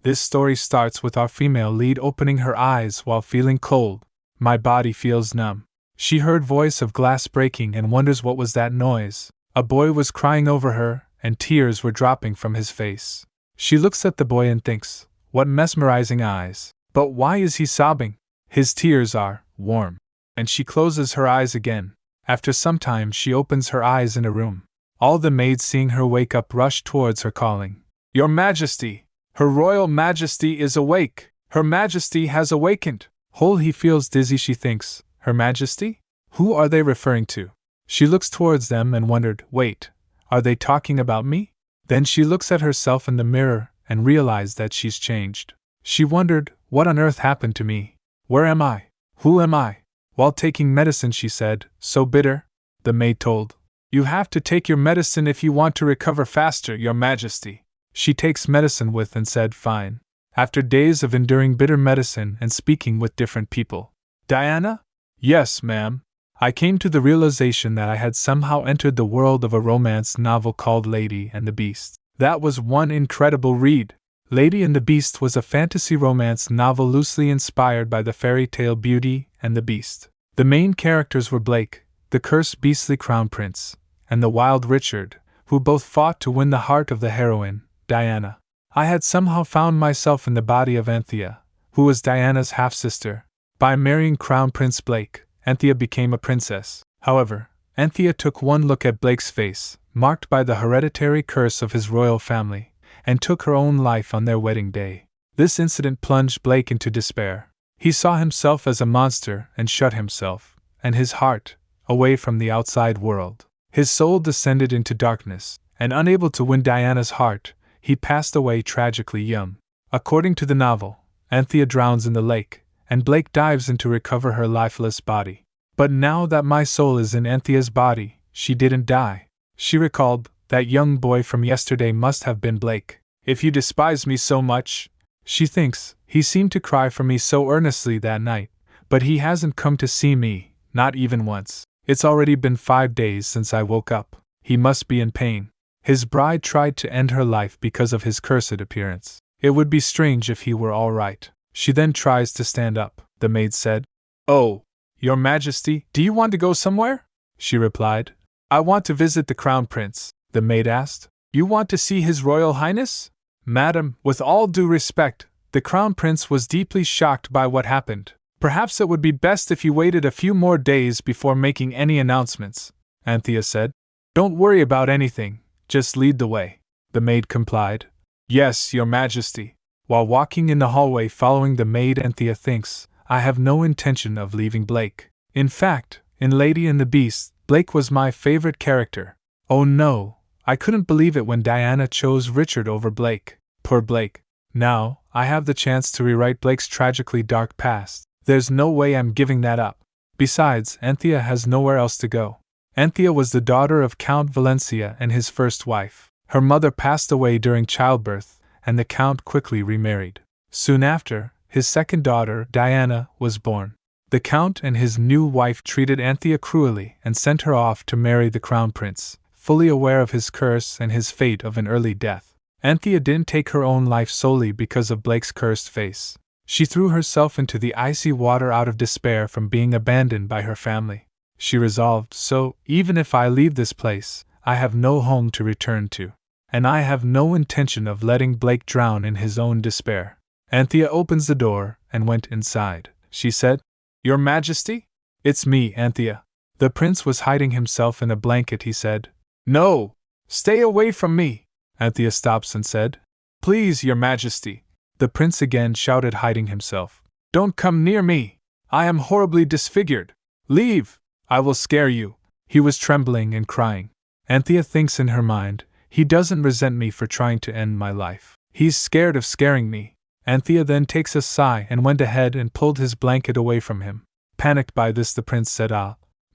This story starts with our female lead opening her eyes while feeling cold. My body feels numb. She heard voice of glass breaking and wonders what was that noise. A boy was crying over her, and tears were dropping from his face. She looks at the boy and thinks, what mesmerizing eyes. But why is he sobbing? His tears are warm. And she closes her eyes again. After some time she opens her eyes in a room. All the maids seeing her wake up rush towards her calling, Your Majesty! Her Royal Majesty is awake! Her Majesty has awakened! He feels dizzy, she thinks, Her Majesty? Who are they referring to? She looks towards them and wondered, wait, are they talking about me? Then she looks at herself in the mirror and realized that she's changed. She wondered, what on earth happened to me? Where am I? Who am I? While taking medicine, she said, so bitter? The maid told, you have to take your medicine if you want to recover faster, Your Majesty. She takes medicine with and said, fine. After days of enduring bitter medicine and speaking with different people. Diana? Yes, ma'am. I came to the realization that I had somehow entered the world of a romance novel called Lady and the Beast. That was one incredible read. Lady and the Beast was a fantasy romance novel loosely inspired by the fairy tale Beauty and the Beast. The main characters were Blake, the cursed beastly crown prince, and the wild Richard, who both fought to win the heart of the heroine, Diana. I had somehow found myself in the body of Anthea, who was Diana's half-sister. By marrying Crown Prince Blake, Anthea became a princess. However, Anthea took one look at Blake's face, marked by the hereditary curse of his royal family, and took her own life on their wedding day. This incident plunged Blake into despair. He saw himself as a monster and shut himself, and his heart, away from the outside world. His soul descended into darkness, and unable to win Diana's heart, he passed away tragically young. According to the novel, Anthea drowns in the lake, and Blake dives in to recover her lifeless body. But now that my soul is in Anthea's body, she didn't die. She recalled, that young boy from yesterday must have been Blake. If you despise me so much, she thinks, he seemed to cry for me so earnestly that night, but he hasn't come to see me, not even once. It's already been 5 days since I woke up. He must be in pain. His bride tried to end her life because of his cursed appearance. It would be strange if he were all right. She then tries to stand up. The maid said, Oh, Your Majesty, do you want to go somewhere? She replied, I want to visit the Crown Prince. The maid asked, You want to see His Royal Highness? Madam, with all due respect, the Crown Prince was deeply shocked by what happened. Perhaps it would be best if you waited a few more days before making any announcements, Anthea said. Don't worry about anything. Just lead the way. The maid complied. Yes, Your Majesty. While walking in the hallway following the maid, Anthea thinks, I have no intention of leaving Blake. In fact, in Lady and the Beast, Blake was my favorite character. Oh no, I couldn't believe it when Diana chose Richard over Blake. Poor Blake. Now, I have the chance to rewrite Blake's tragically dark past. There's no way I'm giving that up. Besides, Anthea has nowhere else to go. Anthea was the daughter of Count Valencia and his first wife. Her mother passed away during childbirth, and the Count quickly remarried. Soon after, his second daughter, Diana, was born. The Count and his new wife treated Anthea cruelly and sent her off to marry the Crown Prince, fully aware of his curse and his fate of an early death. Anthea didn't take her own life solely because of Blake's cursed face. She threw herself into the icy water out of despair from being abandoned by her family. She resolved, so, even if I leave this place, I have no home to return to. And I have no intention of letting Blake drown in his own despair. Anthea opens the door and went inside. She said, Your Majesty? It's me, Anthea. The prince was hiding himself in a blanket, he said. No! Stay away from me! Anthea stops and said, Please, Your Majesty. The prince again shouted, hiding himself. Don't come near me! I am horribly disfigured! Leave! I will scare you. He was trembling and crying. Anthea thinks in her mind, he doesn't resent me for trying to end my life. He's scared of scaring me. Anthea then takes a sigh and went ahead and pulled his blanket away from him. Panicked by this, the prince said,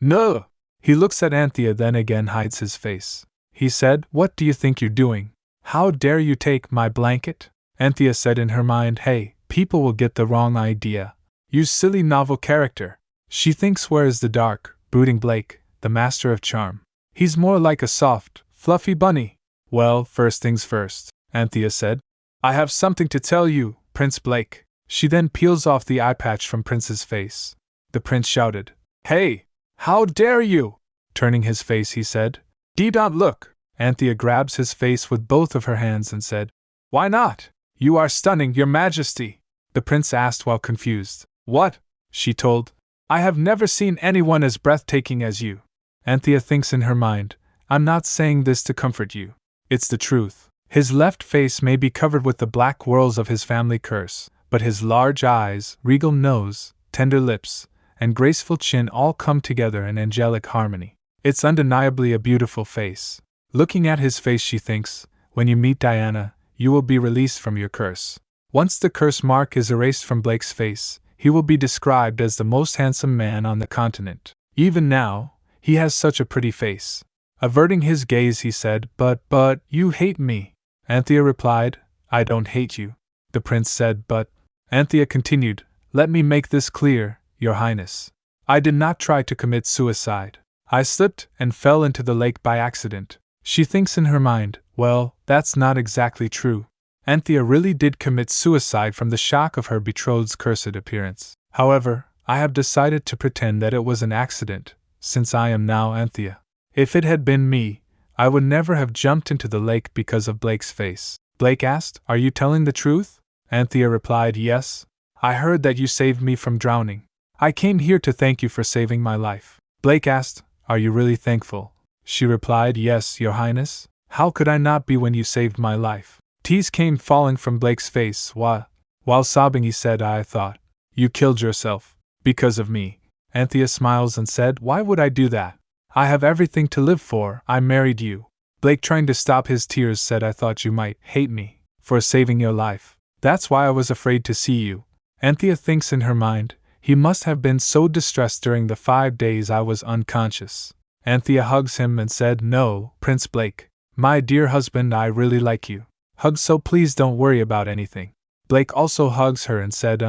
No! He looks at Anthea, then again hides his face. He said, What do you think you're doing? How dare you take my blanket? Anthea said in her mind, Hey, people will get the wrong idea. You silly novel character. She thinks, where is the dark, brooding Blake, the master of charm? He's more like a soft, fluffy bunny. Well, first things first, Anthea said. I have something to tell you, Prince Blake. She then peels off the eye patch from Prince's face. The prince shouted, Hey! How dare you! Turning his face, he said, don't look. Anthea grabs his face with both of her hands and said, Why not? You are stunning, your majesty. The prince asked while confused. What? She told. I have never seen anyone as breathtaking as you. Anthea thinks in her mind, I'm not saying this to comfort you. It's the truth. His left face may be covered with the black whorls of his family curse, but his large eyes, regal nose, tender lips, and graceful chin all come together in angelic harmony. It's undeniably a beautiful face. Looking at his face, she thinks, when you meet Diana, you will be released from your curse. Once the curse mark is erased from Blake's face, he will be described as the most handsome man on the continent. Even now, he has such a pretty face. Averting his gaze, he said, But, you hate me. Anthea replied, I don't hate you. The prince said, But. Anthea continued, Let me make this clear, Your Highness. I did not try to commit suicide. I slipped and fell into the lake by accident. She thinks in her mind, well, that's not exactly true. Anthea really did commit suicide from the shock of her betrothed's cursed appearance. However, I have decided to pretend that it was an accident, since I am now Anthea. If it had been me, I would never have jumped into the lake because of Blake's face. Blake asked, Are you telling the truth? Anthea replied, Yes. I heard that you saved me from drowning. I came here to thank you for saving my life. Blake asked, Are you really thankful? She replied, Yes, Your Highness. How could I not be when you saved my life? Tears came falling from Blake's face. While sobbing, he said, I thought. You killed yourself. Because of me. Anthea smiles and said, Why would I do that? I have everything to live for. I married you. Blake, trying to stop his tears, said, I thought you might hate me for saving your life. That's why I was afraid to see you. Anthea thinks in her mind, he must have been so distressed during the 5 days I was unconscious. Anthea hugs him and said, No, Prince Blake. My dear husband, I really like you. Hug, so please don't worry about anything. Blake also hugs her and said,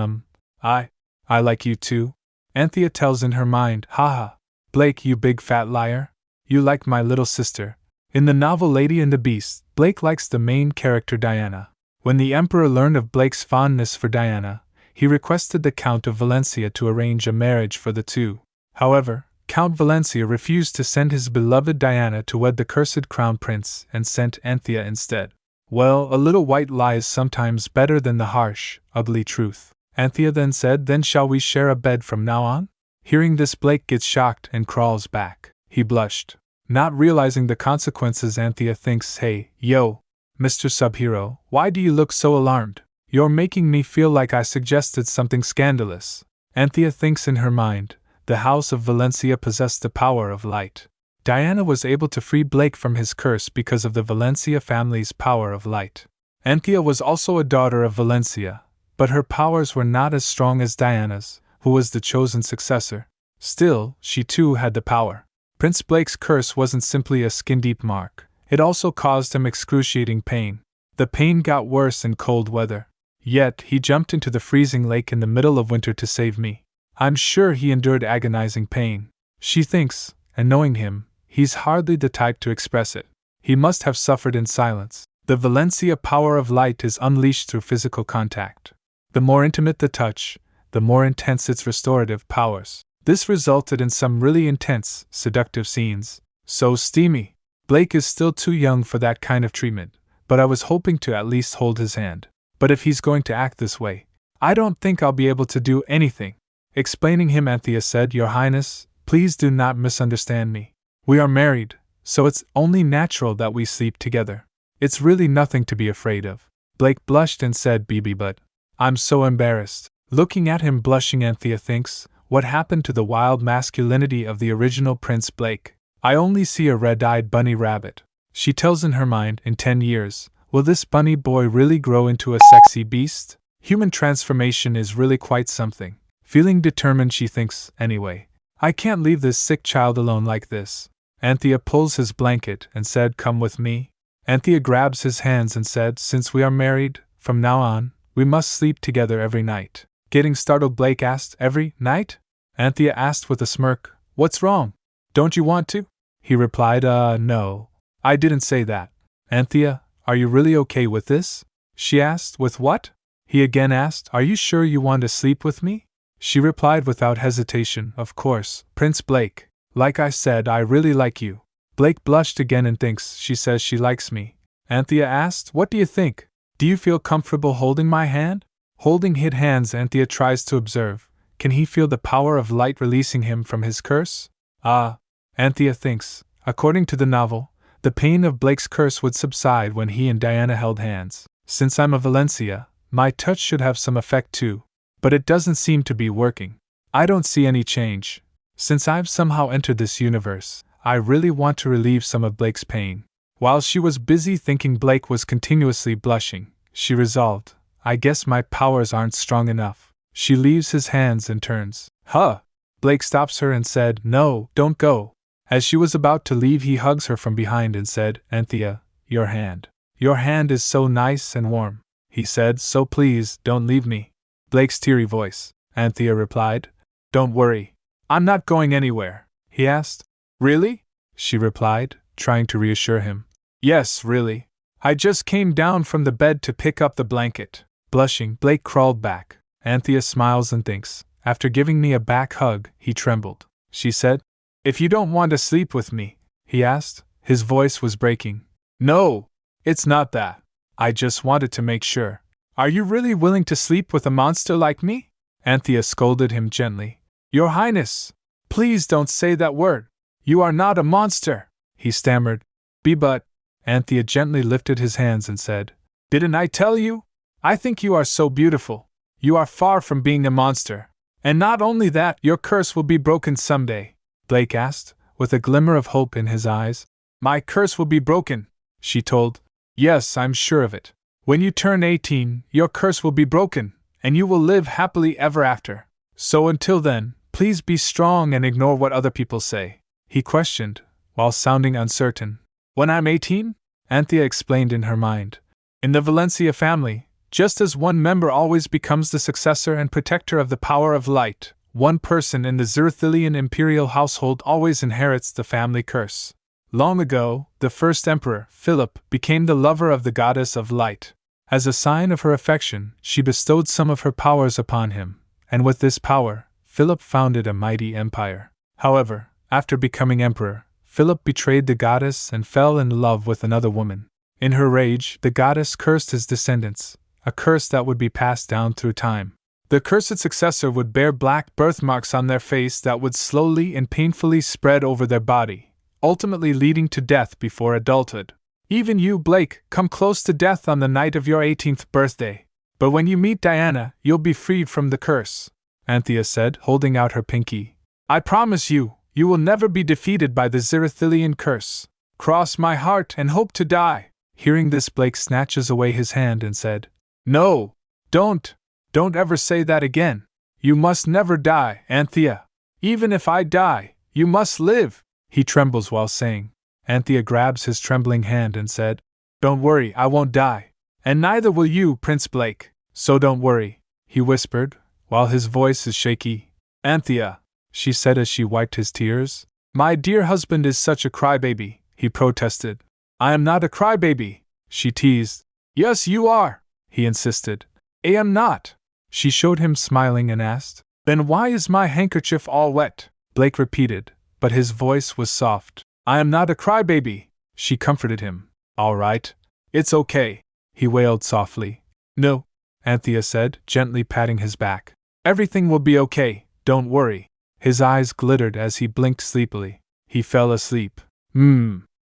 I like you too. Anthea tells in her mind, Haha. Blake, you big fat liar. You like my little sister. In the novel Lady and the Beast, Blake likes the main character Diana. When the Emperor learned of Blake's fondness for Diana, he requested the Count of Valencia to arrange a marriage for the two. However, Count Valencia refused to send his beloved Diana to wed the cursed crown prince and sent Anthea instead. Well, a little white lie is sometimes better than the harsh, ugly truth. Anthea then said, Then shall we share a bed from now on? Hearing this, Blake gets shocked and crawls back. He blushed. Not realizing the consequences, Anthea thinks, Hey, yo, Mr. Subhero, why do you look so alarmed? You're making me feel like I suggested something scandalous. Anthea thinks in her mind, the House of Valencia possessed the power of light. Diana was able to free Blake from his curse because of the Valencia family's power of light. Anthea was also a daughter of Valencia, but her powers were not as strong as Diana's, who was the chosen successor. Still, she too had the power. Prince Blake's curse wasn't simply a skin-deep mark, it also caused him excruciating pain. The pain got worse in cold weather. Yet, he jumped into the freezing lake in the middle of winter to save me. I'm sure he endured agonizing pain. She thinks, and knowing him, he's hardly the type to express it. He must have suffered in silence. The Valencia power of light is unleashed through physical contact. The more intimate the touch, the more intense its restorative powers. This resulted in some really intense, seductive scenes. So steamy. Blake is still too young for that kind of treatment, but I was hoping to at least hold his hand. But if he's going to act this way, I don't think I'll be able to do anything. Explaining him, Anthea said, Your Highness, please do not misunderstand me. We are married, so it's only natural that we sleep together. It's really nothing to be afraid of. Blake blushed and said, but I'm so embarrassed. Looking at him blushing, Anthea thinks, what happened to the wild masculinity of the original Prince Blake? I only see a red-eyed bunny rabbit. She tells in her mind, in 10 years, will this bunny boy really grow into a sexy beast? Human transformation is really quite something. Feeling determined, she thinks, anyway, I can't leave this sick child alone like this. Anthea pulls his blanket and said, Come with me. Anthea grabs his hands and said, Since we are married, from now on, we must sleep together every night. Getting startled, Blake asked, Every night? Anthea asked with a smirk, What's wrong? Don't you want to? He replied, No, I didn't say that. Anthea, are you really okay with this? She asked. With what? He again asked. Are you sure you want to sleep with me? She replied without hesitation. Of course, Prince Blake. Like I said, I really like you. Blake blushed again and thinks she says she likes me. Anthea asked. What do you think? Do you feel comfortable holding my hand? Holding his hands, Anthea tries to observe. Can he feel the power of light releasing him from his curse? Ah, Anthea thinks. According to the novel, the pain of Blake's curse would subside when he and Diana held hands. Since I'm a Valencia, my touch should have some effect too. But it doesn't seem to be working. I don't see any change. Since I've somehow entered this universe, I really want to relieve some of Blake's pain. While she was busy thinking Blake was continuously blushing, she resolved, I guess my powers aren't strong enough. She leaves his hands and turns. Huh! Blake stops her and said, No, don't go. As she was about to leave, he hugs her from behind and said, Anthea, your hand. Your hand is so nice and warm. He said, so please, don't leave me. Blake's teary voice. Anthea replied, Don't worry. I'm not going anywhere. He asked. Really? She replied, trying to reassure him. Yes, really. I just came down from the bed to pick up the blanket. Blushing, Blake crawled back. Anthea smiles and thinks, after giving me a back hug, he trembled. She said, If you don't want to sleep with me, he asked. His voice was breaking. No, it's not that. I just wanted to make sure. Are you really willing to sleep with a monster like me? Anthea scolded him gently. Your Highness, please don't say that word. You are not a monster, he stammered. But, Anthea gently lifted his hands and said, Didn't I tell you? I think you are so beautiful. You are far from being a monster. And not only that, your curse will be broken someday. Blake asked, with a glimmer of hope in his eyes. My curse will be broken, she told. Yes, I'm sure of it. When you turn 18, your curse will be broken, and you will live happily ever after. So until then, please be strong and ignore what other people say. He questioned, while sounding uncertain. When I'm 18? Anthea explained in her mind. In the Valencia family, just as one member always becomes the successor and protector of the power of light, one person in the Zerthilian imperial household always inherits the family curse. Long ago, the first emperor, Philip, became the lover of the goddess of light. As a sign of her affection, she bestowed some of her powers upon him, and with this power, Philip founded a mighty empire. However, after becoming emperor, Philip betrayed the goddess and fell in love with another woman. In her rage, the goddess cursed his descendants, a curse that would be passed down through time. The cursed successor would bear black birthmarks on their face that would slowly and painfully spread over their body, ultimately leading to death before adulthood. Even you, Blake, come close to death on the night of your 18th birthday. But when you meet Diana, you'll be freed from the curse, Anthea said, holding out her pinky. I promise you, you will never be defeated by the Zerthilian curse. Cross my heart and hope to die. Hearing this, Blake snatches away his hand and said, No, don't ever say that again. You must never die, Anthea. Even if I die, you must live. He trembles while saying. Anthea grabs his trembling hand and said, Don't worry, I won't die. And neither will you, Prince Blake. So don't worry, he whispered, while his voice is shaky. Anthea, she said as she wiped his tears. My dear husband is such a crybaby, he protested. I am not a crybaby, she teased. Yes, you are, he insisted. I am not. She showed him smiling and asked, Then why is my handkerchief all wet? Blake repeated, but his voice was soft. I am not a crybaby, she comforted him. All right. It's okay, he wailed softly. No, Anthea said, gently patting his back. Everything will be okay, don't worry. His eyes glittered as he blinked sleepily. He fell asleep.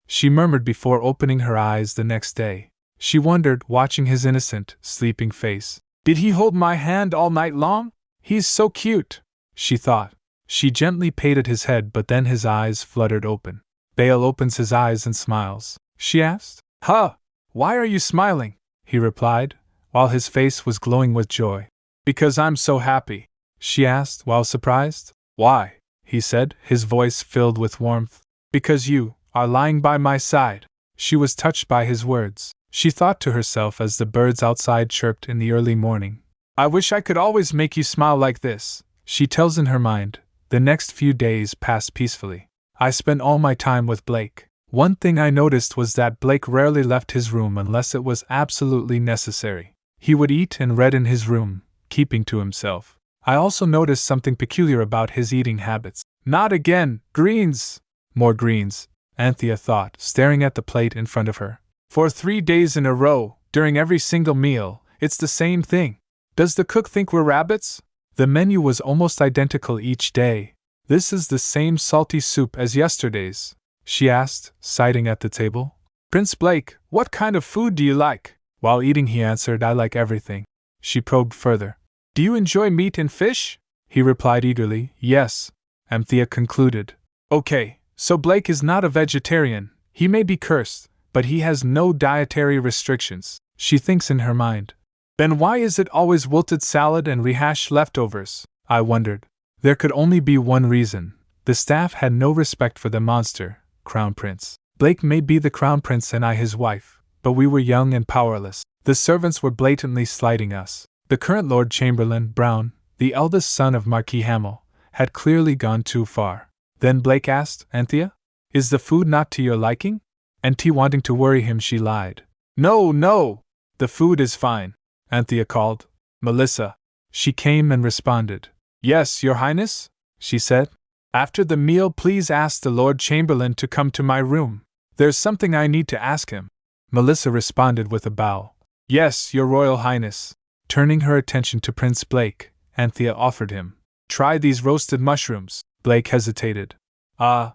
She murmured before opening her eyes the next day. She wondered, watching his innocent, sleeping face. Did he hold my hand all night long? He's so cute, she thought. She gently patted his head, but then his eyes fluttered open. Bale opens his eyes and smiles, she asked. Huh! Why are you smiling? He replied, while his face was glowing with joy. Because I'm so happy, she asked, while surprised. Why? He said, his voice filled with warmth. Because you are lying by my side. She was touched by his words. She thought to herself as the birds outside chirped in the early morning. I wish I could always make you smile like this, she tells in her mind. The next few days passed peacefully. I spent all my time with Blake. One thing I noticed was that Blake rarely left his room unless it was absolutely necessary. He would eat and read in his room, keeping to himself. I also noticed something peculiar about his eating habits. Not again, greens! More greens, Anthea thought, staring at the plate in front of her. For 3 days in a row, during every single meal, it's the same thing. Does the cook think we're rabbits? The menu was almost identical each day. This is the same salty soup as yesterday's, she asked, siding at the table. Prince Blake, what kind of food do you like? While eating, he answered, I like everything. She probed further. Do you enjoy meat and fish? He replied eagerly, yes. Anthea concluded. Okay, so Blake is not a vegetarian. He may be cursed, but he has no dietary restrictions, she thinks in her mind. Then why is it always wilted salad and rehashed leftovers? I wondered. There could only be one reason. The staff had no respect for the monster, Crown Prince. Blake may be the Crown Prince and I his wife, but we were young and powerless. The servants were blatantly slighting us. The current Lord Chamberlain, Brown, the eldest son of Marquis Hamill, had clearly gone too far. Then Blake asked, Anthea? Is the food not to your liking? And T wanting to worry him, she lied. No! The food is fine, Anthea called. Melissa. She came and responded. Yes, Your Highness, she said. After the meal, please ask the Lord Chamberlain to come to my room. There's something I need to ask him. Melissa responded with a bow. Yes, Your Royal Highness. Turning her attention to Prince Blake, Anthea offered him. Try these roasted mushrooms. Blake hesitated. I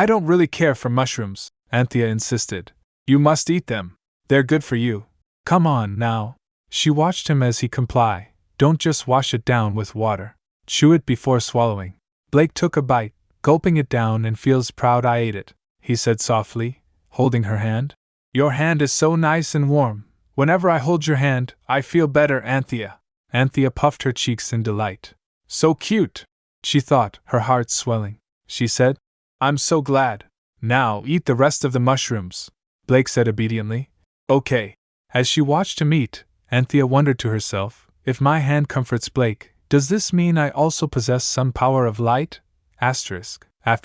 don't really care for mushrooms, Anthea insisted. You must eat them. They're good for you. Come on, now. She watched him as he complied. Don't just wash it down with water. Chew it before swallowing. Blake took a bite, gulping it down, and feels proud I ate it, he said softly, holding her hand. Your hand is so nice and warm. Whenever I hold your hand, I feel better, Anthea. Anthea puffed her cheeks in delight. So cute, she thought, her heart swelling. She said, I'm so glad. Now eat the rest of the mushrooms, Blake said obediently. Okay. As she watched him eat, Anthea wondered to herself, if my hand comforts Blake, does this mean I also possess some power of light? After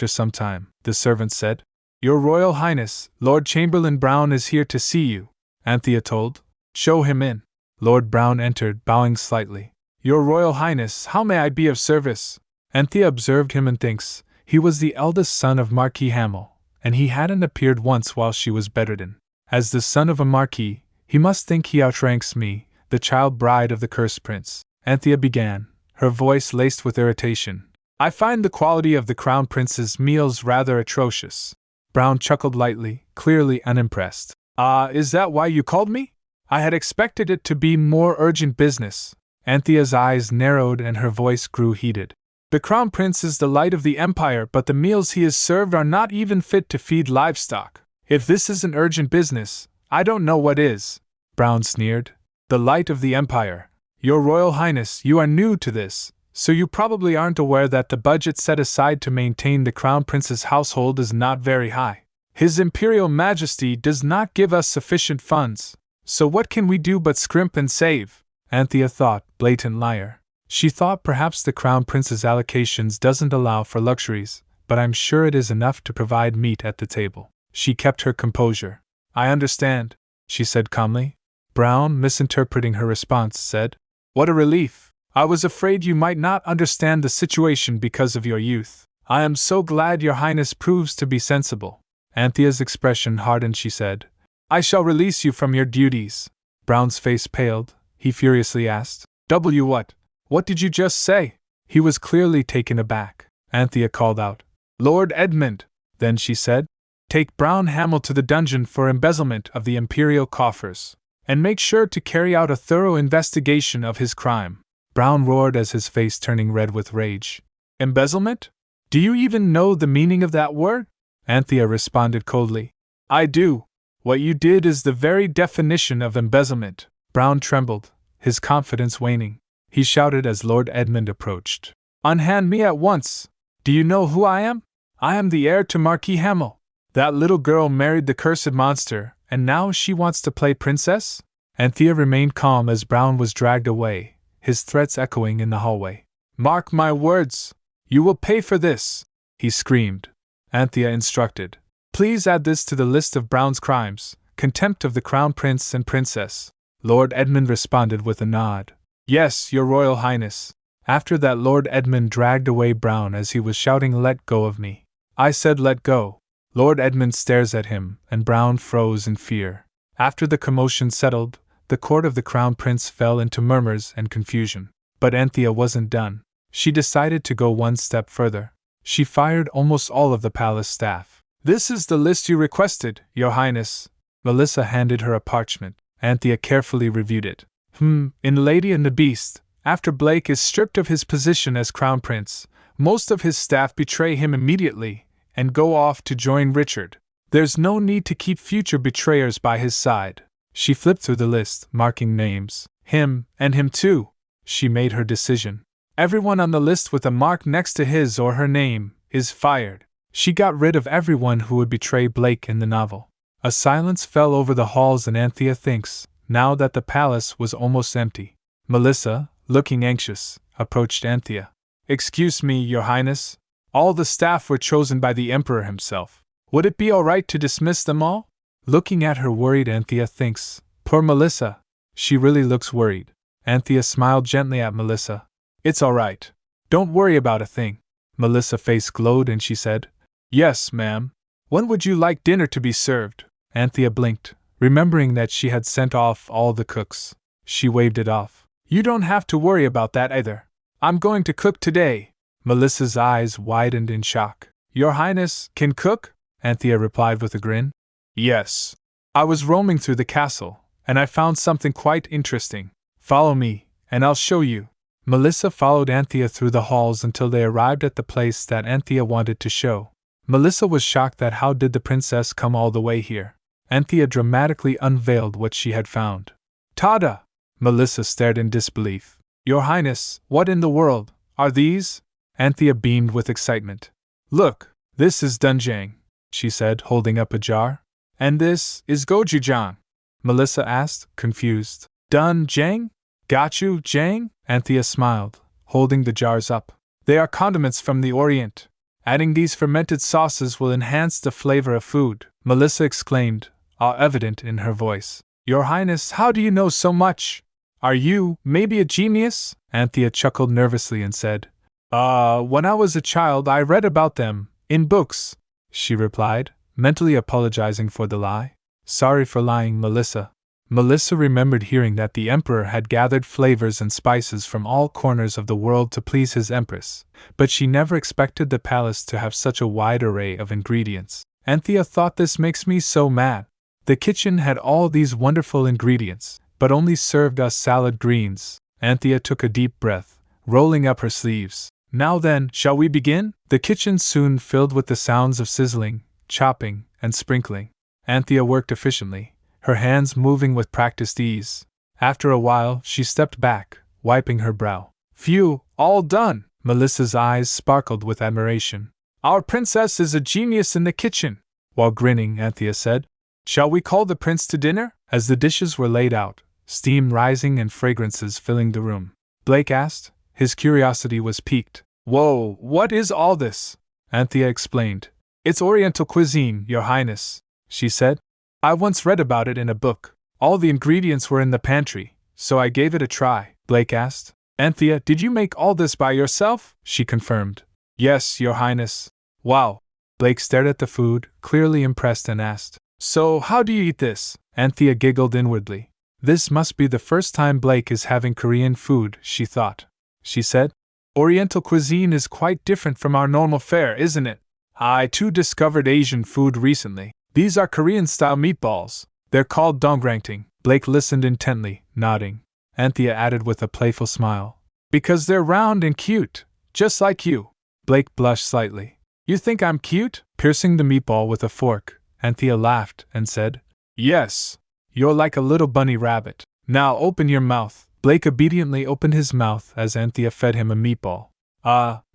some time, the servant said. Your Royal Highness, Lord Chamberlain Brown is here to see you, Anthea told. Show him in. Lord Brown entered, bowing slightly. Your Royal Highness, how may I be of service? Anthea observed him and thinks, he was the eldest son of Marquis Hamill, and he hadn't appeared once while she was bedridden. As the son of a marquis, he must think he outranks me, the child bride of the cursed prince. Anthea began, her voice laced with irritation. I find the quality of the Crown Prince's meals rather atrocious. Brown chuckled lightly, clearly unimpressed. Is that why you called me? I had expected it to be more urgent business. Anthea's eyes narrowed and her voice grew heated. The Crown Prince is the light of the Empire, but the meals he is served are not even fit to feed livestock. If this isn't urgent business, I don't know what is. Brown sneered. The light of the Empire. Your Royal Highness, you are new to this, so you probably aren't aware that the budget set aside to maintain the Crown Prince's household is not very high. His Imperial Majesty does not give us sufficient funds, so what can we do but scrimp and save? Anthea thought, blatant liar. She thought perhaps the Crown Prince's allocations doesn't allow for luxuries, but I'm sure it is enough to provide meat at the table. She kept her composure. I understand, she said calmly. Brown, misinterpreting her response, said, What a relief! I was afraid you might not understand the situation because of your youth. I am so glad your Highness proves to be sensible. Anthea's expression hardened. She said, I shall release you from your duties. Brown's face paled. He furiously asked, What? What did you just say? He was clearly taken aback. Anthea called out, Lord Edmund. Then she said, Take Brown Hamill to the dungeon for embezzlement of the imperial coffers, and make sure to carry out a thorough investigation of his crime. Brown roared as his face turning red with rage. Embezzlement? Do you even know the meaning of that word? Anthea responded coldly. I do. What you did is the very definition of embezzlement. Brown trembled, his confidence waning. He shouted as Lord Edmund approached. Unhand me at once! Do you know who I am? I am the heir to Marquis Hamill. That little girl married the cursed monster, and now she wants to play princess? Anthea remained calm as Brown was dragged away, his threats echoing in the hallway. Mark my words! You will pay for this! He screamed. Anthea instructed. Please add this to the list of Brown's crimes: contempt of the Crown Prince and Princess. Lord Edmund responded with a nod. Yes, Your Royal Highness. After that, Lord Edmund dragged away Brown as he was shouting, "Let go of me." I said, "Let go." Lord Edmund stares at him, and Brown froze in fear. After the commotion settled, the court of the Crown Prince fell into murmurs and confusion. But Anthea wasn't done. She decided to go one step further. She fired almost all of the palace staff. "This is the list you requested, Your Highness." Melissa handed her a parchment. Anthea carefully reviewed it. In Lady and the Beast, after Blake is stripped of his position as Crown Prince, most of his staff betray him immediately and go off to join Richard. There's no need to keep future betrayers by his side. She flipped through the list, marking names. Him, and him too. She made her decision. Everyone on the list with a mark next to his or her name is fired. She got rid of everyone who would betray Blake in the novel. A silence fell over the halls, and Anthea thinks, now that the palace was almost empty. Melissa, looking anxious, approached Anthea. "Excuse me, Your Highness. All the staff were chosen by the Emperor himself. Would it be all right to dismiss them all?" Looking at her worried, Anthea thinks, poor Melissa. She really looks worried. Anthea smiled gently at Melissa. "It's all right. Don't worry about a thing." Melissa's face glowed and she said, "Yes, ma'am. When would you like dinner to be served?" Anthea blinked, remembering that she had sent off all the cooks. She waved it off. "You don't have to worry about that either. I'm going to cook today." Melissa's eyes widened in shock. "Your Highness can cook?" Anthea replied with a grin. "Yes. I was roaming through the castle, and I found something quite interesting. Follow me, and I'll show you." Melissa followed Anthea through the halls until they arrived at the place that Anthea wanted to show. Melissa was shocked that how did the princess come all the way here. Anthea dramatically unveiled what she had found. "Tada!" Melissa stared in disbelief. "Your Highness, what in the world are these?" Anthea beamed with excitement. "Look, this is doenjang," she said, holding up a jar. "And this is gochujang?" Melissa asked, confused. "Doenjang? Gochujang?" Anthea smiled, holding the jars up. "They are condiments from the Orient. Adding these fermented sauces will enhance the flavor of food," Melissa exclaimed, awe evident in her voice. "Your Highness, how do you know so much? Are you, maybe, a genius?" Anthea chuckled nervously and said, When I was a child I read about them, in books," she replied, mentally apologizing for the lie. "Sorry for lying, Melissa." Melissa remembered hearing that the Emperor had gathered flavors and spices from all corners of the world to please his Empress, but she never expected the palace to have such a wide array of ingredients. Anthea thought, "This makes me so mad. The kitchen had all these wonderful ingredients, but only served us salad greens." Anthea took a deep breath, rolling up her sleeves. "Now then, shall we begin?" The kitchen soon filled with the sounds of sizzling, chopping, and sprinkling. Anthea worked efficiently, her hands moving with practiced ease. After a while, she stepped back, wiping her brow. "Phew, all done!" Melissa's eyes sparkled with admiration. "Our princess is a genius in the kitchen." While grinning, Anthea said, "Shall we call the prince to dinner?" As the dishes were laid out, steam rising and fragrances filling the room, Blake asked. His curiosity was piqued. "Whoa, what is all this?" Anthea explained. "It's Oriental cuisine, Your Highness," she said. "I once read about it in a book. All the ingredients were in the pantry, so I gave it a try." Blake asked. "Anthea, did you make all this by yourself?" She confirmed. "Yes, Your Highness." "Wow." Blake stared at the food, clearly impressed, and asked, "So how do you eat this?" Anthea giggled inwardly. This must be the first time Blake is having Korean food, she thought. She said, "Oriental cuisine is quite different from our normal fare, isn't it? I too discovered Asian food recently. These are Korean-style meatballs. They're called dongrangting." Blake listened intently, nodding. Anthea added with a playful smile, "Because they're round and cute, just like you." Blake blushed slightly. "You think I'm cute?" Piercing the meatball with a fork, Anthea laughed and said, "Yes, you're like a little bunny rabbit. Now open your mouth." Blake obediently opened his mouth as Anthea fed him a meatball.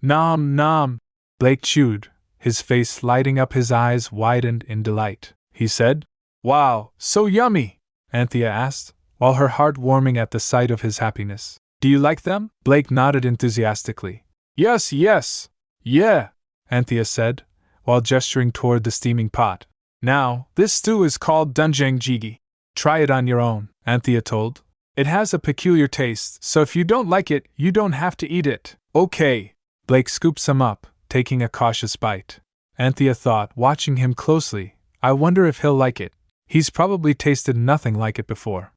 Nom nom. Blake chewed, his face lighting up, his eyes widened in delight. He said, "Wow, so yummy!" Anthea asked, while her heart warming at the sight of his happiness. "Do you like them?" Blake nodded enthusiastically. Yes, yeah," Anthea said, while gesturing toward the steaming pot. Now, this stew is called doenjangjigi. Try it on your own, Anthea told. It has a peculiar taste, so if you don't like it, you don't have to eat it. Okay. Blake scooped some up, taking a cautious bite. Anthea thought, watching him closely, I wonder if he'll like it. He's probably tasted nothing like it before.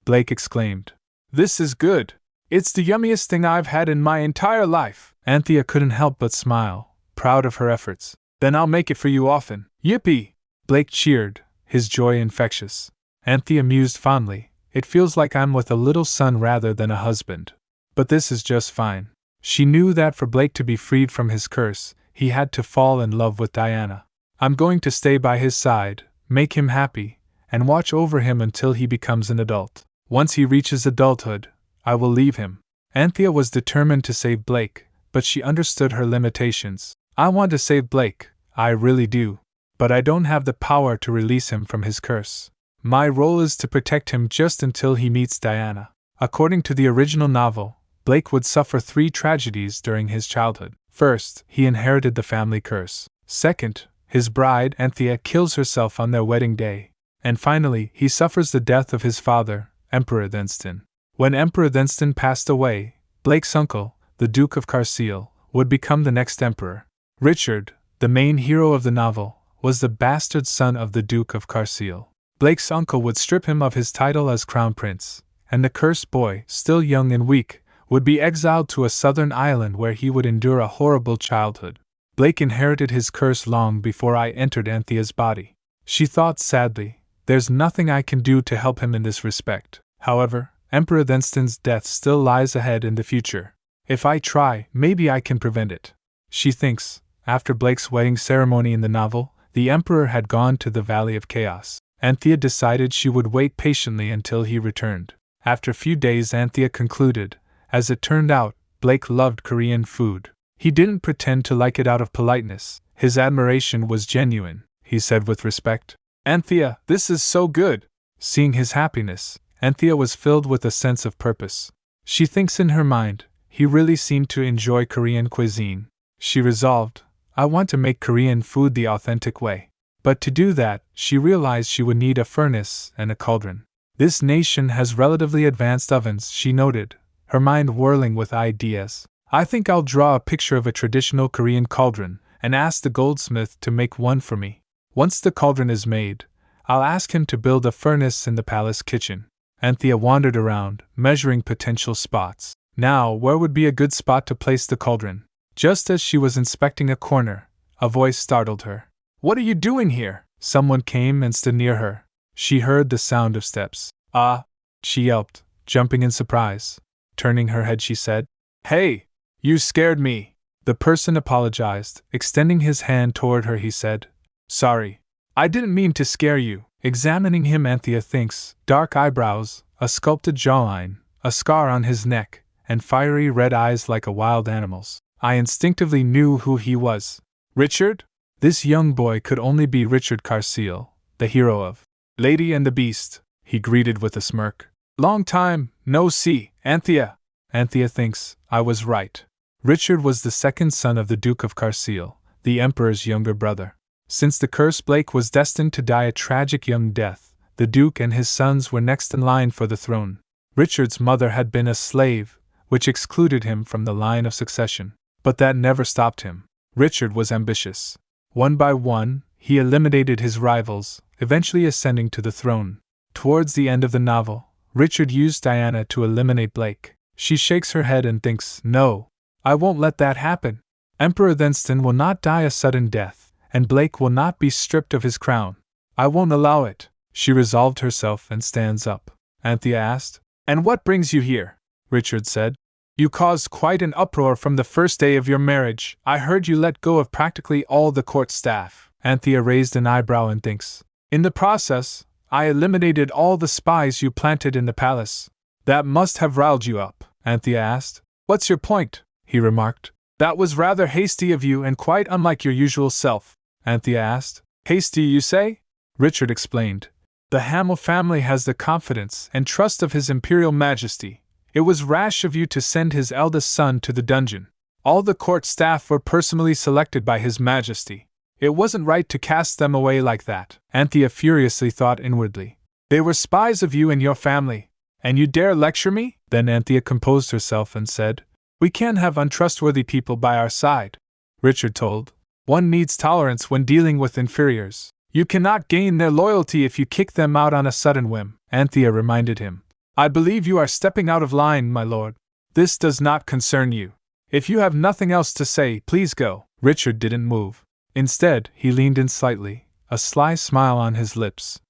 Blake exclaimed. This is good. It's the yummiest thing I've had in my entire life. Anthea couldn't help but smile, proud of her efforts. Then I'll make it for you often. Yippee! Blake cheered, his joy infectious. Anthea mused fondly, it feels like I'm with a little son rather than a husband. But this is just fine. She knew that for Blake to be freed from his curse, he had to fall in love with Diana. I'm going to stay by his side, make him happy, and watch over him until he becomes an adult. Once he reaches adulthood, I will leave him. Anthea was determined to save Blake, but she understood her limitations. I want to save Blake, I really do. But I don't have the power to release him from his curse. My role is to protect him just until he meets Diana. According to the original novel, Blake would suffer 3 tragedies during his childhood. First, he inherited the family curse. Second, his bride, Anthea, kills herself on their wedding day. And finally, he suffers the death of his father, Emperor Thenston. When Emperor Thenston passed away, Blake's uncle, the Duke of Carseal, would become the next emperor. Richard, the main hero of the novel, was the bastard son of the Duke of Carseal. Blake's uncle would strip him of his title as crown prince, and the cursed boy, still young and weak, would be exiled to a southern island where he would endure a horrible childhood. Blake inherited his curse long before I entered Anthea's body. She thought sadly, there's nothing I can do to help him in this respect. However, Emperor Thenston's death still lies ahead in the future. If I try, maybe I can prevent it. She thinks, after Blake's wedding ceremony in the novel, the Emperor had gone to the Valley of Chaos. Anthea decided she would wait patiently until he returned. After a few days, Anthea concluded, as it turned out, Blake loved Korean food. He didn't pretend to like it out of politeness. His admiration was genuine, he said with respect. Anthea, this is so good! Seeing his happiness, Anthea was filled with a sense of purpose. She thinks in her mind, he really seemed to enjoy Korean cuisine. She resolved, I want to make Korean food the authentic way. But to do that, she realized she would need a furnace and a cauldron. This nation has relatively advanced ovens, she noted, her mind whirling with ideas. I think I'll draw a picture of a traditional Korean cauldron and ask the goldsmith to make one for me. Once the cauldron is made, I'll ask him to build a furnace in the palace kitchen. Anthea wandered around, measuring potential spots. Now, where would be a good spot to place the cauldron? Just as she was inspecting a corner, a voice startled her. What are you doing here? Someone came and stood near her. She heard the sound of steps. Ah! She yelped, jumping in surprise. Turning her head, she said, Hey! You scared me! The person apologized. Extending his hand toward her, he said, Sorry. I didn't mean to scare you. Examining him, Anthea thinks, dark eyebrows, a sculpted jawline, a scar on his neck, and fiery red eyes like a wild animal's. I instinctively knew who he was. Richard? This young boy could only be Richard Carseal, the hero of Lady and the Beast, he greeted with a smirk. Long time, no see, Anthea. Anthea thinks, I was right. Richard was the second son of the Duke of Carseal, the Emperor's younger brother. Since the curse, Blake was destined to die a tragic young death. The Duke and his sons were next in line for the throne. Richard's mother had been a slave, which excluded him from the line of succession. But that never stopped him. Richard was ambitious. One by one, he eliminated his rivals, eventually ascending to the throne. Towards the end of the novel, Richard used Diana to eliminate Blake. She shakes her head and thinks, No, I won't let that happen. Emperor Thenston will not die a sudden death, and Blake will not be stripped of his crown. I won't allow it. She resolved herself and stands up. Anthea asked, And what brings you here? Richard said. You caused quite an uproar from the first day of your marriage. I heard you let go of practically all the court staff. Anthea raised an eyebrow and thinks. In the process, I eliminated all the spies you planted in the palace. That must have riled you up, Anthea asked. What's your point? He remarked. That was rather hasty of you and quite unlike your usual self, Anthea asked. Hasty, you say? Richard explained. The Hamel family has the confidence and trust of His Imperial Majesty. It was rash of you to send his eldest son to the dungeon. All the court staff were personally selected by His Majesty. It wasn't right to cast them away like that, Anthea furiously thought inwardly. They were spies of you and your family, and you dare lecture me? Then Anthea composed herself and said, We can't have untrustworthy people by our side. Richard told. One needs tolerance when dealing with inferiors. You cannot gain their loyalty if you kick them out on a sudden whim, Anthea reminded him. I believe you are stepping out of line, my lord. This does not concern you. If you have nothing else to say, please go. Richard didn't move. Instead, he leaned in slightly, a sly smile on his lips.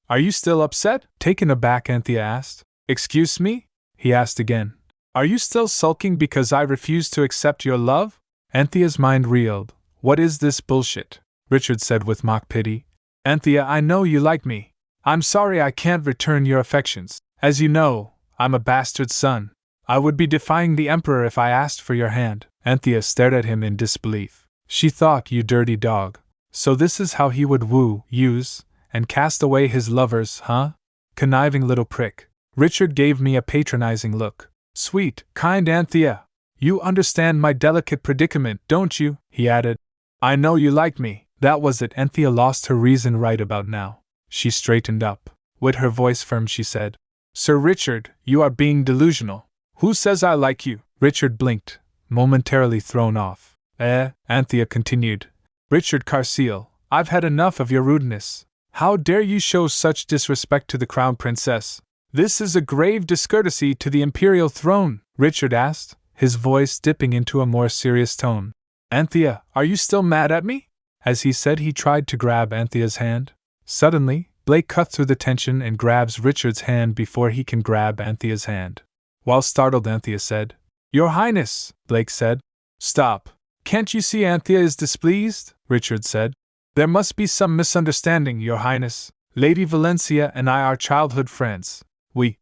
Are you still upset? Taken aback, Anthea asked. Excuse me? He asked again. Are you still sulking because I refuse to accept your love? Anthea's mind reeled. What is this bullshit? Richard said with mock pity. Anthea, I know you like me. I'm sorry I can't return your affections. As you know, I'm a bastard son. I would be defying the Emperor if I asked for your hand. Anthea stared at him in disbelief. She thought, you dirty dog. So this is how he would woo, use, and cast away his lovers, huh? Conniving little prick. Richard gave me a patronizing look. Sweet, kind Anthea. You understand my delicate predicament, don't you? He added. I know you like me. That was it. Anthea lost her reason right about now. She straightened up. With her voice firm, she said, Sir Richard, you are being delusional. Who says I like you? Richard blinked, momentarily thrown off. Anthea continued. Richard Carseal, I've had enough of your rudeness. How dare you show such disrespect to the Crown Princess? This is a grave discourtesy to the imperial throne, Richard asked, his voice dipping into a more serious tone. Anthea, are you still mad at me? As he said, he tried to grab Anthea's hand. Suddenly, Blake cut through the tension and grabs Richard's hand before he can grab Anthea's hand. While startled, Anthea said, Your Highness, Blake said. Stop. Can't you see Anthea is displeased? Richard said. There must be some misunderstanding, Your Highness. Lady Valencia and I are childhood friends.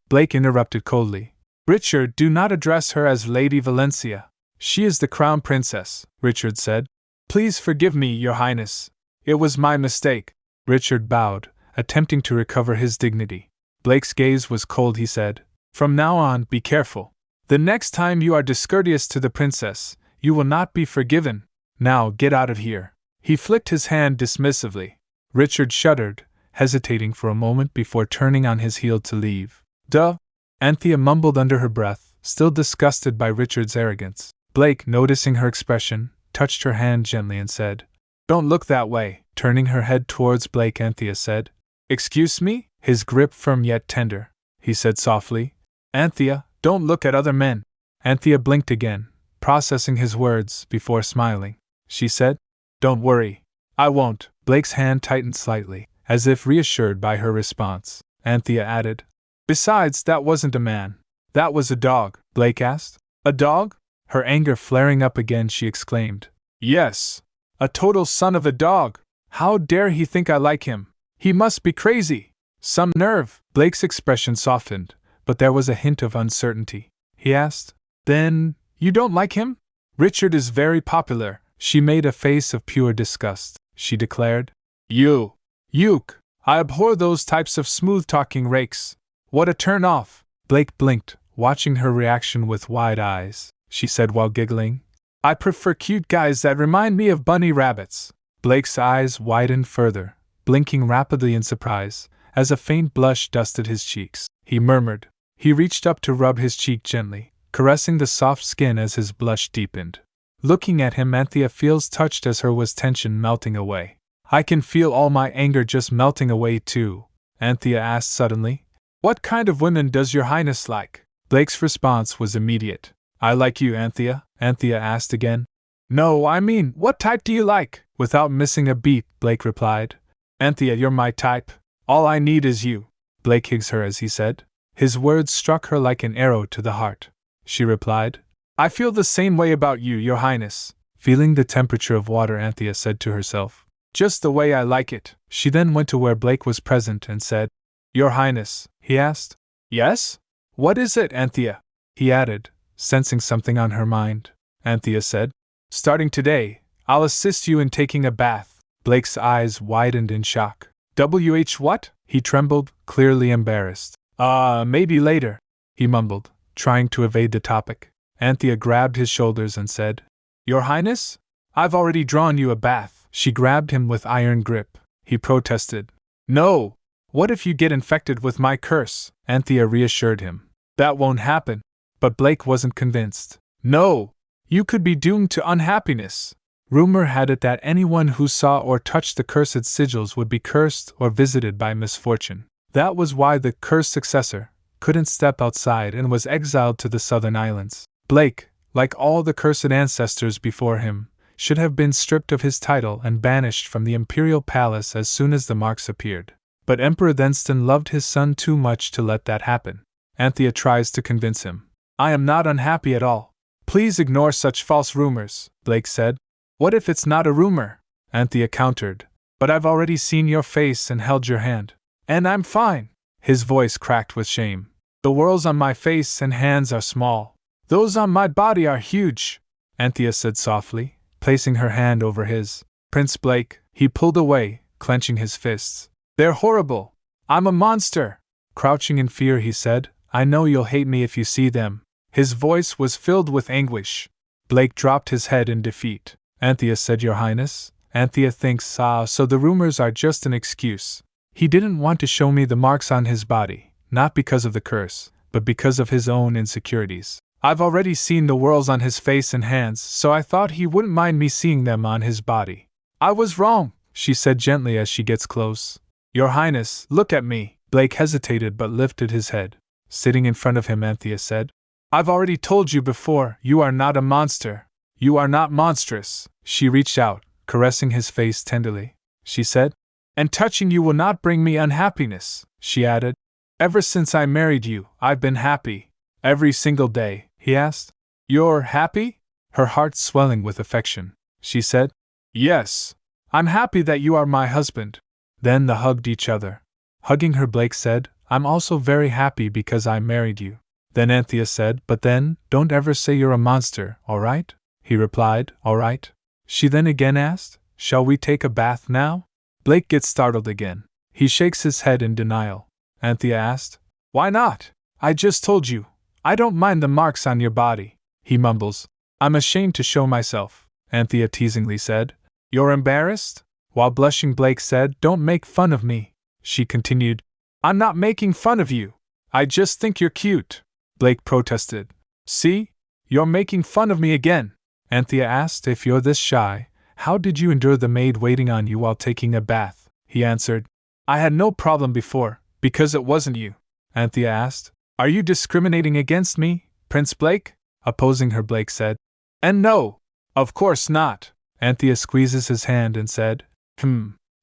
Blake interrupted coldly. Richard, do not address her as Lady Valencia. She is the Crown Princess, Richard said. Please forgive me, Your Highness. It was my mistake. Richard bowed, attempting to recover his dignity. Blake's gaze was cold. He said, From now on, be careful. The next time you are discourteous to the princess, you will not be forgiven. Now get out of here. He flicked his hand dismissively. Richard shuddered, hesitating for a moment before turning on his heel to leave. Duh! Anthea mumbled under her breath, still disgusted by Richard's arrogance. Blake, noticing her expression, touched her hand gently and said, Don't look that way. Turning her head towards Blake, Anthea said, Excuse me? His grip firm yet tender. He said softly, Anthea, don't look at other men. Anthea blinked again, processing his words before smiling. She said, Don't worry. I won't. Blake's hand tightened slightly, as if reassured by her response. Anthea added, Besides, that wasn't a man. That was a dog. Blake asked. A dog? Her anger flaring up again, she exclaimed. Yes. A total son of a dog. How dare he think I like him? He must be crazy. Some nerve. Blake's expression softened, but there was a hint of uncertainty. He asked, Then, you don't like him? Richard is very popular. She made a face of pure disgust. She declared, Yuck. I abhor those types of smooth-talking rakes. What a turn-off. Blake blinked, watching her reaction with wide eyes. She said while giggling, I prefer cute guys that remind me of bunny rabbits. Blake's eyes widened further, blinking rapidly in surprise, as a faint blush dusted his cheeks. He murmured. He reached up to rub his cheek gently, caressing the soft skin as his blush deepened. Looking at him, Anthea feels touched as her was tension melting away. I can feel all my anger just melting away too, Anthea asked suddenly. What kind of women does your highness like? Blake's response was immediate. I like you, Anthea asked again. No, I mean, what type do you like? Without missing a beat, Blake replied. Anthea, you're my type. All I need is you. Blake hugs her as he said. His words struck her like an arrow to the heart. She replied, I feel the same way about you, your highness. Feeling the temperature of water, Anthea said to herself. Just the way I like it. She then went to where Blake was present and said, Your highness, he asked. Yes? What is it, Anthea? He added, sensing something on her mind. Anthea said, Starting today, I'll assist you in taking a bath. Blake's eyes widened in shock. What? He trembled, clearly embarrassed. Maybe later, he mumbled, trying to evade the topic. Anthea grabbed his shoulders and said, Your Highness? I've already drawn you a bath. She grabbed him with iron grip. He protested. No! What if you get infected with my curse? Anthea reassured him. That won't happen. But Blake wasn't convinced. No! You could be doomed to unhappiness. Rumor had it that anyone who saw or touched the cursed sigils would be cursed or visited by misfortune. That was why the cursed successor couldn't step outside and was exiled to the southern islands. Blake, like all the cursed ancestors before him, should have been stripped of his title and banished from the imperial palace as soon as the marks appeared. But Emperor Thenston loved his son too much to let that happen. Anthea tries to convince him. I am not unhappy at all. Please ignore such false rumors, Blake said. What if it's not a rumor? Anthea countered. But I've already seen your face and held your hand. And I'm fine. His voice cracked with shame. The whorls on my face and hands are small. Those on my body are huge, Anthea said softly, placing her hand over his. Prince Blake, he pulled away, clenching his fists. They're horrible. I'm a monster. Crouching in fear, he said, I know you'll hate me if you see them. His voice was filled with anguish. Blake dropped his head in defeat. Anthea said, Your Highness? Anthea thinks, so the rumors are just an excuse. He didn't want to show me the marks on his body, not because of the curse, but because of his own insecurities. I've already seen the whorls on his face and hands, so I thought he wouldn't mind me seeing them on his body. I was wrong, she said gently as she gets close. Your Highness, look at me. Blake hesitated but lifted his head. Sitting in front of him, Anthea said, I've already told you before, you are not a monster. You are not monstrous. She reached out, caressing his face tenderly. She said, And touching you will not bring me unhappiness, she added. Ever since I married you, I've been happy. Every single day, he asked. You're happy? Her heart swelling with affection. She said, Yes. I'm happy that you are my husband. Then they hugged each other. Hugging her, Blake said, I'm also very happy because I married you. Then Anthea said, But then, don't ever say you're a monster, all right? He replied, All right. She then again asked, Shall we take a bath now? Blake gets startled again. He shakes his head in denial. Anthea asked, Why not? I just told you. I don't mind the marks on your body. He mumbles. I'm ashamed to show myself, Anthea teasingly said. You're embarrassed? While blushing, Blake said, Don't make fun of me. She continued, I'm not making fun of you. I just think you're cute. Blake protested. See? You're making fun of me again. Anthea asked, If you're this shy, how did you endure the maid waiting on you while taking a bath? He answered, I had no problem before, because it wasn't you. Anthea asked, Are you discriminating against me, Prince Blake? Opposing her, Blake said, And no, of course not. Anthea squeezes his hand and said,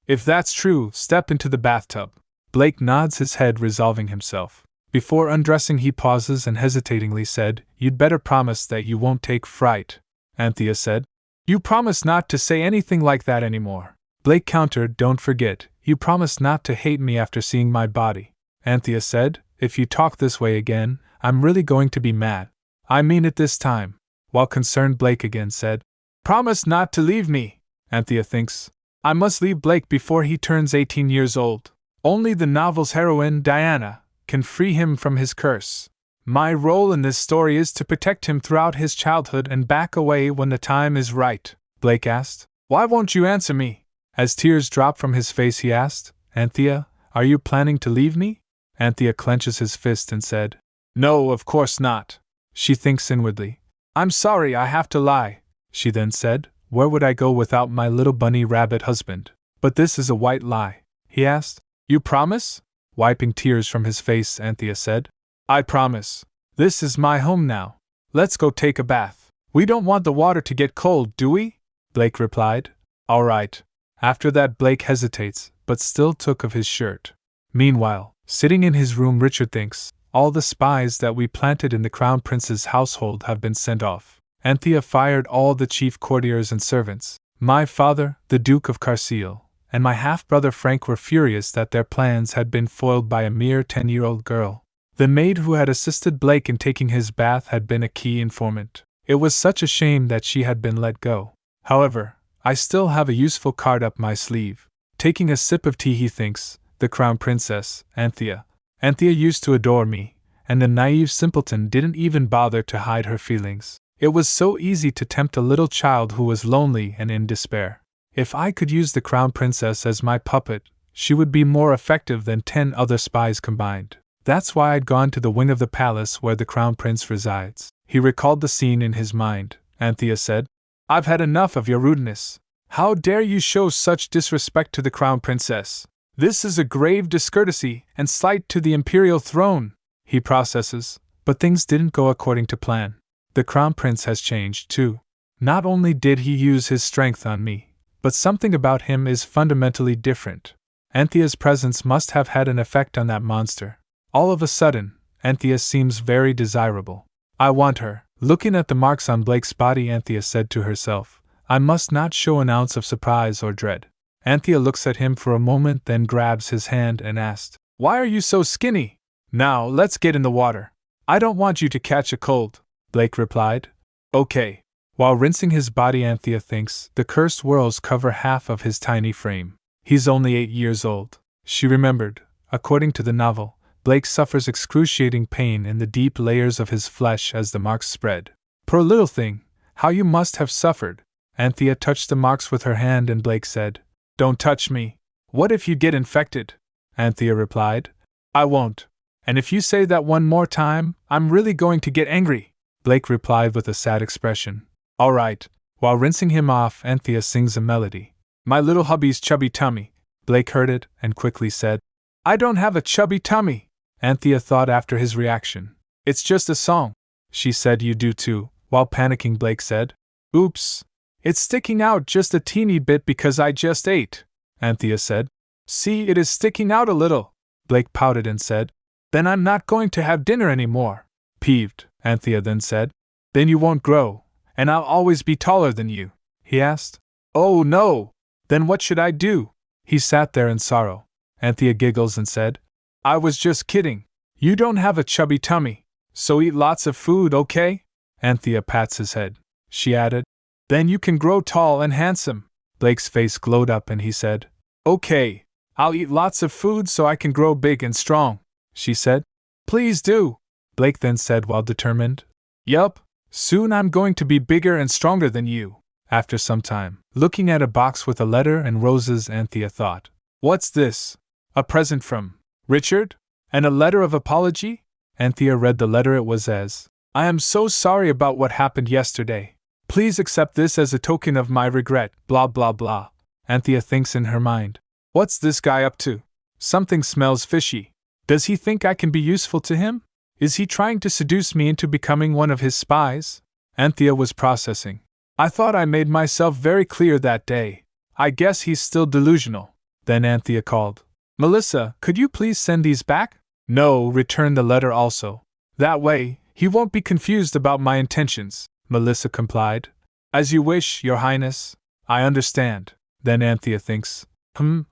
If that's true, step into the bathtub. Blake nods his head, resolving himself. Before undressing, he pauses and hesitatingly said, You'd better promise that you won't take fright. Anthea said, You promise not to say anything like that anymore. Blake countered, Don't forget, you promised not to hate me after seeing my body. Anthea said, If you talk this way again, I'm really going to be mad. I mean it this time. While concerned, Blake again said, Promise not to leave me. Anthea thinks, I must leave Blake before he turns 18 years old. Only the novel's heroine, Diana, can free him from his curse. My role in this story is to protect him throughout his childhood and back away when the time is right. Blake asked, Why won't you answer me? As tears dropped from his face, he asked, Anthea, are you planning to leave me? Anthea clenches his fist and said, No, of course not. She thinks inwardly, I'm sorry I have to lie. She then said, Where would I go without my little bunny rabbit husband? But this is a white lie. He asked, You promise? Wiping tears from his face, Anthea said, I promise. This is my home now. Let's go take a bath. We don't want the water to get cold, do we? Blake replied, All right. After that, Blake hesitates, but still took of his shirt. Meanwhile, sitting in his room, Richard thinks, All the spies that we planted in the Crown Prince's household have been sent off. Anthea fired all the chief courtiers and servants. My father, the Duke of Carseal, and my half-brother Frank were furious that their plans had been foiled by a mere 10-year-old girl. The maid who had assisted Blake in taking his bath had been a key informant. It was such a shame that she had been let go. However, I still have a useful card up my sleeve. Taking a sip of tea, he thinks, the Crown Princess, Anthea. Anthea used to adore me, and the naive simpleton didn't even bother to hide her feelings. It was so easy to tempt a little child who was lonely and in despair. If I could use the crown princess as my puppet, she would be more effective than 10 other spies combined. That's why I'd gone to the wing of the palace where the crown prince resides. He recalled the scene in his mind. Anthea said, "I've had enough of your rudeness. How dare you show such disrespect to the crown princess? This is a grave discourtesy and slight to the imperial throne." He processes, but things didn't go according to plan. The crown prince has changed too. Not only did he use his strength on me, but something about him is fundamentally different. Anthea's presence must have had an effect on that monster. All of a sudden, Anthea seems very desirable. I want her. Looking at the marks on Blake's body, Anthea said to herself, I must not show an ounce of surprise or dread. Anthea looks at him for a moment, then grabs his hand and asked, "Why are you so skinny? Now, let's get in the water." "I don't want you to catch a cold," Blake replied. "Okay." While rinsing his body, Anthea thinks the cursed whirls cover half of his tiny frame. He's only 8 years old. She remembered, according to the novel, Blake suffers excruciating pain in the deep layers of his flesh as the marks spread. "Poor little thing, how you must have suffered." Anthea touched the marks with her hand and Blake said, "Don't touch me. What if you get infected?" Anthea replied, "I won't. And if you say that one more time, I'm really going to get angry," Blake replied with a sad expression. "All right." While rinsing him off, Anthea sings a melody. "My little hubby's chubby tummy." Blake heard it and quickly said, "I don't have a chubby tummy." Anthea thought after his reaction. "It's just a song." She said, "You do too." While panicking, Blake said, "Oops. It's sticking out just a teeny bit because I just ate." Anthea said, "See, it is sticking out a little." Blake pouted and said, "Then I'm not going to have dinner anymore." Peeved, Anthea then said, "Then you won't grow, and I'll always be taller than you?" he asked. "Oh no! Then what should I do?" He sat there in sorrow. Anthea giggles and said, "I was just kidding. You don't have a chubby tummy, so eat lots of food, okay?" Anthea pats his head. She added, "Then you can grow tall and handsome." Blake's face glowed up and he said, "Okay, I'll eat lots of food so I can grow big and strong," she said. "Please do," Blake then said while determined. "Yup, soon I'm going to be bigger and stronger than you." After some time, looking at a box with a letter and roses, Anthea thought, "What's this? A present from Richard? And a letter of apology?" Anthea read the letter. It was as, "I am so sorry about what happened yesterday. Please accept this as a token of my regret, blah blah blah." Anthea thinks in her mind, "What's this guy up to? Something smells fishy. Does he think I can be useful to him? Is he trying to seduce me into becoming one of his spies?" Anthea was processing. "I thought I made myself very clear that day. I guess he's still delusional." Then Anthea called, "Melissa, could you please send these back?" "No, return the letter also. That way, he won't be confused about my intentions," Melissa complied. "As you wish, Your Highness. I understand." Then Anthea thinks,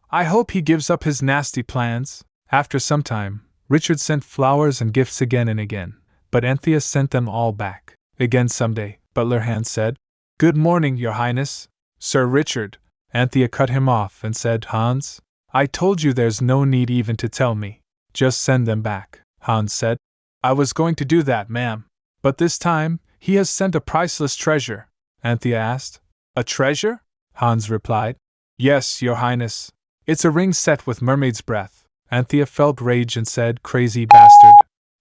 I hope he gives up his nasty plans." After some time, Richard sent flowers and gifts again and again, but Anthea sent them all back. Again someday, Butler Hans said, "Good morning, Your Highness." "Sir Richard," Anthea cut him off and said, "Hans, I told you there's no need even to tell me. Just send them back," Hans said. "I was going to do that, ma'am. But this time, he has sent a priceless treasure," Anthea asked. "A treasure?" Hans replied. "Yes, Your Highness. It's a ring set with mermaid's breath." Anthea felt rage and said, "Crazy bastard.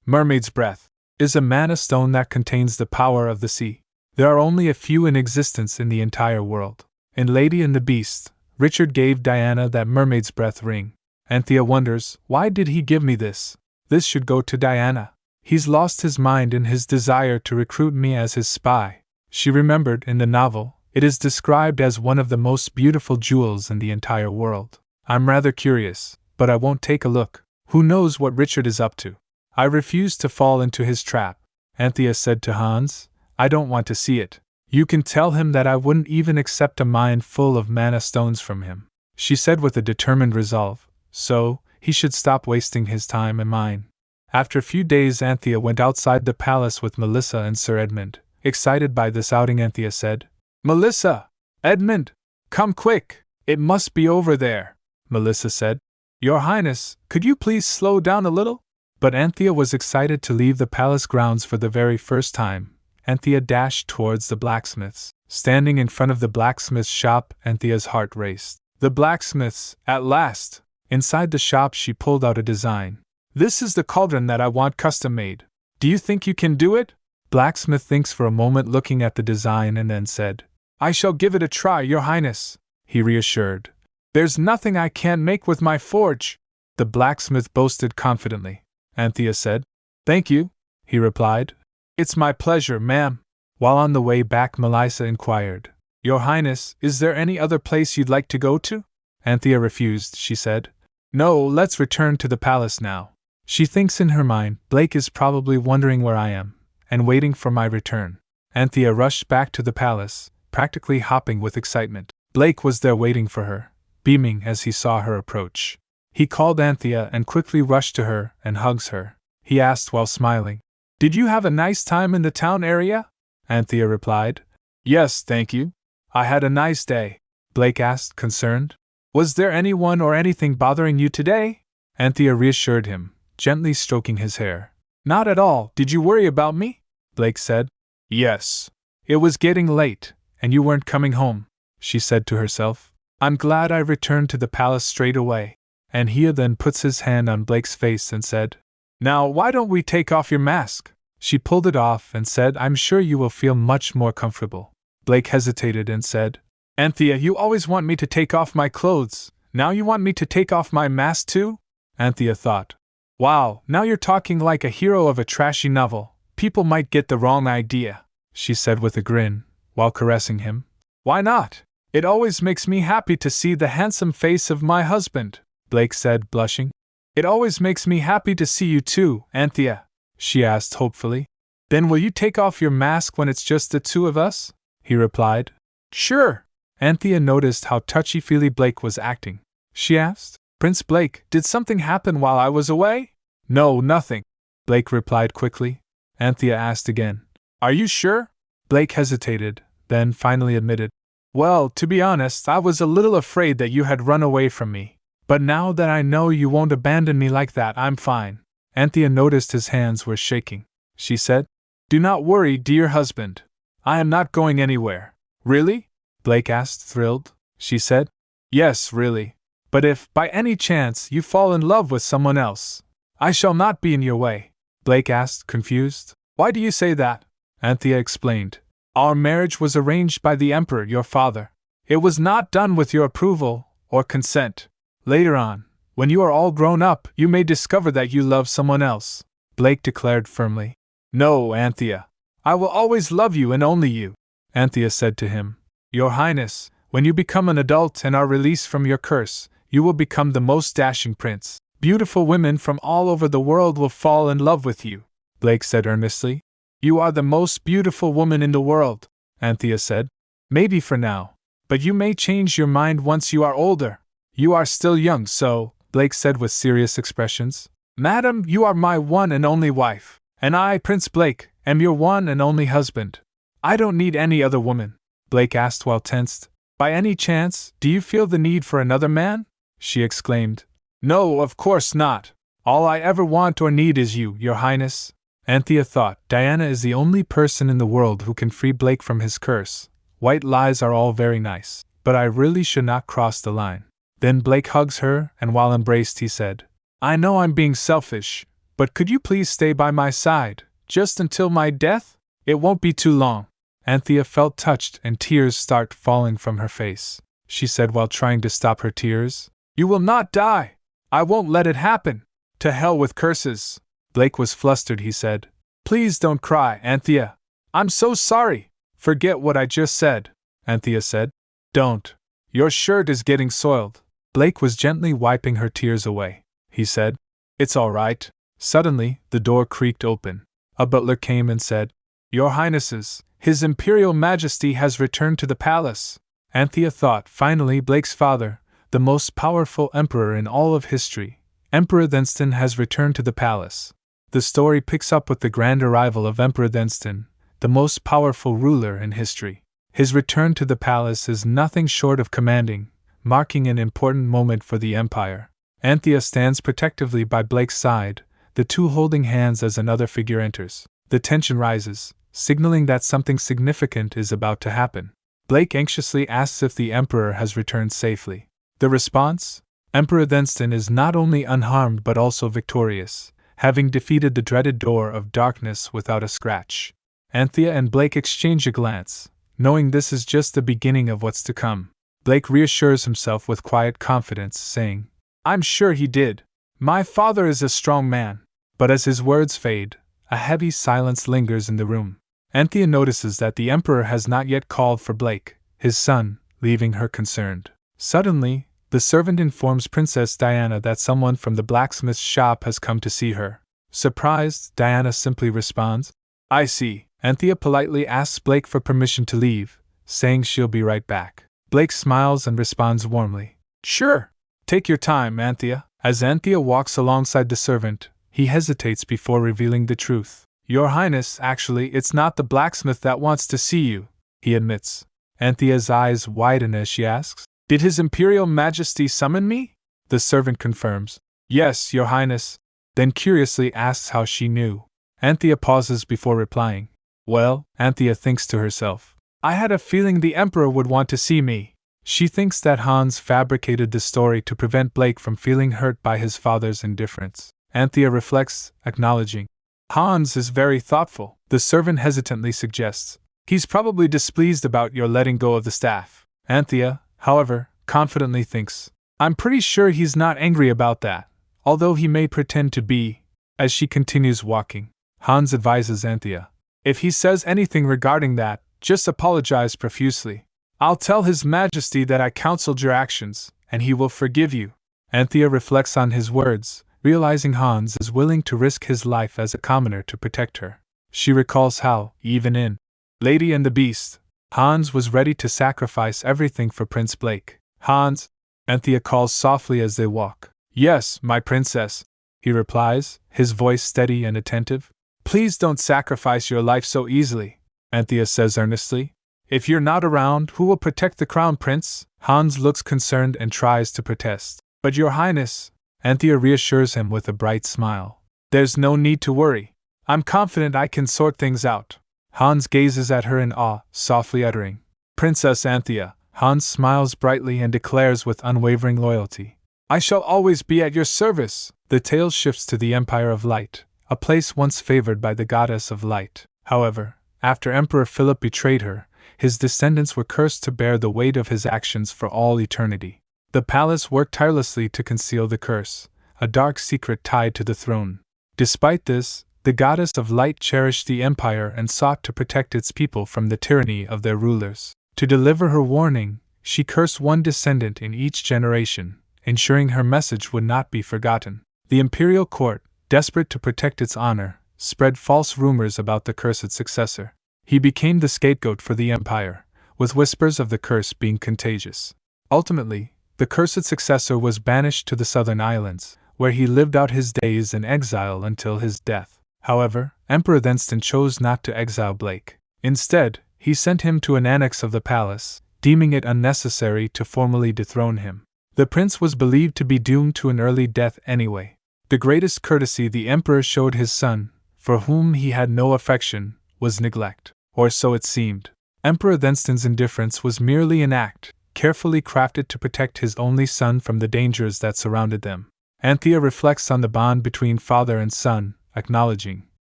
Mermaid's breath is a mana stone that contains the power of the sea. There are only a few in existence in the entire world. In Lady and the Beast, Richard gave Diana that mermaid's breath ring. Anthea wonders, why did he give me this? This should go to Diana. He's lost his mind in his desire to recruit me as his spy." She remembered in the novel, it is described as one of the most beautiful jewels in the entire world. "I'm rather curious, but I won't take a look. Who knows what Richard is up to? I refuse to fall into his trap," Anthea said to Hans. "I don't want to see it. You can tell him that I wouldn't even accept a mine full of mana stones from him," she said with a determined resolve, so he should stop wasting his time and mine. After a few days, Anthea went outside the palace with Melissa and Sir Edmund. Excited by this outing, Anthea said, "Melissa! Edmund! Come quick! It must be over there!" Melissa said, "Your Highness, could you please slow down a little?" But Anthea was excited to leave the palace grounds for the very first time. Anthea dashed towards the blacksmith's. Standing in front of the blacksmith's shop, Anthea's heart raced. The blacksmith's, at last! Inside the shop she pulled out a design. This is the cauldron that I want custom made. Do you think you can do it? Blacksmith thinks for a moment, looking at the design, and then said, I shall give it a try, your highness, he reassured. There's nothing I can't make with my forge, the blacksmith boasted confidently. Anthea said, Thank you, he replied. It's my pleasure, ma'am. While on the way back, Melissa inquired, Your highness, is there any other place you'd like to go to? Anthea refused, she said. No, let's return to the palace now. She thinks in her mind, Blake is probably wondering where I am, and waiting for my return. Anthea rushed back to the palace, practically hopping with excitement. Blake was there waiting for her, beaming as he saw her approach. He called Anthea and quickly rushed to her and hugs her. He asked while smiling, Did you have a nice time in the town area? Anthea replied, Yes, thank you. I had a nice day. Blake asked, concerned. Was there anyone or anything bothering you today? Anthea reassured him, gently stroking his hair. Not at all. Did you worry about me? Blake said. Yes. It was getting late, and you weren't coming home, she said to herself. I'm glad I returned to the palace straight away. And he then puts his hand on Blake's face and said, Now why don't we take off your mask? She pulled it off and said, I'm sure you will feel much more comfortable. Blake hesitated and said, Anthea, you always want me to take off my clothes. Now you want me to take off my mask too? Anthea thought. Wow, now you're talking like a hero of a trashy novel. People might get the wrong idea, she said with a grin, while caressing him. Why not? It always makes me happy to see the handsome face of my husband, Blake said, blushing. It always makes me happy to see you too, Anthea, she asked hopefully. Then will you take off your mask when it's just the two of us? He replied. Sure. Anthea noticed how touchy-feely Blake was acting. She asked, Prince Blake, did something happen while I was away? No, nothing, Blake replied quickly. Anthea asked again, Are you sure? Blake hesitated, then finally admitted, Well, to be honest, I was a little afraid that you had run away from me. But now that I know you won't abandon me like that, I'm fine. Anthea noticed his hands were shaking. She said, Do not worry, dear husband. I am not going anywhere. Really? Blake asked, thrilled. She said, Yes, really. But if, by any chance, you fall in love with someone else, I shall not be in your way. Blake asked, confused. Why do you say that? Anthea explained. Our marriage was arranged by the Emperor, your father. It was not done with your approval or consent. Later on, when you are all grown up, you may discover that you love someone else, Blake declared firmly. No, Anthea. I will always love you and only you, Anthea said to him. Your Highness, when you become an adult and are released from your curse, you will become the most dashing prince. Beautiful women from all over the world will fall in love with you, Blake said earnestly. You are the most beautiful woman in the world, Anthea said. Maybe for now, but you may change your mind once you are older. You are still young, so, Blake said with serious expressions. Madam, you are my one and only wife, and I, Prince Blake, am your one and only husband. I don't need any other woman, Blake asked while tensed. By any chance, do you feel the need for another man? She exclaimed. No, of course not. All I ever want or need is you, your Highness. Anthea thought, Diana is the only person in the world who can free Blake from his curse. White lies are all very nice, but I really should not cross the line. Then Blake hugs her, and while embraced he said, I know I'm being selfish, but could you please stay by my side, just until my death? It won't be too long. Anthea felt touched and tears start falling from her face. She said while trying to stop her tears, You will not die! I won't let it happen! To hell with curses! Blake was flustered, he said. Please don't cry, Anthea. I'm so sorry. Forget what I just said, Anthea said. Don't. Your shirt is getting soiled. Blake was gently wiping her tears away. He said, It's all right. Suddenly, the door creaked open. A butler came and said, Your Highnesses, His Imperial Majesty has returned to the palace. Anthea thought, finally, Blake's father, the most powerful emperor in all of history, Emperor Thenston, has returned to the palace. The story picks up with the grand arrival of Emperor Thenston, the most powerful ruler in history. His return to the palace is nothing short of commanding, marking an important moment for the empire. Anthea stands protectively by Blake's side, the two holding hands as another figure enters. The tension rises, signaling that something significant is about to happen. Blake anxiously asks if the Emperor has returned safely. The response? Emperor Thenston is not only unharmed but also victorious, having defeated the dreaded Door of Darkness without a scratch. Anthea and Blake exchange a glance, knowing this is just the beginning of what's to come. Blake reassures himself with quiet confidence, saying, "I'm sure he did. My father is a strong man." But as his words fade, a heavy silence lingers in the room. Anthea notices that the Emperor has not yet called for Blake, his son, leaving her concerned. Suddenly, the servant informs Princess Diana that someone from the blacksmith's shop has come to see her. Surprised, Diana simply responds, "I see." Anthea politely asks Blake for permission to leave, saying she'll be right back. Blake smiles and responds warmly, "Sure. Take your time, Anthea." As Anthea walks alongside the servant, he hesitates before revealing the truth. "Your Highness, actually, it's not the blacksmith that wants to see you," he admits. Anthea's eyes widen as she asks, "Did His Imperial Majesty summon me?" The servant confirms, "Yes, Your Highness," then curiously asks how she knew. Anthea pauses before replying. "Well," Anthea thinks to herself, "I had a feeling the Emperor would want to see me." She thinks that Hans fabricated the story to prevent Blake from feeling hurt by his father's indifference. Anthea reflects, acknowledging, "Hans is very thoughtful." The servant hesitantly suggests, "He's probably displeased about your letting go of the staff." Anthea, however, confidently thinks, "I'm pretty sure he's not angry about that, although he may pretend to be." As she continues walking, Hans advises Anthea, "If he says anything regarding that, just apologize profusely. I'll tell His Majesty that I counseled your actions, and he will forgive you." Anthea reflects on his words, realizing Hans is willing to risk his life as a commoner to protect her. She recalls how, even in Lady and the Beast, Hans was ready to sacrifice everything for Prince Blake. "Hans," Anthea calls softly as they walk. "Yes, my princess," he replies, his voice steady and attentive. "Please don't sacrifice your life so easily," Anthea says earnestly. "If you're not around, who will protect the crown prince?" Hans looks concerned and tries to protest. "But Your Highness," Anthea reassures him with a bright smile, "there's no need to worry. I'm confident I can sort things out." Hans gazes at her in awe, softly uttering, "Princess Anthea." Hans smiles brightly and declares with unwavering loyalty, "I shall always be at your service." The tale shifts to the Empire of Light, a place once favored by the goddess of light. However, after Emperor Philip betrayed her, his descendants were cursed to bear the weight of his actions for all eternity. The palace worked tirelessly to conceal the curse, a dark secret tied to the throne. Despite this, the goddess of light cherished the empire and sought to protect its people from the tyranny of their rulers. To deliver her warning, she cursed one descendant in each generation, ensuring her message would not be forgotten. The imperial court, desperate to protect its honor, spread false rumors about the cursed successor. He became the scapegoat for the empire, with whispers of the curse being contagious. Ultimately, the cursed successor was banished to the southern islands, where he lived out his days in exile until his death. However, Emperor Thenston chose not to exile Blake. Instead, he sent him to an annex of the palace, deeming it unnecessary to formally dethrone him. The prince was believed to be doomed to an early death anyway. The greatest courtesy the emperor showed his son, for whom he had no affection, was neglect. Or so it seemed. Emperor Thenston's indifference was merely an act, carefully crafted to protect his only son from the dangers that surrounded them. Anthea reflects on the bond between father and son, acknowledging,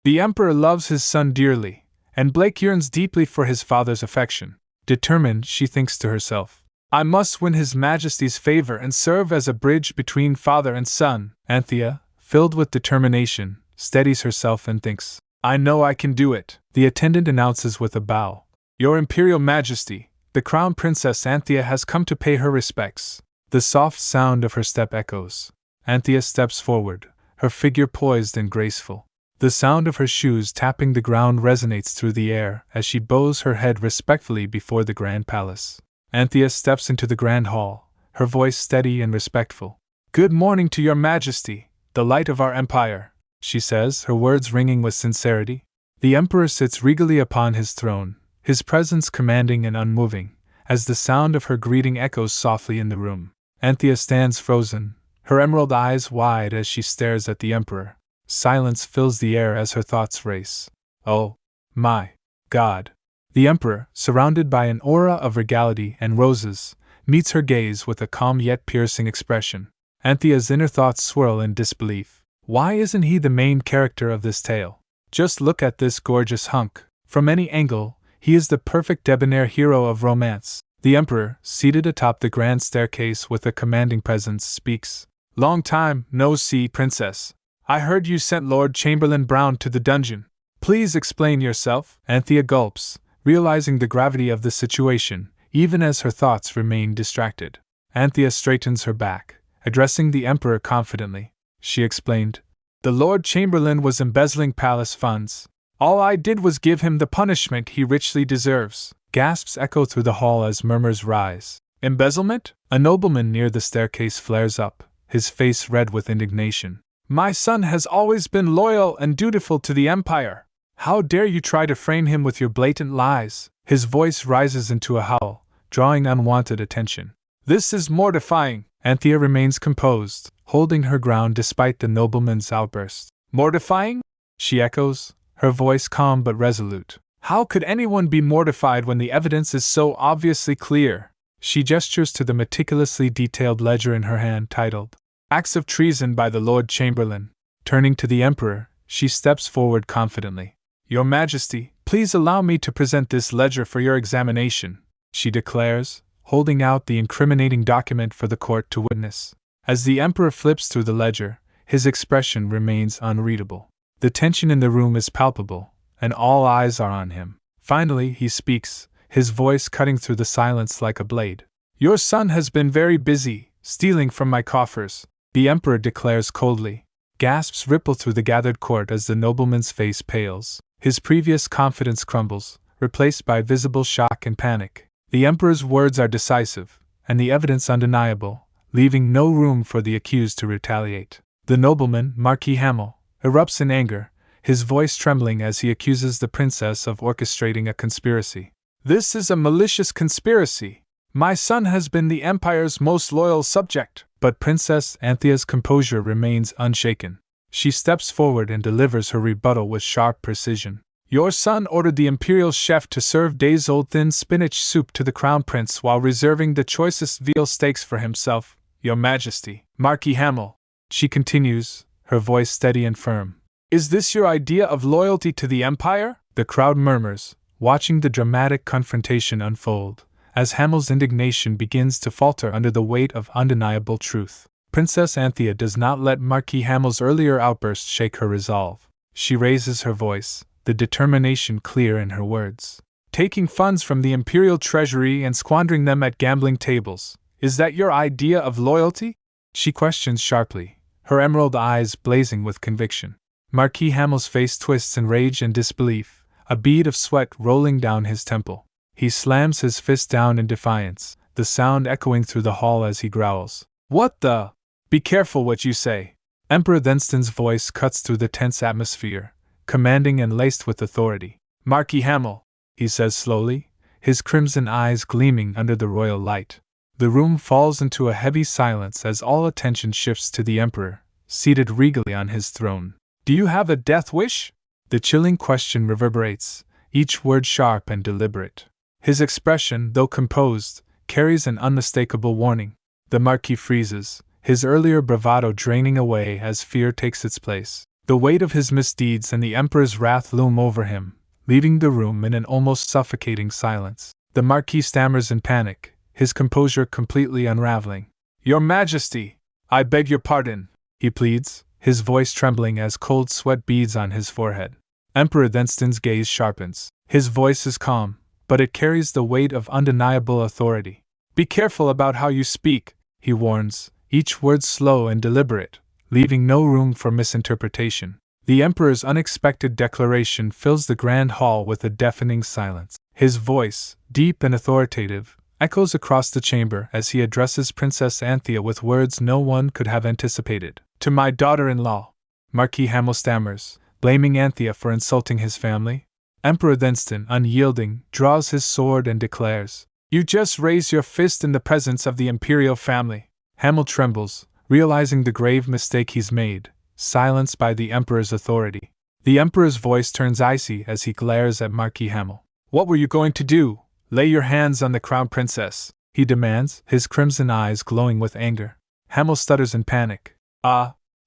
"The emperor loves his son dearly, and Blake yearns deeply for his father's affection." Determined, she thinks to herself, "I must win His Majesty's favor and serve as a bridge between father and son." Anthea, filled with determination, steadies herself and thinks, "I know I can do it." The attendant announces with a bow, "Your Imperial Majesty, the Crown Princess Anthea has come to pay her respects." The soft sound of her step echoes. Anthea steps forward, her figure poised and graceful. The sound of her shoes tapping the ground resonates through the air as she bows her head respectfully before the grand palace. Anthea steps into the grand hall, her voice steady and respectful. "Good morning to Your Majesty, the light of our empire," she says, her words ringing with sincerity. The emperor sits regally upon his throne, his presence commanding and unmoving, as the sound of her greeting echoes softly in the room. Anthea stands frozen, her emerald eyes wide as she stares at the emperor. Silence fills the air as her thoughts race. Oh, my God. The Emperor, surrounded by an aura of regality and roses, meets her gaze with a calm yet piercing expression. Anthea's inner thoughts swirl in disbelief. Why isn't he the main character of this tale? Just look at this gorgeous hunk. From any angle, he is the perfect debonair hero of romance. The Emperor, seated atop the grand staircase with a commanding presence, speaks. Long time no see, Princess. I heard you sent Lord Chamberlain Brown to the dungeon. Please explain yourself. Anthea gulps, realizing the gravity of the situation, even as her thoughts remain distracted. Anthea straightens her back, addressing the Emperor confidently. She explained, the Lord Chamberlain was embezzling palace funds. All I did was give him the punishment he richly deserves. Gasps echo through the hall as murmurs rise. Embezzlement? A nobleman near the staircase flares up, his face red with indignation. My son has always been loyal and dutiful to the Empire. How dare you try to frame him with your blatant lies? His voice rises into a howl, drawing unwanted attention. This is mortifying. Anthea remains composed, holding her ground despite the nobleman's outburst. Mortifying? She echoes, her voice calm but resolute. How could anyone be mortified when the evidence is so obviously clear? She gestures to the meticulously detailed ledger in her hand titled, Acts of Treason by the Lord Chamberlain. Turning to the Emperor, she steps forward confidently. Your Majesty, please allow me to present this ledger for your examination, she declares, holding out the incriminating document for the court to witness. As the Emperor flips through the ledger, his expression remains unreadable. The tension in the room is palpable, and all eyes are on him. Finally, he speaks, his voice cutting through the silence like a blade. Your son has been very busy, stealing from my coffers, the Emperor declares coldly. Gasps ripple through the gathered court as the nobleman's face pales. His previous confidence crumbles, replaced by visible shock and panic. The Emperor's words are decisive, and the evidence undeniable, leaving no room for the accused to retaliate. The nobleman, Marquis Hamel, erupts in anger, his voice trembling as he accuses the princess of orchestrating a conspiracy. This is a malicious conspiracy. My son has been the Empire's most loyal subject. But Princess Anthea's composure remains unshaken. She steps forward and delivers her rebuttal with sharp precision. Your son ordered the imperial chef to serve days-old thin spinach soup to the crown prince while reserving the choicest veal steaks for himself, Your Majesty. Marquis Hamel, she continues, her voice steady and firm. Is this your idea of loyalty to the Empire? The crowd murmurs, watching the dramatic confrontation unfold, as Hamel's indignation begins to falter under the weight of undeniable truth. Princess Anthea does not let Marquis Hamel's earlier outburst shake her resolve. She raises her voice, the determination clear in her words. Taking funds from the imperial treasury and squandering them at gambling tables, is that your idea of loyalty? She questions sharply, her emerald eyes blazing with conviction. Marquis Hamel's face twists in rage and disbelief, a bead of sweat rolling down his temple. He slams his fist down in defiance, the sound echoing through the hall as he growls. What the? Be careful what you say. Emperor Thenston's voice cuts through the tense atmosphere, commanding and laced with authority. Marquis Hamel, he says slowly, his crimson eyes gleaming under the royal light. The room falls into a heavy silence as all attention shifts to the Emperor, seated regally on his throne. Do you have a death wish? The chilling question reverberates, each word sharp and deliberate. His expression, though composed, carries an unmistakable warning. The Marquis freezes, his earlier bravado draining away as fear takes its place. The weight of his misdeeds and the Emperor's wrath loom over him, leaving the room in an almost suffocating silence. The Marquis stammers in panic, his composure completely unraveling. Your Majesty, I beg your pardon, he pleads, his voice trembling as cold sweat beads on his forehead. Emperor Thenston's gaze sharpens. His voice is calm, but it carries the weight of undeniable authority. Be careful about how you speak, he warns, each word slow and deliberate, leaving no room for misinterpretation. The Emperor's unexpected declaration fills the grand hall with a deafening silence. His voice, deep and authoritative, echoes across the chamber as he addresses Princess Anthea with words no one could have anticipated. To my daughter-in-law, Marquis Hamel stammers, blaming Anthea for insulting his family. Emperor Thenston, unyielding, draws his sword and declares, You just raise your fist in the presence of the imperial family. Hamel trembles, realizing the grave mistake he's made, silenced by the Emperor's authority. The Emperor's voice turns icy as he glares at Marquis Hamel. What were you going to do? Lay your hands on the Crown Princess, he demands, his crimson eyes glowing with anger. Hamel stutters in panic.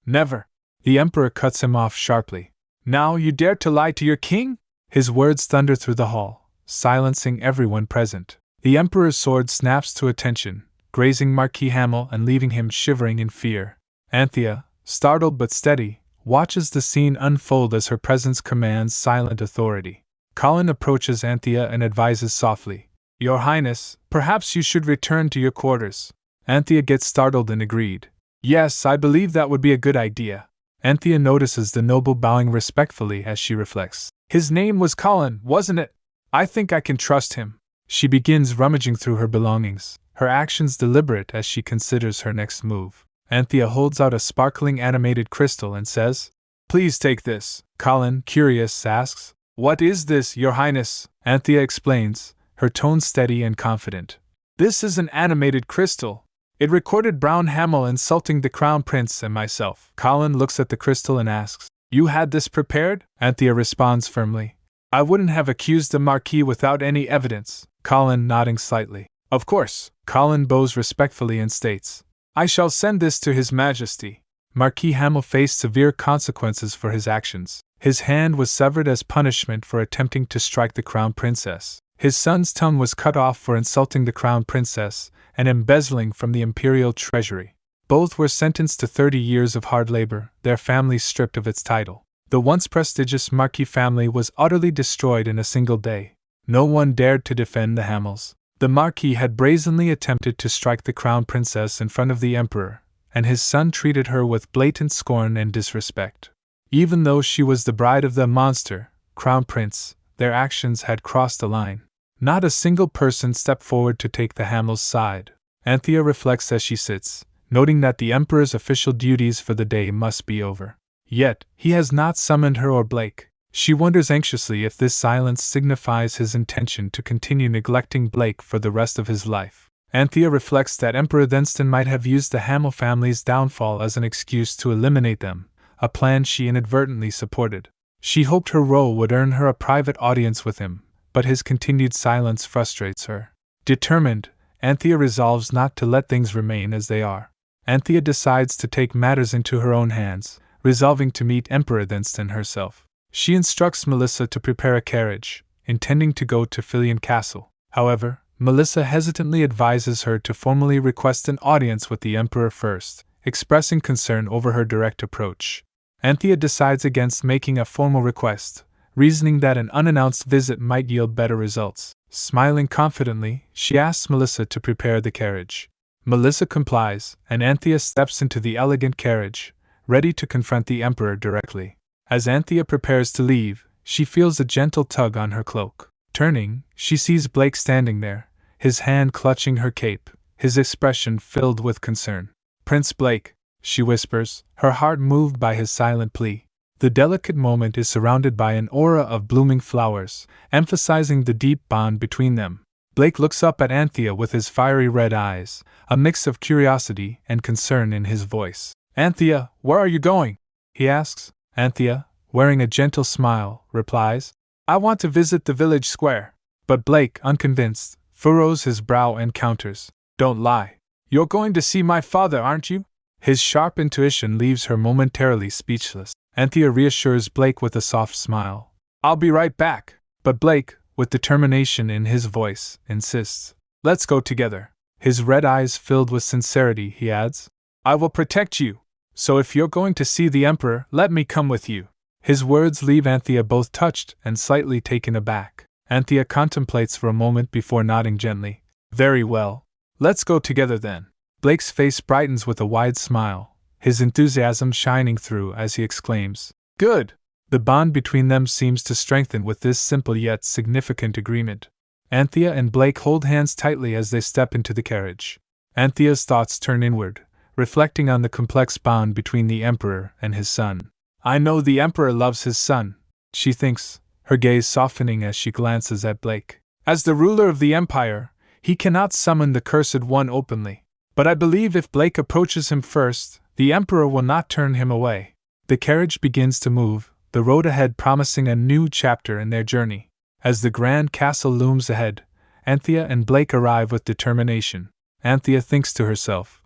Never. The Emperor cuts him off sharply. Now you dare to lie to your king? His words thunder through the hall, silencing everyone present. The Emperor's sword snaps to attention, grazing Marquis Hamel and leaving him shivering in fear. Anthea, startled but steady, watches the scene unfold as her presence commands silent authority. Colin approaches Anthea and advises softly, Your Highness, perhaps you should return to your quarters. Anthea gets startled and agreed. Yes, I believe that would be a good idea. Anthea notices the noble bowing respectfully as she reflects. His name was Colin, wasn't it? I think I can trust him. She begins rummaging through her belongings, her actions deliberate as she considers her next move. Anthea holds out a sparkling animated crystal and says, Please take this. Colin, curious, asks, What is this, Your Highness? Anthea explains, her tone steady and confident. This is an animated crystal. It recorded Brown Hamel insulting the Crown Prince and myself. Colin looks at the crystal and asks, You had this prepared? Anthea responds firmly, I wouldn't have accused the Marquis without any evidence. Colin nodding slightly. Of course. Colin bows respectfully and states, I shall send this to His Majesty. Marquis Hamel faced severe consequences for his actions. His hand was severed as punishment for attempting to strike the Crown Princess. His son's tongue was cut off for insulting the Crown Princess and embezzling from the imperial treasury. Both were sentenced to 30 years of hard labor, their family stripped of its title. The once prestigious Marquis family was utterly destroyed in a single day. No one dared to defend the Hamels. The Marquis had brazenly attempted to strike the Crown Princess in front of the Emperor, and his son treated her with blatant scorn and disrespect. Even though she was the bride of the monster, Crown Prince, their actions had crossed a line. Not a single person stepped forward to take the Hamels' side. Anthea reflects as she sits, noting that the Emperor's official duties for the day must be over. Yet, he has not summoned her or Blake. She wonders anxiously if this silence signifies his intention to continue neglecting Blake for the rest of his life. Anthea reflects that Emperor Thenston might have used the Hamel family's downfall as an excuse to eliminate them, a plan she inadvertently supported. She hoped her role would earn her a private audience with him, but his continued silence frustrates her. Determined, Anthea resolves not to let things remain as they are. Anthea decides to take matters into her own hands, resolving to meet Emperor Thenston herself. She instructs Melissa to prepare a carriage, intending to go to Filion Castle. However, Melissa hesitantly advises her to formally request an audience with the Emperor first, expressing concern over her direct approach. Anthea decides against making a formal request, reasoning that an unannounced visit might yield better results. Smiling confidently, she asks Melissa to prepare the carriage. Melissa complies, and Anthea steps into the elegant carriage, ready to confront the Emperor directly. As Anthea prepares to leave, she feels a gentle tug on her cloak. Turning, she sees Blake standing there, his hand clutching her cape, his expression filled with concern. Prince Blake, she whispers, her heart moved by his silent plea. The delicate moment is surrounded by an aura of blooming flowers, emphasizing the deep bond between them. Blake looks up at Anthea with his fiery red eyes, a mix of curiosity and concern in his voice. Anthea, where are you going? He asks. Anthea, wearing a gentle smile, replies, I want to visit the village square. But Blake, unconvinced, furrows his brow and counters. Don't lie. You're going to see my father, aren't you? His sharp intuition leaves her momentarily speechless. Anthea reassures Blake with a soft smile. I'll be right back. But Blake, with determination in his voice, insists. Let's go together. His red eyes filled with sincerity, he adds. I will protect you. So if you're going to see the Emperor, let me come with you. His words leave Anthea both touched and slightly taken aback. Anthea contemplates for a moment before nodding gently. Very well. Let's go together then. Blake's face brightens with a wide smile, his enthusiasm shining through as he exclaims, Good! The bond between them seems to strengthen with this simple yet significant agreement. Anthea and Blake hold hands tightly as they step into the carriage. Anthea's thoughts turn inward, reflecting on the complex bond between the Emperor and his son. I know the Emperor loves his son, she thinks, her gaze softening as she glances at Blake. As the ruler of the Empire, he cannot summon the Cursed One openly. But I believe if Blake approaches him first, the Emperor will not turn him away. The carriage begins to move, the road ahead promising a new chapter in their journey. As the grand castle looms ahead, Anthea and Blake arrive with determination. Anthea thinks to herself,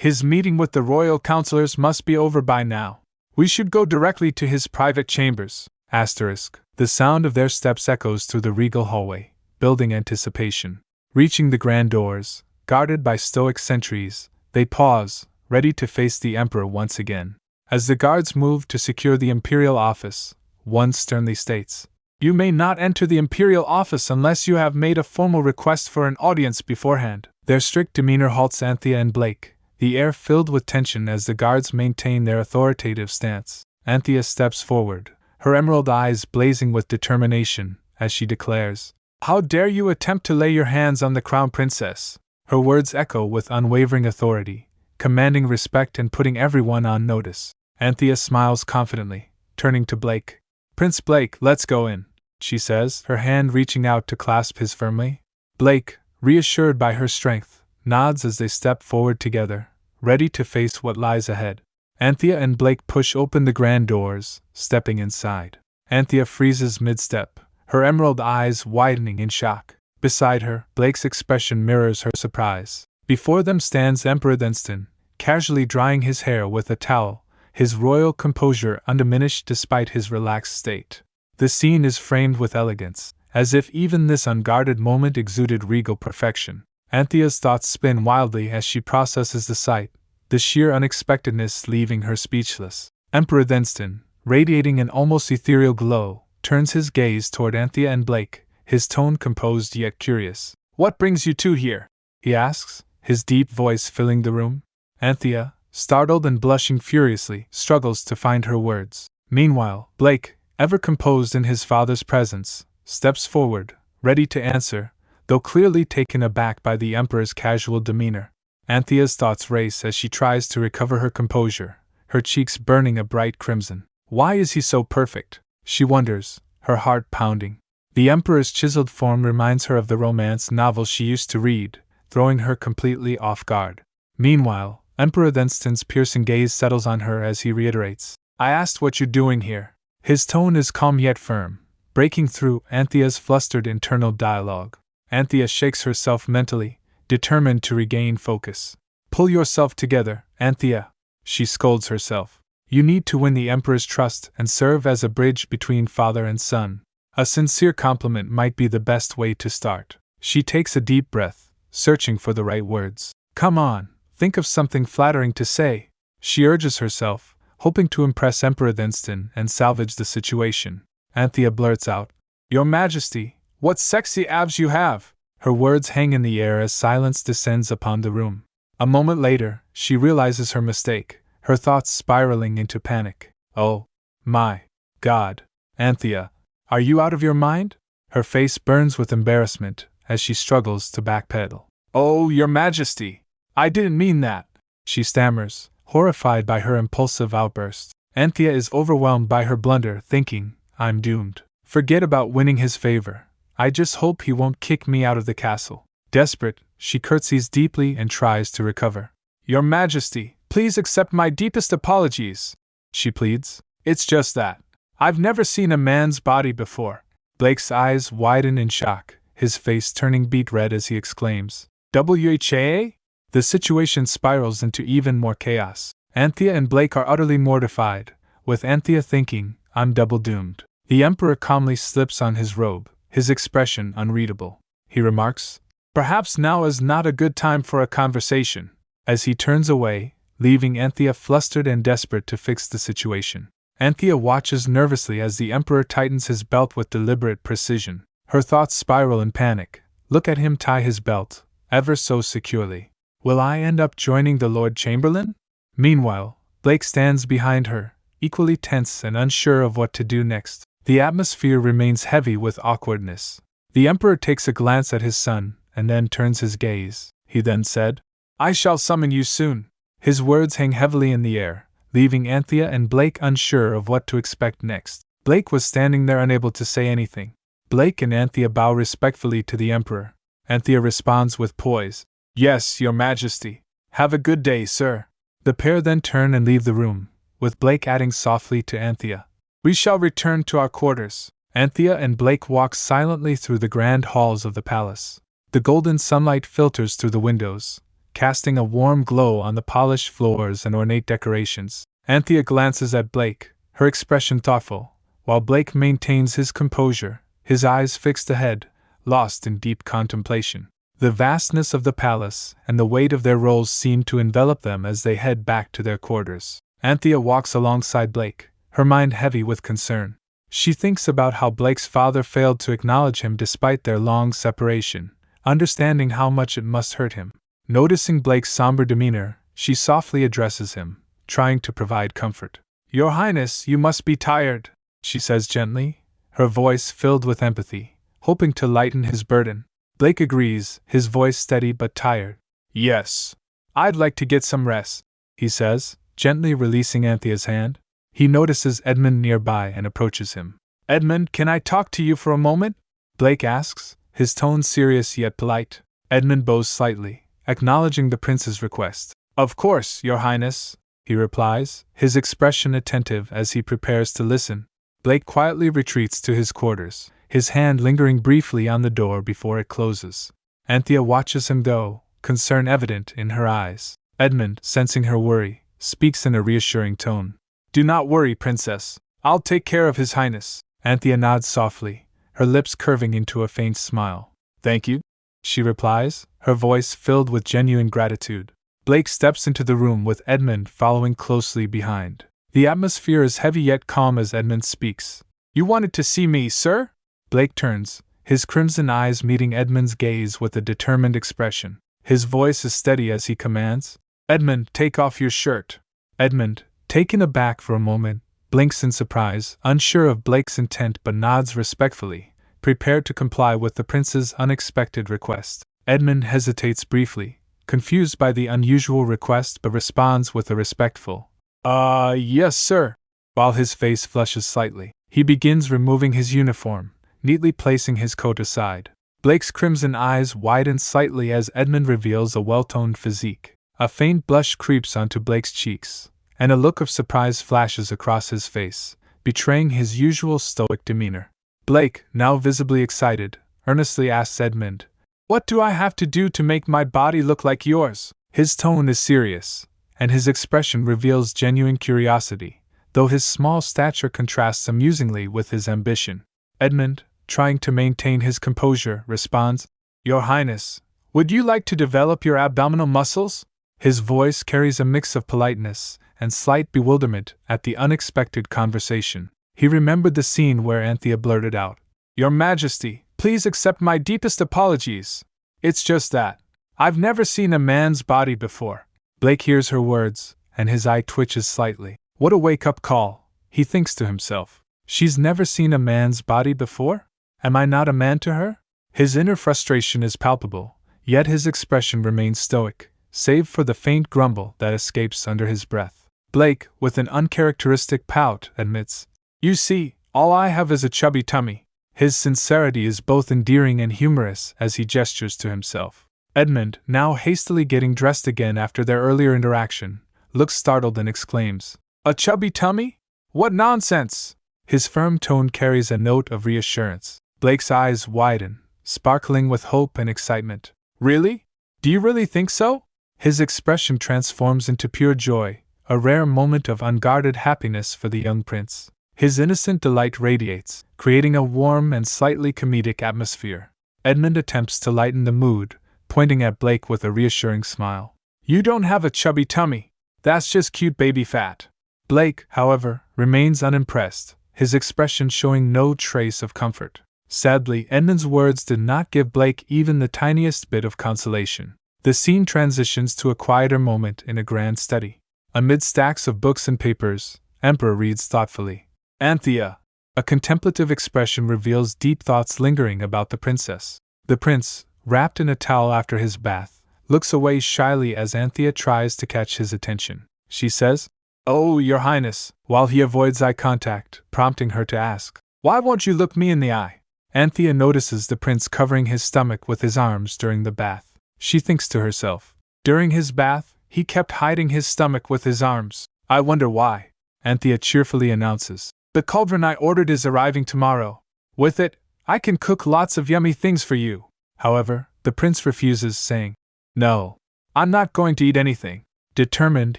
his meeting with the royal counselors must be over by now. We should go directly to his private chambers. The sound of their steps echoes through the regal hallway, building anticipation. Reaching the grand doors, guarded by stoic sentries, they pause, ready to face the emperor once again. As the guards move to secure the imperial office, one sternly states, "You may not enter the imperial office unless you have made a formal request for an audience beforehand." Their strict demeanor halts Anthea and Blake, the air filled with tension as the guards maintain their authoritative stance. Anthea steps forward, her emerald eyes blazing with determination, as she declares, "How dare you attempt to lay your hands on the crown princess?" Her words echo with unwavering authority, commanding respect and putting everyone on notice. Anthea smiles confidently, turning to Blake. "Prince Blake, let's go in," she says, her hand reaching out to clasp his firmly. Blake, reassured by her strength, nods as they step forward together, ready to face what lies ahead. Anthea and Blake push open the grand doors, stepping inside. Anthea freezes mid-step, her emerald eyes widening in shock. Beside her, Blake's expression mirrors her surprise. Before them stands Emperor Thenston, casually drying his hair with a towel, his royal composure undiminished despite his relaxed state. The scene is framed with elegance, as if even this unguarded moment exuded regal perfection. Anthea's thoughts spin wildly as she processes the sight, the sheer unexpectedness leaving her speechless. Emperor Thenston, radiating an almost ethereal glow, turns his gaze toward Anthea and Blake, his tone composed yet curious. "What brings you two here?" he asks, his deep voice filling the room. Anthea, startled and blushing furiously, struggles to find her words. Meanwhile, Blake, ever composed in his father's presence, steps forward, ready to answer, though clearly taken aback by the Emperor's casual demeanor. Anthea's thoughts race as she tries to recover her composure, her cheeks burning a bright crimson. Why is he so perfect? She wonders, her heart pounding. The Emperor's chiseled form reminds her of the romance novels she used to read, throwing her completely off guard. Meanwhile, Emperor Thenston's piercing gaze settles on her as he reiterates, "I asked what you're doing here." His tone is calm yet firm, breaking through Anthea's flustered internal dialogue. Anthea shakes herself mentally, determined to regain focus. "Pull yourself together, Anthea," she scolds herself. "You need to win the Emperor's trust and serve as a bridge between father and son. A sincere compliment might be the best way to start." She takes a deep breath, searching for the right words. "Come on, think of something flattering to say," she urges herself, hoping to impress Emperor Thenston and salvage the situation. Anthea blurts out, "Your Majesty, what sexy abs you have!" Her words hang in the air as silence descends upon the room. A moment later, she realizes her mistake, her thoughts spiraling into panic. "Oh, my God, Anthea, are you out of your mind?" Her face burns with embarrassment as she struggles to backpedal. "Oh, Your Majesty, I didn't mean that," she stammers, horrified by her impulsive outburst. Anthea is overwhelmed by her blunder, thinking, "I'm doomed. Forget about winning his favor. I just hope he won't kick me out of the castle." Desperate, she curtsies deeply and tries to recover. "Your Majesty, please accept my deepest apologies," she pleads. "It's just that I've never seen a man's body before." Blake's eyes widen in shock, his face turning beet red as he exclaims, "WHA?" The situation spirals into even more chaos. Anthea and Blake are utterly mortified, with Anthea thinking, "I'm double doomed." The Emperor calmly slips on his robe, his expression unreadable. He remarks, "Perhaps now is not a good time for a conversation," as he turns away, leaving Anthea flustered and desperate to fix the situation. Anthea watches nervously as the Emperor tightens his belt with deliberate precision. Her thoughts spiral in panic. Look at him tie his belt, ever so securely. Will I end up joining the Lord Chamberlain? Meanwhile, Blake stands behind her, equally tense and unsure of what to do next. The atmosphere remains heavy with awkwardness. The Emperor takes a glance at his son, and then turns his gaze. He then said, "I shall summon you soon." His words hang heavily in the air, leaving Anthea and Blake unsure of what to expect next. Blake was standing there unable to say anything. Blake and Anthea bow respectfully to the Emperor. Anthea responds with poise, "Yes, Your Majesty. Have a good day, sir." The pair then turn and leave the room, with Blake adding softly to Anthea, "We shall return to our quarters." Anthea and Blake walk silently through the grand halls of the palace. The golden sunlight filters through the windows, casting a warm glow on the polished floors and ornate decorations. Anthea glances at Blake, her expression thoughtful, while Blake maintains his composure, his eyes fixed ahead, lost in deep contemplation. The vastness of the palace and the weight of their roles seem to envelop them as they head back to their quarters. Anthea walks alongside Blake, her mind heavy with concern. She thinks about how Blake's father failed to acknowledge him despite their long separation, understanding how much it must hurt him. Noticing Blake's somber demeanor, she softly addresses him, trying to provide comfort. "Your Highness, you must be tired," she says gently, her voice filled with empathy, hoping to lighten his burden. Blake agrees, his voice steady but tired. "Yes. I'd like to get some rest," he says, gently releasing Anthea's hand. He notices Edmund nearby and approaches him. "Edmund, can I talk to you for a moment?" Blake asks, his tone serious yet polite. Edmund bows slightly, acknowledging the prince's request. "Of course, Your Highness," he replies, his expression attentive as he prepares to listen. Blake quietly retreats to his quarters, his hand lingering briefly on the door before it closes. Anthea watches him go, concern evident in her eyes. Edmund, sensing her worry, speaks in a reassuring tone. "Do not worry, Princess. I'll take care of His Highness." Anthea nods softly, her lips curving into a faint smile. "Thank you," she replies, her voice filled with genuine gratitude. Blake steps into the room with Edmund following closely behind. The atmosphere is heavy yet calm as Edmund speaks. "You wanted to see me, sir?" Blake turns, his crimson eyes meeting Edmund's gaze with a determined expression. His voice is steady as he commands, "Edmund, take off your shirt." Edmund, taken aback for a moment, blinks in surprise, unsure of Blake's intent but nods respectfully, prepared to comply with the prince's unexpected request. Edmund hesitates briefly, confused by the unusual request but responds with a respectful, "Yes, sir." While his face flushes slightly, he begins removing his uniform, neatly placing his coat aside. Blake's crimson eyes widen slightly as Edmund reveals a well-toned physique. A faint blush creeps onto Blake's cheeks, and a look of surprise flashes across his face, betraying his usual stoic demeanor. Blake, now visibly excited, earnestly asks Edmund, "What do I have to do to make my body look like yours?" His tone is serious, and his expression reveals genuine curiosity, though his small stature contrasts amusingly with his ambition. Edmund, trying to maintain his composure, responds, "Your Highness, would you like to develop your abdominal muscles?" His voice carries a mix of politeness and slight bewilderment at the unexpected conversation. He remembered the scene where Anthea blurted out, "Your Majesty, please accept my deepest apologies. It's just that I've never seen a man's body before." Blake hears her words, and his eye twitches slightly. What a wake-up call, he thinks to himself. She's never seen a man's body before? Am I not a man to her? His inner frustration is palpable, yet his expression remains stoic, save for the faint grumble that escapes under his breath. Blake, with an uncharacteristic pout, admits, "You see, all I have is a chubby tummy." His sincerity is both endearing and humorous as he gestures to himself. Edmund, now hastily getting dressed again after their earlier interaction, looks startled and exclaims, "A chubby tummy? What nonsense!" His firm tone carries a note of reassurance. Blake's eyes widen, sparkling with hope and excitement. "Really? Do you really think so?" His expression transforms into pure joy, a rare moment of unguarded happiness for the young prince. His innocent delight radiates, creating a warm and slightly comedic atmosphere. Edmund attempts to lighten the mood, pointing at Blake with a reassuring smile. "You don't have a chubby tummy. That's just cute baby fat." Blake, however, remains unimpressed, his expression showing no trace of comfort. Sadly, Edmund's words did not give Blake even the tiniest bit of consolation. The scene transitions to a quieter moment in a grand study. Amid stacks of books and papers, Emperor reads thoughtfully. "Anthea." A contemplative expression reveals deep thoughts lingering about the princess. The prince, wrapped in a towel after his bath, looks away shyly as Anthea tries to catch his attention. She says, "Oh, Your Highness," while he avoids eye contact, prompting her to ask, "Why won't you look me in the eye?" Anthea notices the prince covering his stomach with his arms during the bath. She thinks to herself, "During his bath, he kept hiding his stomach with his arms. I wonder why." Anthea cheerfully announces. The cauldron I ordered is arriving tomorrow. With it, I can cook lots of yummy things for you. However, the prince refuses, saying, No, I'm not going to eat anything. Determined,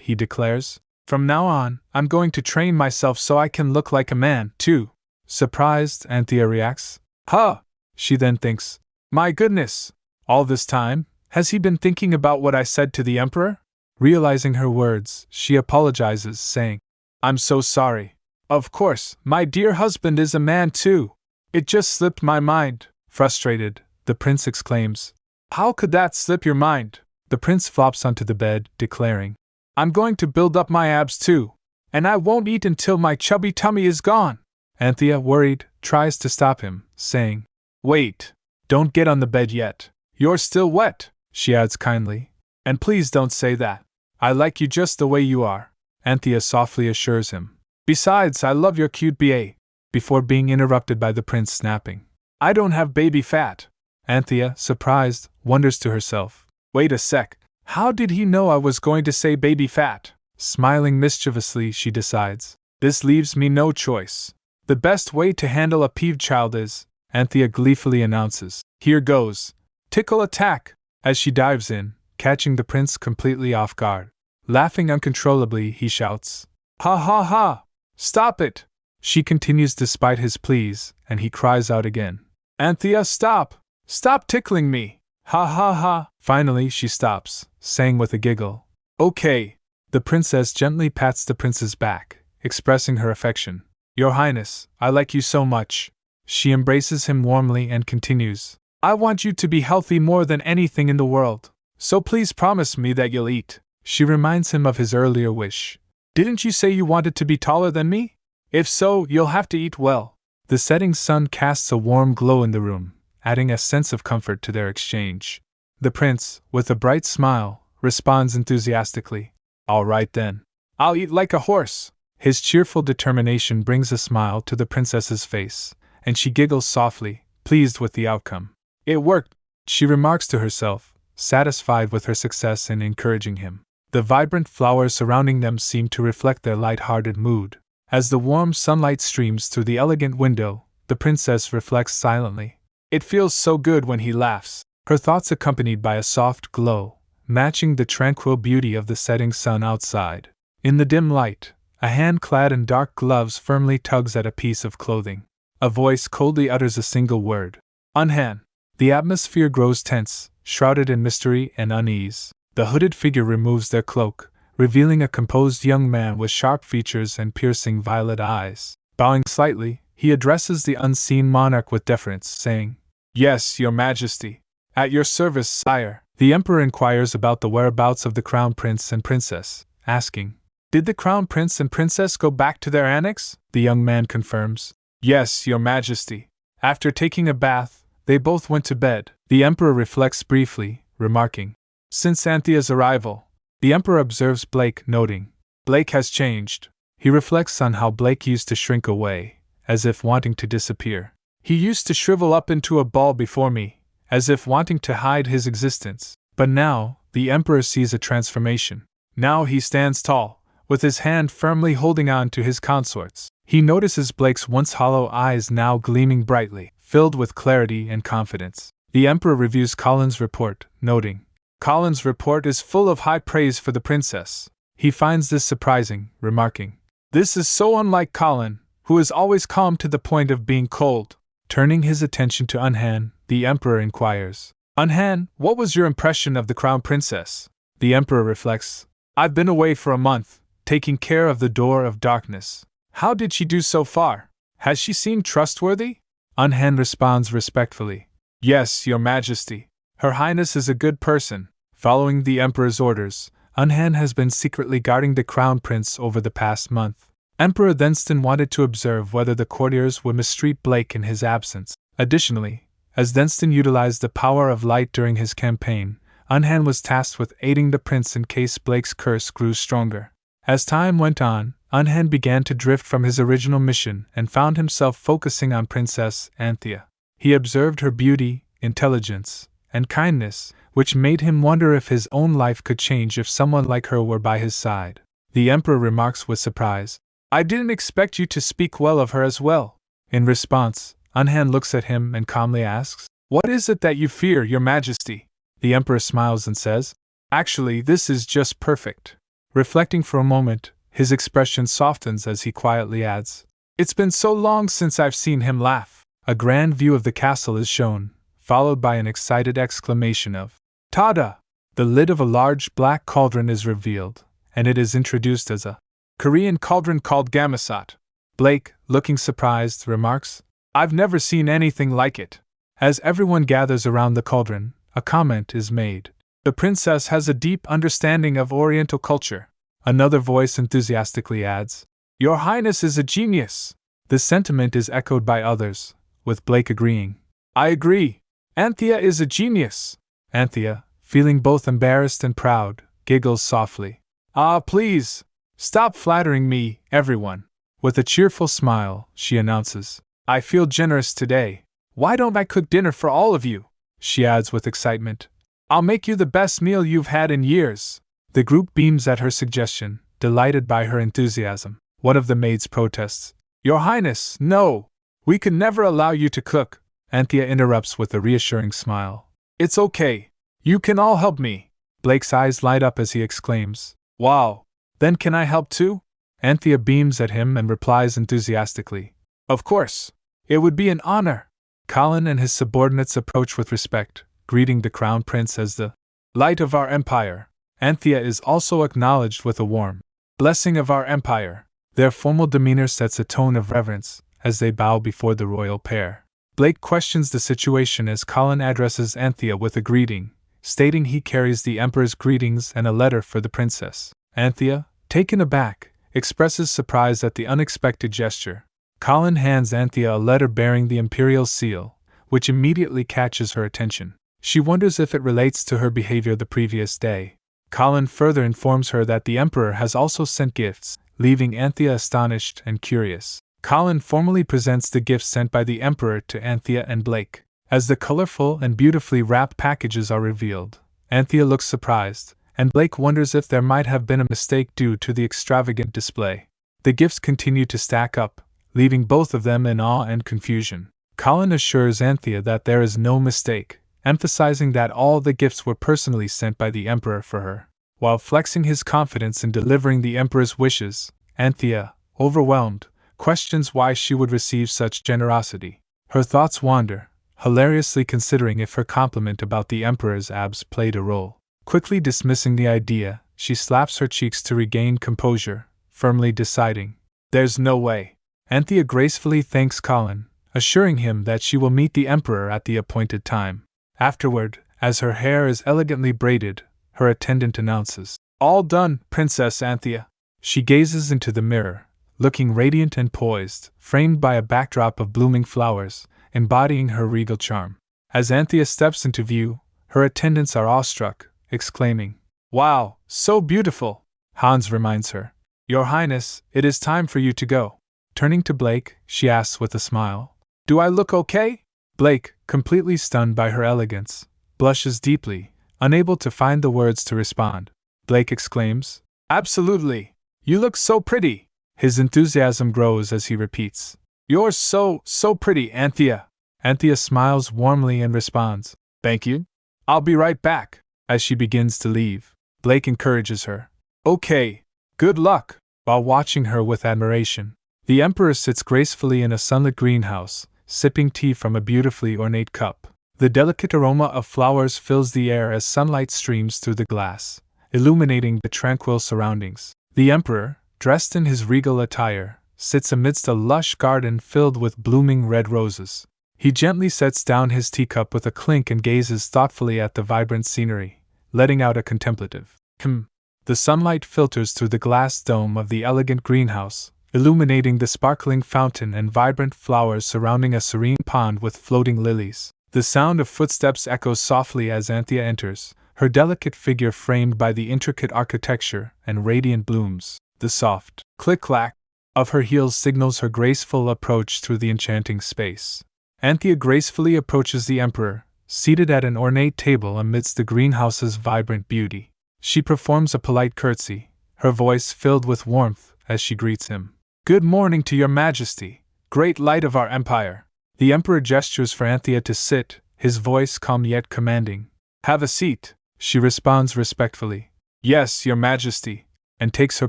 he declares. From now on, I'm going to train myself so I can look like a man, too. Surprised, Anthea reacts. Huh! She then thinks, My goodness! All this time, has he been thinking about what I said to the emperor? Realizing her words, she apologizes, saying, I'm so sorry. Of course, my dear husband is a man too. It just slipped my mind. Frustrated, the prince exclaims, How could that slip your mind? The prince flops onto the bed, declaring, I'm going to build up my abs too, and I won't eat until my chubby tummy is gone. Anthea, worried, tries to stop him, saying, Wait, don't get on the bed yet. You're still wet, she adds kindly. And please don't say that. I like you just the way you are, Anthea softly assures him. Besides, I love your cute BA. Before being interrupted by the prince snapping, I don't have baby fat. Anthea, surprised, wonders to herself, Wait a sec, how did he know I was going to say baby fat? Smiling mischievously, she decides, This leaves me no choice. The best way to handle a peeved child is, Anthea gleefully announces, Here goes. Tickle attack! As she dives in, catching the prince completely off guard. Laughing uncontrollably, he shouts, Ha ha ha! Stop it! She continues despite his pleas, and he cries out again, Anthea, stop! Stop tickling me! Ha ha ha! Finally, she stops, saying with a giggle, Okay. The princess gently pats the prince's back, expressing her affection. Your Highness, I like you so much. She embraces him warmly and continues, I want you to be healthy more than anything in the world, so please promise me that you'll eat. She reminds him of his earlier wish. Didn't you say you wanted to be taller than me? If so, you'll have to eat well. The setting sun casts a warm glow in the room, adding a sense of comfort to their exchange. The prince, with a bright smile, responds enthusiastically, All right then. I'll eat like a horse. His cheerful determination brings a smile to the princess's face, and she giggles softly, pleased with the outcome. It worked, she remarks to herself, satisfied with her success in encouraging him. The vibrant flowers surrounding them seem to reflect their light-hearted mood. As the warm sunlight streams through the elegant window, the princess reflects silently. It feels so good when he laughs, her thoughts accompanied by a soft glow, matching the tranquil beauty of the setting sun outside. In the dim light, a hand clad in dark gloves firmly tugs at a piece of clothing. A voice coldly utters a single word. Unhan. The atmosphere grows tense, shrouded in mystery and unease. The hooded figure removes their cloak, revealing a composed young man with sharp features and piercing violet eyes. Bowing slightly, he addresses the unseen monarch with deference, saying, Yes, your majesty. At your service, sire. The emperor inquires about the whereabouts of the crown prince and princess, asking, Did the crown prince and princess go back to their annex? The young man confirms, Yes, your majesty. After taking a bath, they both went to bed. The emperor reflects briefly, remarking, Since Anthea's arrival, the emperor observes Blake, noting, Blake has changed. He reflects on how Blake used to shrink away, as if wanting to disappear. He used to shrivel up into a ball before me, as if wanting to hide his existence. But now, the emperor sees a transformation. Now he stands tall, with his hand firmly holding on to his consort's. He notices Blake's once hollow eyes now gleaming brightly, filled with clarity and confidence. The emperor reviews Colin's report, noting, Colin's report is full of high praise for the princess. He finds this surprising, remarking, This is so unlike Colin, who is always calm to the point of being cold. Turning his attention to Unhan, the emperor inquires, Unhan, what was your impression of the crown princess? The emperor reflects, I've been away for a month, taking care of the door of darkness. How did she do so far? Has she seemed trustworthy? Unhan responds respectfully, Yes, your majesty. Her Highness is a good person. Following the emperor's orders, Unhan has been secretly guarding the crown prince over the past month. Emperor Thenston wanted to observe whether the courtiers would mistreat Blake in his absence. Additionally, as Thenston utilized the power of light during his campaign, Unhan was tasked with aiding the prince in case Blake's curse grew stronger. As time went on, Unhan began to drift from his original mission and found himself focusing on Princess Anthea. He observed her beauty, intelligence, and kindness, which made him wonder if his own life could change if someone like her were by his side. The emperor remarks with surprise, I didn't expect you to speak well of her as well. In response, Unhan looks at him and calmly asks, What is it that you fear, Your Majesty? The Emperor smiles and says, Actually, this is just perfect. Reflecting for a moment, his expression softens as he quietly adds, It's been so long since I've seen him laugh. A grand view of the castle is shown, followed by an excited exclamation of, Tada! The lid of a large black cauldron is revealed, and it is introduced as a Korean cauldron called gamasot. Blake, looking surprised, remarks, I've never seen anything like it. As everyone gathers around the cauldron, a comment is made. The princess has a deep understanding of Oriental culture. Another voice enthusiastically adds, Your Highness is a genius. This sentiment is echoed by others, with Blake agreeing. I agree. Anthea is a genius. Anthea, feeling both embarrassed and proud, giggles softly. Ah, please, stop flattering me, everyone. With a cheerful smile, she announces, I feel generous today. Why don't I cook dinner for all of you? She adds with excitement. I'll make you the best meal you've had in years. The group beams at her suggestion, delighted by her enthusiasm. One of the maids protests. Your Highness, no! We could never allow you to cook. Anthea interrupts with a reassuring smile. It's okay. You can all help me. Blake's eyes light up as he exclaims, Wow! Then can I help too? Anthea beams at him and replies enthusiastically, Of course! It would be an honor! Colin and his subordinates approach with respect, greeting the Crown Prince as the light of our empire. Anthea is also acknowledged with a warm blessing of our empire. Their formal demeanor sets a tone of reverence as they bow before the royal pair. Blake questions the situation as Colin addresses Anthea with a greeting, stating he carries the Emperor's greetings and a letter for the princess. Anthea, taken aback, expresses surprise at the unexpected gesture. Colin hands Anthea a letter bearing the imperial seal, which immediately catches her attention. She wonders if it relates to her behavior the previous day. Colin further informs her that the Emperor has also sent gifts, leaving Anthea astonished and curious. Colin formally presents the gifts sent by the Emperor to Anthea and Blake. As the colorful and beautifully wrapped packages are revealed, Anthea looks surprised, and Blake wonders if there might have been a mistake due to the extravagant display. The gifts continue to stack up, leaving both of them in awe and confusion. Colin assures Anthea that there is no mistake, emphasizing that all the gifts were personally sent by the Emperor for her. While flexing his confidence in delivering the Emperor's wishes, Anthea, overwhelmed, questions why she would receive such generosity. Her thoughts wander, hilariously considering if her compliment about the Emperor's abs played a role. Quickly dismissing the idea, she slaps her cheeks to regain composure, firmly deciding, There's no way. Anthea gracefully thanks Colin, assuring him that she will meet the Emperor at the appointed time. Afterward, as her hair is elegantly braided, her attendant announces, All done, Princess Anthea. She gazes into the mirror, looking radiant and poised, framed by a backdrop of blooming flowers, embodying her regal charm. As Anthea steps into view, her attendants are awestruck, exclaiming, Wow, so beautiful! Hans reminds her, Your Highness, it is time for you to go. Turning to Blake, she asks with a smile, Do I look okay? Blake, completely stunned by her elegance, blushes deeply, unable to find the words to respond. Blake exclaims, Absolutely! You look so pretty! His enthusiasm grows as he repeats, You're so pretty, Anthea! Anthea smiles warmly and responds, Thank you. I'll be right back. As she begins to leave, Blake encourages her, Okay, good luck! While watching her with admiration, the Emperor sits gracefully in a sunlit greenhouse, sipping tea from a beautifully ornate cup. The delicate aroma of flowers fills the air as sunlight streams through the glass, illuminating the tranquil surroundings. The Emperor, dressed in his regal attire, sits amidst a lush garden filled with blooming red roses. He gently sets down his teacup with a clink and gazes thoughtfully at the vibrant scenery, letting out a contemplative "Hm." The sunlight filters through the glass dome of the elegant greenhouse, illuminating the sparkling fountain and vibrant flowers surrounding a serene pond with floating lilies. The sound of footsteps echoes softly as Anthea enters, her delicate figure framed by the intricate architecture and radiant blooms. The soft click-clack of her heels signals her graceful approach through the enchanting space. Anthea gracefully approaches the Emperor, seated at an ornate table amidst the greenhouse's vibrant beauty. She performs a polite curtsy, her voice filled with warmth as she greets him. Good morning to your majesty, great light of our empire. The emperor gestures for Anthea to sit, his voice calm yet commanding. Have a seat, she responds respectfully. Yes, your majesty, and takes her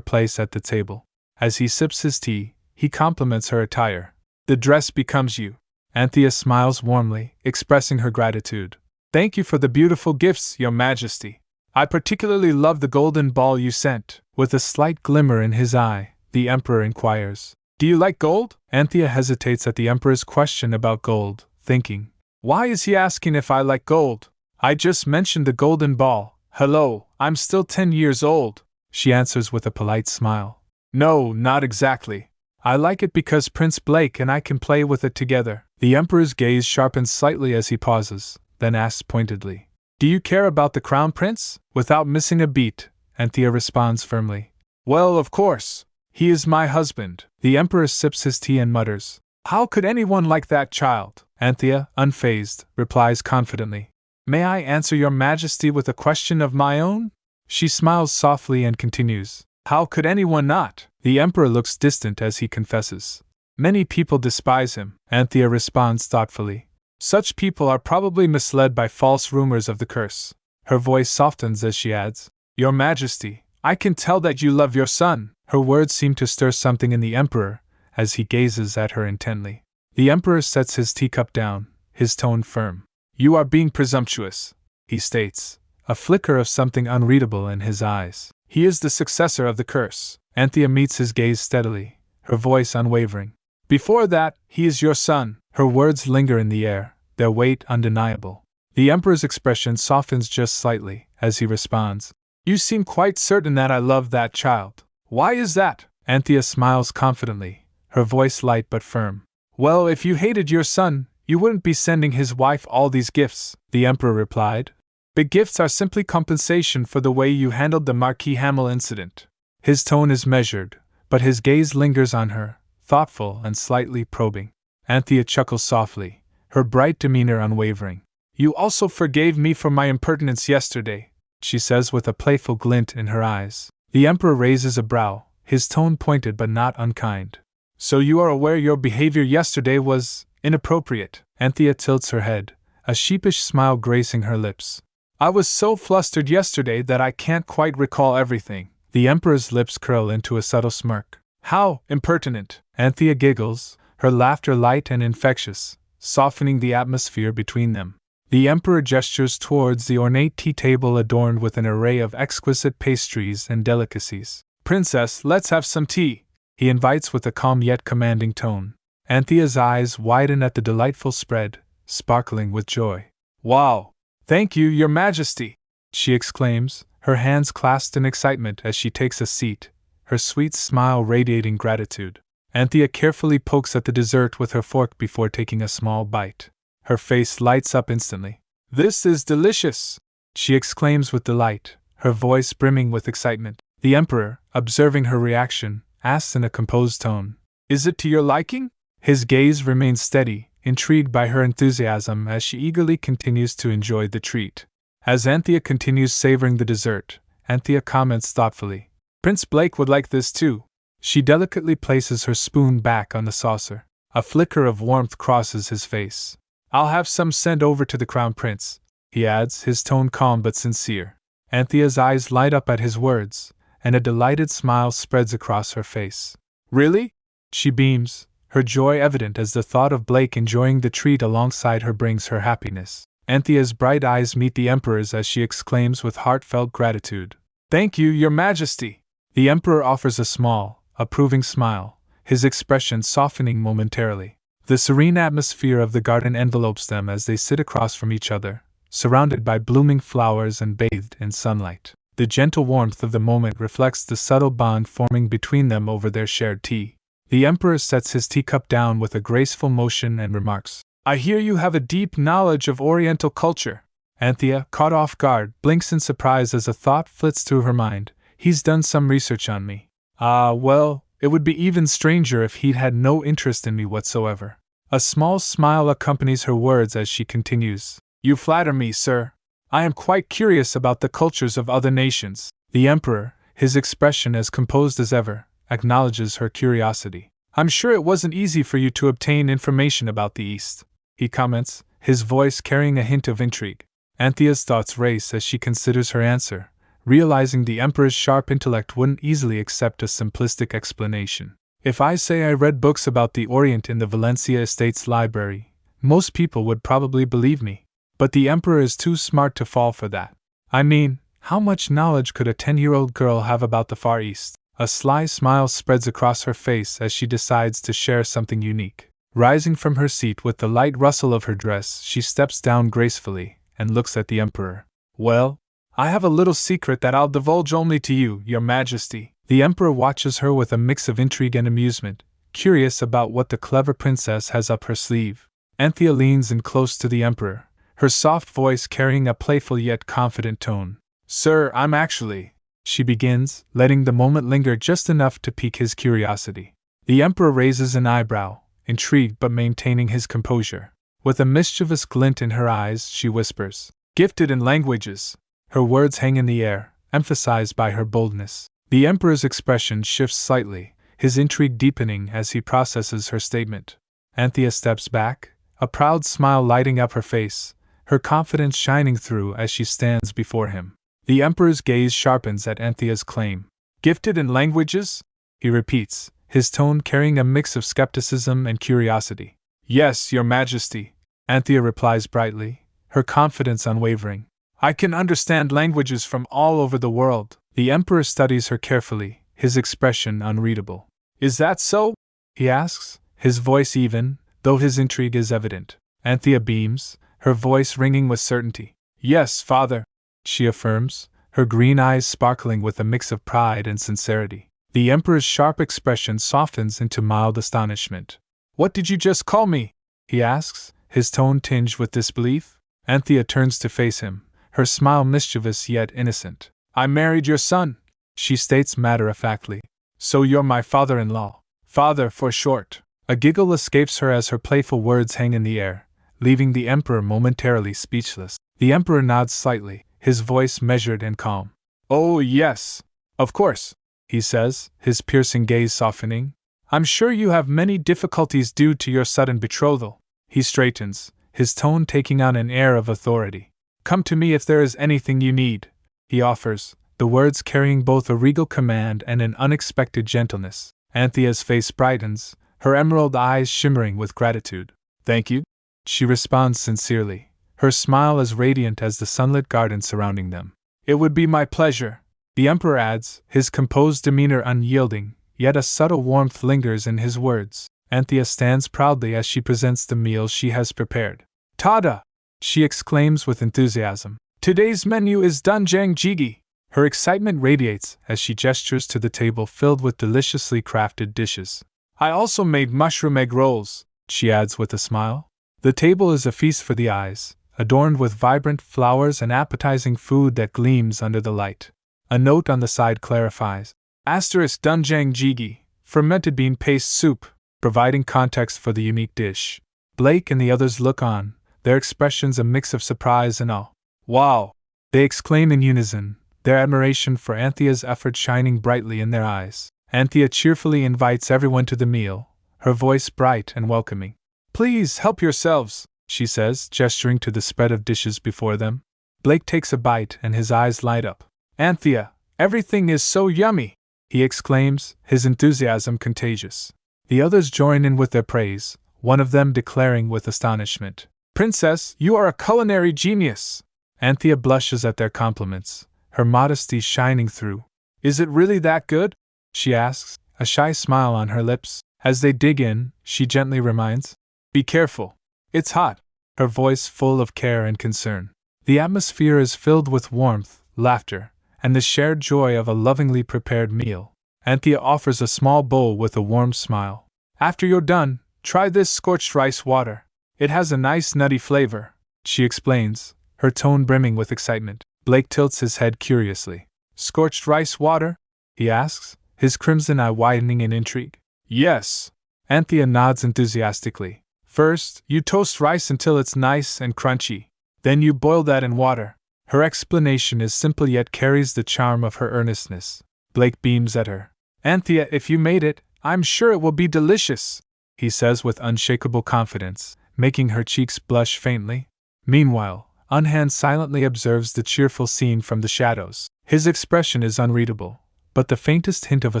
place at the table. As he sips his tea, he compliments her attire. The dress becomes you. Anthea smiles warmly, expressing her gratitude. Thank you for the beautiful gifts, your majesty. I particularly love the golden ball you sent. With a slight glimmer in his eye, the emperor inquires. Do you like gold? Anthea hesitates at the emperor's question about gold, thinking, why is he asking if I like gold? I just mentioned the golden ball. Hello, I'm still 10 years old, she answers with a polite smile. No, not exactly. I like it because Prince Blake and I can play with it together. The emperor's gaze sharpens slightly as he pauses, then asks pointedly, do you care about the crown prince? Without missing a beat, Anthea responds firmly. Well, of course. He is my husband. The emperor sips his tea and mutters. How could anyone like that child? Anthea, unfazed, replies confidently. May I answer your majesty with a question of my own? She smiles softly and continues. How could anyone not? The emperor looks distant as he confesses. Many people despise him, Anthea responds thoughtfully. Such people are probably misled by false rumors of the curse. Her voice softens as she adds, Your Majesty, I can tell that you love your son. Her words seem to stir something in the emperor, as he gazes at her intently. The emperor sets his teacup down, his tone firm. You are being presumptuous, he states, a flicker of something unreadable in his eyes. He is the successor of the curse. Anthea meets his gaze steadily, her voice unwavering. Before that, he is your son. Her words linger in the air, their weight undeniable. The emperor's expression softens just slightly, as he responds, You seem quite certain that I love that child. Why is that? Anthea smiles confidently, her voice light but firm. Well, if you hated your son, you wouldn't be sending his wife all these gifts, the emperor replied. Big gifts are simply compensation for the way you handled the Marquis Hamel incident. His tone is measured, but his gaze lingers on her, thoughtful and slightly probing. Anthea chuckles softly, her bright demeanor unwavering. You also forgave me for my impertinence yesterday, she says with a playful glint in her eyes. The emperor raises a brow, his tone pointed but not unkind. So you are aware your behavior yesterday was inappropriate? Anthea tilts her head, a sheepish smile gracing her lips. I was so flustered yesterday that I can't quite recall everything. The emperor's lips curl into a subtle smirk. How impertinent! Anthea giggles, her laughter light and infectious, softening the atmosphere between them. The emperor gestures towards the ornate tea table adorned with an array of exquisite pastries and delicacies. Princess, let's have some tea, he invites with a calm yet commanding tone. Anthea's eyes widen at the delightful spread, sparkling with joy. Wow! Thank you, your majesty! She exclaims, her hands clasped in excitement as she takes a seat, her sweet smile radiating gratitude. Anthea carefully pokes at the dessert with her fork before taking a small bite. Her face lights up instantly. This is delicious! She exclaims with delight, her voice brimming with excitement. The emperor, observing her reaction, asks in a composed tone, Is it to your liking? His gaze remains steady, intrigued by her enthusiasm as she eagerly continues to enjoy the treat. As Anthea continues savoring the dessert, Anthea comments thoughtfully, Prince Blake would like this too. She delicately places her spoon back on the saucer. A flicker of warmth crosses his face. I'll have some sent over to the crown prince, he adds, his tone calm but sincere. Anthea's eyes light up at his words, and a delighted smile spreads across her face. Really? She beams, her joy evident as the thought of Blake enjoying the treat alongside her brings her happiness. Anthea's bright eyes meet the emperor's as she exclaims with heartfelt gratitude, Thank you, your majesty! The emperor offers a small, approving smile, his expression softening momentarily. The serene atmosphere of the garden envelopes them as they sit across from each other, surrounded by blooming flowers and bathed in sunlight. The gentle warmth of the moment reflects the subtle bond forming between them over their shared tea. The emperor sets his teacup down with a graceful motion and remarks, I hear you have a deep knowledge of Oriental culture. Anthea, caught off guard, blinks in surprise as a thought flits through her mind. He's done some research on me. Well, it would be even stranger if he'd had no interest in me whatsoever. A small smile accompanies her words as she continues, You flatter me, sir. I am quite curious about the cultures of other nations. The emperor, his expression as composed as ever, acknowledges her curiosity. I'm sure it wasn't easy for you to obtain information about the East, he comments, his voice carrying a hint of intrigue. Anthea's thoughts race as she considers her answer, realizing the Emperor's sharp intellect wouldn't easily accept a simplistic explanation. If I say I read books about the Orient in the Valencia Estate's library, most people would probably believe me. But the Emperor is too smart to fall for that. I mean, how much knowledge could a 10-year-old girl have about the Far East? A sly smile spreads across her face as she decides to share something unique. Rising from her seat with the light rustle of her dress, she steps down gracefully and looks at the Emperor. Well, I have a little secret that I'll divulge only to you, Your Majesty. The Emperor watches her with a mix of intrigue and amusement, curious about what the clever princess has up her sleeve. Anthea leans in close to the Emperor, her soft voice carrying a playful yet confident tone. Sir, I'm actually, she begins, letting the moment linger just enough to pique his curiosity. The Emperor raises an eyebrow, intrigued but maintaining his composure. With a mischievous glint in her eyes, she whispers, Gifted in languages. Her words hang in the air, emphasized by her boldness. The Emperor's expression shifts slightly, his intrigue deepening as he processes her statement. Anthea steps back, a proud smile lighting up her face, her confidence shining through as she stands before him. The Emperor's gaze sharpens at Anthea's claim. Gifted in languages? He repeats, his tone carrying a mix of skepticism and curiosity. Yes, Your Majesty, Anthea replies brightly, her confidence unwavering. I can understand languages from all over the world. The Emperor studies her carefully, his expression unreadable. Is that so? He asks, his voice even, though his intrigue is evident. Anthea beams, her voice ringing with certainty. Yes, father, she affirms, her green eyes sparkling with a mix of pride and sincerity. The Emperor's sharp expression softens into mild astonishment. What did you just call me? He asks, his tone tinged with disbelief. Anthea turns to face him, her smile mischievous yet innocent. I married your son, she states matter-of-factly. So you're my father-in-law. Father for short. A giggle escapes her as her playful words hang in the air, leaving the Emperor momentarily speechless. The Emperor nods slightly, his voice measured and calm. Oh yes, of course, he says, his piercing gaze softening. I'm sure you have many difficulties due to your sudden betrothal. He straightens, his tone taking on an air of authority. Come to me if there is anything you need, he offers, the words carrying both a regal command and an unexpected gentleness. Anthea's face brightens, her emerald eyes shimmering with gratitude. Thank you, she responds sincerely, her smile as radiant as the sunlit garden surrounding them. It would be my pleasure, the Emperor adds, his composed demeanor unyielding, yet a subtle warmth lingers in his words. Anthea stands proudly as she presents the meal she has prepared. Tada! She exclaims with enthusiasm. Today's menu is doenjang jjigae. Her excitement radiates as she gestures to the table filled with deliciously crafted dishes. I also made mushroom egg rolls, she adds with a smile. The table is a feast for the eyes, adorned with vibrant flowers and appetizing food that gleams under the light. A note on the side clarifies. Asterisk doenjang jjigae, fermented bean paste soup, providing context for the unique dish. Blake and the others look on, their expressions a mix of surprise and awe. Wow! They exclaim in unison, their admiration for Anthea's effort shining brightly in their eyes. Anthea cheerfully invites everyone to the meal, her voice bright and welcoming. Please help yourselves, she says, gesturing to the spread of dishes before them. Blake takes a bite and his eyes light up. Anthea, everything is so yummy, he exclaims, his enthusiasm contagious. The others join in with their praise, one of them declaring with astonishment, Princess, you are a culinary genius! Anthea blushes at their compliments, her modesty shining through. Is it really that good? She asks, a shy smile on her lips. As they dig in, she gently reminds, Be careful. It's hot, her voice full of care and concern. The atmosphere is filled with warmth, laughter, and the shared joy of a lovingly prepared meal. Anthea offers a small bowl with a warm smile. After you're done, try this scorched rice water. It has a nice nutty flavor, she explains, her tone brimming with excitement. Blake tilts his head curiously. Scorched rice water? He asks, his crimson eye widening in intrigue. Yes. Anthea nods enthusiastically. First, you toast rice until it's nice and crunchy. Then you boil that in water. Her explanation is simple yet carries the charm of her earnestness. Blake beams at her. Anthea, if you made it, I'm sure it will be delicious, he says with unshakable confidence, making her cheeks blush faintly. Meanwhile, Unhan silently observes the cheerful scene from the shadows. His expression is unreadable, but the faintest hint of a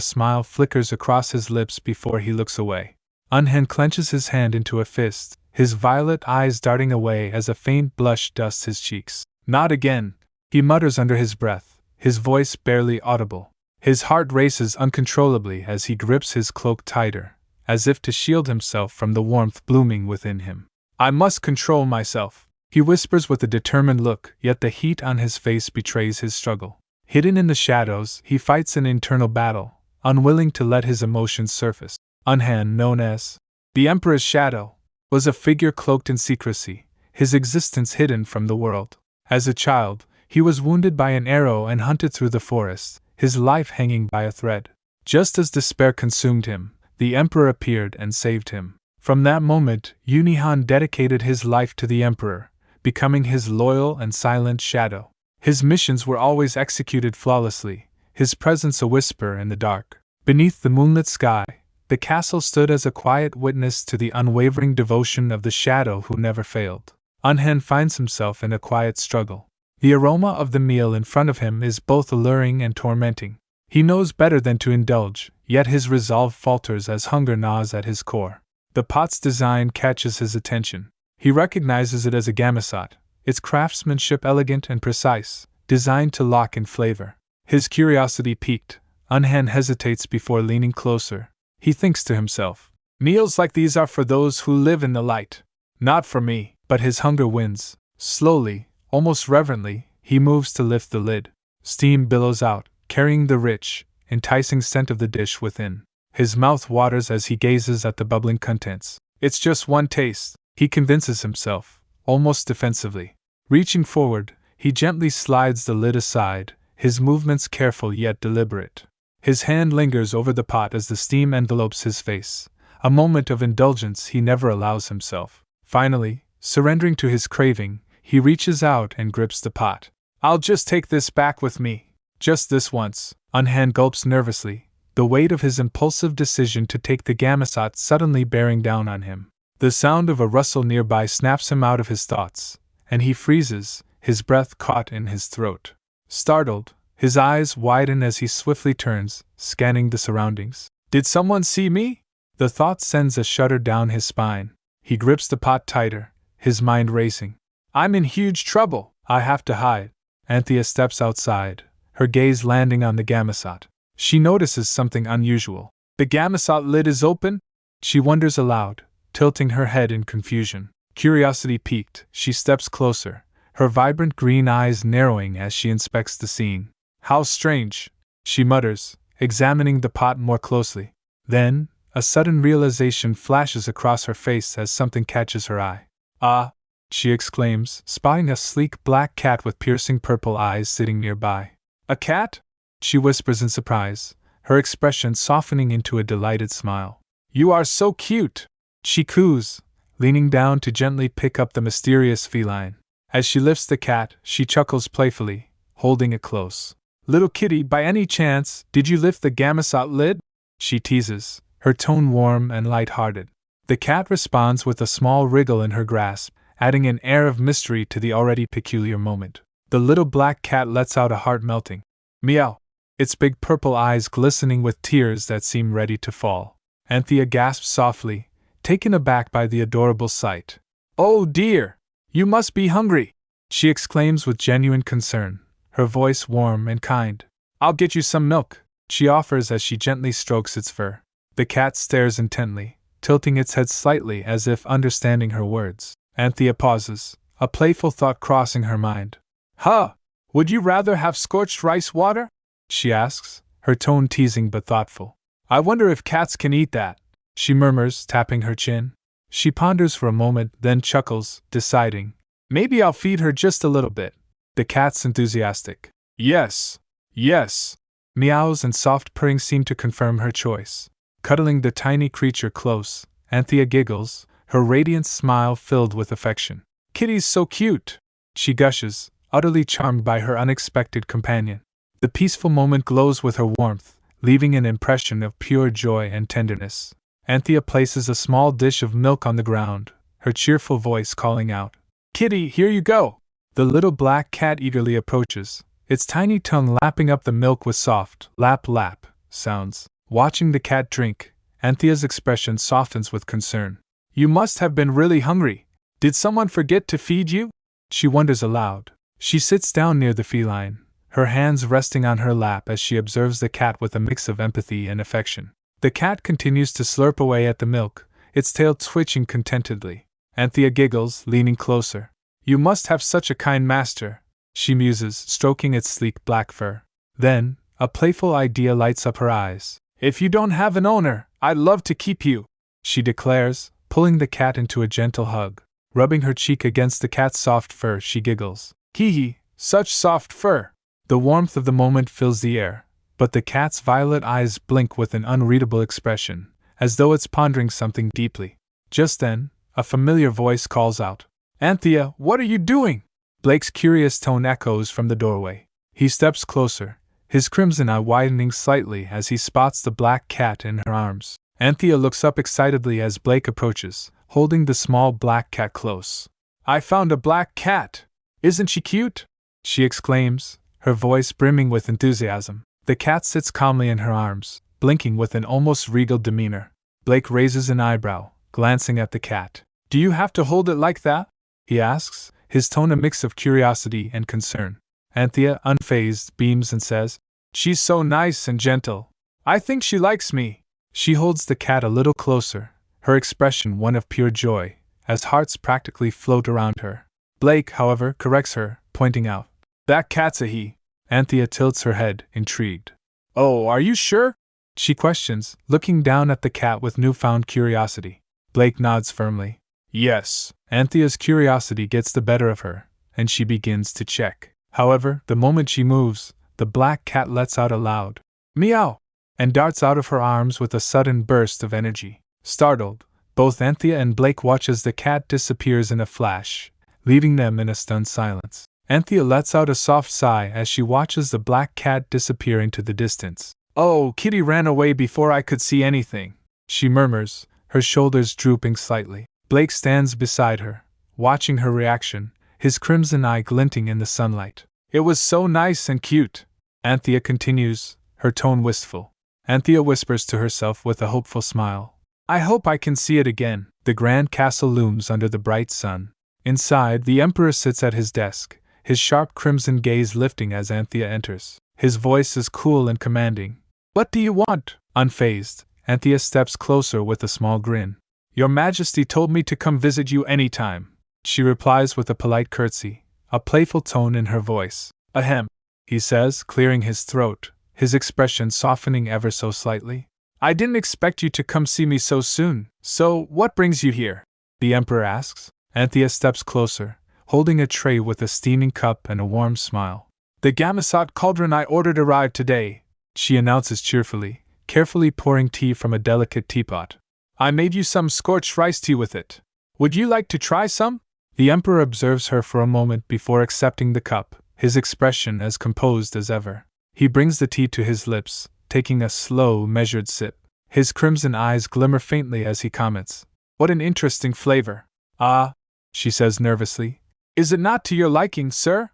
smile flickers across his lips before he looks away. Unhan clenches his hand into a fist, his violet eyes darting away as a faint blush dusts his cheeks. Not again, he mutters under his breath, his voice barely audible. His heart races uncontrollably as he grips his cloak tighter, as if to shield himself from the warmth blooming within him. I must control myself, he whispers with a determined look, yet the heat on his face betrays his struggle. Hidden in the shadows, he fights an internal battle, unwilling to let his emotions surface. Unhan, known as the Emperor's Shadow, was a figure cloaked in secrecy, his existence hidden from the world. As a child, he was wounded by an arrow and hunted through the forest, his life hanging by a thread. Just as despair consumed him, the Emperor appeared and saved him. From that moment, Unihan dedicated his life to the Emperor, becoming his loyal and silent shadow. His missions were always executed flawlessly, his presence a whisper in the dark. Beneath the moonlit sky, the castle stood as a quiet witness to the unwavering devotion of the shadow who never failed. Unhan finds himself in a quiet struggle. The aroma of the meal in front of him is both alluring and tormenting. He knows better than to indulge, yet his resolve falters as hunger gnaws at his core. The pot's design catches his attention. He recognizes it as a gamisot, its craftsmanship elegant and precise, designed to lock in flavor. His curiosity piqued, Unhan hesitates before leaning closer. He thinks to himself, meals like these are for those who live in the light. Not for me. But his hunger wins. Slowly, almost reverently, he moves to lift the lid. Steam billows out, carrying the rich, enticing scent of the dish within. His mouth waters as he gazes at the bubbling contents. It's just one taste, he convinces himself, almost defensively. Reaching forward, he gently slides the lid aside, his movements careful yet deliberate. His hand lingers over the pot as the steam envelopes his face, a moment of indulgence he never allows himself. Finally, surrendering to his craving, he reaches out and grips the pot. I'll just take this back with me. Just this once. Unhan gulps nervously, the weight of his impulsive decision to take the gamisot suddenly bearing down on him. The sound of a rustle nearby snaps him out of his thoughts, and he freezes, his breath caught in his throat. Startled, his eyes widen as he swiftly turns, scanning the surroundings. Did someone see me? The thought sends a shudder down his spine. He grips the pot tighter, his mind racing. I'm in huge trouble. I have to hide. Anthea steps outside, her gaze landing on the gamisot. She notices something unusual. The gamisot lid is open? She wonders aloud, tilting her head in confusion. Curiosity piqued, she steps closer, her vibrant green eyes narrowing as she inspects the scene. How strange, she mutters, examining the pot more closely. Then, a sudden realization flashes across her face as something catches her eye. Ah! She exclaims, spotting a sleek black cat with piercing purple eyes sitting nearby. A cat? She whispers in surprise, her expression softening into a delighted smile. You are so cute! She coos, leaning down to gently pick up the mysterious feline. As she lifts the cat, she chuckles playfully, holding it close. Little kitty, by any chance, did you lift the gamisot lid? She teases, her tone warm and light-hearted. The cat responds with a small wriggle in her grasp, adding an air of mystery to the already peculiar moment. The little black cat lets out a heart-melting meow, its big purple eyes glistening with tears that seem ready to fall. Anthea gasps softly, taken aback by the adorable sight. Oh dear! You must be hungry! She exclaims with genuine concern, her voice warm and kind. I'll get you some milk, she offers as she gently strokes its fur. The cat stares intently, tilting its head slightly as if understanding her words. Anthea pauses, a playful thought crossing her mind. Huh! Would you rather have scorched rice water? She asks, her tone teasing but thoughtful. I wonder if cats can eat that, she murmurs, tapping her chin. She ponders for a moment, then chuckles, deciding, maybe I'll feed her just a little bit. The cat's enthusiastic. Yes, yes. Meows and soft purring seem to confirm her choice. Cuddling the tiny creature close, Anthea giggles, her radiant smile filled with affection. Kitty's so cute, she gushes, utterly charmed by her unexpected companion. The peaceful moment glows with her warmth, leaving an impression of pure joy and tenderness. Anthea places a small dish of milk on the ground, her cheerful voice calling out, "Kitty, here you go!" The little black cat eagerly approaches, its tiny tongue lapping up the milk with soft lap sounds. Watching the cat drink, Anthea's expression softens with concern. "You must have been really hungry. Did someone forget to feed you?" she wonders aloud. She sits down near the feline, her hands resting on her lap as she observes the cat with a mix of empathy and affection. The cat continues to slurp away at the milk, its tail twitching contentedly. Anthea giggles, leaning closer. "You must have such a kind master," she muses, stroking its sleek black fur. Then, a playful idea lights up her eyes. "If you don't have an owner, I'd love to keep you," she declares, pulling the cat into a gentle hug. Rubbing her cheek against the cat's soft fur, she giggles. "Hee hee, such soft fur!" The warmth of the moment fills the air, but the cat's violet eyes blink with an unreadable expression, as though it's pondering something deeply. Just then, a familiar voice calls out, "Anthea, what are you doing?" Blake's curious tone echoes from the doorway. He steps closer, his crimson eye widening slightly as he spots the black cat in her arms. Anthea looks up excitedly as Blake approaches, holding the small black cat close. "I found a black cat! Isn't she cute?" she exclaims, her voice brimming with enthusiasm. The cat sits calmly in her arms, blinking with an almost regal demeanor. Blake raises an eyebrow, glancing at the cat. "Do you have to hold it like that?" he asks, his tone a mix of curiosity and concern. Anthea, unfazed, beams and says, "She's so nice and gentle. I think she likes me." She holds the cat a little closer, her expression one of pure joy, as hearts practically float around her. Blake, however, corrects her, pointing out, "That cat's a he." Anthea tilts her head, intrigued. "Oh, are you sure?" she questions, looking down at the cat with newfound curiosity. Blake nods firmly. "Yes." Anthea's curiosity gets the better of her, and she begins to check. However, the moment she moves, the black cat lets out a loud meow and darts out of her arms with a sudden burst of energy. Startled, both Anthea and Blake watch as the cat disappears in a flash, leaving them in a stunned silence. Anthea lets out a soft sigh as she watches the black cat disappear into the distance. "Oh, Kitty ran away before I could see anything," she murmurs, her shoulders drooping slightly. Blake stands beside her, watching her reaction, his crimson eye glinting in the sunlight. "It was so nice and cute," Anthea continues, her tone wistful. Anthea whispers to herself with a hopeful smile, "I hope I can see it again." The grand castle looms under the bright sun. Inside, the Emperor sits at his desk, his sharp crimson gaze lifting as Anthea enters. His voice is cool and commanding. "What do you want?" Unfazed, Anthea steps closer with a small grin. "Your Majesty told me to come visit you any time," she replies with a polite curtsy, a playful tone in her voice. "Ahem," he says, clearing his throat, his expression softening ever so slightly. "I didn't expect you to come see me so soon. So, what brings you here?" the Emperor asks. Anthea steps closer, holding a tray with a steaming cup and a warm smile. "The Gamisot cauldron I ordered arrived today," she announces cheerfully, carefully pouring tea from a delicate teapot. "I made you some scorched rice tea with it. Would you like to try some?" The Emperor observes her for a moment before accepting the cup, his expression as composed as ever. He brings the tea to his lips, taking a slow, measured sip. His crimson eyes glimmer faintly as he comments, "What an interesting flavor." "Ah," she says nervously. "Is it not to your liking, sir?"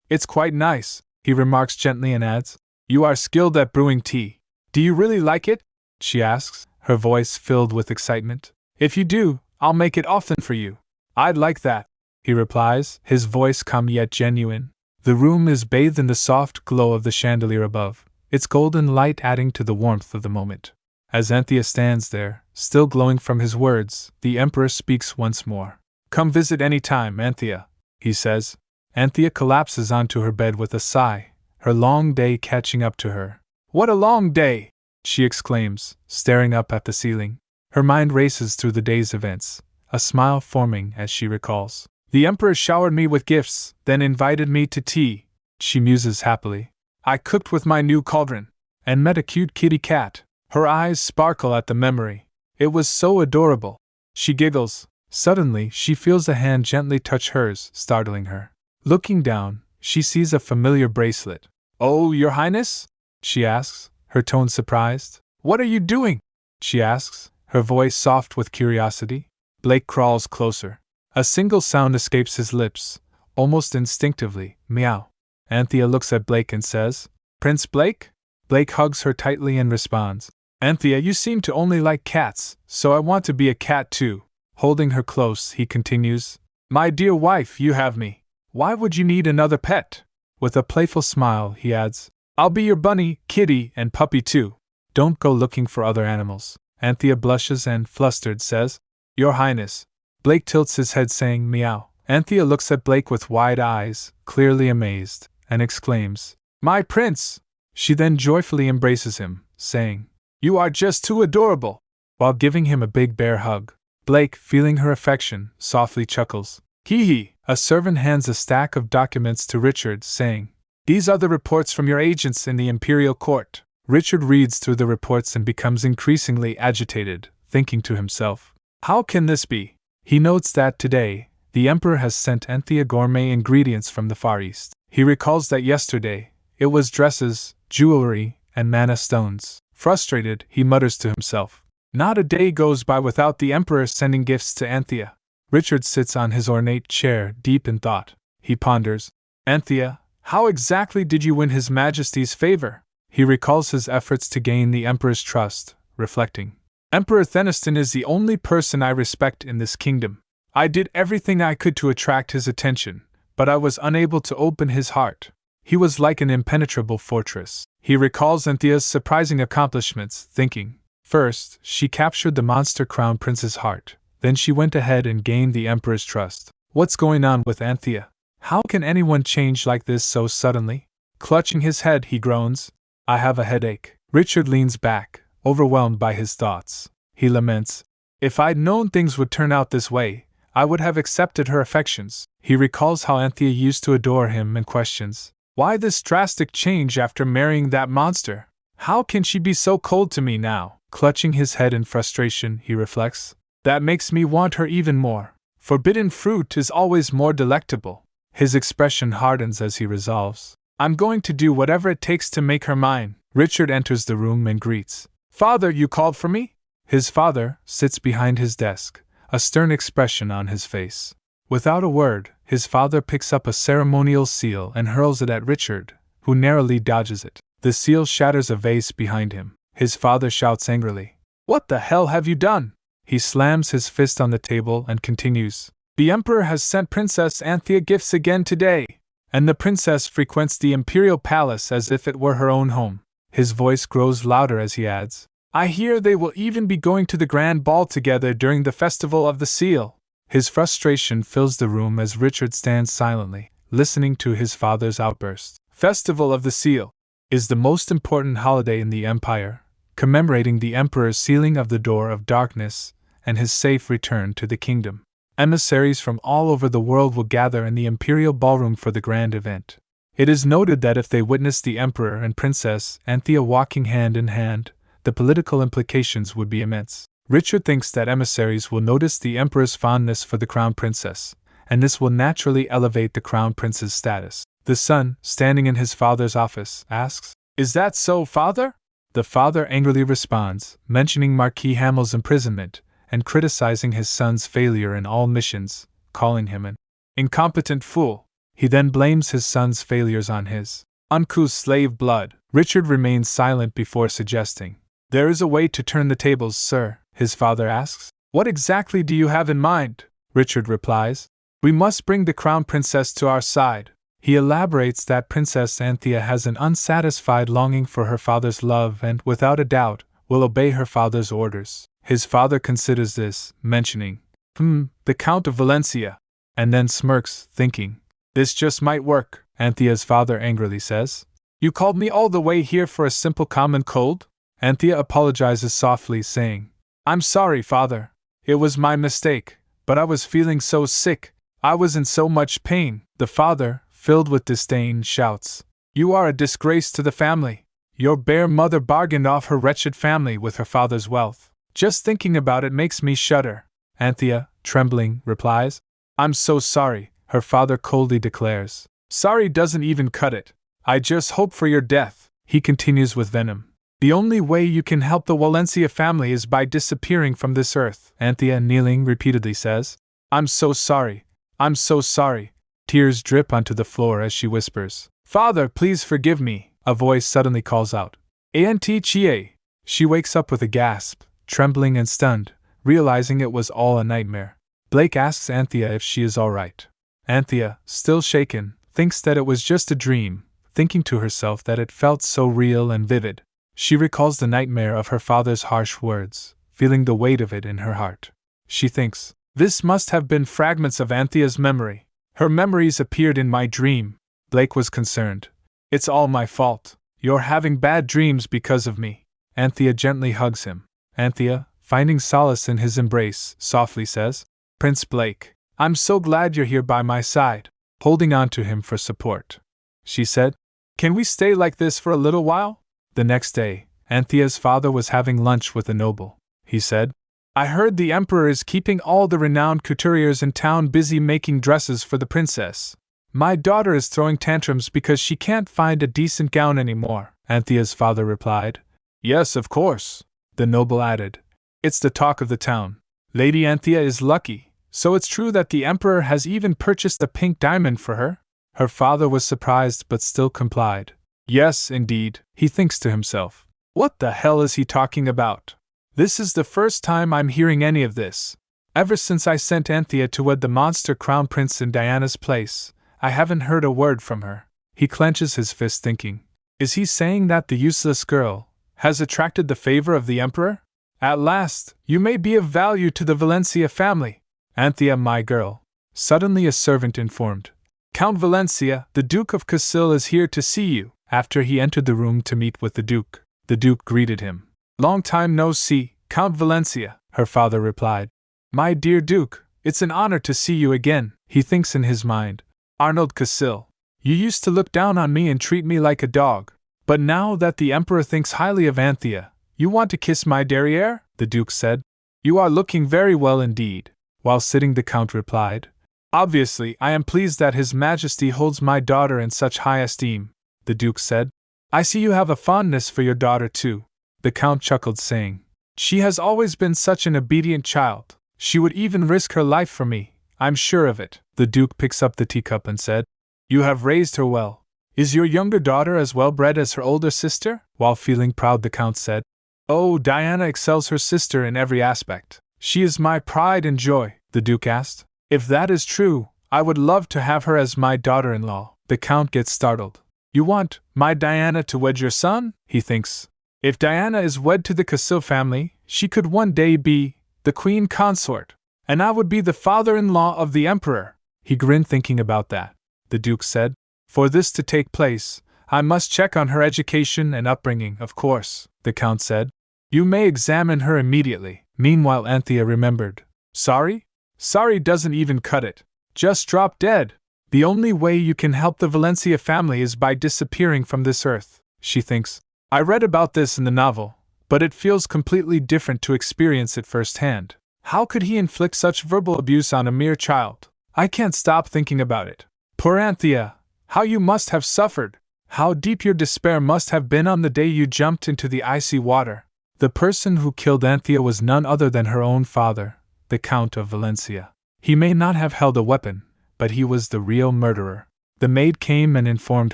It's quite nice," he remarks gently and adds, "You are skilled at brewing tea. Do you really like it?" she asks, her voice filled with excitement. "If you do, I'll make it often for you." "I'd like that," he replies, his voice calm yet genuine. The room is bathed in the soft glow of the chandelier above, its golden light adding to the warmth of the moment. As Anthea stands there, still glowing from his words, the Emperor speaks once more. "Come visit any time, Anthea," he says. Anthea collapses onto her bed with a sigh, her long day catching up to her. "What a long day!" she exclaims, staring up at the ceiling. Her mind races through the day's events, a smile forming as she recalls. "The Emperor showered me with gifts, then invited me to tea," she muses happily. "I cooked with my new cauldron, and met a cute kitty cat." Her eyes sparkle at the memory. It was so adorable. She giggles. Suddenly, she feels a hand gently touch hers, startling her. Looking down, she sees a familiar bracelet. "Oh, Your Highness?" she asks, her tone surprised. What are you doing? She asks, her voice soft with curiosity. Blake crawls closer. A single sound escapes his lips, almost instinctively, meow. Anthea looks at Blake and says, Prince Blake? Blake hugs her tightly and responds, Anthea, you seem to only like cats, so I want to be a cat too. Holding her close, he continues, My dear wife, you have me. Why would you need another pet? With a playful smile, he adds, I'll be your bunny, kitty, and puppy too. Don't go looking for other animals. Anthea blushes and, flustered, says, Your Highness. Blake tilts his head saying meow. Anthea looks at Blake with wide eyes, clearly amazed, and exclaims, My prince! She then joyfully embraces him, saying, You are just too adorable! While giving him a big bear hug. Blake, feeling her affection, softly chuckles. Hee hee! A servant hands a stack of documents to Richard, saying, These are the reports from your agents in the imperial court. Richard reads through the reports and becomes increasingly agitated, thinking to himself, How can this be? He notes that today, the Emperor has sent Anthea gourmet ingredients from the Far East. He recalls that yesterday, it was dresses, jewelry, and mana stones. Frustrated, he mutters to himself, Not a day goes by without the Emperor sending gifts to Anthea. Richard sits on his ornate chair, deep in thought. He ponders, Anthea, how exactly did you win His Majesty's favor? He recalls his efforts to gain the Emperor's trust, reflecting, Emperor Theniston is the only person I respect in this kingdom. I did everything I could to attract his attention, but I was unable to open his heart. He was like an impenetrable fortress. He recalls Anthea's surprising accomplishments, thinking, First, she captured the monster crown prince's heart. Then she went ahead and gained the Emperor's trust. What's going on with Anthea? How can anyone change like this so suddenly? Clutching his head, he groans, I have a headache. Richard leans back, overwhelmed by his thoughts. He laments, If I'd known things would turn out this way, I would have accepted her affections. He recalls how Anthea used to adore him and questions, Why this drastic change after marrying that monster? How can she be so cold to me now? Clutching his head in frustration, he reflects, That makes me want her even more. Forbidden fruit is always more delectable. His expression hardens as he resolves, I'm going to do whatever it takes to make her mine. Richard enters the room and greets, Father, you called for me? His father sits behind his desk, a stern expression on his face. Without a word, his father picks up a ceremonial seal and hurls it at Richard, who narrowly dodges it. The seal shatters a vase behind him. His father shouts angrily, What the hell have you done? He slams his fist on the table and continues, The Emperor has sent Princess Anthea gifts again today, and the princess frequents the imperial palace as if it were her own home. His voice grows louder as he adds, I hear they will even be going to the grand ball together during the festival of the seal. His frustration fills the room as Richard stands silently, listening to his father's outburst. Festival of the Seal is the most important holiday in the Empire, commemorating the Emperor's sealing of the Door of Darkness and his safe return to the kingdom. Emissaries from all over the world will gather in the imperial ballroom for the grand event. It is noted that if they witness the Emperor and Princess Anthea walking hand in hand, the political implications would be immense. Richard thinks that emissaries will notice the Emperor's fondness for the Crown Princess, and this will naturally elevate the Crown Prince's status. The son, standing in his father's office, asks, Is that so, father? The father angrily responds, mentioning Marquis Hamel's imprisonment, and criticizing his son's failure in all missions, calling him an incompetent fool. He then blames his son's failures on his uncouth slave blood. Richard remains silent before suggesting, There is a way to turn the tables, sir. His father asks, What exactly do you have in mind? Richard replies, We must bring the Crown Princess to our side. He elaborates that Princess Anthea has an unsatisfied longing for her father's love and, without a doubt, will obey her father's orders. His father considers this, mentioning, the Count of Valencia, and then smirks, thinking, This just might work. Anthea's father angrily says, You called me all the way here for a simple common cold? Anthea apologizes softly, saying, I'm sorry, father. It was my mistake, but I was feeling so sick. I was in so much pain. The father, filled with disdain, shouts, You are a disgrace to the family. Your bare mother bargained off her wretched family with her father's wealth. Just thinking about it makes me shudder. Anthea, trembling, replies, I'm so sorry. Her father coldly declares, Sorry doesn't even cut it. I just hope for your death. He continues with venom, The only way you can help the Valencia family is by disappearing from this earth, Anthea, kneeling, repeatedly says. I'm so sorry. I'm so sorry. Tears drip onto the floor as she whispers. Father, please forgive me, a voice suddenly calls out. Aunt Chie. She wakes up with a gasp, trembling and stunned, realizing it was all a nightmare. Blake asks Anthea if she is all right. Anthea, still shaken, thinks that it was just a dream, thinking to herself that it felt so real and vivid. She recalls the nightmare of her father's harsh words, feeling the weight of it in her heart. She thinks, this must have been fragments of Anthea's memory. Her memories appeared in my dream. Blake was concerned. It's all my fault. You're having bad dreams because of me. Anthea gently hugs him. Anthea, finding solace in his embrace, softly says, Prince Blake, I'm so glad you're here by my side, holding on to him for support. She said, can we stay like this for a little while? The next day, Anthea's father was having lunch with a noble. He said, I heard the emperor is keeping all the renowned couturiers in town busy making dresses for the princess. My daughter is throwing tantrums because she can't find a decent gown anymore, Anthea's father replied. Yes, of course, the noble added. It's the talk of the town. Lady Anthea is lucky, so it's true that the emperor has even purchased a pink diamond for her? Her father was surprised but still complied. Yes, indeed, he thinks to himself. What the hell is he talking about? This is the first time I'm hearing any of this. Ever since I sent Anthea to wed the monster crown prince in Diana's place, I haven't heard a word from her. He clenches his fist thinking. Is he saying that the useless girl has attracted the favor of the emperor? At last, you may be of value to the Valencia family. Anthea, my girl. Suddenly a servant informed. Count Valencia, the Duke of Casil is here to see you. After he entered the room to meet with the Duke greeted him. Long time no see, Count Valencia, her father replied. My dear Duke, it's an honor to see you again, he thinks in his mind. Arnold Casil, you used to look down on me and treat me like a dog, but now that the Emperor thinks highly of Anthea, you want to kiss my derriere? The Duke said. You are looking very well indeed. While sitting, the Count replied. Obviously, I am pleased that His Majesty holds my daughter in such high esteem, the Duke said. I see you have a fondness for your daughter too. The Count chuckled, saying, she has always been such an obedient child. She would even risk her life for me, I'm sure of it. The Duke picks up the teacup and said, you have raised her well. Is your younger daughter as well bred as her older sister? While feeling proud, the Count said, oh, Diana excels her sister in every aspect. She is my pride and joy, the Duke asked. If that is true, I would love to have her as my daughter-in-law. The Count gets startled. You want my Diana to wed your son? He thinks. If Diana is wed to the Casil family, she could one day be the queen consort, and I would be the father-in-law of the emperor. He grinned thinking about that. The Duke said, for this to take place, I must check on her education and upbringing, of course, the Count said. You may examine her immediately. Meanwhile, Anthea remembered. Sorry? Sorry doesn't even cut it. Just drop dead. The only way you can help the Valencia family is by disappearing from this earth, she thinks. I read about this in the novel, but it feels completely different to experience it firsthand. How could he inflict such verbal abuse on a mere child? I can't stop thinking about it. Poor Anthea, how you must have suffered. How deep your despair must have been on the day you jumped into the icy water. The person who killed Anthea was none other than her own father, the Count of Valencia. He may not have held a weapon, but he was the real murderer. The maid came and informed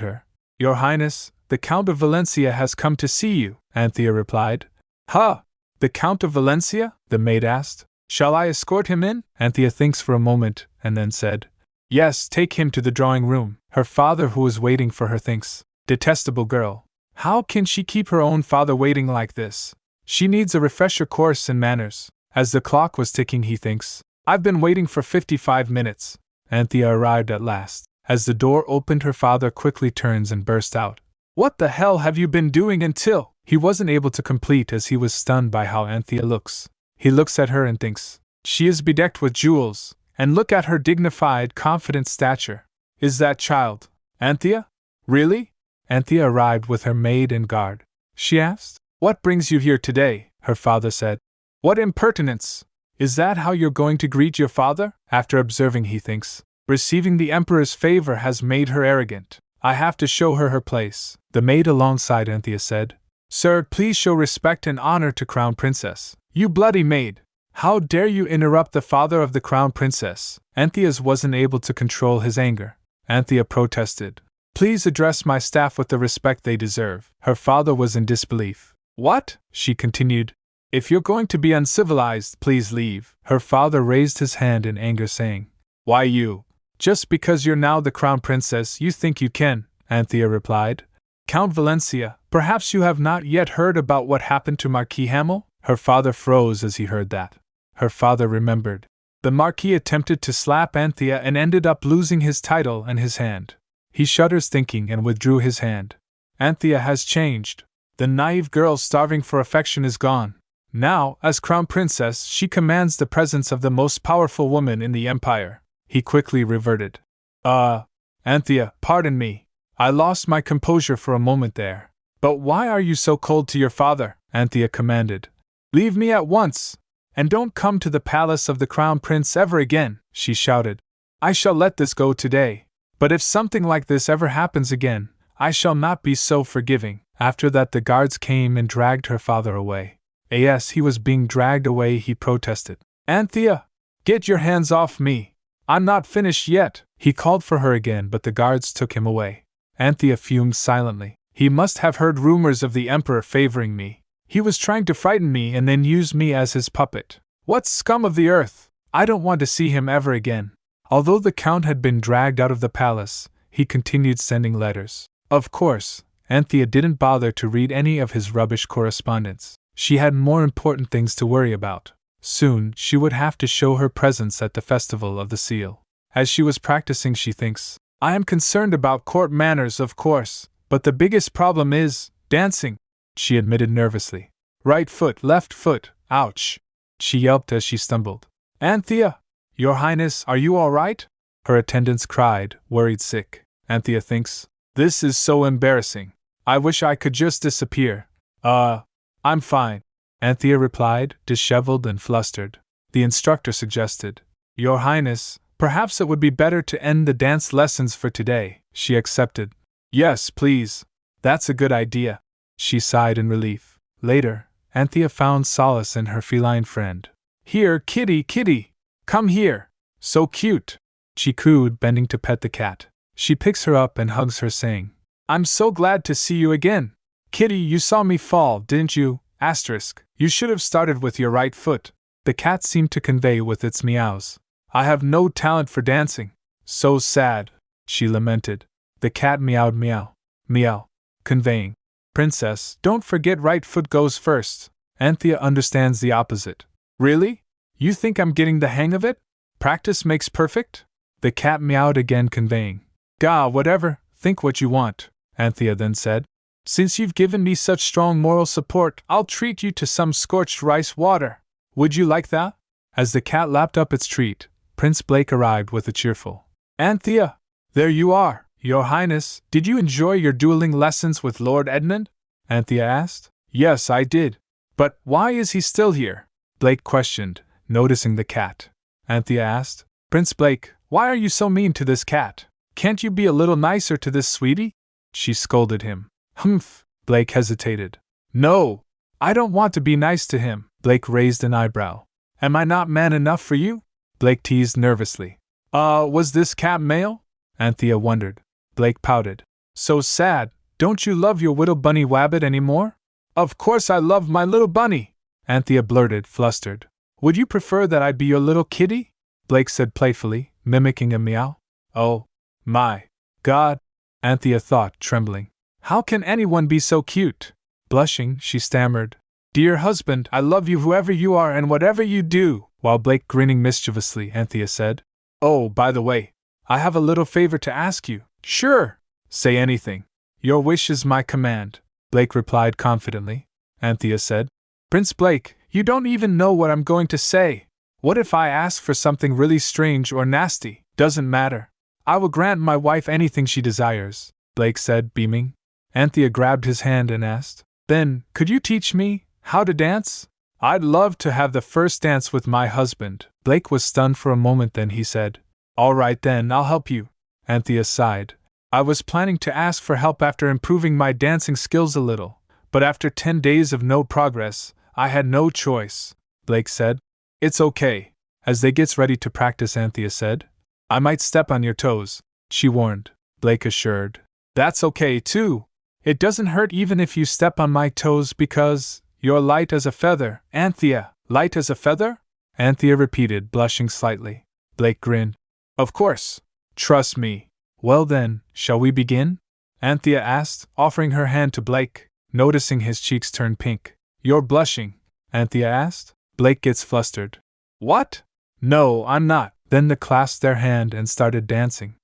her. Your Highness, the Count of Valencia has come to see you, Anthea replied. Huh? The Count of Valencia? The maid asked. Shall I escort him in? Anthea thinks for a moment, and then said, yes, take him to the drawing room. Her father, who is waiting for her, thinks, detestable girl. How can she keep her own father waiting like this? She needs a refresher course in manners. As the clock was ticking, he thinks, I've been waiting for 55 minutes. Anthea arrived at last. As the door opened, her father quickly turns and burst out. What the hell have you been doing until? He wasn't able to complete as he was stunned by how Anthea looks. He looks at her and thinks, she is bedecked with jewels, and look at her dignified, confident stature. Is that child Anthea? Really? Anthea arrived with her maid and guard. She asked, what brings you here today? Her father said. What impertinence! Is that how you're going to greet your father? After observing, he thinks, receiving the emperor's favor has made her arrogant. I have to show her her place. The maid alongside Anthea said, Sir, please show respect and honor to Crown Princess. You bloody maid! How dare you interrupt the father of the Crown Princess? Anthea's wasn't able to control his anger. Anthea protested. Please address my staff with the respect they deserve. Her father was in disbelief. What? She continued. If you're going to be uncivilized, please leave. Her father raised his hand in anger, saying, Why you? Just because you're now the Crown Princess, you think you can, Anthea replied. Count Valencia, perhaps you have not yet heard about what happened to Marquis Hamel? Her father froze as he heard that. Her father remembered. The Marquis attempted to slap Anthea and ended up losing his title and his hand. He shudders thinking and withdrew his hand. Anthea has changed. The naive girl starving for affection is gone. Now, as Crown Princess, she commands the presence of the most powerful woman in the Empire. He quickly reverted. Anthea, pardon me. I lost my composure for a moment there. But why are you so cold to your father? Anthea commanded. Leave me at once! And don't come to the palace of the Crown Prince ever again, she shouted. I shall let this go today. But if something like this ever happens again, I shall not be so forgiving. After that, the guards came and dragged her father away. Yes, he was being dragged away, he protested. Anthea, get your hands off me! I'm not finished yet! He called for her again, but the guards took him away. Anthea fumed silently. He must have heard rumors of the Emperor favoring me. He was trying to frighten me and then use me as his puppet. What scum of the earth! I don't want to see him ever again. Although the Count had been dragged out of the palace, he continued sending letters. Of course, Anthea didn't bother to read any of his rubbish correspondence. She had more important things to worry about. Soon, she would have to show her presence at the Festival of the Seal. As she was practicing, she thinks, I am concerned about court manners, of course, but the biggest problem is dancing, she admitted nervously. Right foot, left foot, ouch! She yelped as she stumbled. Anthea! Your Highness, are you all right? Her attendants cried, worried sick. Anthea thinks, this is so embarrassing. I wish I could just disappear. I'm fine, Anthea replied, disheveled and flustered. The instructor suggested, Your Highness, perhaps it would be better to end the dance lessons for today. She accepted. Yes, please. That's a good idea. She sighed in relief. Later, Anthea found solace in her feline friend. Here, kitty, kitty! Come here! So cute! She cooed, bending to pet the cat. She picks her up and hugs her, saying, I'm so glad to see you again. Kitty, you saw me fall, didn't you? Asterisk. You should have started with your right foot. The cat seemed to convey with its meows. I have no talent for dancing. So sad, she lamented. The cat meowed meow. Meow. Conveying. Princess, don't forget right foot goes first. Anthea understands the opposite. Really? You think I'm getting the hang of it? Practice makes perfect? The cat meowed again, conveying. Gah, whatever, think what you want, Anthea then said. Since you've given me such strong moral support, I'll treat you to some scorched rice water. Would you like that? As the cat lapped up its treat, Prince Blake arrived with a cheerful, Anthea, there you are. Your Highness, did you enjoy your dueling lessons with Lord Edmund? Anthea asked. Yes, I did. But why is he still here? Blake questioned, noticing the cat. Anthea asked, Prince Blake, why are you so mean to this cat? Can't you be a little nicer to this sweetie? She scolded him. Humph, Blake hesitated. No, I don't want to be nice to him. Blake raised an eyebrow. Am I not man enough for you? Blake teased nervously. Was this cat male? Anthea wondered. Blake pouted. So sad, don't you love your little bunny wabbit anymore? Of course I love my little bunny, Anthea blurted, flustered. Would you prefer that I be your little kitty? Blake said playfully, mimicking a meow. Oh, my God, Anthea thought, trembling. How can anyone be so cute? Blushing, she stammered. Dear husband, I love you whoever you are and whatever you do. While Blake grinning mischievously, Anthea said, Oh, by the way, I have a little favor to ask you. Sure, say anything. Your wish is my command, Blake replied confidently. Anthea said, Prince Blake, you don't even know what I'm going to say. What if I ask for something really strange or nasty? Doesn't matter. I will grant my wife anything she desires, Blake said, beaming. Anthea grabbed his hand and asked, Then, could you teach me how to dance? I'd love to have the first dance with my husband. Blake was stunned for a moment, then he said, All right then, I'll help you. Anthea sighed. I was planning to ask for help after improving my dancing skills a little, But after 10 days of no progress, I had no choice, Blake said. It's okay. As they gets ready to practice, Anthea said. I might step on your toes, she warned, Blake assured. That's okay too. It doesn't hurt even if you step on my toes because you're light as a feather, Anthea. Light as a feather? Anthea repeated, blushing slightly. Blake grinned. Of course. Trust me. Well then, shall we begin? Anthea asked, offering her hand to Blake, noticing his cheeks turn pink. You're blushing, Anthea asked. Blake gets flustered. What? No, I'm not. Then they clasped their hand and started dancing.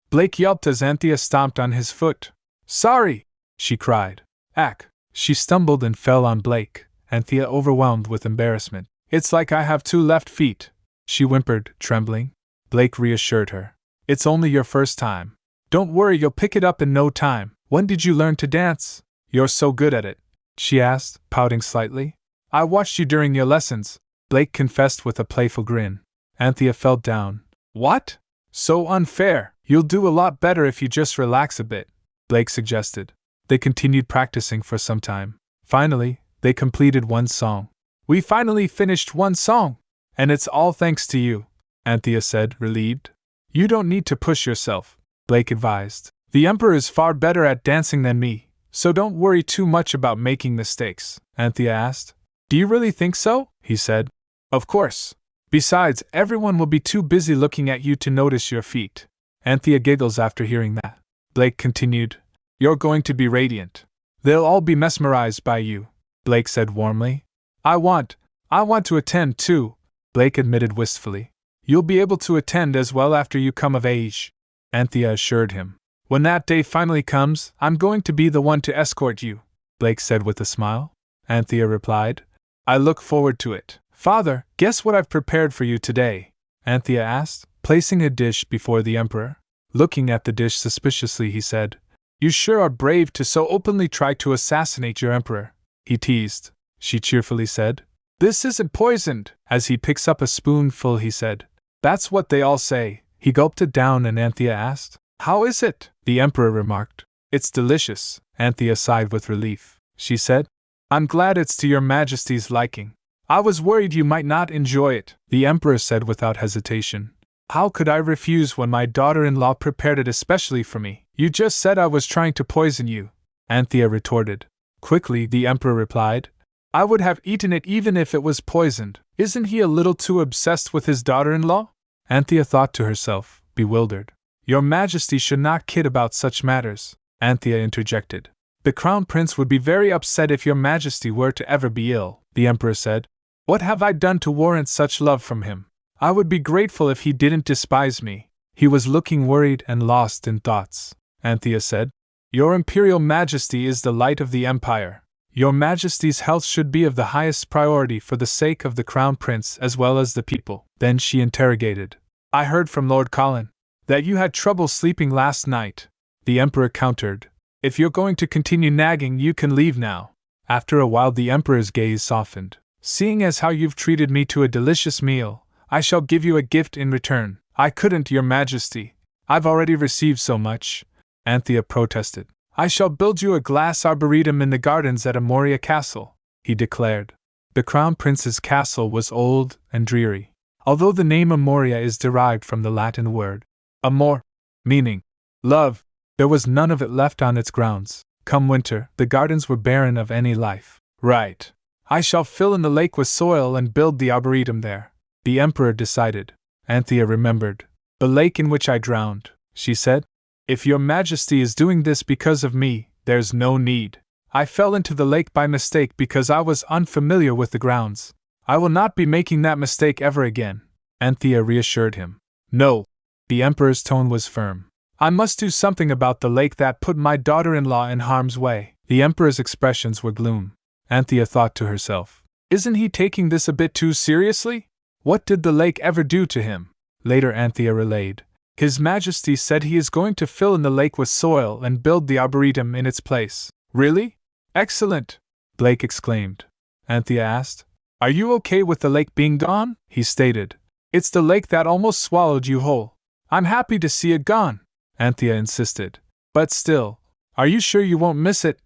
Blake yelped as Anthea stomped on his foot. Sorry! She cried. Ack! She stumbled and fell on Blake, Anthea overwhelmed with embarrassment. It's like I have 2 left feet, she whimpered, trembling. Blake reassured her. It's only your first time. Don't worry, you'll pick it up in no time. When did you learn to dance? You're so good at it, she asked, pouting slightly. I watched you during your lessons, Blake confessed with a playful grin. Anthea fell down. What? So unfair. You'll do a lot better if you just relax a bit, Blake suggested. They continued practicing for some time. Finally, they completed one song. We finally finished one song! And it's all thanks to you, Anthea said, relieved. You don't need to push yourself, Blake advised. The Emperor is far better at dancing than me, so don't worry too much about making mistakes, Anthea asked. Do you really think so? He said. Of course. Besides, everyone will be too busy looking at you to notice your feet. Anthea giggles after hearing that. Blake continued. You're going to be radiant. They'll all be mesmerized by you, Blake said warmly. I want to attend too, Blake admitted wistfully. You'll be able to attend as well after you come of age, Anthea assured him. When that day finally comes, I'm going to be the one to escort you, Blake said with a smile. Anthea replied. I look forward to it. Father, guess what I've prepared for you today? Anthea asked, placing a dish before the Emperor. Looking at the dish suspiciously, he said, You sure are brave to so openly try to assassinate your Emperor, he teased. She cheerfully said. This isn't poisoned. As he picks up a spoonful, he said. That's what they all say. He gulped it down and Anthea asked, How is it? The Emperor remarked. It's delicious, Anthea sighed with relief. She said, I'm glad it's to your Majesty's liking. I was worried you might not enjoy it, the Emperor said without hesitation. How could I refuse when my daughter-in-law prepared it especially for me? You just said I was trying to poison you, Anthea retorted. Quickly, the Emperor replied, I would have eaten it even if it was poisoned. Isn't he a little too obsessed with his daughter-in-law? Anthea thought to herself, bewildered. Your Majesty should not kid about such matters, Anthea interjected. The Crown Prince would be very upset if your Majesty were to ever be ill, the Emperor said. What have I done to warrant such love from him? I would be grateful if he didn't despise me. He was looking worried and lost in thoughts, Anthea said. Your Imperial Majesty is the light of the Empire. Your Majesty's health should be of the highest priority for the sake of the Crown Prince as well as the people. Then she interrogated. I heard from Lord Colin that you had trouble sleeping last night, the Emperor countered. If you're going to continue nagging, you can leave now. After a while, the Emperor's gaze softened. Seeing as how you've treated me to a delicious meal, I shall give you a gift in return. I couldn't, Your Majesty. I've already received so much, Anthea protested. I shall build you a glass arboretum in the gardens at Amoria Castle, he declared. The Crown Prince's castle was old and dreary. Although the name Amoria is derived from the Latin word amor, meaning love, there was none of it left on its grounds. Come winter, the gardens were barren of any life. Right. I shall fill in the lake with soil and build the arboretum there, the Emperor decided. Anthea remembered. The lake in which I drowned, she said. If your Majesty is doing this because of me, there's no need. I fell into the lake by mistake because I was unfamiliar with the grounds. I will not be making that mistake ever again, Anthea reassured him. No. The Emperor's tone was firm. I must do something about the lake that put my daughter-in-law in harm's way. The Emperor's expressions were gloom. Anthea thought to herself. Isn't he taking this a bit too seriously? What did the lake ever do to him? Later, Anthea relayed. His Majesty said he is going to fill in the lake with soil and build the arboretum in its place. Really? Excellent! Blake exclaimed. Anthea asked. Are you okay with the lake being gone? He stated. It's the lake that almost swallowed you whole. I'm happy to see it gone, Anthea insisted. But still, are you sure you won't miss it?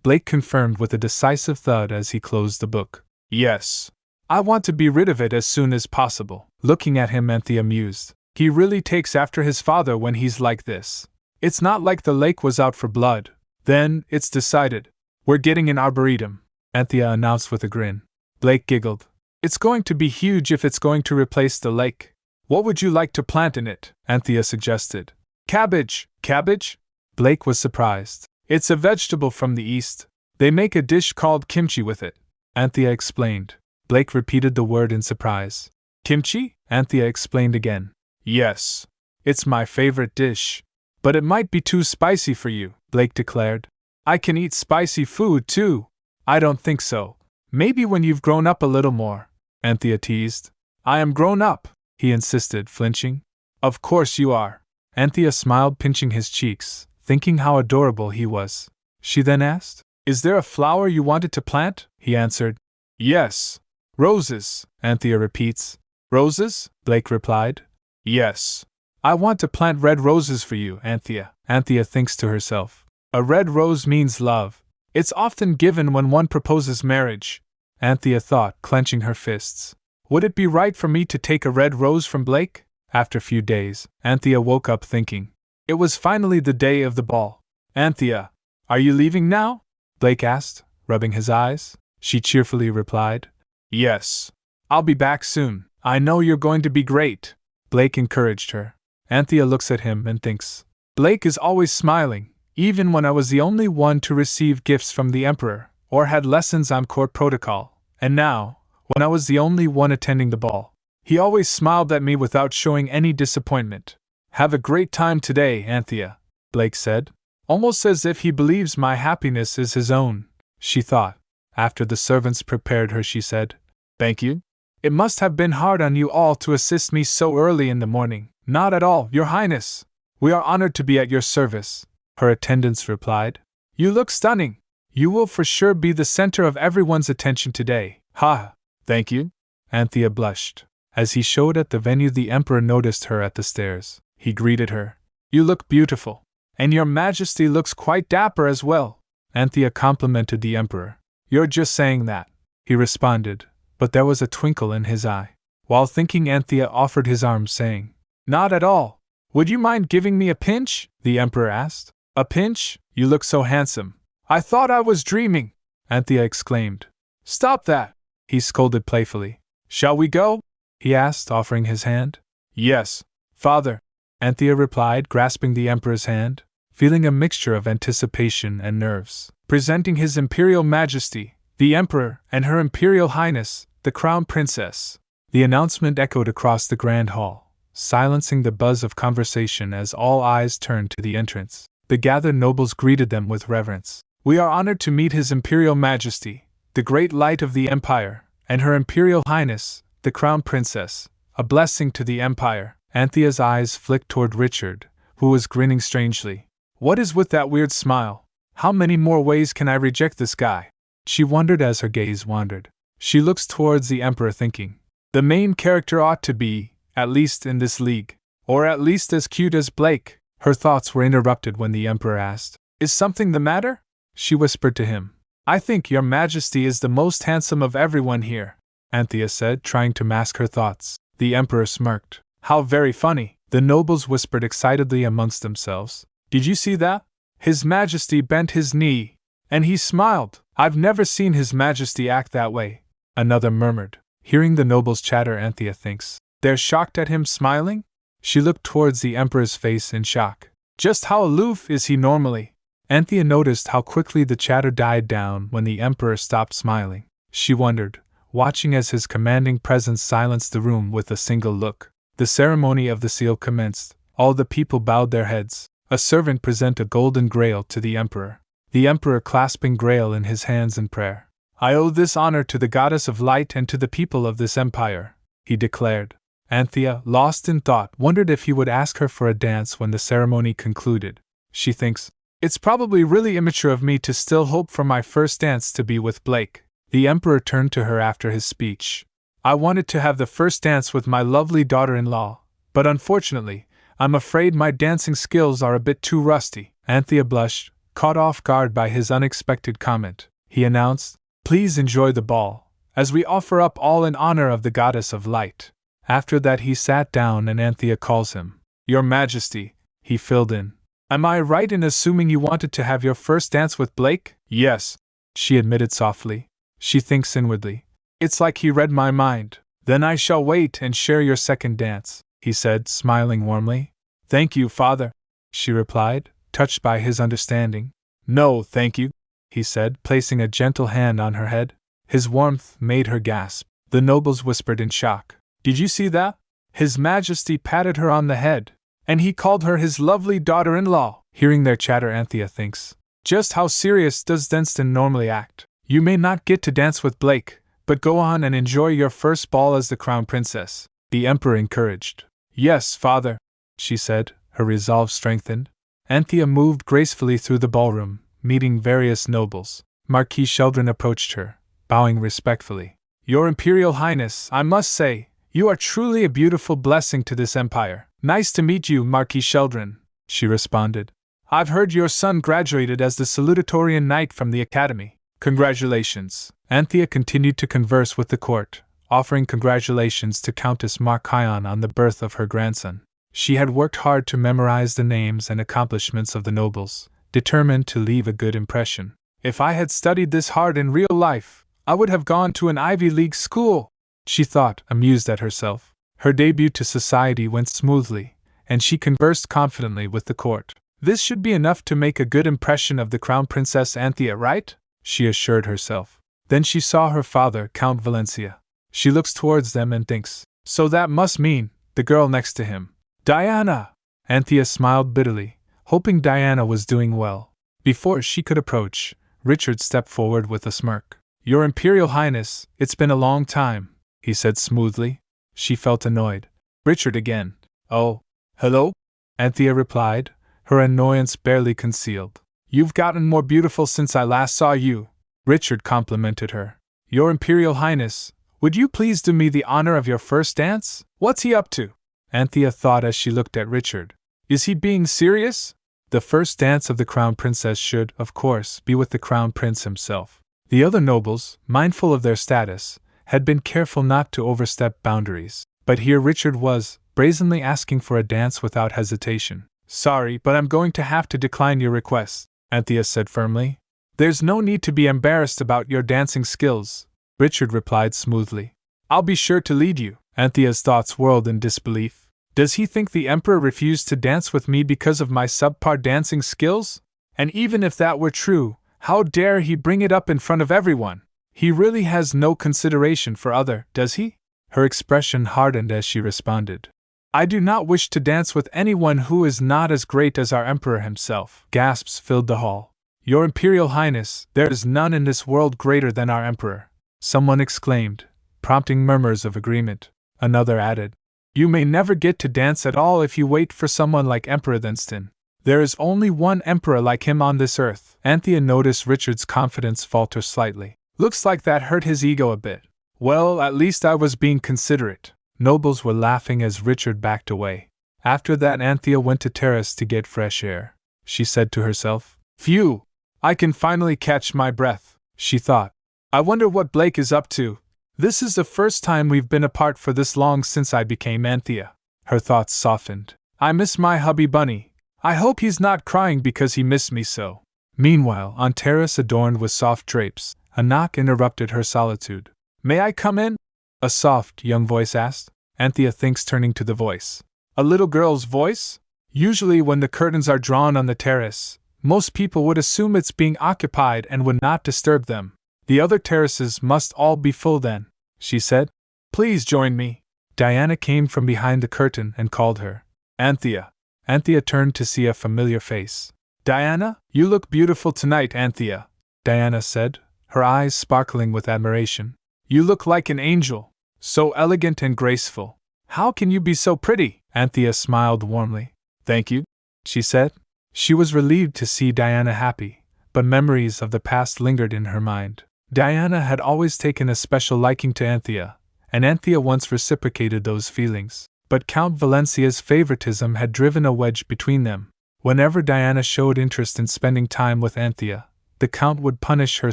Blake confirmed with a decisive thud as he closed the book. Yes. I want to be rid of it as soon as possible. Looking at him, Anthea mused. He really takes after his father when he's like this. It's not like the lake was out for blood. Then, it's decided. We're getting an arboretum, Anthea announced with a grin. Blake giggled. It's going to be huge if it's going to replace the lake. What would you like to plant in it? Anthea suggested. Cabbage. Cabbage? Blake was surprised. It's a vegetable from the east. They make a dish called kimchi with it, Anthea explained. Blake repeated the word in surprise. Kimchi? Anthea explained again. Yes. It's my favorite dish. But it might be too spicy for you, Blake declared. I can eat spicy food too. I don't think so. Maybe when you've grown up a little more, Anthea teased. I am grown up, he insisted, flinching. Of course you are. Anthea smiled, pinching his cheeks, thinking how adorable he was. She then asked, Is there a flower you wanted to plant? He answered. Yes. Roses, Anthea repeats. Roses? Blake replied. Yes. I want to plant red roses for you, Anthea. Anthea thinks to herself. A red rose means love. It's often given when one proposes marriage, Anthea thought, clenching her fists. Would it be right for me to take a red rose from Blake? After a few days, Anthea woke up thinking. It was finally the day of the ball. Anthea, are you leaving now? Blake asked, rubbing his eyes. She cheerfully replied. Yes. I'll be back soon. I know you're going to be great. Blake encouraged her. Anthea looks at him and thinks. Blake is always smiling, even when I was the only one to receive gifts from the Emperor, or had lessons on court protocol, and now, when I was the only one attending the ball, he always smiled at me without showing any disappointment. Have a great time today, Anthea, Blake said. Almost as if he believes my happiness is his own, she thought. After the servants prepared her, she said, Thank you. It must have been hard on you all to assist me so early in the morning. Not at all, Your Highness. We are honored to be at your service, her attendants replied. You look stunning. You will for sure be the center of everyone's attention today. Ha! Thank you. Anthea blushed. As he showed at the venue, the Emperor noticed her at the stairs. He greeted her. You look beautiful. And Your Majesty looks quite dapper as well. Anthea complimented the Emperor. You're just saying that, he responded, but there was a twinkle in his eye. While thinking, Anthea offered his arm, saying, Not at all. Would you mind giving me a pinch? The Emperor asked. A pinch? You look so handsome. I thought I was dreaming, Anthea exclaimed. Stop that, he scolded playfully. Shall we go? He asked, offering his hand. Yes, Father, Anthea replied, grasping the Emperor's hand, feeling a mixture of anticipation and nerves. Presenting His Imperial Majesty, the Emperor, and Her Imperial Highness, the Crown Princess. The announcement echoed across the Grand Hall, silencing the buzz of conversation as all eyes turned to the entrance. The gathered nobles greeted them with reverence. We are honored to meet His Imperial Majesty, the great light of the Empire, and Her Imperial Highness, the Crown Princess. A blessing to the Empire. Anthea's eyes flicked toward Richard, who was grinning strangely. What is with that weird smile? How many more ways can I reject this guy? She wondered as her gaze wandered. She looks towards the Emperor, thinking, the main character ought to be, at least in this league, or at least as cute as Blake. Her thoughts were interrupted when the Emperor asked, Is something the matter? She whispered to him. I think Your Majesty is the most handsome of everyone here, Anthea said, trying to mask her thoughts. The Emperor smirked. How very funny. The nobles whispered excitedly amongst themselves. Did you see that? His Majesty bent his knee, and he smiled. I've never seen His Majesty act that way, another murmured. Hearing the nobles chatter, Anthea thinks, they're shocked at him smiling? She looked towards the Emperor's face in shock. Just how aloof is he normally? Anthea noticed how quickly the chatter died down when the Emperor stopped smiling. She wondered, watching as his commanding presence silenced the room with a single look. The ceremony of the seal commenced. All the people bowed their heads. A servant presented a golden grail to the Emperor. The Emperor clasping grail in his hands in prayer. I owe this honor to the goddess of light and to the people of this empire, he declared. Anthea, lost in thought, wondered if he would ask her for a dance when the ceremony concluded. She thinks, it's probably really immature of me to still hope for my first dance to be with Blake. The Emperor turned to her after his speech. I wanted to have the first dance with my lovely daughter-in-law, but unfortunately, I'm afraid my dancing skills are a bit too rusty. Anthea blushed, Caught off guard by his unexpected comment, he announced, "Please enjoy the ball, as we offer up all in honor of the goddess of light." After that he sat down and Anthea calls him, "Your Majesty," he filled in. "Am I right in assuming you wanted to have your first dance with Blake?" "Yes," she admitted softly. She thinks inwardly, "It's like he read my mind." "Then I shall wait and share your second dance," he said, smiling warmly. "Thank you, father," she replied, touched by his understanding. "No, thank you," he said, placing a gentle hand on her head. His warmth made her gasp. The nobles whispered in shock. "Did you see that? His Majesty patted her on the head, and he called her his lovely daughter-in-law." Hearing their chatter, Anthea thinks, "Just how serious does Dunstan normally act? You may not get to dance with Blake, but go on and enjoy your first ball as the crown princess," the Emperor encouraged. "Yes, father," she said, her resolve strengthened. Anthea moved gracefully through the ballroom, meeting various nobles. Marquis Sheldon approached her, bowing respectfully. "Your Imperial Highness, I must say, you are truly a beautiful blessing to this empire." "Nice to meet you, Marquis Sheldon," she responded. "I've heard your son graduated as the salutatorian knight from the academy." "Congratulations." Anthea continued to converse with the court, offering congratulations to Countess Markion on the birth of her grandson. She had worked hard to memorize the names and accomplishments of the nobles, determined to leave a good impression. "If I had studied this hard in real life, I would have gone to an Ivy League school," she thought, amused at herself. Her debut to society went smoothly, and she conversed confidently with the court. "This should be enough to make a good impression of the Crown Princess Anthea, right?" she assured herself. Then she saw her father, Count Valencia. She looks towards them and thinks, "So that must mean the girl next to him. Diana!" Anthea smiled bitterly, hoping Diana was doing well. Before she could approach, Richard stepped forward with a smirk. "Your Imperial Highness, it's been a long time," he said smoothly. She felt annoyed. "Richard again." "Oh, hello?" Anthea replied, her annoyance barely concealed. "You've gotten more beautiful since I last saw you," Richard complimented her. "Your Imperial Highness, would you please do me the honor of your first dance? What's he up to?" Anthea thought as she looked at Richard. "Is he being serious?" The first dance of the Crown Princess should, of course, be with the Crown Prince himself. The other nobles, mindful of their status, had been careful not to overstep boundaries, but here Richard was, brazenly asking for a dance without hesitation. "Sorry, but I'm going to have to decline your request," Anthea said firmly. "There's no need to be embarrassed about your dancing skills," Richard replied smoothly. "I'll be sure to lead you." Anthea's thoughts whirled in disbelief. Does he think the Emperor refused to dance with me because of my subpar dancing skills? And even if that were true, how dare he bring it up in front of everyone? He really has no consideration for other, does he? Her expression hardened as she responded. "I do not wish to dance with anyone who is not as great as our Emperor himself." Gasps filled the hall. "Your Imperial Highness, there is none in this world greater than our Emperor," someone exclaimed, prompting murmurs of agreement. Another added, "You may never get to dance at all if you wait for someone like Emperor Dunstan. There is only one emperor like him on this earth." Anthea noticed Richard's confidence falter slightly. Looks like that hurt his ego a bit. "Well, at least I was being considerate." Nobles were laughing as Richard backed away. After that, Anthea went to terrace to get fresh air. She said to herself, "Phew! I can finally catch my breath," she thought. "I wonder what Blake is up to. This is the first time we've been apart for this long since I became Anthea." Her thoughts softened. "I miss my hubby bunny. I hope he's not crying because he missed me so." Meanwhile, on terrace adorned with soft drapes, a knock interrupted her solitude. "May I come in?" a soft, young voice asked. Anthea thinks, turning to the voice. A little girl's voice? Usually when the curtains are drawn on the terrace, most people would assume it's being occupied and would not disturb them. "The other terraces must all be full then," she said. "Please join me." Diana came from behind the curtain and called her. "Anthea." Anthea turned to see a familiar face. "Diana, you look beautiful tonight, Anthea," Diana said, her eyes sparkling with admiration. "You look like an angel, so elegant and graceful. How can you be so pretty?" Anthea smiled warmly. "Thank you," she said. She was relieved to see Diana happy, but memories of the past lingered in her mind. Diana had always taken a special liking to Anthea, and Anthea once reciprocated those feelings, but Count Valencia's favoritism had driven a wedge between them. Whenever Diana showed interest in spending time with Anthea, the Count would punish her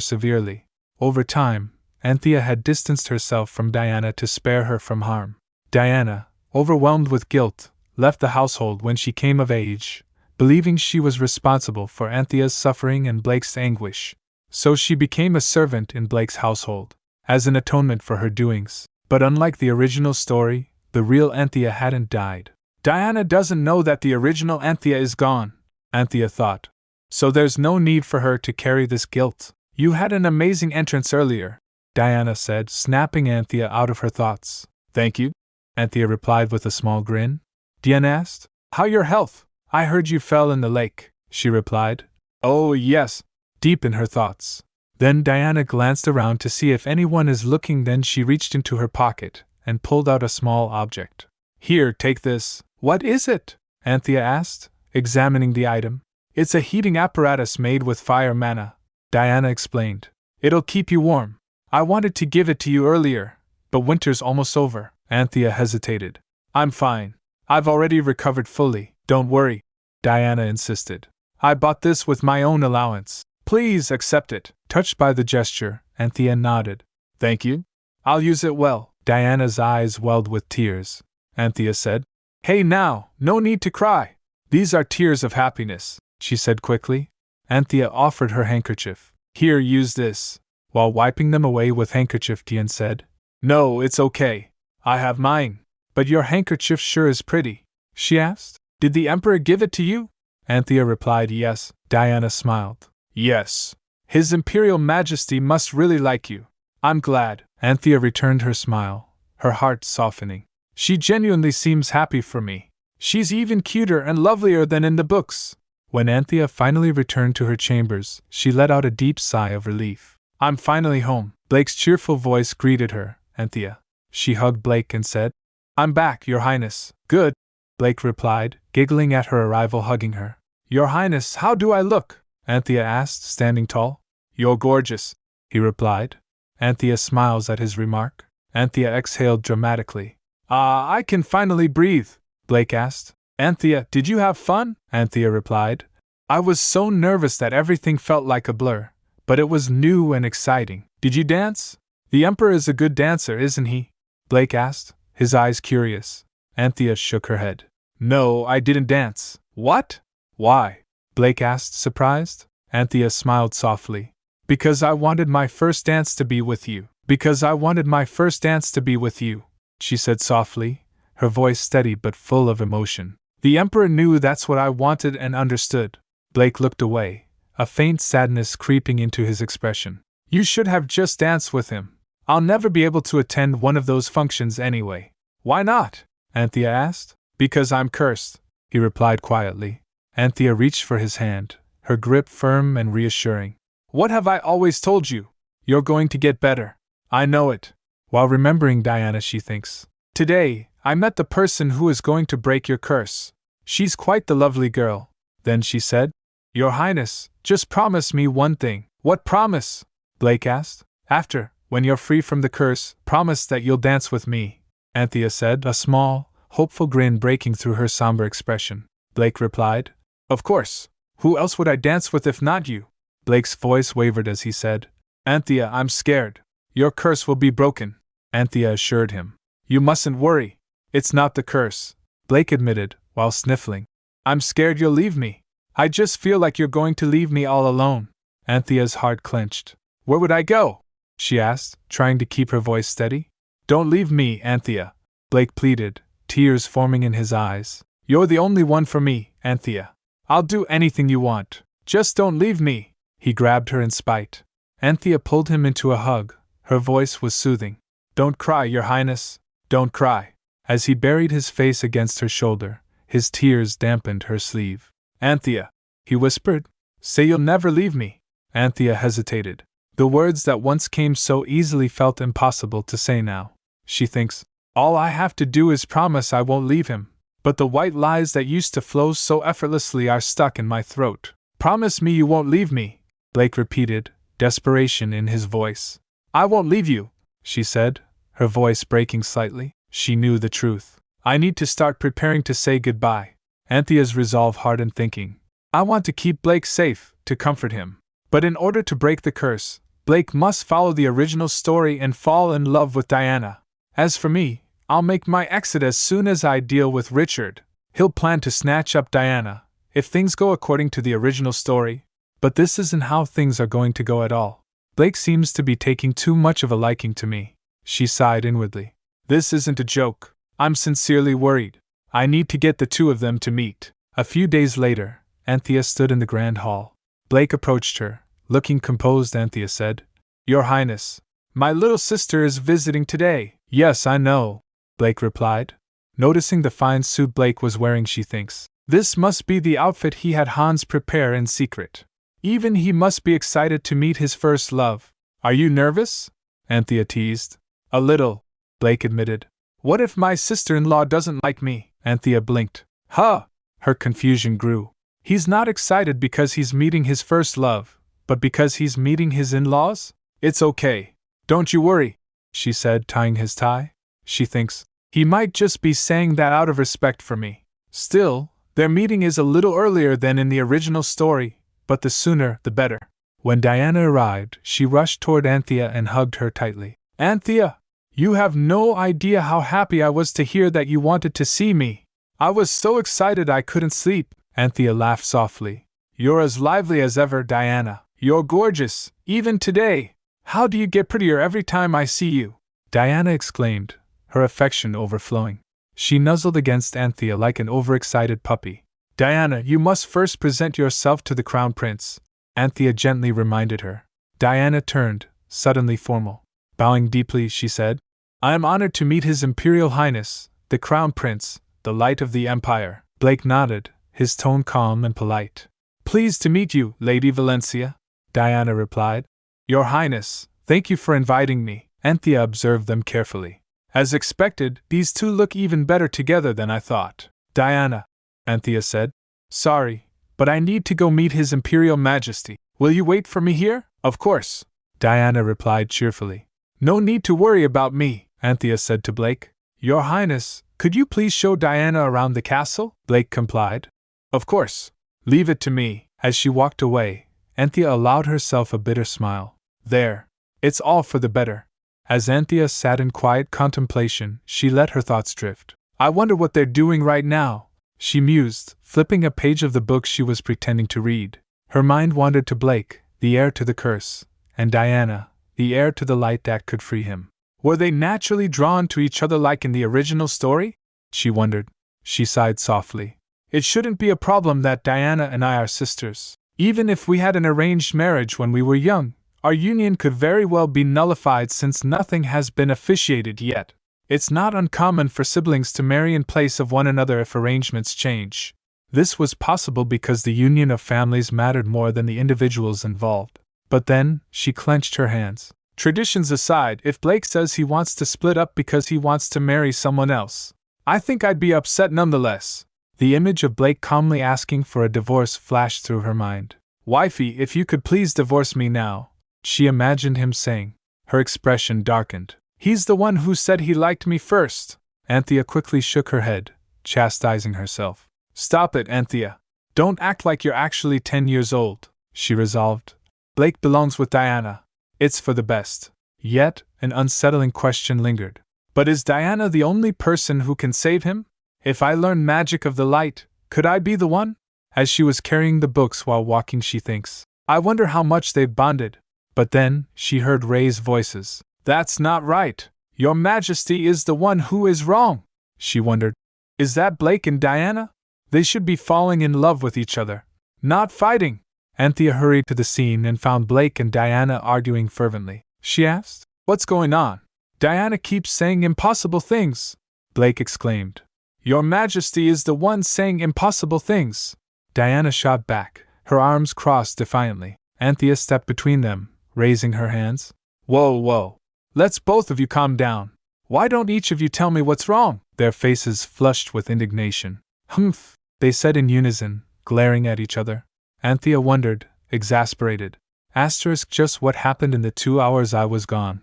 severely. Over time, Anthea had distanced herself from Diana to spare her from harm. Diana, overwhelmed with guilt, left the household when she came of age, believing she was responsible for Anthea's suffering and Blake's anguish. So she became a servant in Blake's household, as an atonement for her doings. But unlike the original story, the real Anthea hadn't died. Diana doesn't know that the original Anthea is gone, Anthea thought. So there's no need for her to carry this guilt. You had an amazing entrance earlier, Diana said, snapping Anthea out of her thoughts. Thank you, Anthea replied with a small grin. Diana asked, how your health? I heard you fell in the lake, she replied. Oh yes, deep in her thoughts. Then Diana glanced around to see if anyone is looking, then she reached into her pocket and pulled out a small object. Here, take this. What is it? Anthea asked, examining the item. It's a heating apparatus made with fire mana, Diana explained. It'll keep you warm. I wanted to give it to you earlier, but winter's almost over. Anthea hesitated. I'm fine. I've already recovered fully. Don't worry, Diana insisted. I bought this with my own allowance. Please accept it. Touched by the gesture, Anthea nodded. Thank you. I'll use it well. Diana's eyes welled with tears. Anthea said, Hey now, no need to cry. These are tears of happiness, she said quickly. Anthea offered her handkerchief. Here, use this. While wiping them away with handkerchief, Dian said, No, it's okay. I have mine. But your handkerchief sure is pretty, she asked. Did the Emperor give it to you? Anthea replied yes. Diana smiled. Yes. His Imperial Majesty must really like you. I'm glad. Anthea returned her smile, her heart softening. She genuinely seems happy for me. She's even cuter and lovelier than in the books. When Anthea finally returned to her chambers, she let out a deep sigh of relief. I'm finally home. Blake's cheerful voice greeted her. Anthea. She hugged Blake and said, I'm back, Your Highness. Good, Blake replied, giggling at her arrival, hugging her. Your Highness, how do I look? Anthea asked, standing tall. You're gorgeous, he replied. Anthea smiles at his remark. Anthea exhaled dramatically. I can finally breathe, Blake asked. Anthea, did you have fun? Anthea replied. I was so nervous that everything felt like a blur, but it was new and exciting. Did you dance? The Emperor is a good dancer, isn't he? Blake asked, his eyes curious. Anthea shook her head. No, I didn't dance. What? Why? Blake asked, surprised. Anthea smiled softly. Because I wanted my first dance to be with you. Because I wanted my first dance to be with you, she said softly, her voice steady but full of emotion. The Emperor knew that's what I wanted and understood. Blake looked away, a faint sadness creeping into his expression. You should have just danced with him. I'll never be able to attend one of those functions anyway. Why not? Anthea asked. Because I'm cursed, he replied quietly. Anthea reached for his hand, her grip firm and reassuring. What have I always told you? You're going to get better. I know it. While remembering Diana, she thinks, today, I met the person who is going to break your curse. She's quite the lovely girl. Then she said, Your Highness, just promise me one thing. What promise? Blake asked. After, when you're free from the curse, promise that you'll dance with me, Anthea said, a small, hopeful grin breaking through her somber expression. Blake replied, Of course. Who else would I dance with if not you? Blake's voice wavered as he said, Anthea, I'm scared. Your curse will be broken, Anthea assured him. You mustn't worry. It's not the curse, Blake admitted, while sniffling. I'm scared you'll leave me. I just feel like you're going to leave me all alone. Anthea's heart clenched. Where would I go? She asked, trying to keep her voice steady. Don't leave me, Anthea, Blake pleaded, tears forming in his eyes. You're the only one for me, Anthea. I'll do anything you want. Just don't leave me. He grabbed her in spite. Anthea pulled him into a hug. Her voice was soothing. Don't cry, Your Highness. Don't cry. As he buried his face against her shoulder, his tears dampened her sleeve. Anthea, he whispered, say you'll never leave me. Anthea hesitated. The words that once came so easily felt impossible to say now. She thinks, all I have to do is promise I won't leave him. But the white lies that used to flow so effortlessly are stuck in my throat. Promise me you won't leave me, Blake repeated, desperation in his voice. I won't leave you, she said, her voice breaking slightly. She knew the truth. I need to start preparing to say goodbye. Anthea's resolve hardened, thinking, I want to keep Blake safe, to comfort him. But in order to break the curse, Blake must follow the original story and fall in love with Diana. As for me, I'll make my exit as soon as I deal with Richard. He'll plan to snatch up Diana, if things go according to the original story. But this isn't how things are going to go at all. Blake seems to be taking too much of a liking to me. She sighed inwardly. This isn't a joke. I'm sincerely worried. I need to get the two of them to meet. A few days later, Anthea stood in the grand hall. Blake approached her. Looking composed, Anthea said, Your Highness, my little sister is visiting today. Yes, I know, Blake replied. Noticing the fine suit Blake was wearing, she thinks, this must be the outfit he had Hans prepare in secret. Even he must be excited to meet his first love. Are you nervous? Anthea teased. A little, Blake admitted. What if my sister-in-law doesn't like me? Anthea blinked. Huh! Her confusion grew. He's not excited because he's meeting his first love, but because he's meeting his in-laws? It's okay. Don't you worry, she said, tying his tie. She thinks, he might just be saying that out of respect for me. Still, their meeting is a little earlier than in the original story, but the sooner the better. When Diana arrived, she rushed toward Anthea and hugged her tightly. Anthea, you have no idea how happy I was to hear that you wanted to see me. I was so excited I couldn't sleep. Anthea laughed softly. You're as lively as ever, Diana. You're gorgeous, even today. How do you get prettier every time I see you? Diana exclaimed, her affection overflowing. She nuzzled against Anthea like an overexcited puppy. Diana, you must first present yourself to the Crown Prince, Anthea gently reminded her. Diana turned, suddenly formal. Bowing deeply, she said, I am honored to meet His Imperial Highness, the Crown Prince, the light of the Empire. Blake nodded, his tone calm and polite. Pleased to meet you, Lady Valencia, Diana replied. Your Highness, thank you for inviting me. Anthea observed them carefully. As expected, these two look even better together than I thought. Diana, Anthea said. Sorry, but I need to go meet His Imperial Majesty. Will you wait for me here? Of course, Diana replied cheerfully. No need to worry about me, Anthea said to Blake. Your Highness, could you please show Diana around the castle? Blake complied. Of course. Leave it to me. As she walked away, Anthea allowed herself a bitter smile. There. It's all for the better. As Anthea sat in quiet contemplation, she let her thoughts drift. I wonder what they're doing right now, she mused, flipping a page of the book she was pretending to read. Her mind wandered to Blake, the heir to the curse, and Diana, the heir to the light that could free him. Were they naturally drawn to each other like in the original story? She wondered. She sighed softly. It shouldn't be a problem that Diana and I are sisters. Even if we had an arranged marriage when we were young, our union could very well be nullified since nothing has been officiated yet. It's not uncommon for siblings to marry in place of one another if arrangements change. This was possible because the union of families mattered more than the individuals involved. But then, she clenched her hands. Traditions aside, if Blake says he wants to split up because he wants to marry someone else, I think I'd be upset nonetheless. The image of Blake calmly asking for a divorce flashed through her mind. Wifey, if you could please divorce me now, she imagined him saying. Her expression darkened. He's the one who said he liked me first. Anthea quickly shook her head, chastising herself. Stop it, Anthea. Don't act like you're actually 10 years old, she resolved. Blake belongs with Diana. It's for the best. Yet, an unsettling question lingered. But is Diana the only person who can save him? If I learn magic of the light, could I be the one? As she was carrying the books while walking, she thinks, I wonder how much they've bonded. But then, she heard raised voices. That's not right. Your Majesty is the one who is wrong. She wondered. Is that Blake and Diana? They should be falling in love with each other, not fighting. Anthea hurried to the scene and found Blake and Diana arguing fervently. She asked, What's going on? Diana keeps saying impossible things, Blake exclaimed. Your Majesty is the one saying impossible things. Diana shot back, her arms crossed defiantly. Anthea stepped between them, raising her hands. Whoa. Let's both of you calm down. Why don't each of you tell me what's wrong? Their faces flushed with indignation. Humph, they said in unison, glaring at each other. Anthea wondered, exasperated. Just what happened in the 2 hours I was gone.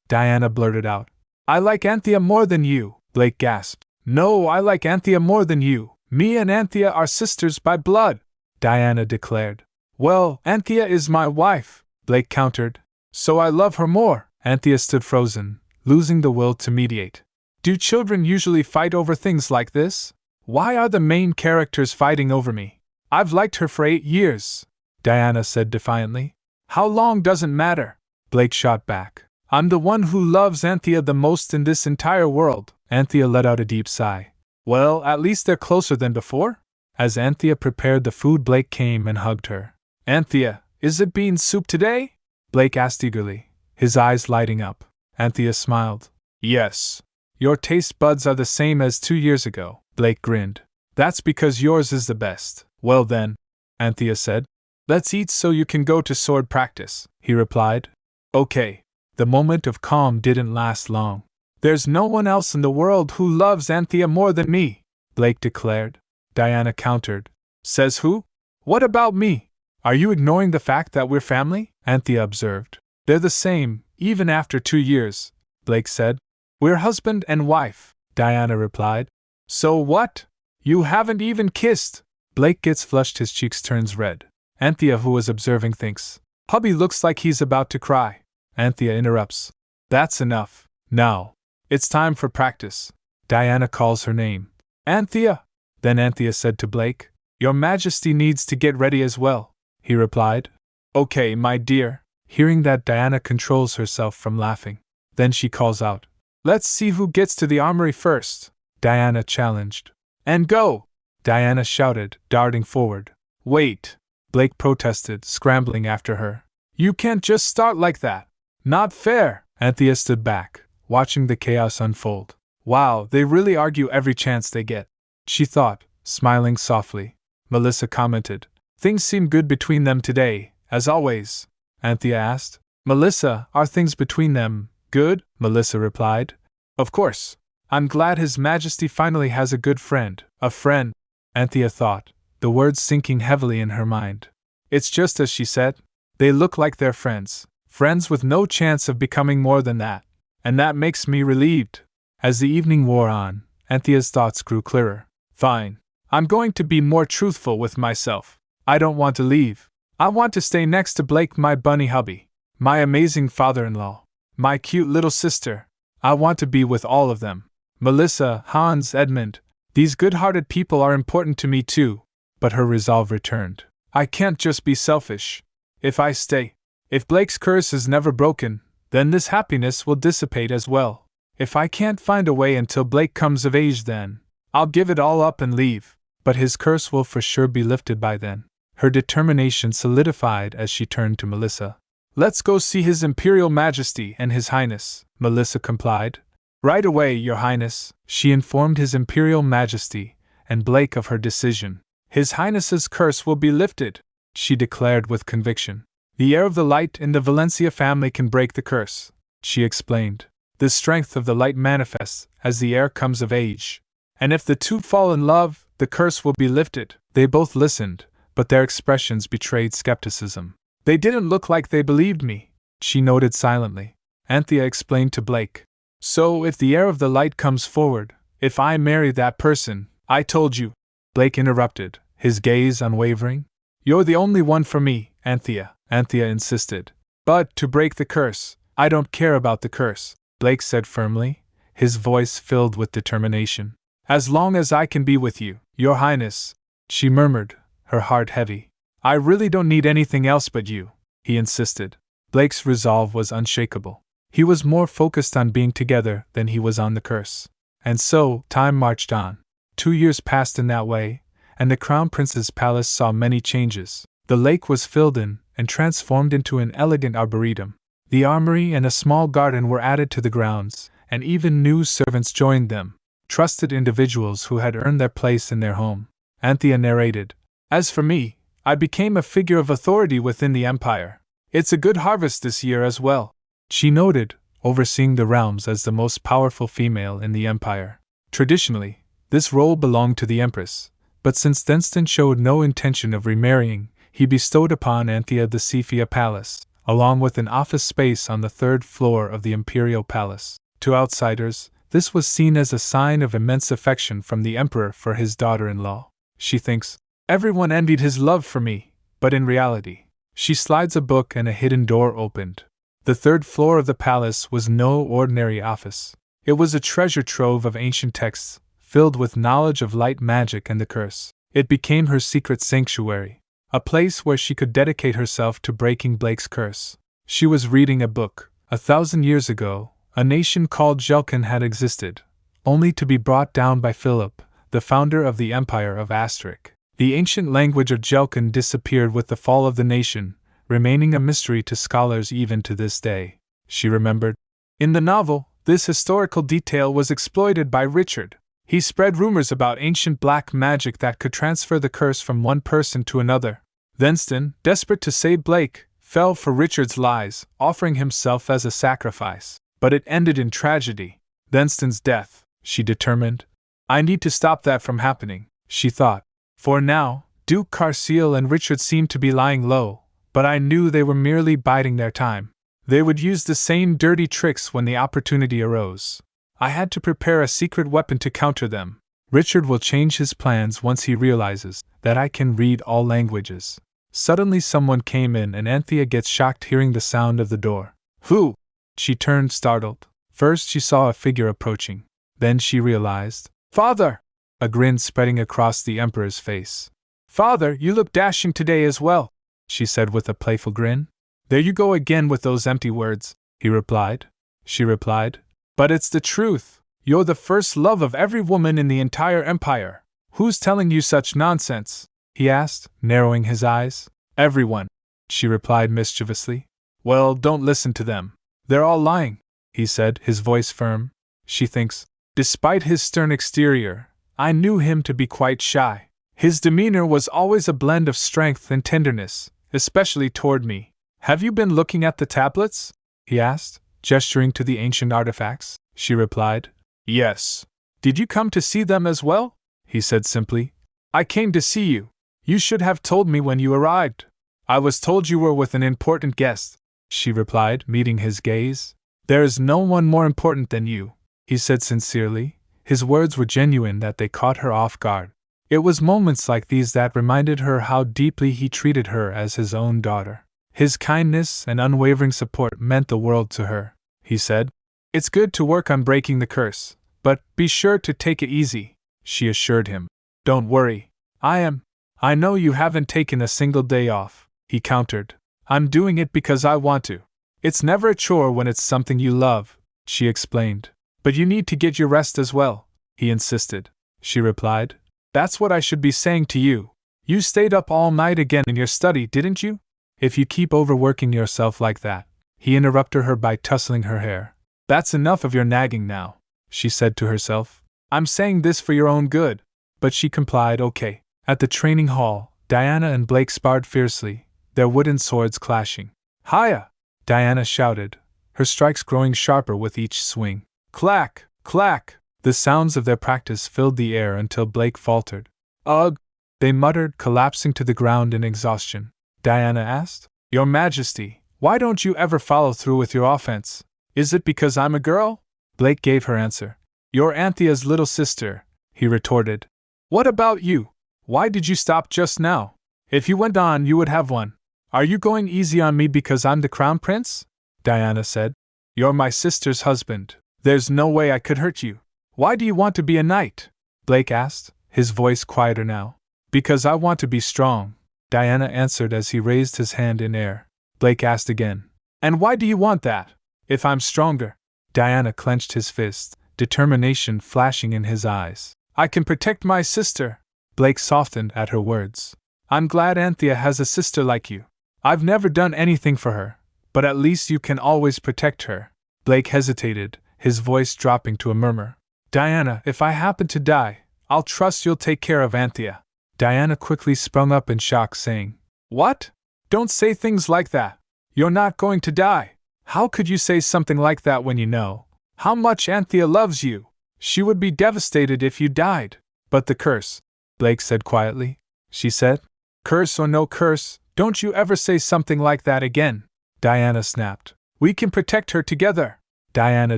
Diana blurted out. I like Anthea more than you, Blake gasped. No, I like Anthea more than you, Me and Anthea are sisters by blood, Diana declared. Well, Anthea is my wife, Blake countered. So I love her more. Anthea stood frozen, losing the will to mediate. Do children usually fight over things like this? Why are the main characters fighting over me? I've liked her for 8 years, Diana said defiantly. How long doesn't matter, Blake shot back. I'm the one who loves Anthea the most in this entire world. Anthea let out a deep sigh. Well, at least they're closer than before? As Anthea prepared the food, Blake came and hugged her. Anthea, is it bean soup today? Blake asked eagerly, his eyes lighting up. Anthea smiled. Yes. Your taste buds are the same as 2 years ago, Blake grinned. That's because yours is the best. Well then, Anthea said. Let's eat so you can go to sword practice, he replied. Okay. The moment of calm didn't last long. There's no one else in the world who loves Anthea more than me, Blake declared. Diana countered. Says who? What about me? Are you ignoring the fact that we're family? Anthea observed. They're the same, even after 2 years, Blake said. We're husband and wife, Diana replied. So what? You haven't even kissed. Blake gets flushed, his cheeks turns red. Anthea, who was observing, thinks, hubby looks like he's about to cry. Anthea interrupts. That's enough. Now, it's time for practice. Diana calls her name. Anthea! Then Anthea said to Blake, Your Majesty needs to get ready as well, he replied. Okay, my dear. Hearing that, Diana controls herself from laughing. Then she calls out, Let's see who gets to the armory first, Diana challenged. And go! Diana shouted, darting forward. Wait! Blake protested, scrambling after her. You can't just start like that. Not fair! Anthea stood back, watching the chaos unfold. Wow, they really argue every chance they get, she thought, smiling softly. Melissa commented. Things seem good between them today, as always. Anthea asked. Melissa, are things between them good? Melissa replied. Of course. I'm glad His Majesty finally has a good friend. A friend, Anthea thought, the words sinking heavily in her mind. It's just as she said. They look like they're friends. Friends with no chance of becoming more than that. And that makes me relieved. As the evening wore on, Anthea's thoughts grew clearer. Fine. I'm going to be more truthful with myself. I don't want to leave. I want to stay next to Blake, my bunny hubby, my amazing father-in-law, my cute little sister. I want to be with all of them. Melissa, Hans, Edmund, these good-hearted people are important to me too. But her resolve returned. I can't just be selfish. If I stay, if Blake's curse is never broken, then this happiness will dissipate as well. If I can't find a way until Blake comes of age, then I'll give it all up and leave. But his curse will for sure be lifted by then. Her determination solidified as she turned to Melissa. Let's go see His Imperial Majesty and His Highness, Melissa complied. Right away, Your Highness, she informed His Imperial Majesty and Blake of her decision. His Highness's curse will be lifted, she declared with conviction. The heir of the light in the Valencia family can break the curse, she explained. The strength of the light manifests as the heir comes of age. And if the two fall in love, the curse will be lifted. They both listened, but their expressions betrayed skepticism. They didn't look like they believed me, she noted silently. Anthea explained to Blake. So if the heir of the light comes forward, if I marry that person, I told you. Blake interrupted, his gaze unwavering. You're the only one for me, Anthea, Anthea insisted. But to break the curse, I don't care about the curse, Blake said firmly, his voice filled with determination. As long as I can be with you, Your Highness, she murmured, her heart heavy. I really don't need anything else but you, he insisted. Blake's resolve was unshakable. He was more focused on being together than he was on the curse. And so, time marched on. 2 years passed in that way, and the Crown Prince's palace saw many changes. The lake was filled in and transformed into an elegant arboretum. The armory and a small garden were added to the grounds, and even new servants joined them, trusted individuals who had earned their place in their home. Anthea narrated. As for me, I became a figure of authority within the empire. It's a good harvest this year as well, she noted, overseeing the realms as the most powerful female in the empire. Traditionally, this role belonged to the empress, but since Dunstan showed no intention of remarrying, he bestowed upon Anthea the Cephia Palace, along with an office space on the 3rd floor of the imperial palace. To outsiders, This was seen as a sign of immense affection from the emperor for his daughter-in-law. She thinks, everyone envied his love for me, but in reality, she slides a book and a hidden door opened. The third floor of the palace was no ordinary office. It was a treasure trove of ancient texts, filled with knowledge of light magic and the curse. It became her secret sanctuary, a place where she could dedicate herself to breaking Blake's curse. She was reading a book. 1,000 years ago, a nation called Jelkan had existed, only to be brought down by Philip, the founder of the Empire of Asterik. The ancient language of Jelkan disappeared with the fall of the nation, remaining a mystery to scholars even to this day. She remembered. In the novel, this historical detail was exploited by Richard. He spread rumors about ancient black magic that could transfer the curse from one person to another. Thenston, desperate to save Blake, fell for Richard's lies, offering himself as a sacrifice. But it ended in tragedy. Thenston's death, she determined. I need to stop that from happening, she thought. For now, Duke Carseal and Richard seemed to be lying low, but I knew they were merely biding their time. They would use the same dirty tricks when the opportunity arose. I had to prepare a secret weapon to counter them. Richard will change his plans once he realizes that I can read all languages. Suddenly someone came in and Anthea gets shocked hearing the sound of the door. Who? She turned startled. First she saw a figure approaching. Then she realized. Father! A grin spreading across the Emperor's face. Father, you look dashing today as well, she said with a playful grin. There you go again with those empty words, he replied. She replied. But it's the truth. You're the first love of every woman in the entire empire. Who's telling you such nonsense? He asked, narrowing his eyes. Everyone, she replied mischievously. Well, don't listen to them. They're all lying, he said, his voice firm. She thinks, despite his stern exterior, I knew him to be quite shy. His demeanor was always a blend of strength and tenderness, especially toward me. Have you been looking at the tablets? He asked, gesturing to the ancient artifacts. She replied, Yes. Did you come to see them as well? He said simply. I came to see you. You should have told me when you arrived. I was told you were with an important guest, she replied, meeting his gaze. There is no one more important than you, he said sincerely. His words were genuine that they caught her off guard. It was moments like these that reminded her how deeply he treated her as his own daughter. His kindness and unwavering support meant the world to her. He said, It's good to work on breaking the curse, but be sure to take it easy, she assured him. Don't worry. I know you haven't taken a single day off, he countered. I'm doing it because I want to. It's never a chore when it's something you love, she explained. But you need to get your rest as well, he insisted. She replied. That's what I should be saying to you. You stayed up all night again in your study, didn't you? If you keep overworking yourself like that, he interrupted her by tussling her hair. That's enough of your nagging now, she said to herself. I'm saying this for your own good. But she complied. Okay. At the training hall, Diana and Blake sparred fiercely, their wooden swords clashing. Hiya! Diana shouted, her strikes growing sharper with each swing. Clack! Clack! The sounds of their practice filled the air until Blake faltered. Ugh! They muttered, collapsing to the ground in exhaustion. Diana asked, Your Majesty, why don't you ever follow through with your offense? Is it because I'm a girl? Blake gave her answer. You're Anthea's little sister, he retorted. What about you? Why did you stop just now? If you went on, you would have one. Are you going easy on me because I'm the crown prince? Diana said. You're my sister's husband. There's no way I could hurt you. Why do you want to be a knight? Blake asked, his voice quieter now. Because I want to be strong, Diana answered as he raised his hand in air. Blake asked again. And why do you want that? If I'm stronger? Diana clenched his fist, determination flashing in his eyes. I can protect my sister. Blake softened at her words. I'm glad Anthea has a sister like you. I've never done anything for her, but at least you can always protect her. Blake hesitated, his voice dropping to a murmur. Diana, if I happen to die, I'll trust you'll take care of Anthea. Diana quickly sprung up in shock, saying, What? Don't say things like that. You're not going to die. How could you say something like that when you know how much Anthea loves you? She would be devastated if you died. But the curse, Blake said quietly. She said, Curse or no curse, don't you ever say something like that again. Diana snapped. We can protect her together, Diana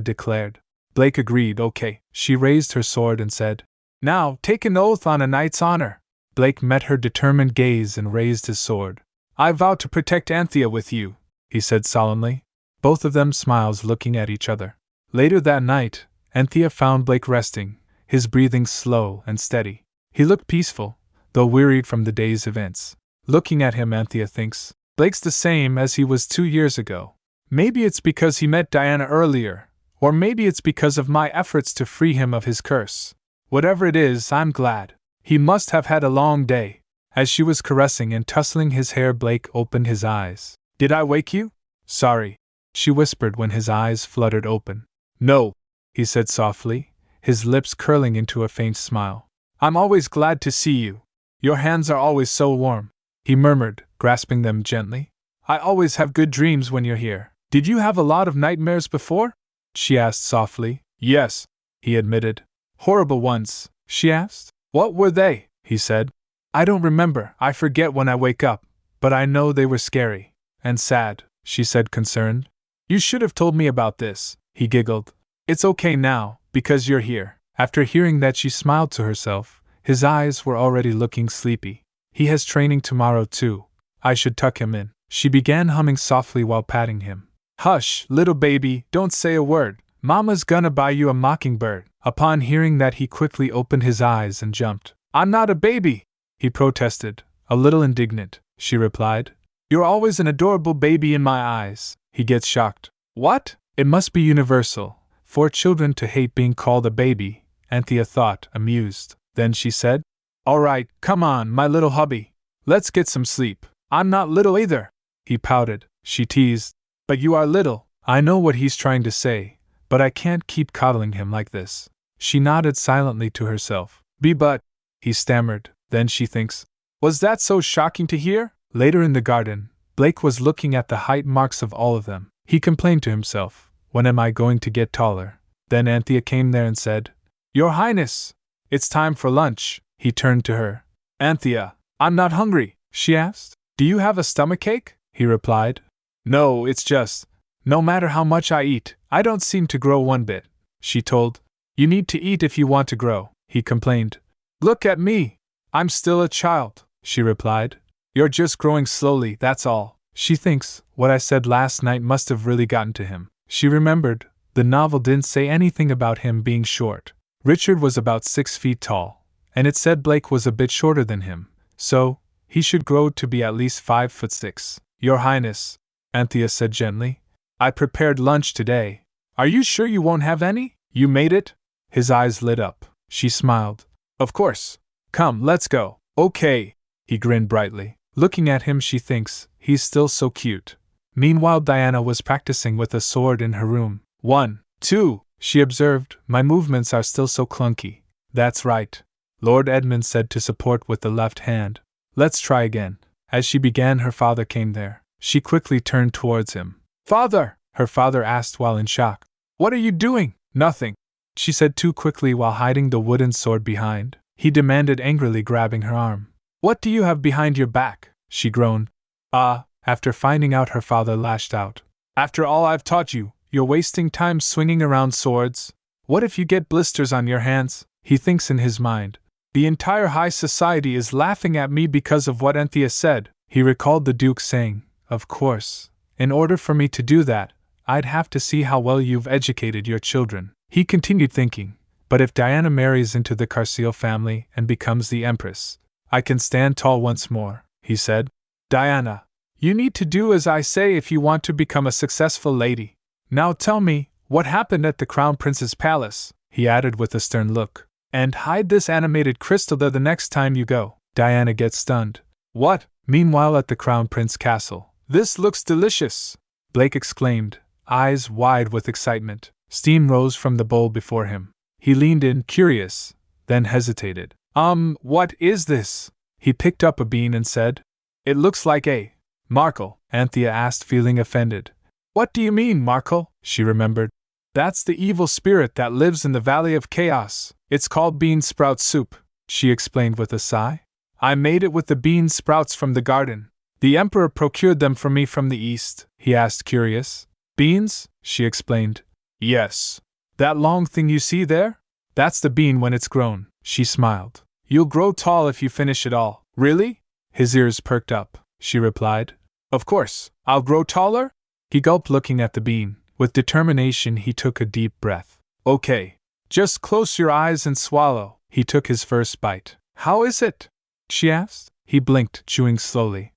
declared. Blake agreed, okay. She raised her sword and said, Now, take an oath on a knight's honor. Blake met her determined gaze and raised his sword. I vow to protect Anthea with you, he said solemnly. Both of them smiled, looking at each other. Later that night, Anthea found Blake resting, his breathing slow and steady. He looked peaceful, though wearied from the day's events. Looking at him, Anthea thinks, Blake's the same as he was 2 years ago. Maybe it's because he met Diana earlier, or maybe it's because of my efforts to free him of his curse. Whatever it is, I'm glad. He must have had a long day. As she was caressing and tussling his hair, Blake opened his eyes. Did I wake you? Sorry, she whispered when his eyes fluttered open. No, he said softly, his lips curling into a faint smile. I'm always glad to see you. Your hands are always so warm, he murmured, grasping them gently. I always have good dreams when you're here. Did you have a lot of nightmares before? She asked softly. Yes, he admitted. Horrible ones, she asked. What were they? He said. I don't remember, I forget when I wake up, but I know they were scary. And sad, she said, concerned. You should have told me about this, he giggled. It's okay now, because you're here. After hearing that, she smiled to herself. His eyes were already looking sleepy. He has training tomorrow too. I should tuck him in. She began humming softly while patting him. Hush, little baby, don't say a word. Mama's gonna buy you a mockingbird. Upon hearing that, he quickly opened his eyes and jumped. I'm not a baby, he protested. A little indignant, she replied. You're always an adorable baby in my eyes. He gets shocked. What? It must be universal for children to hate being called a baby, Anthea thought, amused. Then she said, All right, come on, my little hubby. Let's get some sleep. I'm not little either. He pouted. She teased. But you are little. I know what he's trying to say, but I can't keep coddling him like this. She nodded silently to herself. But, he stammered. Then she thinks, was that so shocking to hear? Later in the garden, Blake was looking at the height marks of all of them. He complained to himself, when am I going to get taller? Then Anthea came there and said, Your Highness, it's time for lunch. He turned to her. Anthea, I'm not hungry, she asked. Do you have a stomachache? He replied. No, it's just, no matter how much I eat, I don't seem to grow one bit, she told. You need to eat if you want to grow, he complained. Look at me. I'm still a child, she replied. You're just growing slowly, that's all. She thinks, what I said last night must have really gotten to him. She remembered, the novel didn't say anything about him being short. Richard was about 6 feet tall, and it said Blake was a bit shorter than him, so he should grow to be at least 5'6". Your Highness, Anthea said gently, I prepared lunch today. Are you sure you won't have any? You made it? His eyes lit up. She smiled. Of course. Come, let's go. Okay. He grinned brightly. Looking at him, she thinks, he's still so cute. Meanwhile, Diana was practicing with a sword in her room. 1, 2, she observed, my movements are still so clunky. That's right, Lord Edmund said to support with the left hand. Let's try again. As she began, her father came there. She quickly turned towards him. Father, her father asked while in shock. What are you doing? Nothing, she said too quickly while hiding the wooden sword behind. He demanded angrily, grabbing her arm. What do you have behind your back? She groaned. After finding out, her father lashed out. After all I've taught you, you're wasting time swinging around swords. What if you get blisters on your hands? He thinks in his mind. The entire high society is laughing at me because of what Anthea said. He recalled the Duke saying, Of course, in order for me to do that, I'd have to see how well you've educated your children. He continued thinking, but if Diana marries into the Carceal family and becomes the Empress, I can stand tall once more, he said. Diana, you need to do as I say if you want to become a successful lady. Now tell me, what happened at the Crown Prince's palace, he added with a stern look. And hide this animated crystal there the next time you go. Diana gets stunned. What? Meanwhile at the Crown Prince castle. This looks delicious, Blake exclaimed, eyes wide with excitement. Steam rose from the bowl before him. He leaned in, curious, then hesitated. What is this? He picked up a bean and said, It looks like a Markle, Anthea asked, feeling offended. What do you mean, Markle? She remembered. That's the evil spirit that lives in the Valley of Chaos. It's called bean sprout soup, she explained with a sigh. I made it with the bean sprouts from the garden. The Emperor procured them for me from the east, he asked, curious. Beans? She explained. Yes. That long thing you see there? That's the bean when it's grown, she smiled. You'll grow tall if you finish it all. Really? His ears perked up. She replied. Of course, I'll grow taller? He gulped, looking at the bean. With determination, he took a deep breath. Okay. Just close your eyes and swallow. He took his first bite. How is it? She asked. He blinked, chewing slowly.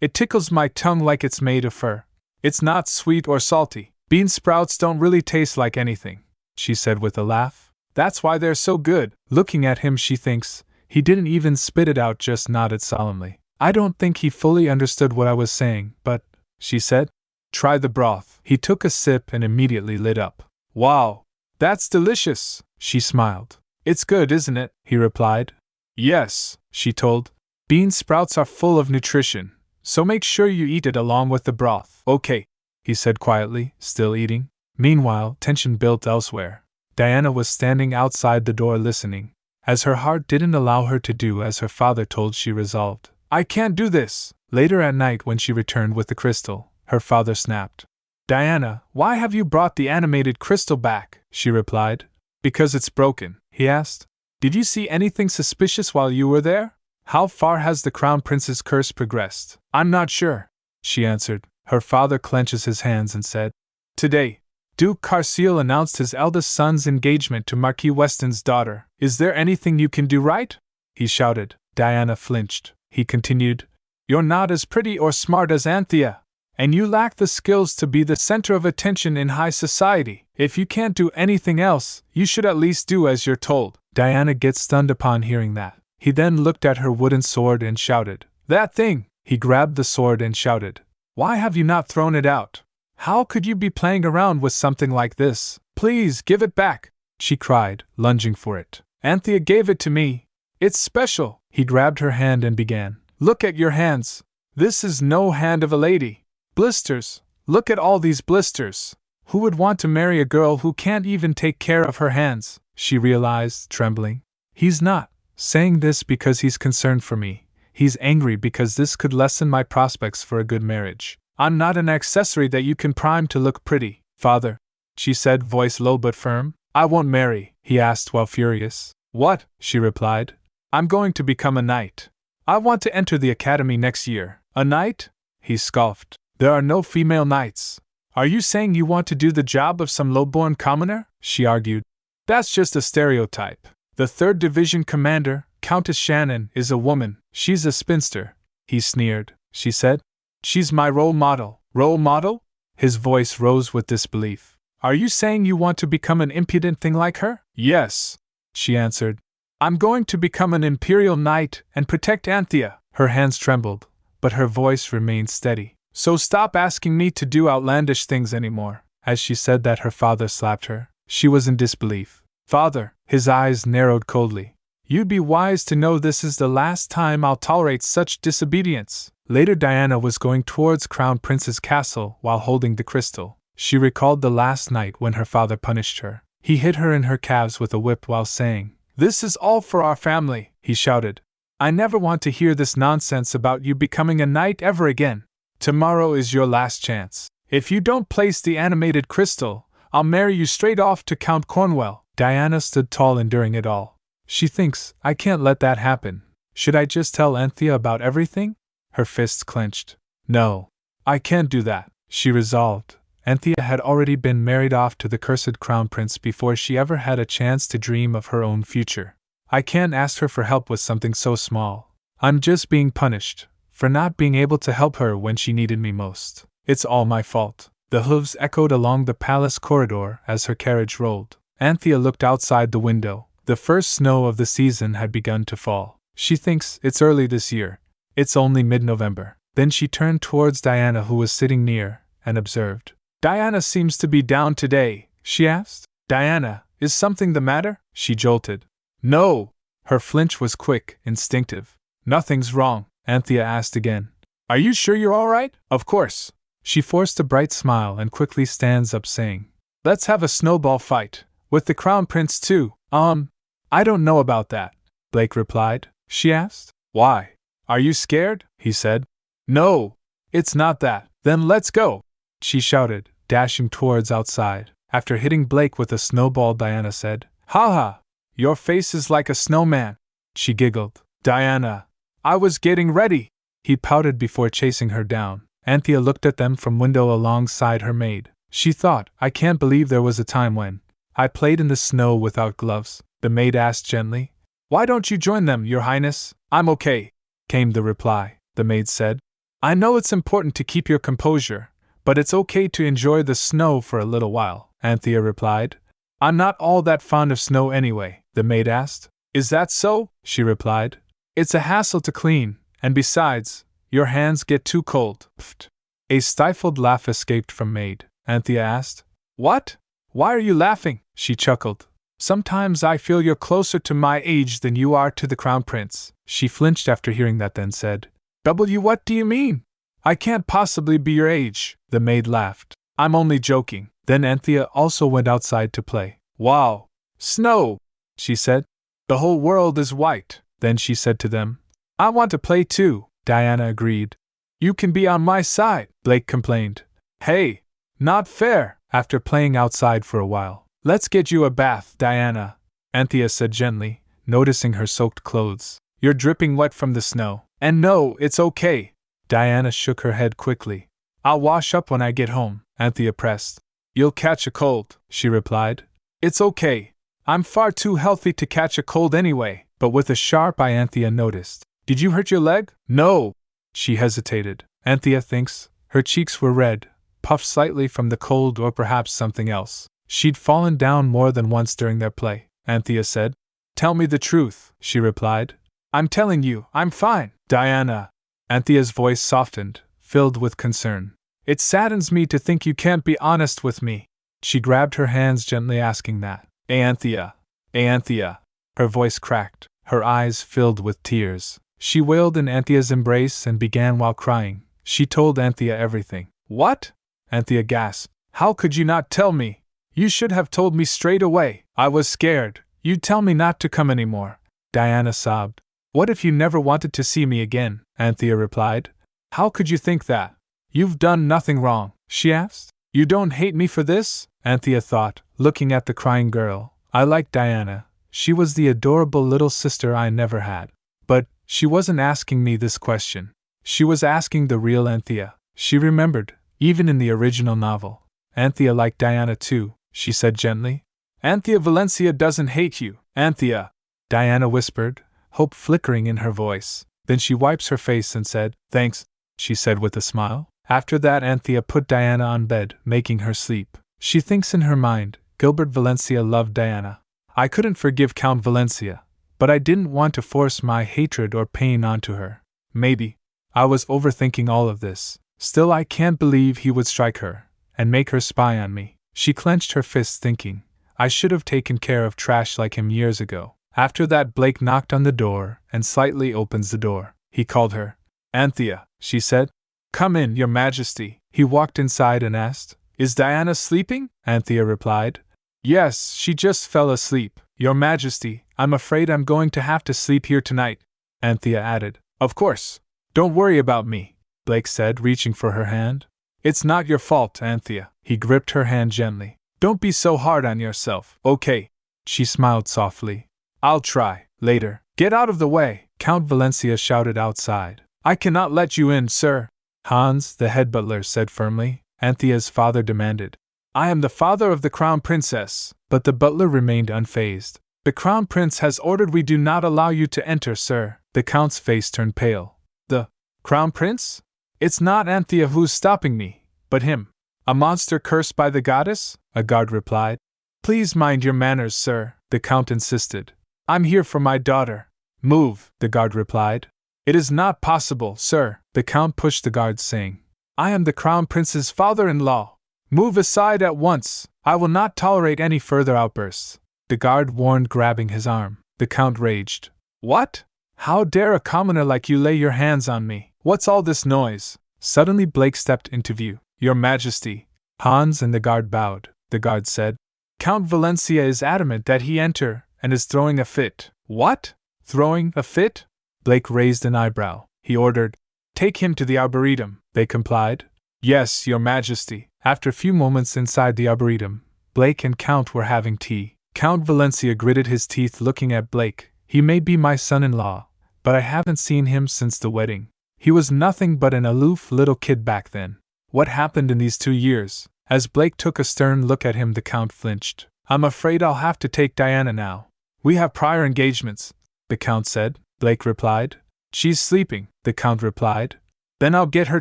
It tickles my tongue like it's made of fur. It's not sweet or salty. Bean sprouts don't really taste like anything, she said with a laugh. That's why they're so good. Looking at him, she thinks. He didn't even spit it out, just nodded solemnly. I don't think he fully understood what I was saying, but, she said. Try the broth. He took a sip and immediately lit up. Wow, that's delicious, she smiled. It's good, isn't it? He replied. Yes, she told. Bean sprouts are full of nutrition, so make sure you eat it along with the broth. Okay, he said quietly, still eating. Meanwhile, tension built elsewhere. Diana was standing outside the door listening. As her heart didn't allow her to do as her father told, she resolved. I can't do this. Later at night, when she returned with the crystal, her father snapped. Diana, why have you brought the animated crystal back? She replied. Because it's broken, he asked. Did you see anything suspicious while you were there? How far has the Crown Prince's curse progressed? I'm not sure, she answered. Her father clenches his hands and said, Today, Duke Carseal announced his eldest son's engagement to Marquis Weston's daughter. Is there anything you can do right? He shouted. Diana flinched. He continued, You're not as pretty or smart as Anthea, and you lack the skills to be the center of attention in high society. If you can't do anything else, you should at least do as you're told. Diana gets stunned upon hearing that. He then looked at her wooden sword and shouted, That thing! He grabbed the sword and shouted, Why have you not thrown it out? How could you be playing around with something like this? Please give it back, she cried, lunging for it. Anthea gave it to me. It's special. He grabbed her hand and began. Look at your hands. This is no hand of a lady. Blisters. Look at all these blisters. Who would want to marry a girl who can't even take care of her hands? She realized, trembling. He's not saying this because he's concerned for me. He's angry because this could lessen my prospects for a good marriage. I'm not an accessory that you can prime to look pretty. Father, she said, voice low but firm. I won't marry, he asked while furious. What? She replied. I'm going to become a knight. I want to enter the academy next year. A knight? He scoffed. There are no female knights. Are you saying you want to do the job of some low-born commoner? She argued. That's just a stereotype. The 3rd Division commander, Countess Shannon, is a woman. She's a spinster. He sneered. She said. She's my role model. Role model? His voice rose with disbelief. Are you saying you want to become an impudent thing like her? Yes, she answered. I'm going to become an imperial knight and protect Anthea. Her hands trembled, but her voice remained steady. So stop asking me to do outlandish things anymore. As she said that, her father slapped her. She was in disbelief. Father, his eyes narrowed coldly. You'd be wise to know this is the last time I'll tolerate such disobedience. Later, Diana was going towards Crown Prince's castle while holding the crystal. She recalled the last night when her father punished her. He hit her in her calves with a whip while saying, This is all for our family, he shouted. I never want to hear this nonsense about you becoming a knight ever again. Tomorrow is your last chance. If you don't place the animated crystal, I'll marry you straight off to Count Cornwell. Diana stood tall, enduring it all. She thinks, I can't let that happen. Should I just tell Anthea about everything? Her fists clenched. No, I can't do that, she resolved. Anthea had already been married off to the cursed crown prince before she ever had a chance to dream of her own future. I can't ask her for help with something so small. I'm just being punished for not being able to help her when she needed me most. It's all my fault. The hooves echoed along the palace corridor as her carriage rolled. Anthea looked outside the window. The first snow of the season had begun to fall. She thinks it's early this year. It's only mid-November. Then she turned towards Diana, who was sitting near, and observed. Diana seems to be down today, she asked. Diana, is something the matter? She jolted. No. Her flinch was quick, instinctive. Nothing's wrong, Anthea asked again. Are you sure you're all right? Of course. She forced a bright smile and quickly stands up, saying, Let's have a snowball fight. With the crown prince too. I don't know about that, Blake replied. She asked. Why? Are you scared? He said. No, it's not that. Then let's go, she shouted, dashing towards outside. After hitting Blake with a snowball, Diana said, "Ha ha! Your face is like a snowman." She giggled. "Diana, I was getting ready." He pouted before chasing her down. Anthea looked at them from window alongside her maid. She thought, "I can't believe there was a time when I played in the snow without gloves." The maid asked gently, "Why don't you join them, Your Highness?" "I'm okay," came the reply. The maid said, "I know it's important to keep your composure, but it's okay to enjoy the snow for a little while," Anthea replied. "I'm not all that fond of snow anyway," the maid asked. "Is that so?" she replied. "It's a hassle to clean, and besides, your hands get too cold." Pfft. A stifled laugh escaped from maid. Anthea asked, "What? Why are you laughing?" She chuckled. "Sometimes I feel you're closer to my age than you are to the Crown Prince." She flinched after hearing that, then said, What do you mean? I can't possibly be your age." The maid laughed. "I'm only joking." Then Anthea also went outside to play. "Wow! Snow!" she said. "The whole world is white." Then she said to them, "I want to play too." Diana agreed. "You can be on my side," Blake complained. "Hey! Not fair." After playing outside for a while, "Let's get you a bath, Diana," Anthea said gently, noticing her soaked clothes. "You're dripping wet from the snow." "And no, it's okay." Diana shook her head quickly. "I'll wash up when I get home," Anthea pressed. "You'll catch a cold," she replied. "It's okay. I'm far too healthy to catch a cold anyway." But with a sharp eye, Anthea noticed. "Did you hurt your leg?" "No." She hesitated. Anthea thinks her cheeks were red, puffed slightly from the cold or perhaps something else. She'd fallen down more than once during their play, Anthea said. "Tell me the truth," she replied. "I'm telling you, I'm fine." "Diana." Anthea's voice softened, filled with concern. "It saddens me to think you can't be honest with me." She grabbed her hands gently, asking that. Anthea. Anthea." Her voice cracked, her eyes filled with tears. She wailed in Anthea's embrace and began while crying. She told Anthea everything. "What?" Anthea gasped. "How could you not tell me? You should have told me straight away." "I was scared. You'd tell me not to come anymore." Diana sobbed. "What if you never wanted to see me again?" Anthea replied. "How could you think that? You've done nothing wrong," she asked. "You don't hate me for this?" Anthea thought, looking at the crying girl. I liked Diana. She was the adorable little sister I never had. But she wasn't asking me this question. She was asking the real Anthea. She remembered, even in the original novel. "Anthea liked Diana too," she said gently. "Anthea Valencia doesn't hate you, Anthea," Diana whispered, hope flickering in her voice. Then she wipes her face and said, "Thanks," she said with a smile. After that, Anthea put Diana on bed, making her sleep. She thinks in her mind, Gilbert Valencia loved Diana. I couldn't forgive Count Valencia, but I didn't want to force my hatred or pain onto her. Maybe I was overthinking all of this. Still, I can't believe he would strike her and make her spy on me. She clenched her fists, thinking, I should have taken care of trash like him years ago. After that, Blake knocked on the door and slightly opens the door. He called her. "Anthea," she said. "Come in, Your Majesty." He walked inside and asked, "Is Diana sleeping?" Anthea replied, "Yes, she just fell asleep. Your Majesty, I'm afraid I'm going to have to sleep here tonight." Anthea added, "Of course. Don't worry about me," Blake said, reaching for her hand. "It's not your fault, Anthea." He gripped her hand gently. "Don't be so hard on yourself, okay?" She smiled softly. "I'll try, later." "Get out of the way!" Count Valencia shouted outside. "I cannot let you in, sir." Hans, the head butler, said firmly. Anthea's father demanded, "I am the father of the Crown Princess." But the butler remained unfazed. "The Crown Prince has ordered we do not allow you to enter, sir." The Count's face turned pale. "The Crown Prince? It's not Anthea who's stopping me, but him." "A monster cursed by the goddess?" a guard replied. "Please mind your manners, sir," the Count insisted. "I'm here for my daughter." "Move," the guard replied. "It is not possible, sir." The Count pushed the guard, saying, "I am the Crown Prince's father-in-law. Move aside at once. I will not tolerate any further outbursts." The guard warned, grabbing his arm. The Count raged. "What? How dare a commoner like you lay your hands on me? What's all this noise?" Suddenly Blake stepped into view. "Your Majesty." Hans and the guard bowed. The guard said, "Count Valencia is adamant that he enter, and is throwing a fit." "What? Throwing a fit?" Blake raised an eyebrow. He ordered, "Take him to the Arboretum." They complied. "Yes, Your Majesty." After a few moments inside the Arboretum, Blake and Count were having tea. Count Valencia gritted his teeth looking at Blake. He may be my son-in-law, but I haven't seen him since the wedding. He was nothing but an aloof little kid back then. What happened in these 2 years? As Blake took a stern look at him, the Count flinched. I'm afraid I'll have to take Diana now. We have prior engagements, the Count said. Blake replied. She's sleeping, the Count replied. Then I'll get her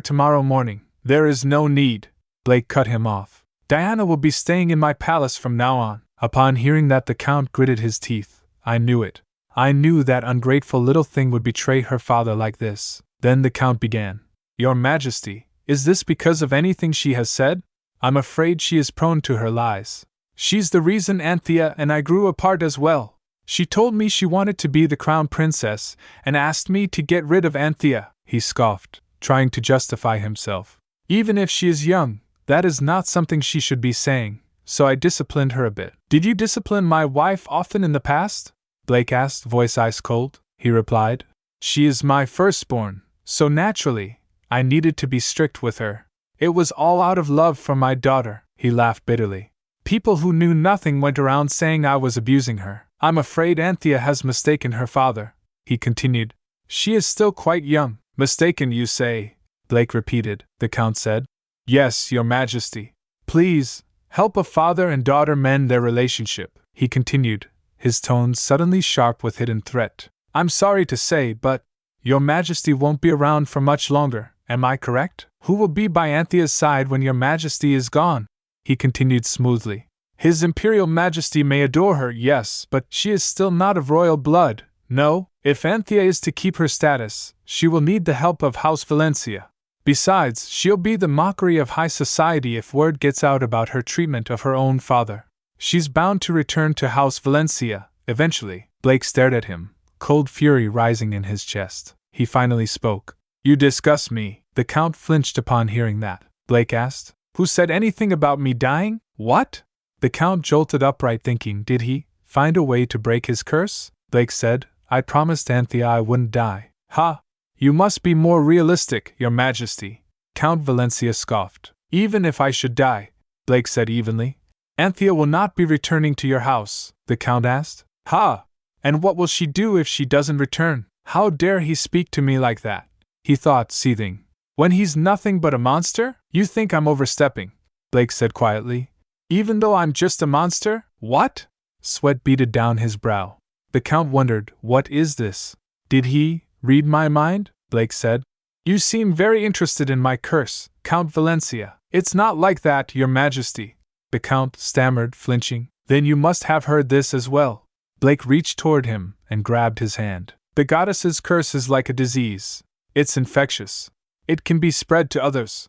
tomorrow morning. There is no need. Blake cut him off. Diana will be staying in my palace from now on. Upon hearing that, the Count gritted his teeth. I knew it. I knew that ungrateful little thing would betray her father like this. Then the Count began. Your Majesty, is this because of anything she has said? I'm afraid she is prone to her lies. She's the reason Anthea and I grew apart as well. She told me she wanted to be the crown princess and asked me to get rid of Anthea, he scoffed, trying to justify himself. Even if she is young, that is not something she should be saying, so I disciplined her a bit. Did you discipline my wife often in the past? Blake asked, voice ice cold. He replied. She is my firstborn, so naturally, I needed to be strict with her. It was all out of love for my daughter, he laughed bitterly. People who knew nothing went around saying I was abusing her. I'm afraid Anthea has mistaken her father, he continued. She is still quite young. Mistaken, you say? Blake repeated. The Count said. Yes, Your Majesty. Please, help a father and daughter mend their relationship, he continued, his tone suddenly sharp with hidden threat. I'm sorry to say, but Your Majesty won't be around for much longer, am I correct? Who will be by Anthea's side when Your Majesty is gone? He continued smoothly. His Imperial Majesty may adore her, yes, but she is still not of royal blood. No, if Anthea is to keep her status, she will need the help of House Valencia. Besides, she'll be the mockery of high society if word gets out about her treatment of her own father. She's bound to return to House Valencia, eventually. Blake stared at him, cold fury rising in his chest. He finally spoke. You disgust me. The Count flinched upon hearing that. Blake asked. Who said anything about me dying? What? The Count jolted upright, thinking, did he find a way to break his curse? Blake said, I promised Anthea I wouldn't die. Ha! You must be more realistic, Your Majesty. Count Valencia scoffed. Even if I should die, Blake said evenly. Anthea will not be returning to your house, the Count asked. Ha! And what will she do if she doesn't return? How dare he speak to me like that? He thought, seething. When he's nothing but a monster? You think I'm overstepping, Blake said quietly. Even though I'm just a monster? What? Sweat beaded down his brow. The Count wondered, what is this? Did he read my mind? Blake said. You seem very interested in my curse, Count Valencia. It's not like that, Your Majesty. The Count stammered, flinching. Then you must have heard this as well. Blake reached toward him and grabbed his hand. The goddess's curse is like a disease. It's infectious. It can be spread to others.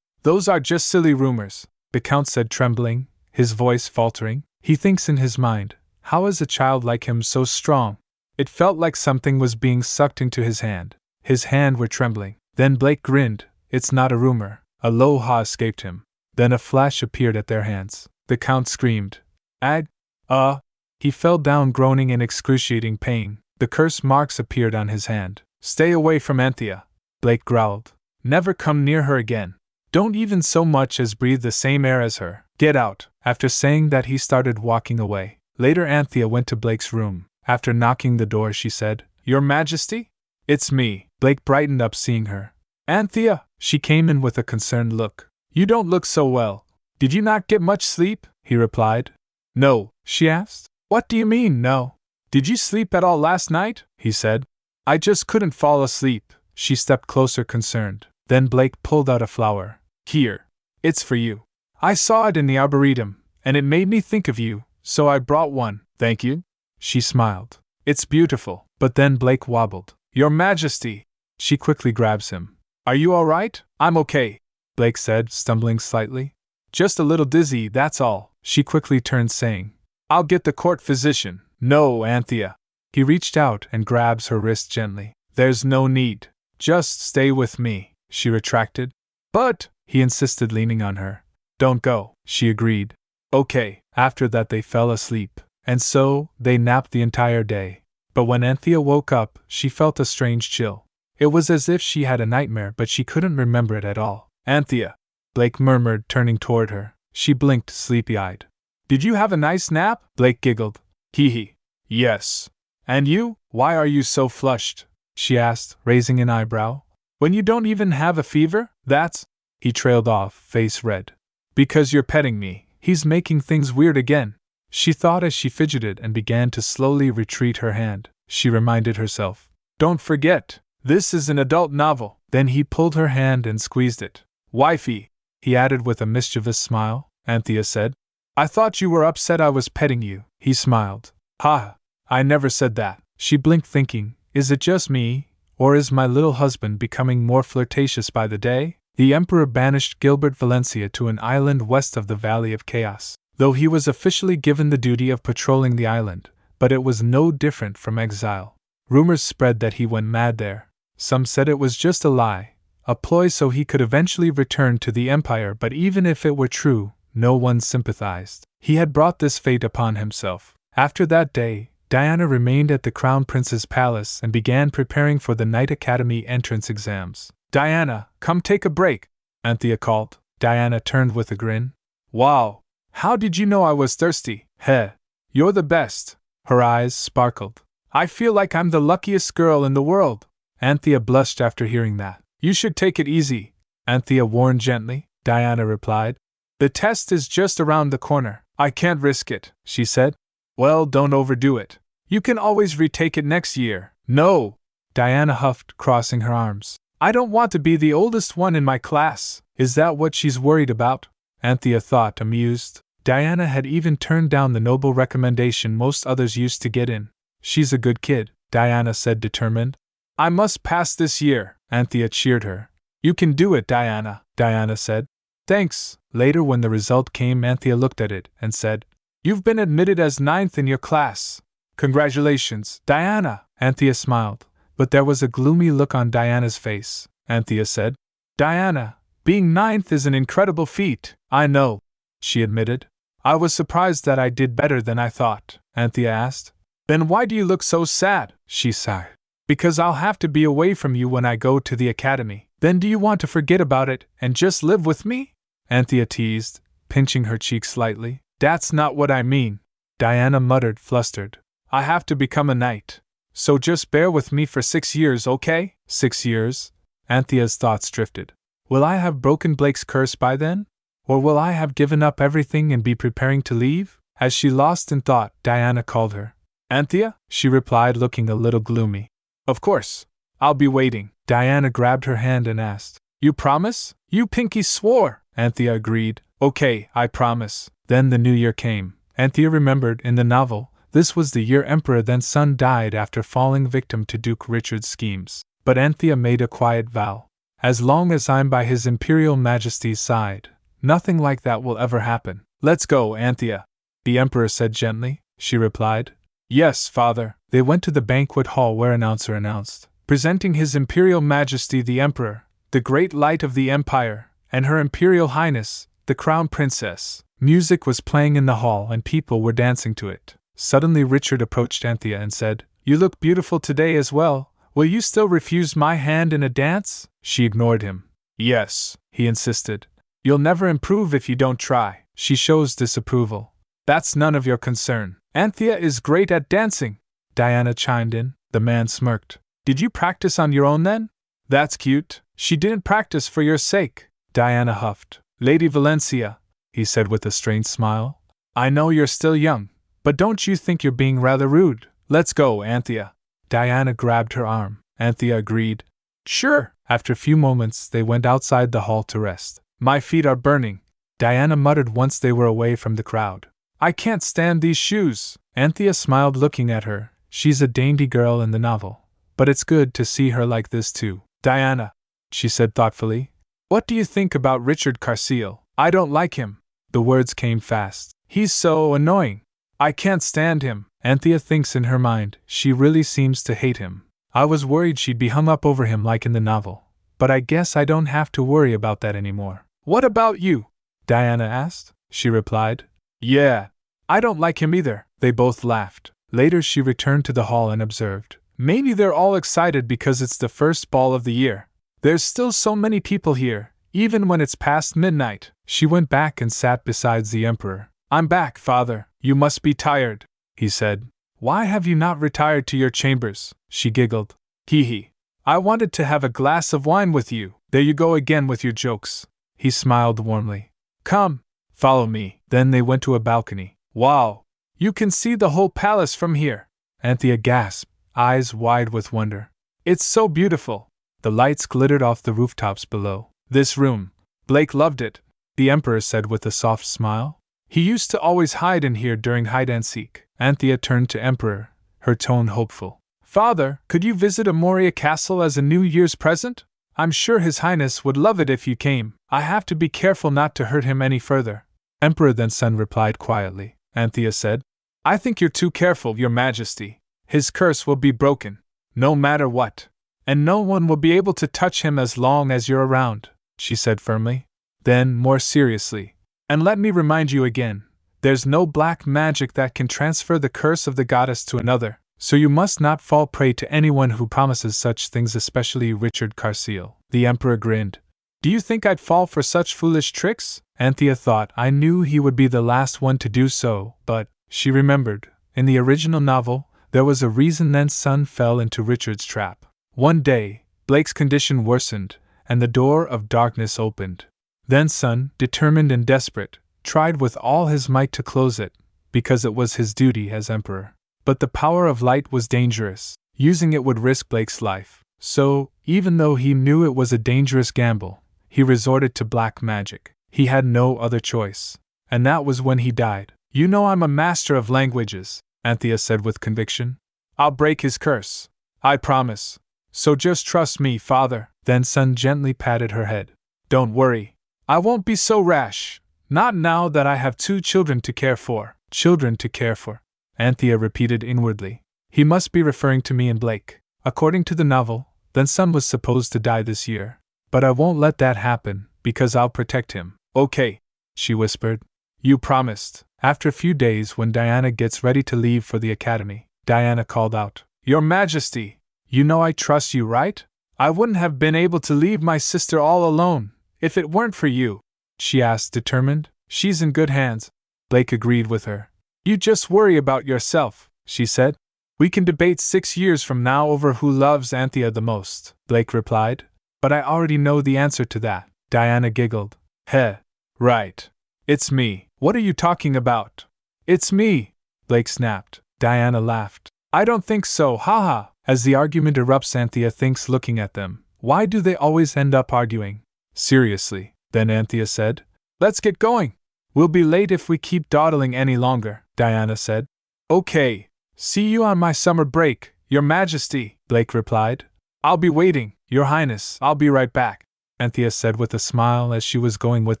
Those are just silly rumors, the Count said, trembling, his voice faltering. He thinks in his mind, how is a child like him so strong? It felt like something was being sucked into his hand. His hands were trembling. Then Blake grinned. It's not a rumor. A low ha escaped him. Then a flash appeared at their hands. The Count screamed. He fell down groaning in excruciating pain. The curse marks appeared on his hand. Stay away from Anthea, Blake growled. Never come near her again. Don't even so much as breathe the same air as her. Get out. After saying that, he started walking away. Later, Anthea went to Blake's room. After knocking the door, she said, Your Majesty? It's me. Blake brightened up seeing her. Anthea! She came in with a concerned look. You don't look so well. Did you not get much sleep? He replied. No, she asked. What do you mean, no? Did you sleep at all last night? He said. I just couldn't fall asleep. She stepped closer, concerned. Then Blake pulled out a flower. Here. It's for you. I saw it in the arboretum, and it made me think of you, so I brought one. Thank you. She smiled. It's beautiful. But then Blake wobbled. Your Majesty! She quickly grabs him. Are you all right? I'm okay, Blake said, stumbling slightly. Just a little dizzy, that's all. She quickly turned, saying, I'll get the court physician. No, Anthea. He reached out and grabs her wrist gently. There's no need. Just stay with me, she retracted. But, he insisted, leaning on her. Don't go, she agreed. Okay. After that they fell asleep, and so they napped the entire day. But when Anthea woke up, she felt a strange chill. It was as if she had a nightmare, but she couldn't remember it at all. Anthea, Blake murmured, turning toward her. She blinked, sleepy-eyed. Did you have a nice nap? Blake giggled. Hee hee. Yes. And you? Why are you so flushed? She asked, raising an eyebrow. When you don't even have a fever? That's… He trailed off, face red. Because you're petting me. He's making things weird again. She thought as she fidgeted and began to slowly retreat her hand. She reminded herself. Don't forget, this is an adult novel. Then he pulled her hand and squeezed it. Wifey, he added with a mischievous smile. Anthea said. I thought you were upset I was petting you. He smiled. Ha! I never said that. She blinked thinking, is it just me, or is my little husband becoming more flirtatious by the day? The Emperor banished Gilbert Valencia to an island west of the Valley of Chaos, though he was officially given the duty of patrolling the island, but it was no different from exile. Rumors spread that he went mad there. Some said it was just a lie, a ploy so he could eventually return to the Empire, but even if it were true, no one sympathized. He had brought this fate upon himself. After that day, Diana remained at the Crown Prince's palace and began preparing for the Knight Academy entrance exams. Diana, come take a break, Anthea called. Diana turned with a grin. Wow, how did you know I was thirsty? Heh, you're the best. Her eyes sparkled. I feel like I'm the luckiest girl in the world. Anthea blushed after hearing that. You should take it easy, Anthea warned gently. Diana replied. The test is just around the corner. I can't risk it, she said. Well, don't overdo it. You can always retake it next year. No, Diana huffed, crossing her arms. I don't want to be the oldest one in my class. Is that what she's worried about? Anthea thought, amused. Diana had even turned down the noble recommendation most others used to get in. She's a good kid, Diana said, determined. I must pass this year, Anthea cheered her. You can do it, Diana, Diana said. Thanks. Later, when the result came, Anthea looked at it and said, You've been admitted as 9th in your class. Congratulations, Diana. Anthea smiled, but there was a gloomy look on Diana's face. Anthea said, Diana, being 9th is an incredible feat. I know, she admitted. I was surprised that I did better than I thought, Anthea asked. Then why do you look so sad? She sighed. Because I'll have to be away from you when I go to the academy. Then do you want to forget about it and just live with me? Anthea teased, pinching her cheek slightly. That's not what I mean, Diana muttered, flustered. I have to become a knight. So just bear with me for 6 years, okay? 6 years? Anthea's thoughts drifted. Will I have broken Blake's curse by then? Or will I have given up everything and be preparing to leave? As she lost in thought, Diana called her. Anthea? She replied, looking a little gloomy. Of course. I'll be waiting. Diana grabbed her hand and asked. You promise? You pinky swore, Anthea agreed. Okay, I promise. Then the new year came. Anthea remembered, in the novel, this was the year Emperor then Sun died after falling victim to Duke Richard's schemes. But Anthea made a quiet vow. As long as I'm by His Imperial Majesty's side, nothing like that will ever happen. Let's go, Anthea, the Emperor said gently. She replied. Yes, Father. They went to the banquet hall where announcer announced, presenting His Imperial Majesty the Emperor, the great light of the Empire, and Her Imperial Highness, the Crown Princess. Music was playing in the hall and people were dancing to it. Suddenly Richard approached Anthea and said, You look beautiful today as well. Will you still refuse my hand in a dance? She ignored him. Yes, he insisted. You'll never improve if you don't try. She shows disapproval. That's none of your concern. Anthea is great at dancing, Diana chimed in. The man smirked. Did you practice on your own then? That's cute. She didn't practice for your sake, Diana huffed. Lady Valencia, he said with a strange smile. I know you're still young, but don't you think you're being rather rude? Let's go, Anthea. Diana grabbed her arm. Anthea agreed. Sure. After a few moments, they went outside the hall to rest. My feet are burning, Diana muttered once they were away from the crowd. I can't stand these shoes. Anthea smiled, looking at her. She's a dainty girl in the novel, but it's good to see her like this too. Diana, she said thoughtfully, what do you think about Richard Carseal? I don't like him. The words came fast. He's so annoying. I can't stand him. Anthea thinks in her mind, she really seems to hate him. I was worried she'd be hung up over him like in the novel, but I guess I don't have to worry about that anymore. What about you? Diana asked. She replied, Yeah, I don't like him either. They both laughed. Later she returned to the hall and observed, maybe they're all excited because it's the first ball of the year. There's still so many people here, even when it's past midnight. She went back and sat beside the Emperor. I'm back, father. You must be tired, he said. Why have you not retired to your chambers? She giggled. Hee hee. I wanted to have a glass of wine with you. There you go again with your jokes. He smiled warmly. Come, follow me. Then they went to a balcony. Wow! You can see the whole palace from here. Anthea gasped, eyes wide with wonder. It's so beautiful. The lights glittered off the rooftops below. This room. Blake loved it, the Emperor said with a soft smile. He used to always hide in here during hide-and-seek. Anthea turned to Emperor, her tone hopeful. Father, could you visit Amoria Castle as a New Year's present? I'm sure His Highness would love it if you came. I have to be careful not to hurt him any further. Emperor then son replied quietly. Anthea said, I think you're too careful, Your Majesty. His curse will be broken, no matter what. And no one will be able to touch him as long as you're around, she said firmly. Then, more seriously, and let me remind you again, there's no black magic that can transfer the curse of the goddess to another, so you must not fall prey to anyone who promises such things, especially Richard Carseal. The Emperor grinned. Do you think I'd fall for such foolish tricks? Anthea thought I knew he would be the last one to do so, but, she remembered, in the original novel, there was a reason Nen's son fell into Richard's trap. One day, Blake's condition worsened, and the door of darkness opened. Then son, determined and desperate, tried with all his might to close it, because it was his duty as emperor. But the power of light was dangerous. Using it would risk Blake's life. So, even though he knew it was a dangerous gamble, he resorted to black magic. He had no other choice. And that was when he died. You know I'm a master of languages, Anthea said with conviction. I'll break his curse. I promise. So just trust me, father. Then son gently patted her head. Don't worry. I won't be so rash. Not now that I have 2 children to care for. Children to care for, Anthea repeated inwardly. He must be referring to me and Blake. According to the novel, then son was supposed to die this year. But I won't let that happen, because I'll protect him. Okay, she whispered. You promised. After a few days, when Diana gets ready to leave for the academy, Diana called out, Your Majesty, you know I trust you, right? I wouldn't have been able to leave my sister all alone, if it weren't for you, she asked, determined. She's in good hands. Blake agreed with her. You just worry about yourself, she said. We can debate 6 years from now over who loves Anthea the most, Blake replied. But I already know the answer to that. Diana giggled. Heh, right. It's me. What are you talking about? It's me, Blake snapped. Diana laughed. I don't think so, haha. As the argument erupts, Anthea thinks, looking at them. Why do they always end up arguing? Seriously, then Anthea said. Let's get going. We'll be late if we keep dawdling any longer, Diana said. Okay. See you on my summer break, Your Majesty, Blake replied. I'll be waiting, Your Highness. I'll be right back, Anthea said with a smile as she was going with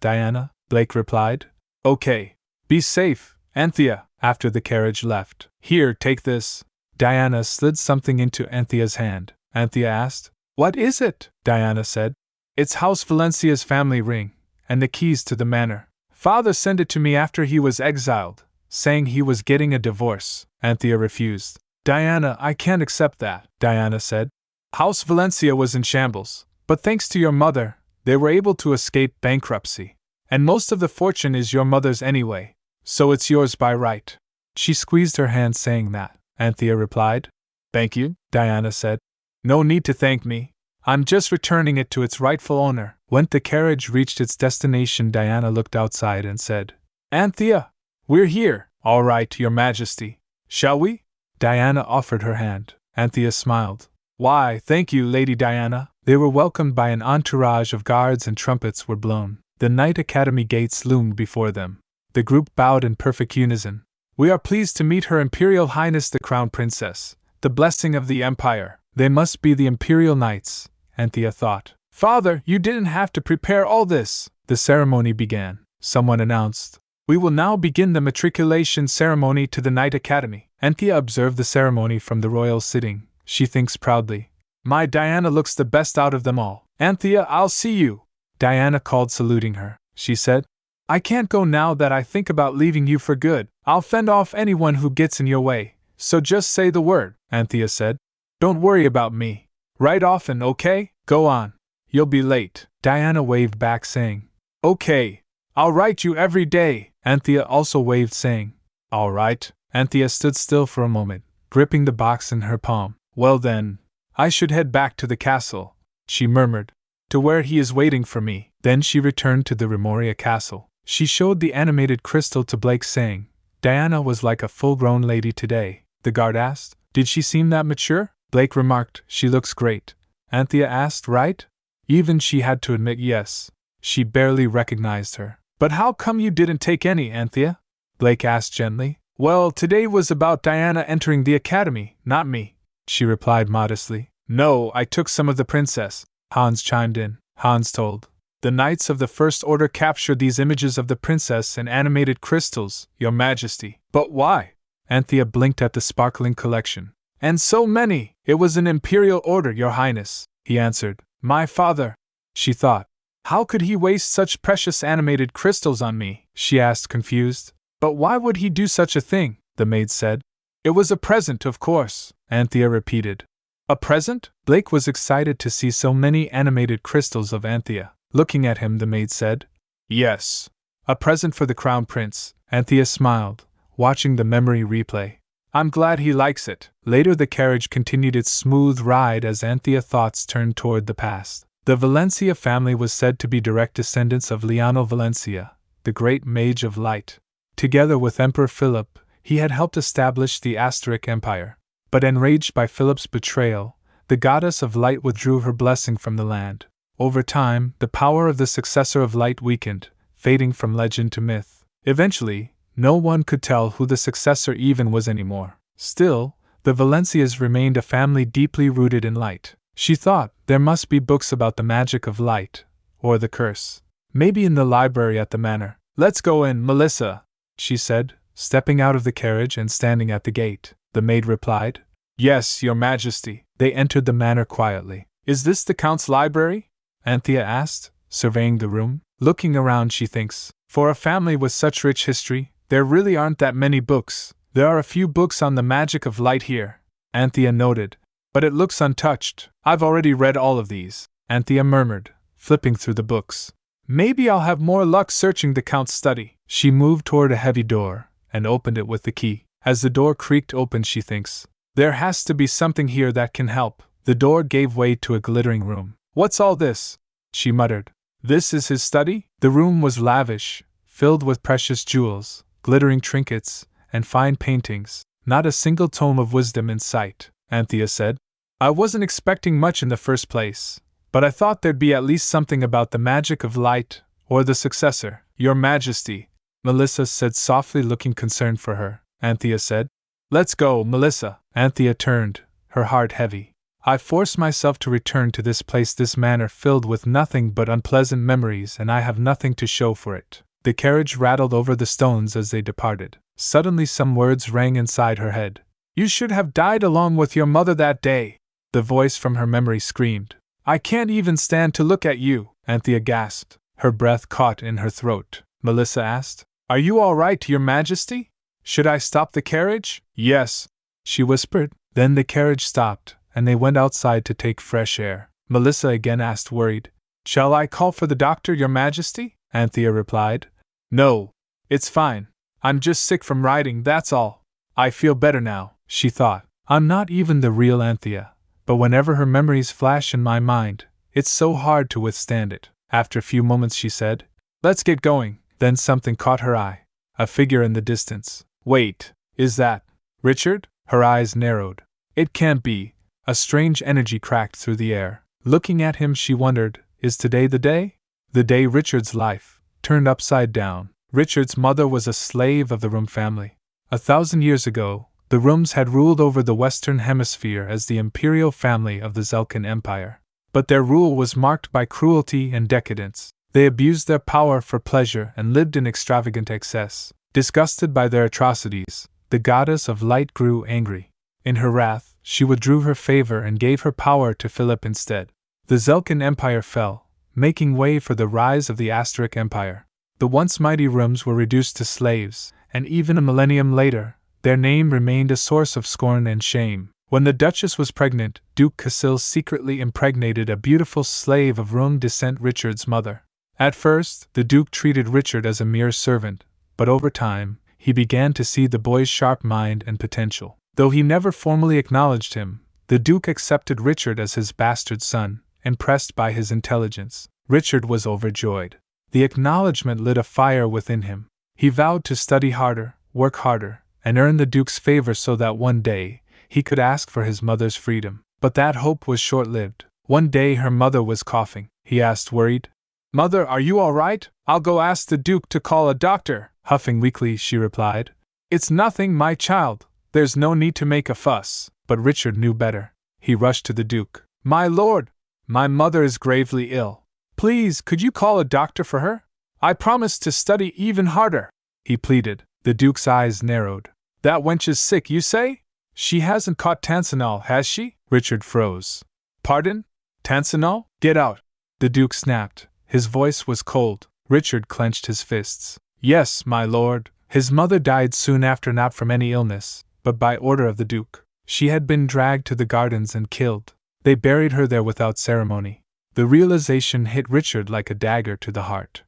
Diana. Blake replied. Okay. Be safe, Anthea. After the carriage left. Here, take this. Diana slid something into Anthea's hand. Anthea asked. What is it? Diana said. It's House Valencia's family ring, and the keys to the manor. Father sent it to me after he was exiled, saying he was getting a divorce. Anthea refused. Diana, I can't accept that, Diana said. House Valencia was in shambles, but thanks to your mother, they were able to escape bankruptcy. And most of the fortune is your mother's anyway, so it's yours by right. She squeezed her hand saying that. Anthea replied. Thank you, Diana said. No need to thank me. I'm just returning it to its rightful owner. When the carriage reached its destination, Diana looked outside and said, Anthea, we're here. All right, Your Majesty. Shall we? Diana offered her hand. Anthea smiled. Why, thank you, Lady Diana. They were welcomed by an entourage of guards and trumpets were blown. The Night Academy gates loomed before them. The group bowed in perfect unison. We are pleased to meet Her Imperial Highness the Crown Princess, the blessing of the Empire. They must be the Imperial Knights, Anthea thought. Father, you didn't have to prepare all this. The ceremony began. Someone announced. We will now begin the matriculation ceremony to the Night Academy. Anthea observed the ceremony from the royal sitting. She thinks proudly. My Diana looks the best out of them all. Anthea, I'll see you. Diana called, saluting her. She said, I can't go now that I think about leaving you for good. I'll fend off anyone who gets in your way, so just say the word, Anthea said. Don't worry about me. Write often, okay? Go on. You'll be late. Diana waved back saying, Okay, I'll write you every day. Anthea also waved, saying, "All right." Anthea stood still for a moment, gripping the box in her palm. "Well then, I should head back to the castle," she murmured, "to where he is waiting for me." Then she returned to the Remoria castle. She showed the animated crystal to Blake, saying, "Diana was like a full-grown lady today." The guard asked, "Did she seem that mature?" Blake remarked, "She looks great." Anthea asked, "Right?" Even she had to admit yes. She barely recognized her. "But how come you didn't take any, Anthea?" Blake asked gently. "Well, today was about Diana entering the academy, not me," she replied modestly. "No, I took some of the princess," Hans chimed in. Hans told, "The Knights of the First Order captured these images of the princess in animated crystals, Your Majesty." "But why?" Anthea blinked at the sparkling collection. "And so many! It was an imperial order, Your Highness," he answered. "My father," she thought. "How could he waste such precious animated crystals on me?" she asked, confused. "But why would he do such a thing?" the maid said. "It was a present, of course," Anthea repeated. "A present?" Blake was excited to see so many animated crystals of Anthea. Looking at him, the maid said, "Yes. A present for the Crown Prince." Anthea smiled, watching the memory replay. "I'm glad he likes it." Later the carriage continued its smooth ride as Anthea's thoughts turned toward the past. The Valencia family was said to be direct descendants of Leonel Valencia, the great mage of light. Together with Emperor Philip, he had helped establish the Aztec Empire. But enraged by Philip's betrayal, the goddess of light withdrew her blessing from the land. Over time, the power of the successor of light weakened, fading from legend to myth. Eventually, no one could tell who the successor even was anymore. Still, the Valencias remained a family deeply rooted in light. She thought there must be books about the magic of light, or the curse. Maybe in the library at the manor. "Let's go in, Melissa," she said, stepping out of the carriage and standing at the gate. The maid replied, "Yes, Your Majesty." They entered the manor quietly. "Is this the Count's library?" Anthea asked, surveying the room. Looking around, she thinks, "For a family with such rich history, there really aren't that many books. There are a few books on the magic of light here," Anthea noted, "but it looks untouched." "I've already read all of these," Anthea murmured, flipping through the books. "Maybe I'll have more luck searching the Count's study." She moved toward a heavy door and opened it with the key. As the door creaked open, she thinks, "There has to be something here that can help." The door gave way to a glittering room. "What's all this?" she muttered. "This is his study?" The room was lavish, filled with precious jewels, glittering trinkets, and fine paintings. "Not a single tome of wisdom in sight," Anthea said. "I wasn't expecting much in the first place, but I thought there'd be at least something about the magic of light, or the successor." "Your Majesty," Melissa said softly, looking concerned for her. Anthea said, "Let's go, Melissa." Anthea turned, her heart heavy. "I forced myself to return to this place, this manor filled with nothing but unpleasant memories, and I have nothing to show for it." The carriage rattled over the stones as they departed. Suddenly some words rang inside her head. "You should have died along with your mother that day," the voice from her memory screamed. "I can't even stand to look at you," Anthea gasped, her breath caught in her throat. Melissa asked, "Are you all right, Your Majesty? Should I stop the carriage?" "Yes," she whispered. Then the carriage stopped, and they went outside to take fresh air. Melissa again asked, worried, "Shall I call for the doctor, Your Majesty?" Anthea replied, "No, it's fine. I'm just sick from riding, that's all. I feel better now," she thought. "I'm not even the real Anthea, but whenever her memories flash in my mind, it's so hard to withstand it." After a few moments she said, "Let's get going." Then something caught her eye, a figure in the distance. "Wait, is that Richard?" Her eyes narrowed. "It can't be." A strange energy cracked through the air. Looking at him, she wondered, is today the day? The day Richard's life turned upside down. Richard's mother was a slave of the Room family. 1,000 years ago, the Rooms had ruled over the Western Hemisphere as the imperial family of the Zelkan Empire. But their rule was marked by cruelty and decadence. They abused their power for pleasure and lived in extravagant excess. Disgusted by their atrocities, the goddess of light grew angry. In her wrath, she withdrew her favor and gave her power to Philip instead. The Zelkan Empire fell, making way for the rise of the Aztec Empire. The once mighty Rooms were reduced to slaves, and even a millennium later, their name remained a source of scorn and shame. When the Duchess was pregnant, Duke Casil secretly impregnated a beautiful slave of Room descent, Richard's mother. At first, the Duke treated Richard as a mere servant, but over time, he began to see the boy's sharp mind and potential. Though he never formally acknowledged him, the Duke accepted Richard as his bastard son, impressed by his intelligence. Richard was overjoyed. The acknowledgement lit a fire within him. He vowed to study harder, work harder, and earn the Duke's favor so that one day he could ask for his mother's freedom. But that hope was short-lived. One day her mother was coughing. He asked, worried, "Mother, are you all right? I'll go ask the Duke to call a doctor." Huffing weakly, she replied, "It's nothing, my child. There's no need to make a fuss." But Richard knew better. He rushed to the Duke. "My lord, my mother is gravely ill. Please, could you call a doctor for her? I promise to study even harder," he pleaded. The Duke's eyes narrowed. "That wench is sick, you say? She hasn't caught Tansanol, has she?" Richard froze. "Pardon? Tansanol? Get out!" The Duke snapped. His voice was cold. Richard clenched his fists. "Yes, my lord. His mother died soon after, not from any illness, but by order of the Duke. She had been dragged to the gardens and killed. They buried her there without ceremony." The realization hit Richard like a dagger to the heart.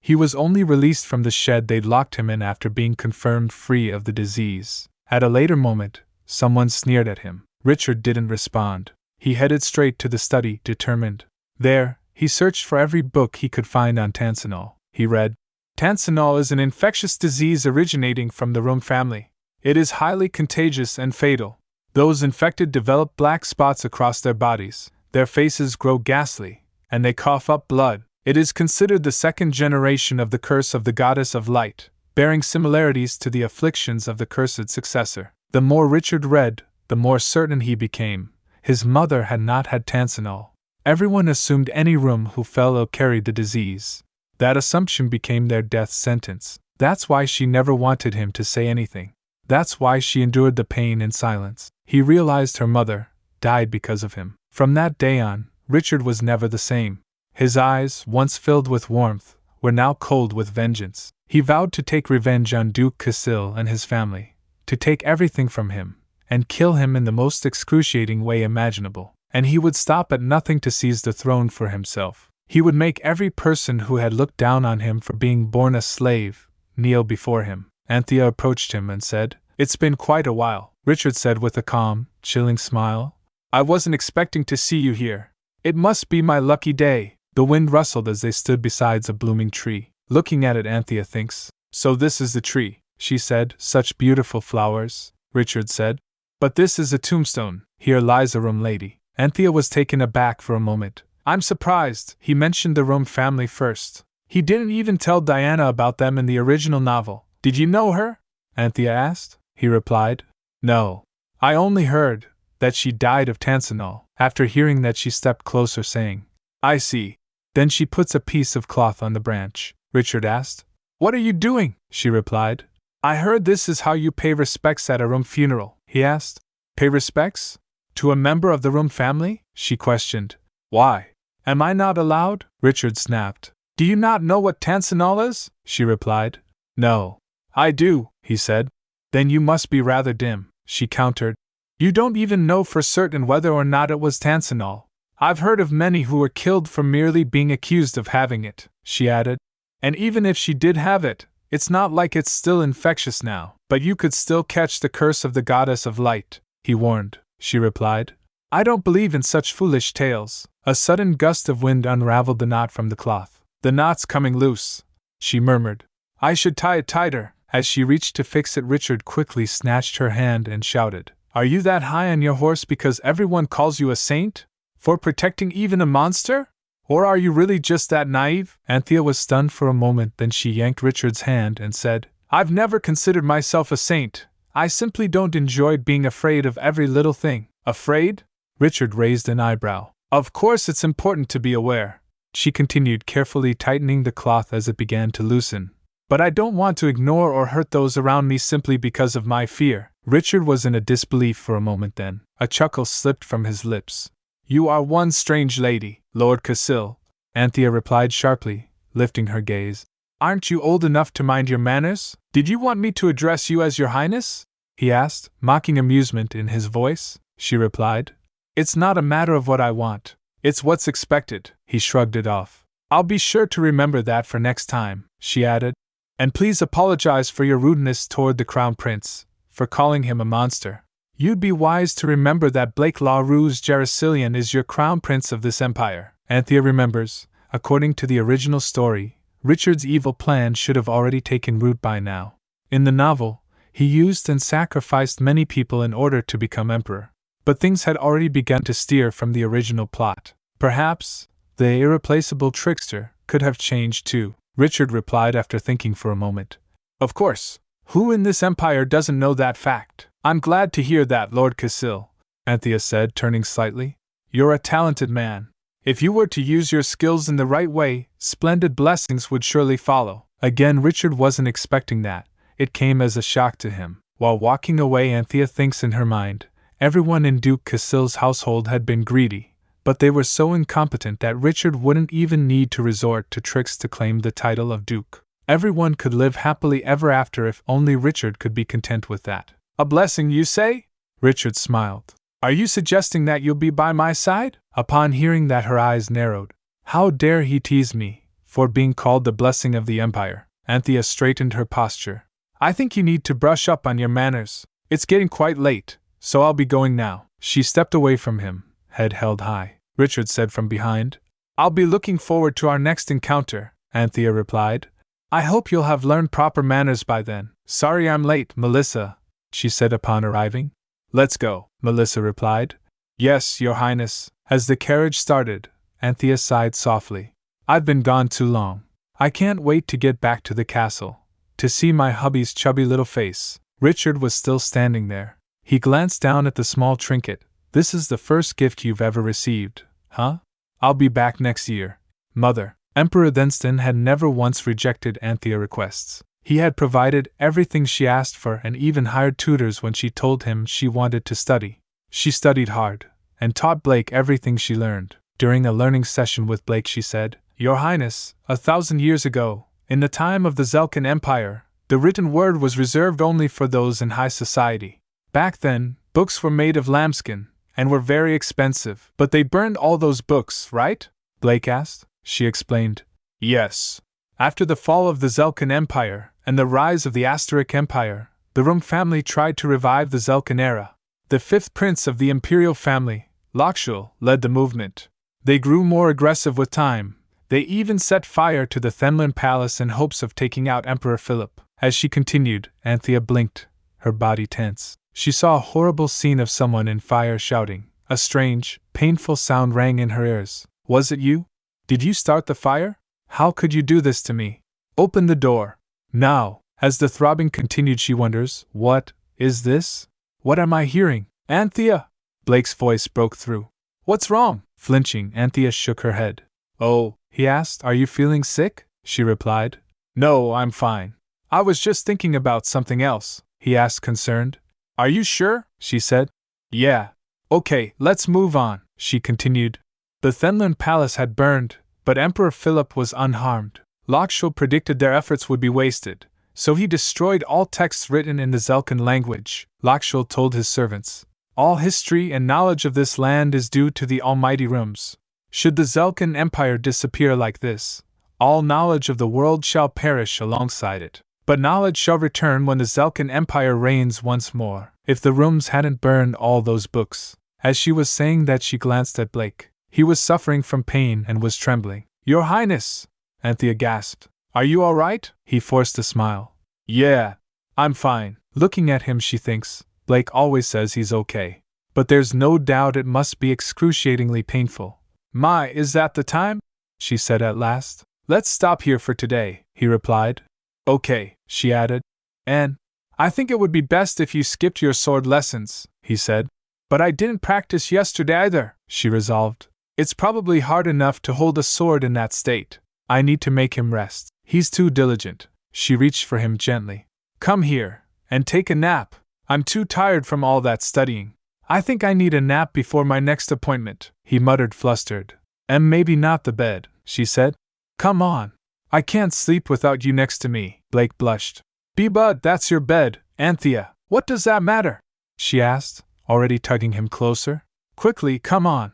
He was only released from the shed they'd locked him in after being confirmed free of the disease. At a later moment, someone sneered at him. Richard didn't respond. He headed straight to the study, determined. There, he searched for every book he could find on Tansanol. He read, "Tansanol is an infectious disease originating from the Rheum family. It is highly contagious and fatal. Those infected develop black spots across their bodies, their faces grow ghastly, and they cough up blood. It is considered the second generation of the curse of the goddess of light, bearing similarities to the afflictions of the cursed successor." The more Richard read, the more certain he became. His mother had not had Tansanol. Everyone assumed any Rheum who fell ill carried the disease. That assumption became their death sentence. That's why she never wanted him to say anything. That's why she endured the pain in silence. He realized her mother died because of him. From that day on, Richard was never the same. His eyes, once filled with warmth, were now cold with vengeance. He vowed to take revenge on Duke Cassil and his family, to take everything from him, and kill him in the most excruciating way imaginable. And he would stop at nothing to seize the throne for himself. He would make every person who had looked down on him for being born a slave kneel before him. Anthea approached him and said, "It's been quite a while," Richard said with a calm, chilling smile. "I wasn't expecting to see you here. It must be my lucky day." The wind rustled as they stood beside a blooming tree. Looking at it, Anthea thinks, "So this is the tree," she said. "Such beautiful flowers," Richard said. "But this is a tombstone. Here lies a Rheum lady." Anthea was taken aback for a moment. "I'm surprised. He mentioned the Rheum family first. He didn't even tell Diana about them in the original novel. Did you know her?" Anthea asked. He replied, "No. I only heard that she died of Tansanol." After hearing that, she stepped closer, saying, "I see." Then she puts a piece of cloth on the branch. Richard asked, "What are you doing?" She replied, "I heard this is how you pay respects at a Rheum funeral." He asked, "Pay respects? To a member of the Rheum family?" She questioned. "Why? Am I not allowed?" Richard snapped. "Do you not know what Tansanol is?" She replied. "No. I do," he said. "Then you must be rather dim," she countered. "You don't even know for certain whether or not it was Tansanol. I've heard of many who were killed for merely being accused of having it," she added. "And even if she did have it, it's not like it's still infectious now. But you could still catch the curse of the goddess of light," he warned. She replied, "I don't believe in such foolish tales." A sudden gust of wind unraveled the knot from the cloth. "The knot's coming loose," she murmured. "I should tie it tighter." As she reached to fix it, Richard quickly snatched her hand and shouted, "Are you that high on your horse because everyone calls you a saint? For protecting even a monster? Or are you really just that naive?" Anthea was stunned for a moment, then she yanked Richard's hand and said, "I've never considered myself a saint. I simply don't enjoy being afraid of every little thing." "Afraid?" Richard raised an eyebrow. "Of course it's important to be aware," she continued, carefully tightening the cloth as it began to loosen. "But I don't want to ignore or hurt those around me simply because of my fear." Richard was in a disbelief for a moment, then a chuckle slipped from his lips. "You are one strange lady, Lord Cassil," Anthea replied sharply, lifting her gaze. "Aren't you old enough to mind your manners? Did you want me to address you as Your Highness?" he asked, mocking amusement in his voice. She replied, "It's not a matter of what I want. It's what's expected." He shrugged it off. "I'll be sure to remember that for next time," she added. And please apologize for your rudeness toward the Crown Prince, for calling him a monster. You'd be wise to remember that Blake La Rouge Jaracilian is your Crown Prince of this empire. Anthea remembers, according to the original story, Richard's evil plan should have already taken root by now. In the novel, he used and sacrificed many people in order to become emperor. But things had already begun to steer from the original plot. Perhaps the irreplaceable trickster could have changed too, Richard replied after thinking for a moment. Of course. Who in this empire doesn't know that fact? I'm glad to hear that, Lord Casil, Anthea said, turning slightly. You're a talented man. If you were to use your skills in the right way, splendid blessings would surely follow. Again, Richard wasn't expecting that. It came as a shock to him. While walking away, Anthea thinks in her mind, everyone in Duke Casil's household had been greedy, but they were so incompetent that Richard wouldn't even need to resort to tricks to claim the title of Duke. Everyone could live happily ever after if only Richard could be content with that. A blessing, you say? Richard smiled. Are you suggesting that you'll be by my side? Upon hearing that, her eyes narrowed. How dare he tease me for being called the blessing of the empire? Anthea straightened her posture. I think you need to brush up on your manners. It's getting quite late, so I'll be going now. She stepped away from him, head held high. Richard said from behind. I'll be looking forward to our next encounter, Anthea replied. I hope you'll have learned proper manners by then. Sorry I'm late, Melissa, she said upon arriving. Let's go, Melissa replied. Yes, Your Highness. As the carriage started, Anthea sighed softly. I've been gone too long. I can't wait to get back to the castle, to see my hubby's chubby little face. Richard was still standing there. He glanced down at the small trinket. This is the first gift you've ever received, huh? I'll be back next year. Mother. Emperor Thenston had never once rejected Anthea's requests. He had provided everything she asked for and even hired tutors when she told him she wanted to study. She studied hard, and taught Blake everything she learned. During a learning session with Blake she said, Your Highness, 1,000 years ago, in the time of the Zelkan Empire, the written word was reserved only for those in high society. Back then, books were made of lambskin, and were very expensive. But they burned all those books, right? Blake asked. She explained. Yes. After the fall of the Zelkan Empire, and the rise of the Asteric Empire, the Rum family tried to revive the Zelkan era. The fifth prince of the imperial family, Lakshul, led the movement. They grew more aggressive with time. They even set fire to the Thenlin Palace in hopes of taking out Emperor Philip. As she continued, Anthea blinked, her body tense. She saw a horrible scene of someone in fire shouting. A strange, painful sound rang in her ears. Was it you? Did you start the fire? How could you do this to me? Open the door. Now, as the throbbing continued, she wonders, what is this? What am I hearing? Anthea! Blake's voice broke through. What's wrong? Flinching, Anthea shook her head. Oh, he asked, are you feeling sick? She replied. No, I'm fine. I was just thinking about something else, he asked, concerned. Are you sure? She said. Yeah. Okay, let's move on, she continued. The Thenlin Palace had burned, but Emperor Philip was unharmed. Lakshul predicted their efforts would be wasted, so he destroyed all texts written in the Zelkan language. Lakshul told his servants, all history and knowledge of this land is due to the almighty Rums. Should the Zelkan Empire disappear like this, all knowledge of the world shall perish alongside it. But knowledge shall return when the Zelkan Empire reigns once more. If the Rums hadn't burned all those books. As she was saying that, she glanced at Blake. He was suffering from pain and was trembling. Your Highness! Anthea gasped. Are you all right? He forced a smile. Yeah, I'm fine. Looking at him, she thinks, Blake always says he's okay. But there's no doubt it must be excruciatingly painful. My, is that the time? She said at last. Let's stop here for today, he replied. Okay, she added. And I think it would be best if you skipped your sword lessons, he said. But I didn't practice yesterday either, she resolved. It's probably hard enough to hold a sword in that state. I need to make him rest. He's too diligent. She reached for him gently. Come here, and take a nap. I'm too tired from all that studying. I think I need a nap before my next appointment, he muttered, flustered. And maybe not the bed, she said. Come on. I can't sleep without you next to me, Blake blushed. But that's your bed, Anthea. What does that matter? She asked, already tugging him closer. Quickly, come on.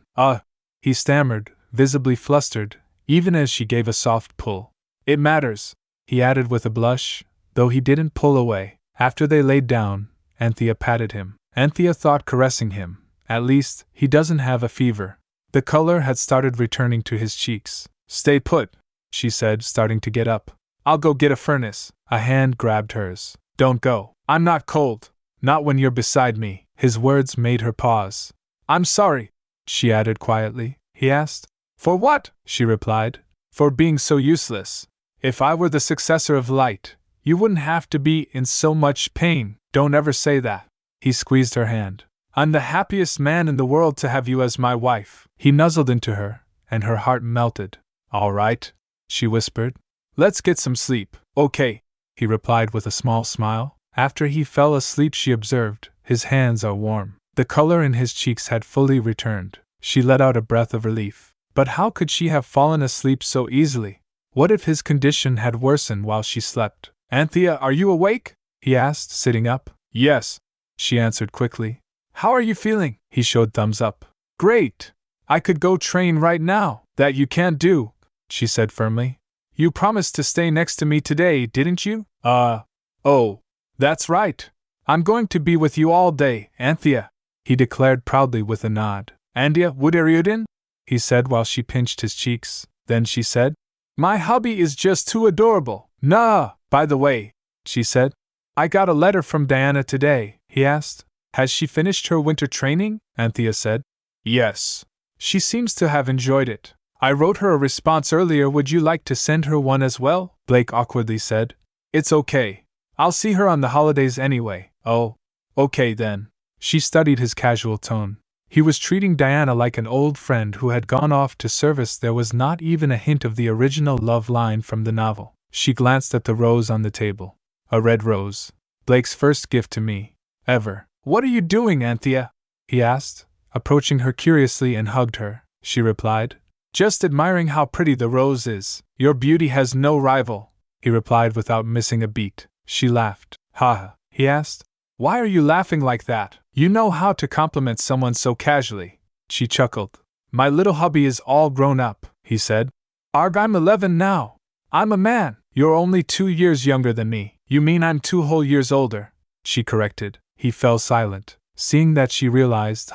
He stammered, visibly flustered, even as she gave a soft pull. It matters. he added with a blush, though he didn't pull away. After they laid down, Anthea patted him. Anthea thought caressing him. At least, he doesn't have a fever. The color had started returning to his cheeks. Stay put, she said, starting to get up. I'll go get a furnace. A hand grabbed hers. Don't go. I'm not cold. Not when you're beside me. His words made her pause. I'm sorry, she added quietly. He asked. For what? She replied. For being so useless. If I were the successor of Light, you wouldn't have to be in so much pain. Don't ever say that. He squeezed her hand. I'm the happiest man in the world to have you as my wife. He nuzzled into her, and her heart melted. All right, she whispered. Let's get some sleep. Okay, he replied with a small smile. After he fell asleep, she observed, his hands are warm. The color in his cheeks had fully returned. She let out a breath of relief. But how could she have fallen asleep so easily? What if his condition had worsened while she slept? Anthea, are you awake? He asked, sitting up. Yes, she answered quickly. How are you feeling? He showed thumbs up. Great! I could go train right now. That you can't do, she said firmly. You promised to stay next to me today, didn't you? Oh, that's right. I'm going to be with you all day, Anthea, he declared proudly with a nod. Andia Wooderyudin? He said while she pinched his cheeks. Then she said, My hubby is just too adorable. Nah, by the way, she said. I got a letter from Diana today, he asked. Has she finished her winter training? Anthea said. Yes. She seems to have enjoyed it. I wrote her a response earlier. Would you like to send her one as well? Blake awkwardly said. It's okay. I'll see her on the holidays anyway. Oh, okay then. She studied his casual tone. He was treating Diana like an old friend who had gone off to service. There was not even a hint of the original love line from the novel. She glanced at the rose on the table. A red rose. Blake's first gift to me. Ever. What are you doing, Anthea? He asked, approaching her curiously, and hugged her. She replied. Just admiring how pretty the rose is. Your beauty has no rival, he replied without missing a beat. She laughed. Ha! He asked. Why are you laughing like that? You know how to compliment someone so casually. She chuckled. My little hubby is all grown up, he said. Arg, I'm 11 now. I'm a man. You're only 2 years younger than me. You mean I'm 2 whole years older, she corrected. He fell silent. Seeing that, she realized,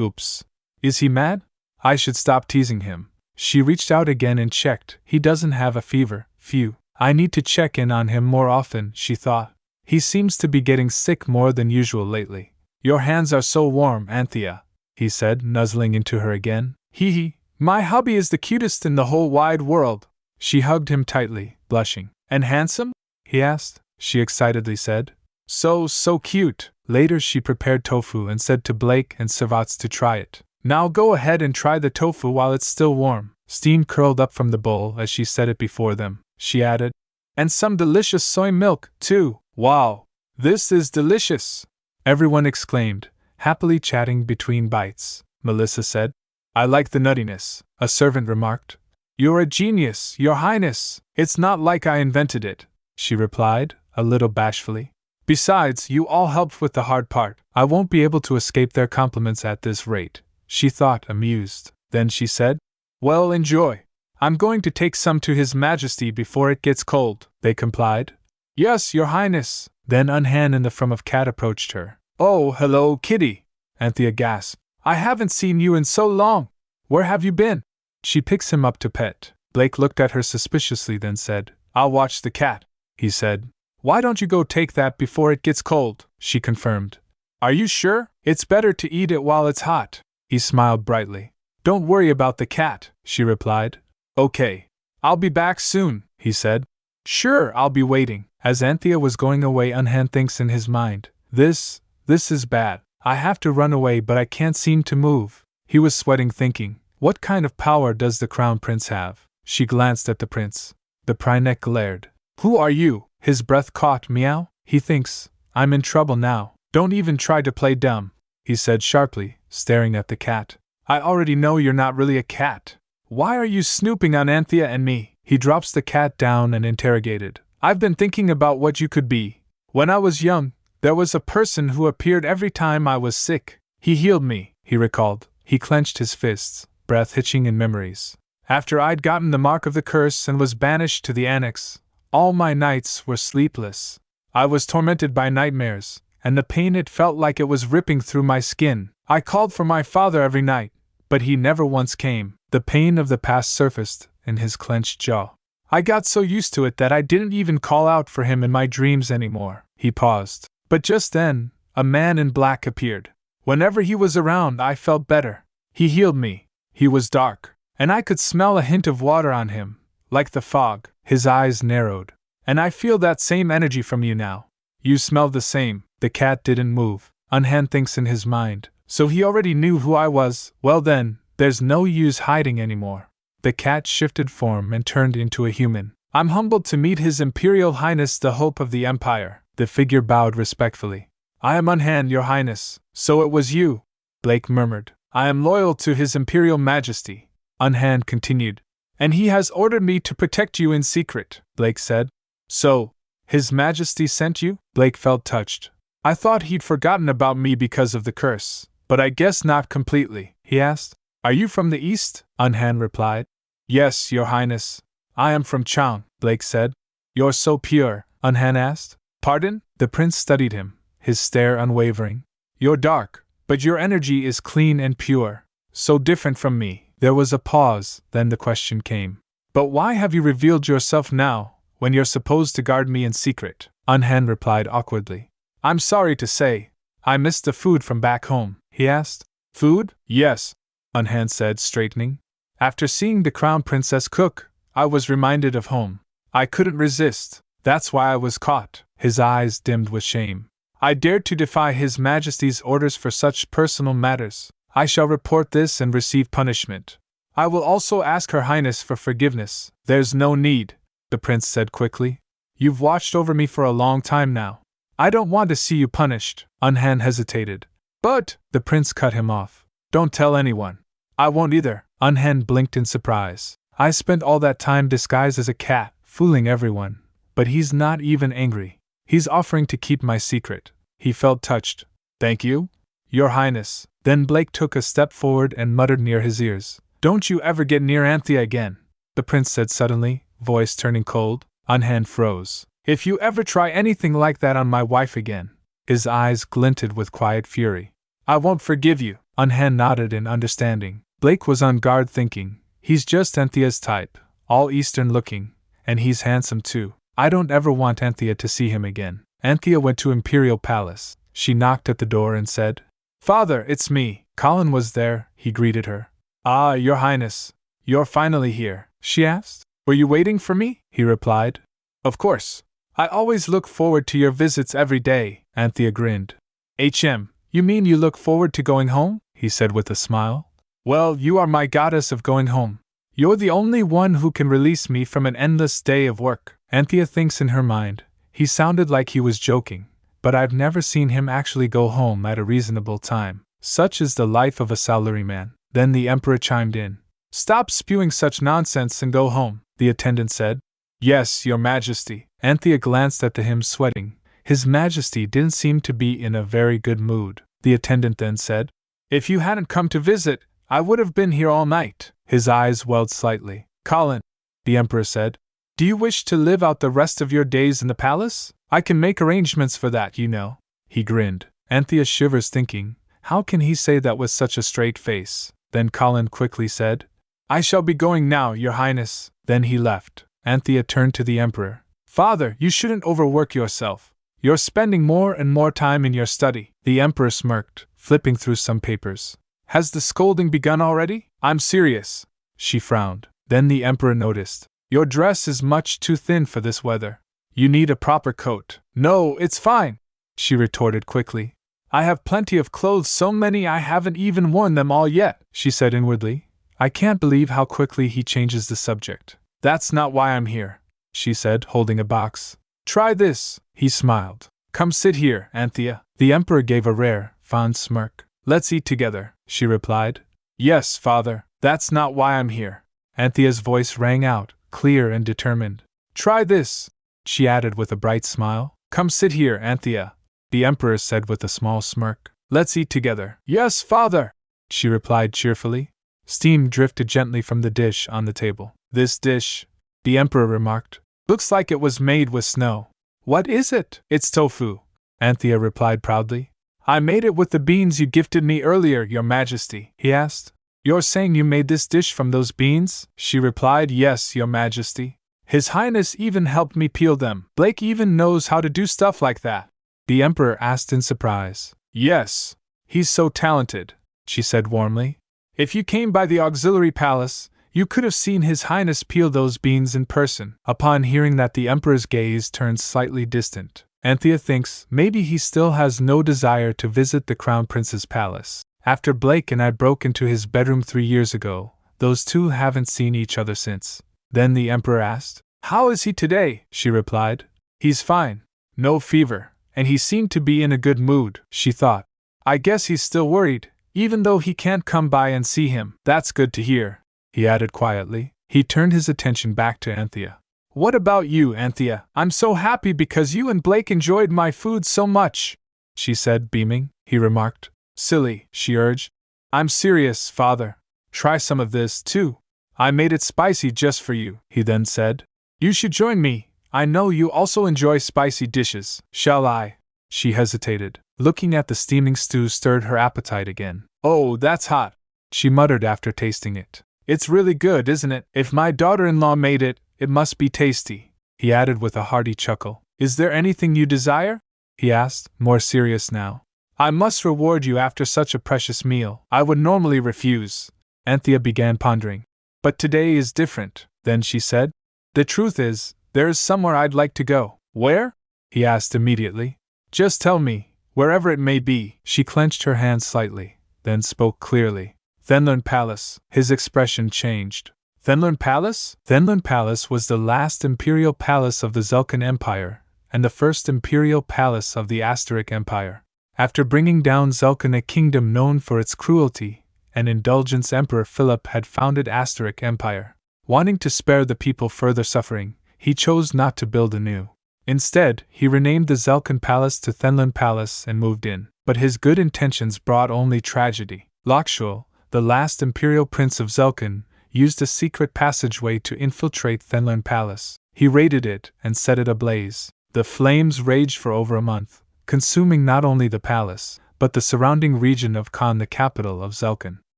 Oops. Is he mad? I should stop teasing him. She reached out again and checked. He doesn't have a fever. Phew. I need to check in on him more often, she thought. He seems to be getting sick more than usual lately. Your hands are so warm, Anthea, he said, nuzzling into her again. Hee. My hubby is the cutest in the whole wide world. She hugged him tightly, blushing. And handsome? He asked. She excitedly said. So cute. Later she prepared tofu and said to Blake and Savats to try it. Now go ahead and try the tofu while it's still warm. Steam curled up from the bowl as she set it before them. She added, and some delicious soy milk, too. Wow, this is delicious! Everyone exclaimed, happily chatting between bites. Melissa said, I like the nuttiness, a servant remarked. You're a genius, Your Highness. It's not like I invented it, she replied, a little bashfully. Besides, you all helped with the hard part. I won't be able to escape their compliments at this rate, she thought, amused. Then she said, Well, enjoy. I'm going to take some to His Majesty before it gets cold. They complied. Yes, Your Highness. Then Unhan in the form of cat approached her. Oh, hello, kitty, Anthea gasped. I haven't seen you in so long. Where have you been? She picks him up to pet. Blake looked at her suspiciously, then said, I'll watch the cat, he said. Why don't you go take that before it gets cold? She confirmed. Are you sure? It's better to eat it while it's hot. He smiled brightly. Don't worry about the cat, she replied. Okay. I'll be back soon, he said. Sure, I'll be waiting. As Anthea was going away, Unhan thinks in his mind, This is bad. I have to run away, but I can't seem to move. He was sweating, thinking, what kind of power does the crown prince have? She glanced at the prince. The Prynek glared. Who are you? His breath caught. Meow. He thinks, I'm in trouble now. Don't even try to play dumb, he said sharply, staring at the cat. I already know you're not really a cat. Why are you snooping on Anthea and me? He drops the cat down and interrogated. I've been thinking about what you could be. When I was young, there was a person who appeared every time I was sick. He healed me, he recalled. He clenched his fists, breath hitching in memories. After I'd gotten the mark of the curse and was banished to the annex, All my nights were sleepless. I was tormented by nightmares, and the pain it felt like it was ripping through my skin. I called for my father every night, but he never once came. The pain of the past surfaced in his clenched jaw. I got so used to it that I didn't even call out for him in my dreams anymore. He paused. But just then, a man in black appeared. Whenever he was around, I felt better. He healed me. He was dark, and I could smell a hint of water on him, like the fog. His eyes narrowed. And I feel that same energy from you now. You smell the same. The cat didn't move. Unhan thinks in his mind. So he already knew who I was. Well then, there's no use hiding anymore. The cat shifted form and turned into a human. I'm humbled to meet His Imperial Highness the Hope of the Empire. The figure bowed respectfully. I am Unhan, Your Highness. So it was you, Blake murmured. I am loyal to His Imperial Majesty. Unhan continued. And he has ordered me to protect you in secret, Blake said. So, His Majesty sent you? Blake felt touched. I thought he'd forgotten about me because of the curse, but I guess not completely, he asked. Are you from the east? Unhan replied. Yes, Your Highness. I am from Chang, Blake said. You're so pure, Unhan asked. Pardon? The prince studied him, his stare unwavering. You're dark, but your energy is clean and pure. So different from me. There was a pause, then the question came. But why have you revealed yourself now, when you're supposed to guard me in secret? Unhan replied awkwardly. I'm sorry to say, I missed the food from back home, he asked. Food? Yes, Unhan said, straightening. After seeing the crown princess cook, I was reminded of home. I couldn't resist. That's why I was caught. His eyes dimmed with shame. I dared to defy His Majesty's orders for such personal matters. I shall report this and receive punishment. I will also ask Her Highness for forgiveness. There's no need, the prince said quickly. You've watched over me for a long time now. I don't want to see you punished. Unhan hesitated. But, the prince cut him off. Don't tell anyone. I won't either. Unhan blinked in surprise. I spent all that time disguised as a cat, fooling everyone. But he's not even angry. He's offering to keep my secret. He felt touched. Thank you, Your Highness. Then Blake took a step forward and muttered near his ears. Don't you ever get near Anthea again, the prince said suddenly, voice turning cold. Unhan froze. If you ever try anything like that on my wife again. His eyes glinted with quiet fury. I won't forgive you. Unhan nodded in understanding. Blake was on guard thinking, he's just Anthea's type, all Eastern looking, and he's handsome too. I don't ever want Anthea to see him again. Anthea went to Imperial Palace. She knocked at the door and said, Father, it's me. Colin was there, he greeted her. Ah, Your Highness, you're finally here, she asked. Were you waiting for me? He replied. Of course. I always look forward to your visits every day, Anthea grinned. You mean you look forward to going home? He said with a smile. Well, you are my goddess of going home. You're the only one who can release me from an endless day of work. Anthea thinks in her mind. He sounded like he was joking, but I've never seen him actually go home at a reasonable time. Such is the life of a salaryman. Then the emperor chimed in. Stop spewing such nonsense and go home, the attendant said. Yes, Your Majesty. Anthea glanced at him sweating. His Majesty didn't seem to be in a very good mood. The attendant then said, If you hadn't come to visit, I would have been here all night. His eyes welled slightly. Colin, the emperor said, do you wish to live out the rest of your days in the palace? I can make arrangements for that, you know. He grinned. Anthea shivers thinking, how can he say that with such a straight face? Then Colin quickly said, I shall be going now, Your Highness. Then he left. Anthea turned to the emperor. Father, you shouldn't overwork yourself. You're spending more and more time in your study. The emperor smirked, flipping through some papers. Has the scolding begun already? I'm serious. She frowned. Then the emperor noticed. Your dress is much too thin for this weather. You need a proper coat. No, it's fine, she retorted quickly. I have plenty of clothes, so many I haven't even worn them all yet, she said inwardly. I can't believe how quickly he changes the subject. That's not why I'm here, she said, holding a box. Try this, he smiled. Come sit here, Anthea. The emperor gave a rare, fond smirk. Let's eat together, she replied. Yes, father, that's not why I'm here. Anthea's voice rang out, clear and determined. Try this, she added with a bright smile. Come sit here, Anthea, the emperor said with a small smirk. Let's eat together. Yes, father, she replied cheerfully. Steam drifted gently from the dish on the table. This dish, the emperor remarked, Looks like it was made with snow. What is it? It's tofu, Anthea replied proudly. I made it with the beans you gifted me earlier, Your Majesty, he asked. You're saying you made this dish from those beans? She replied, Yes, Your Majesty. His Highness even helped me peel them. Blake even knows how to do stuff like that. The Emperor asked in surprise. Yes, he's so talented, she said warmly. If you came by the auxiliary palace, you could have seen His Highness peel those beans in person. Upon hearing that, the Emperor's gaze turned slightly distant. Anthea thinks maybe he still has no desire to visit the Crown Prince's palace. After Blake and I broke into his bedroom 3 years ago, those two haven't seen each other since. Then the Emperor asked, How is he today? She replied, He's fine. No fever, and he seemed to be in a good mood, she thought. I guess he's still worried, even though he can't come by and see him. That's good to hear, he added quietly. He turned his attention back to Anthea. What about you, Anthea? I'm so happy because you and Blake enjoyed my food so much, she said, beaming. He remarked. Silly, she urged. I'm serious, father. Try some of this, too. I made it spicy just for you, he then said. You should join me. I know you also enjoy spicy dishes. Shall I? She hesitated. Looking at the steaming stew stirred her appetite again. Oh, that's hot, she muttered after tasting it. It's really good, isn't it? If my daughter-in-law made it, it must be tasty, he added with a hearty chuckle. Is there anything you desire? He asked, more serious now. I must reward you after such a precious meal. I would normally refuse. Anthea began pondering. But today is different, then she said. The truth is, there is somewhere I'd like to go. Where? He asked immediately. Just tell me, wherever it may be. She clenched her hands slightly, then spoke clearly. Thenlund Palace. His expression changed. Thenlund Palace? Thenlund Palace was the last imperial palace of the Zulkan Empire, and the first imperial palace of the Astaric Empire. After bringing down Zulkan, a kingdom known for its cruelty and indulgence, Emperor Philip had founded Astaric Empire. Wanting to spare the people further suffering, he chose not to build anew. Instead, he renamed the Zulkan Palace to Thenlund Palace and moved in. But his good intentions brought only tragedy. Lokshul, the last imperial prince of Zulkan, used a secret passageway to infiltrate Thenlund Palace. He raided it and set it ablaze. The flames raged for over a month, consuming not only the palace, but the surrounding region of Khan, the capital of Zulkan.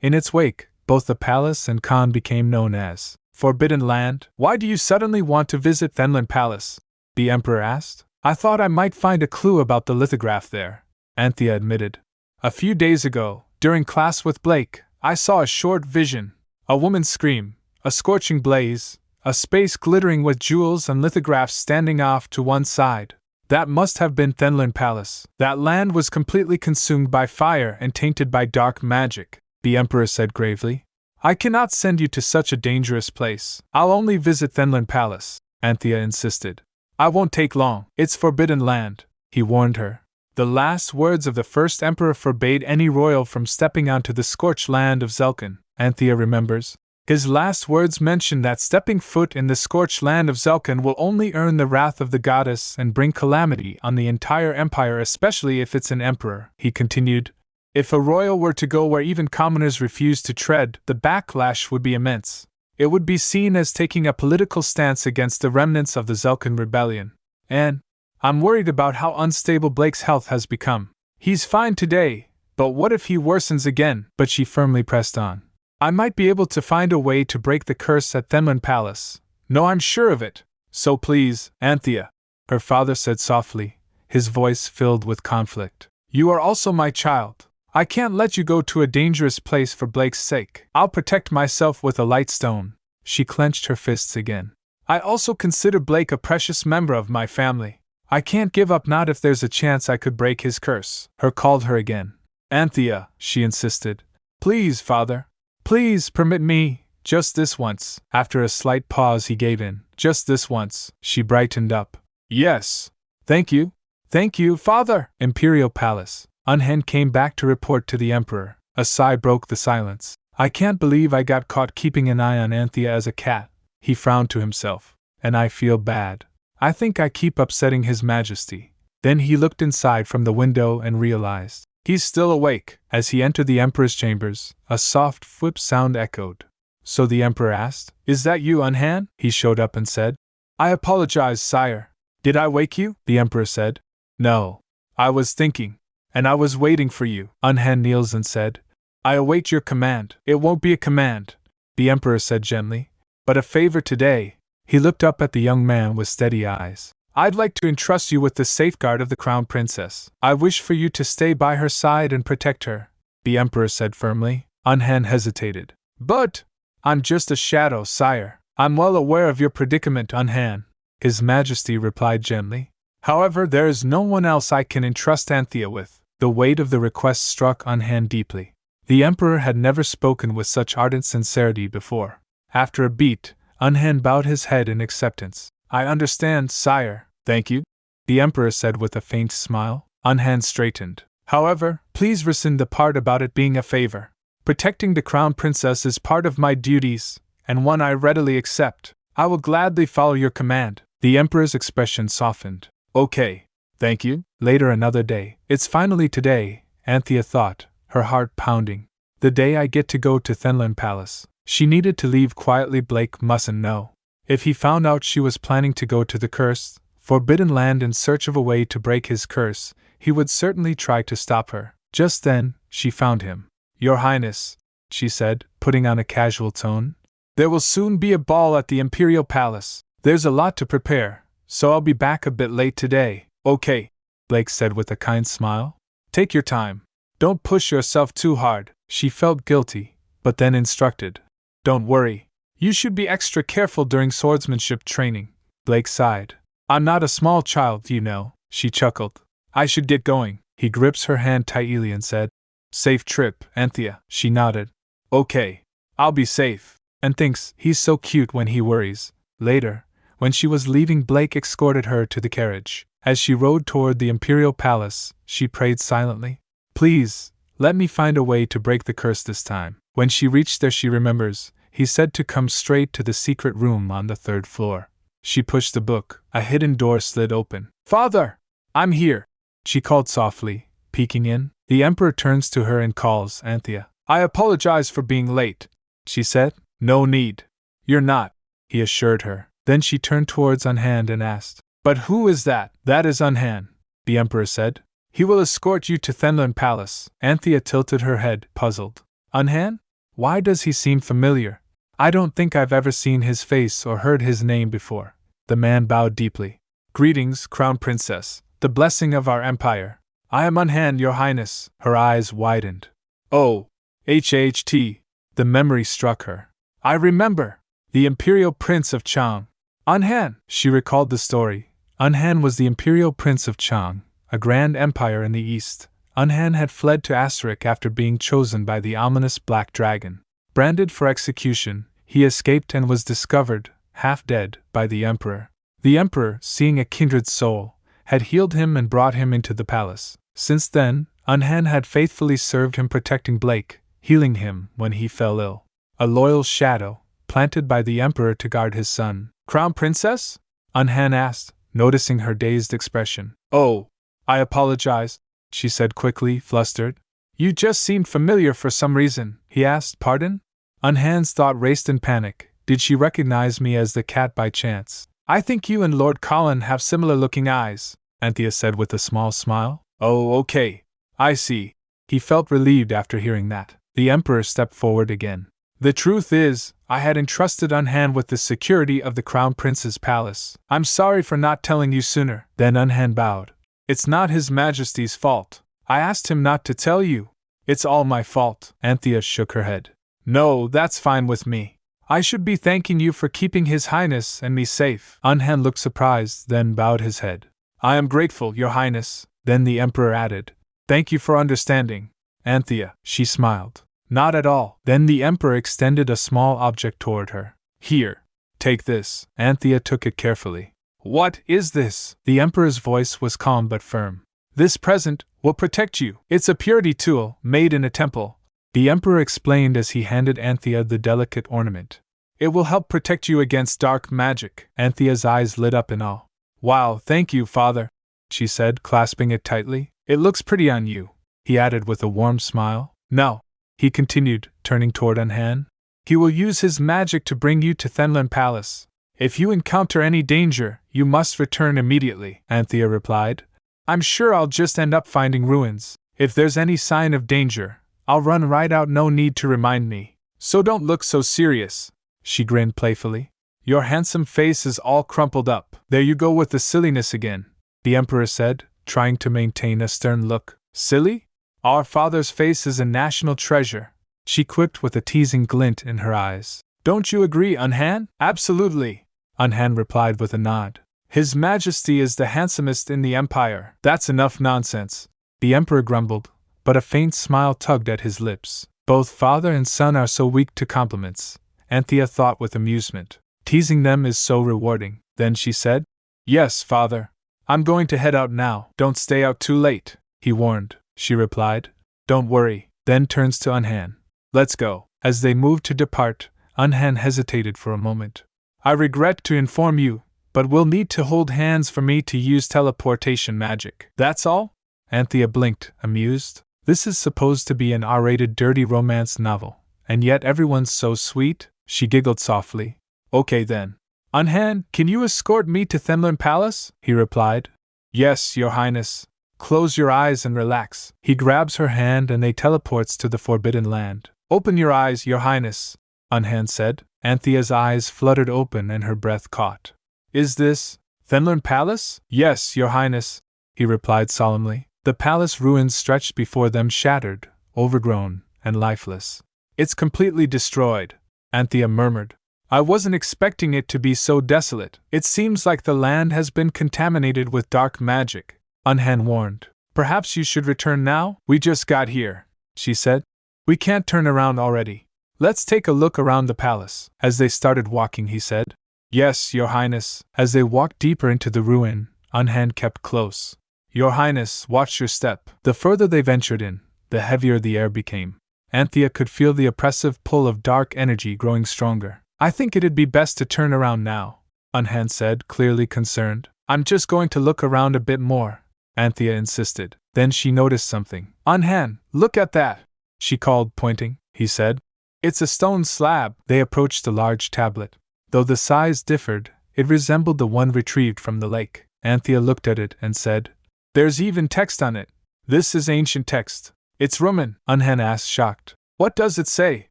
In its wake, both the palace and Khan became known as Forbidden Land. Why do you suddenly want to visit Thenlund Palace? The Emperor asked. I thought I might find a clue about the lithograph there, Anthea admitted. A few days ago, during class with Blake, I saw a short vision. A woman's scream, a scorching blaze, a space glittering with jewels and lithographs standing off to one side. That must have been Thenlund Palace. That land was completely consumed by fire and tainted by dark magic, the Emperor said gravely. I cannot send you to such a dangerous place. I'll only visit Thenlund Palace, Anthea insisted. I won't take long. It's forbidden land, he warned her. The last words of the first emperor forbade any royal from stepping onto the scorched land of Zulkan, Anthea remembers. His last words mentioned that stepping foot in the scorched land of Zulkan will only earn the wrath of the goddess and bring calamity on the entire empire, especially if it's an emperor, he continued. If a royal were to go where even commoners refuse to tread, the backlash would be immense. It would be seen as taking a political stance against the remnants of the Zulkan rebellion. And I'm worried about how unstable Blake's health has become. He's fine today, but what if he worsens again? But she firmly pressed on. I might be able to find a way to break the curse at Thenlund Palace. No, I'm sure of it. So please, Anthea, her father said softly, his voice filled with conflict. You are also my child. I can't let you go to a dangerous place for Blake's sake. I'll protect myself with a light stone. She clenched her fists again. I also consider Blake a precious member of my family. I can't give up, not if there's a chance I could break his curse. Her called her again. Anthea, she insisted. Please, father. Please permit me, just this once. After a slight pause he gave in. Just this once. She brightened up. Yes. Thank you. Thank you, father. Imperial Palace. Unhen came back to report to the Emperor. A sigh broke the silence. I can't believe I got caught keeping an eye on Anthea as a cat. He frowned to himself. And I feel bad. I think I keep upsetting His Majesty. Then he looked inside from the window and realized. He's still awake. As he entered the Emperor's chambers, a soft whip sound echoed. So the Emperor asked, Is that you, Unhan? He showed up and said, I apologize, sire. Did I wake you? The Emperor said. No. I was thinking. And I was waiting for you. Unhan kneels and said. I await your command. It won't be a command, the Emperor said gently, but a favor today. He looked up at the young man with steady eyes. I'd like to entrust you with the safeguard of the Crown Princess. I wish for you to stay by her side and protect her, the Emperor said firmly. Unhan hesitated. But I'm just a shadow, sire. I'm well aware of your predicament, Unhan, His Majesty replied gently. However, there is no one else I can entrust Anthea with. The weight of the request struck Unhan deeply. The Emperor had never spoken with such ardent sincerity before. After a beat, Unhan bowed his head in acceptance. I understand, sire. Thank you, the Emperor said with a faint smile. Unhan straightened. However, please rescind the part about it being a favor. Protecting the Crown Princess is part of my duties, and one I readily accept. I will gladly follow your command. The Emperor's expression softened. Okay. Thank you. Later another day. It's finally today, Anthea thought, her heart pounding. The day I get to go to Thenlin Palace. She needed to leave quietly. Blake mustn't know. If he found out she was planning to go to the cursed, forbidden land in search of a way to break his curse, he would certainly try to stop her. Just then, she found him. Your Highness, she said, putting on a casual tone. There will soon be a ball at the Imperial Palace. There's a lot to prepare, so I'll be back a bit late today. Okay, Blake said with a kind smile. Take your time. Don't push yourself too hard. She felt guilty, but then instructed. Don't worry. You should be extra careful during swordsmanship training. Blake sighed. I'm not a small child, you know, she chuckled. I should get going. He gripped her hand tightly and said, Safe trip, Anthea. She nodded. Okay. I'll be safe. And thinks he's so cute when he worries. Later, when she was leaving, Blake escorted her to the carriage. As she rode toward the Imperial Palace, she prayed silently. Please, let me find a way to break the curse this time. When she reached there, she remembers, he said to come straight to the secret room on the 3rd floor. She pushed the book. A hidden door slid open. Father! I'm here! She called softly, peeking in. The Emperor turns to her and calls Anthea. I apologize for being late, she said. No need. You're not, he assured her. Then she turned towards Unhan and asked, But who is that? That is Unhan, the Emperor said. He will escort you to Thenlin Palace. Anthea tilted her head, puzzled. Unhan? Why does he seem familiar? I don't think I've ever seen his face or heard his name before. The man bowed deeply. Greetings, Crown Princess. The blessing of our empire. I am Unhan, your highness. Her eyes widened. Oh, HHT. The memory struck her. I remember. The Imperial Prince of Chang. Unhan. She recalled the story. Unhan was the Imperial Prince of Chang, a grand empire in the east. Unhan had fled to Asterik after being chosen by the ominous Black Dragon. Branded for execution, he escaped and was discovered, half dead, by the Emperor. The Emperor, seeing a kindred soul, had healed him and brought him into the palace. Since then, Unhan had faithfully served him, protecting Blake, healing him when he fell ill. A loyal shadow, planted by the Emperor to guard his son. Crown Princess? Unhan asked, noticing her dazed expression. Oh, I apologize, she said quickly, flustered. You just seemed familiar for some reason, he asked. Pardon? Unhan's thought raced in panic. Did she recognize me as the cat by chance? I think you and Lord Colin have similar-looking eyes, Anthea said with a small smile. Oh, okay. I see. He felt relieved after hearing that. The Emperor stepped forward again. The truth is, I had entrusted Unhan with the security of the Crown Prince's palace. I'm sorry for not telling you sooner. Then Unhan bowed. It's not His Majesty's fault. I asked him not to tell you. It's all my fault. Anthea shook her head. No, that's fine with me. I should be thanking you for keeping His Highness and me safe. Unhan looked surprised, then bowed his head. I am grateful, Your Highness. Then the Emperor added, Thank you for understanding. Anthea, she smiled. Not at all. Then the Emperor extended a small object toward her. Here, take this. Anthea took it carefully. What is this? The Emperor's voice was calm but firm. This present will protect you. It's a purity tool, made in a temple, the Emperor explained as he handed Anthea the delicate ornament. It will help protect you against dark magic. Anthea's eyes lit up in awe. Wow, thank you, Father, she said, clasping it tightly. It looks pretty on you, he added with a warm smile. Now, he continued, turning toward Unhan, he will use his magic to bring you to Thenlin Palace. If you encounter any danger, you must return immediately, Anthea replied. I'm sure I'll just end up finding ruins. If there's any sign of danger, I'll run right out, no need to remind me. So don't look so serious. She grinned playfully. Your handsome face is all crumpled up. There you go with the silliness again, the Emperor said, trying to maintain a stern look. Silly? Our father's face is a national treasure, she quipped with a teasing glint in her eyes. Don't you agree, Unhan? Absolutely, Unhan replied with a nod. His Majesty is the handsomest in the Empire. That's enough nonsense, the Emperor grumbled, but a faint smile tugged at his lips. Both father and son are so weak to compliments, Anthea thought with amusement. Teasing them is so rewarding. Then she said, Yes, father. I'm going to head out now. Don't stay out too late, he warned. She replied, Don't worry, then turns to Unhan. Let's go. As they moved to depart, Unhan hesitated for a moment. I regret to inform you, but we'll need to hold hands for me to use teleportation magic. That's all? Anthea blinked, amused. This is supposed to be an R-rated dirty romance novel, and yet everyone's so sweet, she giggled softly. Okay then. Unhan, can you escort me to Thenlin Palace? He replied. Yes, Your Highness. Close your eyes and relax. He grabs her hand and they teleports to the Forbidden Land. Open your eyes, Your Highness, Unhan said. Anthea's eyes fluttered open and her breath caught. Is this Thenlin Palace? Yes, Your Highness, he replied solemnly. The palace ruins stretched before them, shattered, overgrown, and lifeless. It's completely destroyed, Anthea murmured. I wasn't expecting it to be so desolate. It seems like the land has been contaminated with dark magic, Unhan warned. Perhaps you should return now? We just got here, she said. We can't turn around already. Let's take a look around the palace. As they started walking, he said. Yes, Your Highness. As they walked deeper into the ruin, Unhan kept close. Your Highness, watch your step. The further they ventured in, the heavier the air became. Anthea could feel the oppressive pull of dark energy growing stronger. I think it'd be best to turn around now, Unhan said, clearly concerned. I'm just going to look around a bit more, Anthea insisted. Then she noticed something. Unhan, look at that, she called, pointing. He said, It's a stone slab. They approached a large tablet. Though the size differed, it resembled the one retrieved from the lake. Anthea looked at it and said, There's even text on it. This is ancient text. It's Roman, Unhan asked, shocked. What does it say?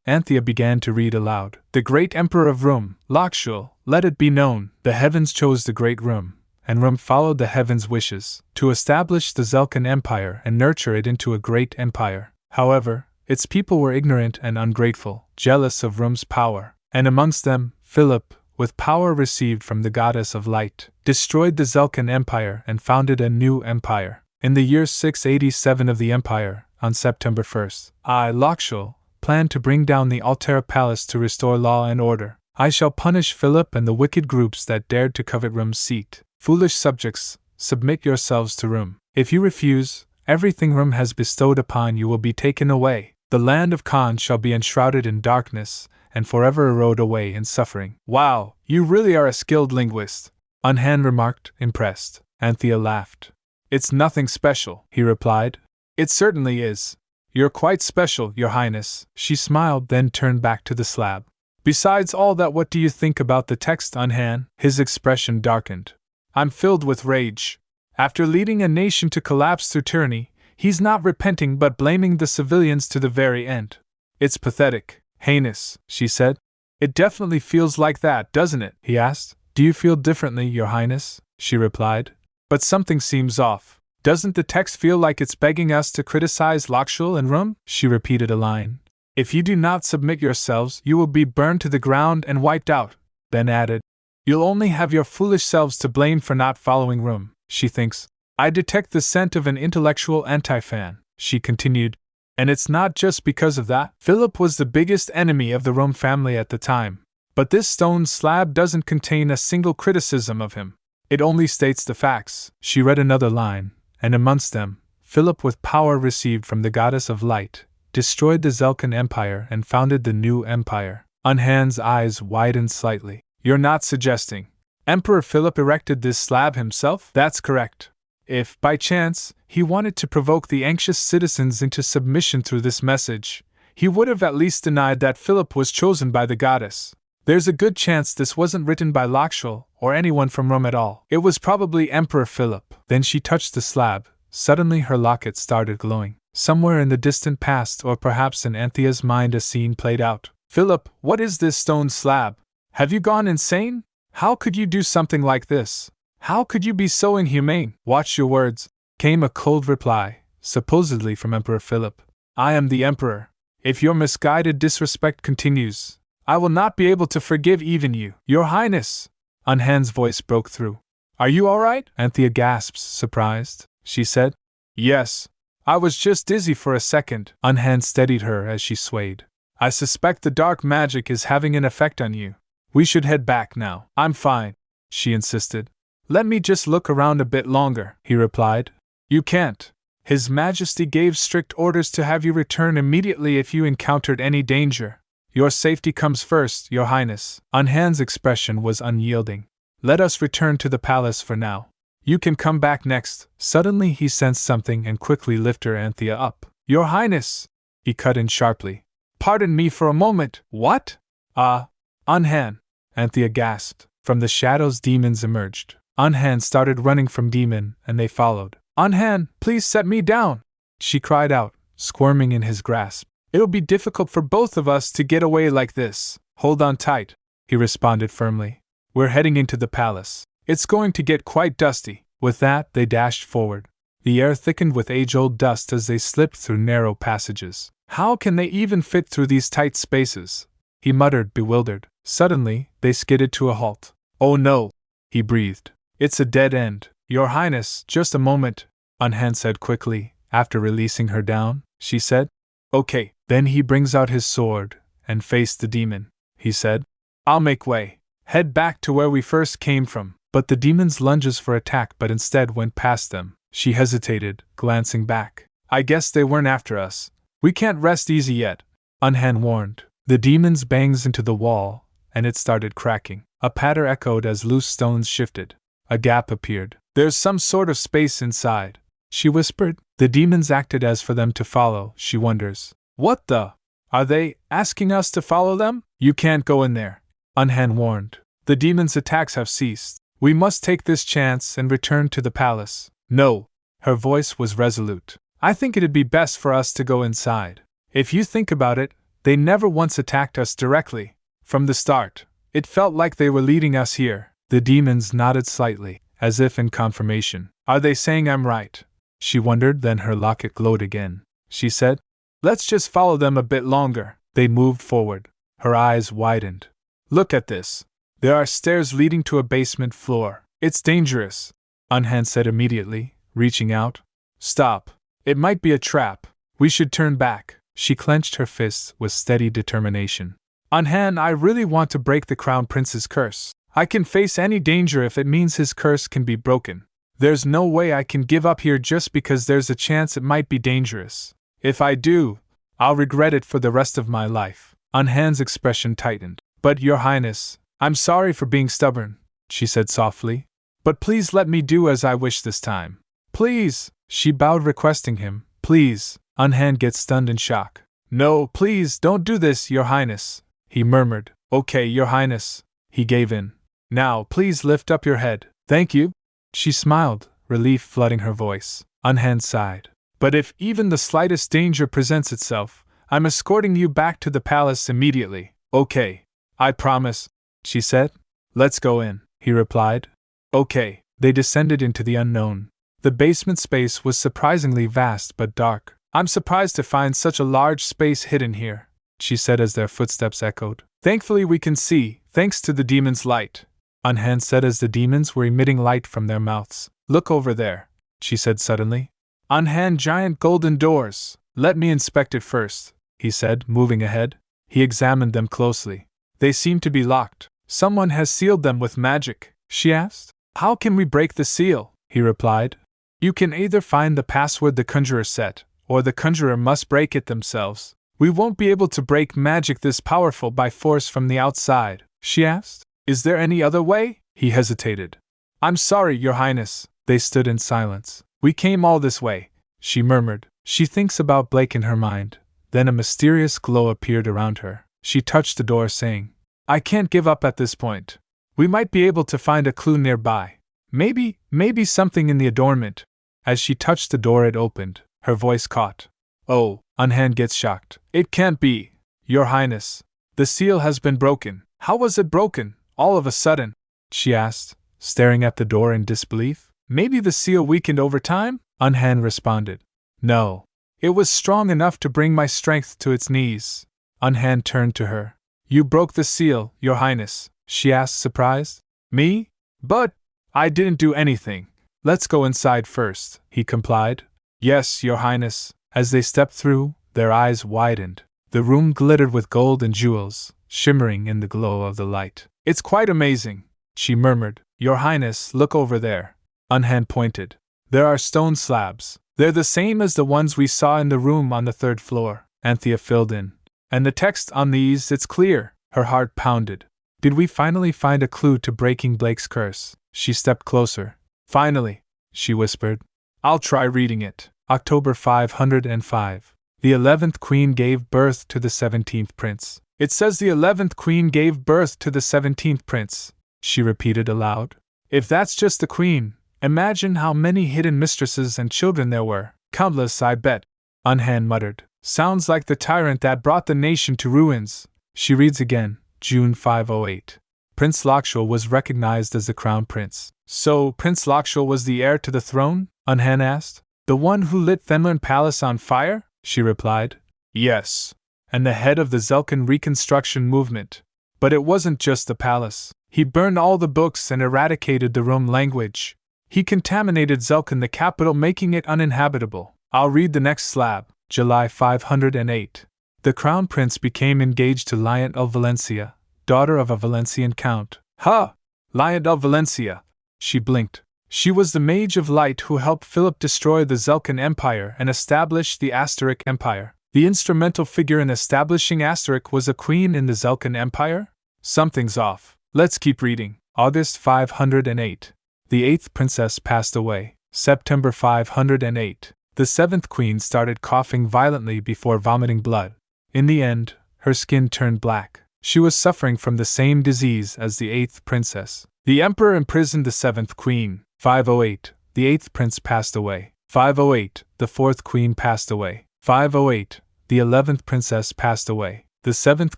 Anthea began to read aloud. The great Emperor of Rum, Lakshul, let it be known, the heavens chose the great Rum, and Rum followed the heavens' wishes, to establish the Zelkan Empire and nurture it into a great empire. However, its people were ignorant and ungrateful, jealous of Rum's power, and amongst them, Philip, with power received from the goddess of light, destroyed the Zelkan Empire and founded a new empire. In the year 687 of the empire, on September 1st, I, Lakshul, plan to bring down the Altera Palace to restore law and order. I shall punish Philip and the wicked groups that dared to covet Rum's seat. Foolish subjects, submit yourselves to Rum. If you refuse, everything Rum has bestowed upon you will be taken away. The land of Khan shall be enshrouded in darkness, and forever erode away in suffering. Wow, you really are a skilled linguist, Unhan remarked, impressed. Anthea laughed. It's nothing special, he replied. It certainly is. You're quite special, Your Highness. She smiled, then turned back to the slab. Besides all that, what do you think about the text, Unhan? His expression darkened. I'm filled with rage. After leading a nation to collapse through tyranny, he's not repenting but blaming the civilians to the very end. It's pathetic, heinous, she said. It definitely feels like that, doesn't it? He asked. Do you feel differently, Your Highness? She replied. But something seems off. Doesn't the text feel like it's begging us to criticize Lakshul and Rum? She repeated a line. If you do not submit yourselves, you will be burned to the ground and wiped out, then added. You'll only have your foolish selves to blame for not following Rum, she thinks. I detect the scent of an intellectual anti-fan, she continued. And it's not just because of that. Philip was the biggest enemy of the Rum family at the time. But this stone slab doesn't contain a single criticism of him. It only states the facts. She read another line. And amongst them, Philip, with power received from the goddess of light, destroyed the Zelkan Empire and founded the new empire. Unhan's eyes widened slightly. You're not suggesting Emperor Philip erected this slab himself? That's correct. If, by chance, he wanted to provoke the anxious citizens into submission through this message, he would have at least denied that Philip was chosen by the goddess. There's a good chance this wasn't written by Lakshal or anyone from Rome at all. It was probably Emperor Philip. Then she touched the slab. Suddenly her locket started glowing. Somewhere in the distant past, or perhaps in Anthea's mind, a scene played out. Philip, what is this stone slab? Have you gone insane? How could you do something like this? How could you be so inhumane? Watch your words, came a cold reply, supposedly from Emperor Philip. I am the Emperor. If your misguided disrespect continues, I will not be able to forgive even you. Your Highness! Unhan's voice broke through. Are you all right? Anthea gasped, surprised. She said, Yes. I was just dizzy for a second. Unhan steadied her as she swayed. I suspect the dark magic is having an effect on you. We should head back now. I'm fine, she insisted. Let me just look around a bit longer, he replied. You can't. His Majesty gave strict orders to have you return immediately if you encountered any danger. Your safety comes first, Your Highness. Unhan's expression was unyielding. Let us return to the palace for now. You can come back next. Suddenly he sensed something and quickly lifted Anthea up. Your Highness! He cut in sharply. Pardon me for a moment. What? Unhan! Anthea gasped. From the shadows demons emerged. Unhan started running from demon, and they followed. Unhan, please set me down! She cried out, squirming in his grasp. It'll be difficult for both of us to get away like this. Hold on tight, he responded firmly. We're heading into the palace. It's going to get quite dusty. With that, they dashed forward. The air thickened with age-old dust as they slipped through narrow passages. How can they even fit through these tight spaces? He muttered, bewildered. Suddenly, they skidded to a halt. Oh no, he breathed. It's a dead end. Your Highness, just a moment, Unhan said quickly. After releasing her down, she said, Okay. Then he brings out his sword and faced the demon. He said, I'll make way. Head back to where we first came from. But the demons lunges for attack but instead went past them. She hesitated, glancing back. I guess they weren't after us. We can't rest easy yet, Unhan warned. The demons banged into the wall, and it started cracking. A patter echoed as loose stones shifted. A gap appeared. There's some sort of space inside, she whispered. The demons acted as for them to follow, she wonders. What the? Are they asking us to follow them? You can't go in there, Unhan warned. The demons' attacks have ceased. We must take this chance and return to the palace. No, her voice was resolute. I think it'd be best for us to go inside. If you think about it, they never once attacked us directly. From the start, it felt like they were leading us here. The demons nodded slightly, as if in confirmation. Are they saying I'm right? She wondered, then her locket glowed again. She said, Let's just follow them a bit longer. They moved forward. Her eyes widened. Look at this. There are stairs leading to a basement floor. It's dangerous, Unhan said immediately, reaching out. Stop. It might be a trap. We should turn back. She clenched her fists with steady determination. Unhan, I really want to break the Crown Prince's curse. I can face any danger if it means his curse can be broken. There's no way I can give up here just because there's a chance it might be dangerous. If I do, I'll regret it for the rest of my life. Unhan's expression tightened. But, Your Highness, I'm sorry for being stubborn, she said softly. But please let me do as I wish this time. Please, she bowed, requesting him. Please. Unhan gets stunned in shock. No, please, don't do this, Your Highness, he murmured. Okay, Your Highness. He gave in. Now, please lift up your head. Thank you. She smiled, relief flooding her voice. Unhan sighed. But if even the slightest danger presents itself, I'm escorting you back to the palace immediately. Okay. I promise, she said. Let's go in, he replied. Okay. They descended into the unknown. The basement space was surprisingly vast but dark. I'm surprised to find such a large space hidden here, she said as their footsteps echoed. Thankfully we can see, thanks to the demon's light, Unhan said as the demons were emitting light from their mouths. Look over there, she said suddenly. Unhan, giant golden doors. Let me inspect it first, he said, moving ahead. He examined them closely. They seem to be locked. Someone has sealed them with magic, she asked. How can we break the seal? He replied. You can either find the password the conjurer set, or the conjurer must break it themselves. We won't be able to break magic this powerful by force from the outside, she asked. Is there any other way? He hesitated. I'm sorry, Your Highness. They stood in silence. We came all this way, she murmured. She thinks about Blake in her mind. Then a mysterious glow appeared around her. She touched the door, saying, I can't give up at this point. We might be able to find a clue nearby. Maybe something in the adornment. As she touched the door, it opened. Her voice caught. Oh, Unhan gets shocked. It can't be. Your Highness. The seal has been broken. How was it broken, all of a sudden? She asked, staring at the door in disbelief. Maybe the seal weakened over time? Unhan responded. No. It was strong enough to bring my strength to its knees. Unhan turned to her. You broke the seal, Your Highness, she asked, surprised. Me? But I didn't do anything. Let's go inside first, he complied. Yes, Your Highness. As they stepped through, their eyes widened. The room glittered with gold and jewels, shimmering in the glow of the light. It's quite amazing, she murmured. Your Highness, look over there. Unhan pointed. There are stone slabs. They're the same as the ones we saw in the room on the 3rd floor, Anthea filled in. And the text on these, it's clear. Her heart pounded. Did we finally find a clue to breaking Blake's curse? She stepped closer. Finally, she whispered. I'll try reading it. October 505. The 11th Queen gave birth to the 17th Prince. It says the 11th Queen gave birth to the 17th Prince, she repeated aloud. If that's just the Queen, imagine how many hidden mistresses and children there were. Countless, I bet. Unhan muttered. Sounds like the tyrant that brought the nation to ruins. She reads again, June 508. Prince Lakshul was recognized as the Crown Prince. So, Prince Lakshul was the heir to the throne? Unhan asked. The one who lit Themlin Palace on fire? She replied. Yes. And the head of the Zelkan reconstruction movement. But it wasn't just the palace. He burned all the books and eradicated the Rum language. He contaminated Zelkan, the capital, making it uninhabitable. I'll read the next slab. July 508. The Crown Prince became engaged to Liant of Valencia, daughter of a Valencian count. Ha! Liant of Valencia! She blinked. She was the Mage of Light who helped Philip destroy the Zelkan Empire and establish the Astaric Empire. The instrumental figure in establishing Astaric was a queen in the Zelkan Empire? Something's off. Let's keep reading. August 508. The 8th princess passed away. September 508. The 7th queen started coughing violently before vomiting blood. In the end, her skin turned black. She was suffering from the same disease as the 8th princess. The emperor imprisoned the 7th queen. 508. The 8th prince passed away. 508. The 4th queen passed away. 508. The 11th princess passed away. The 7th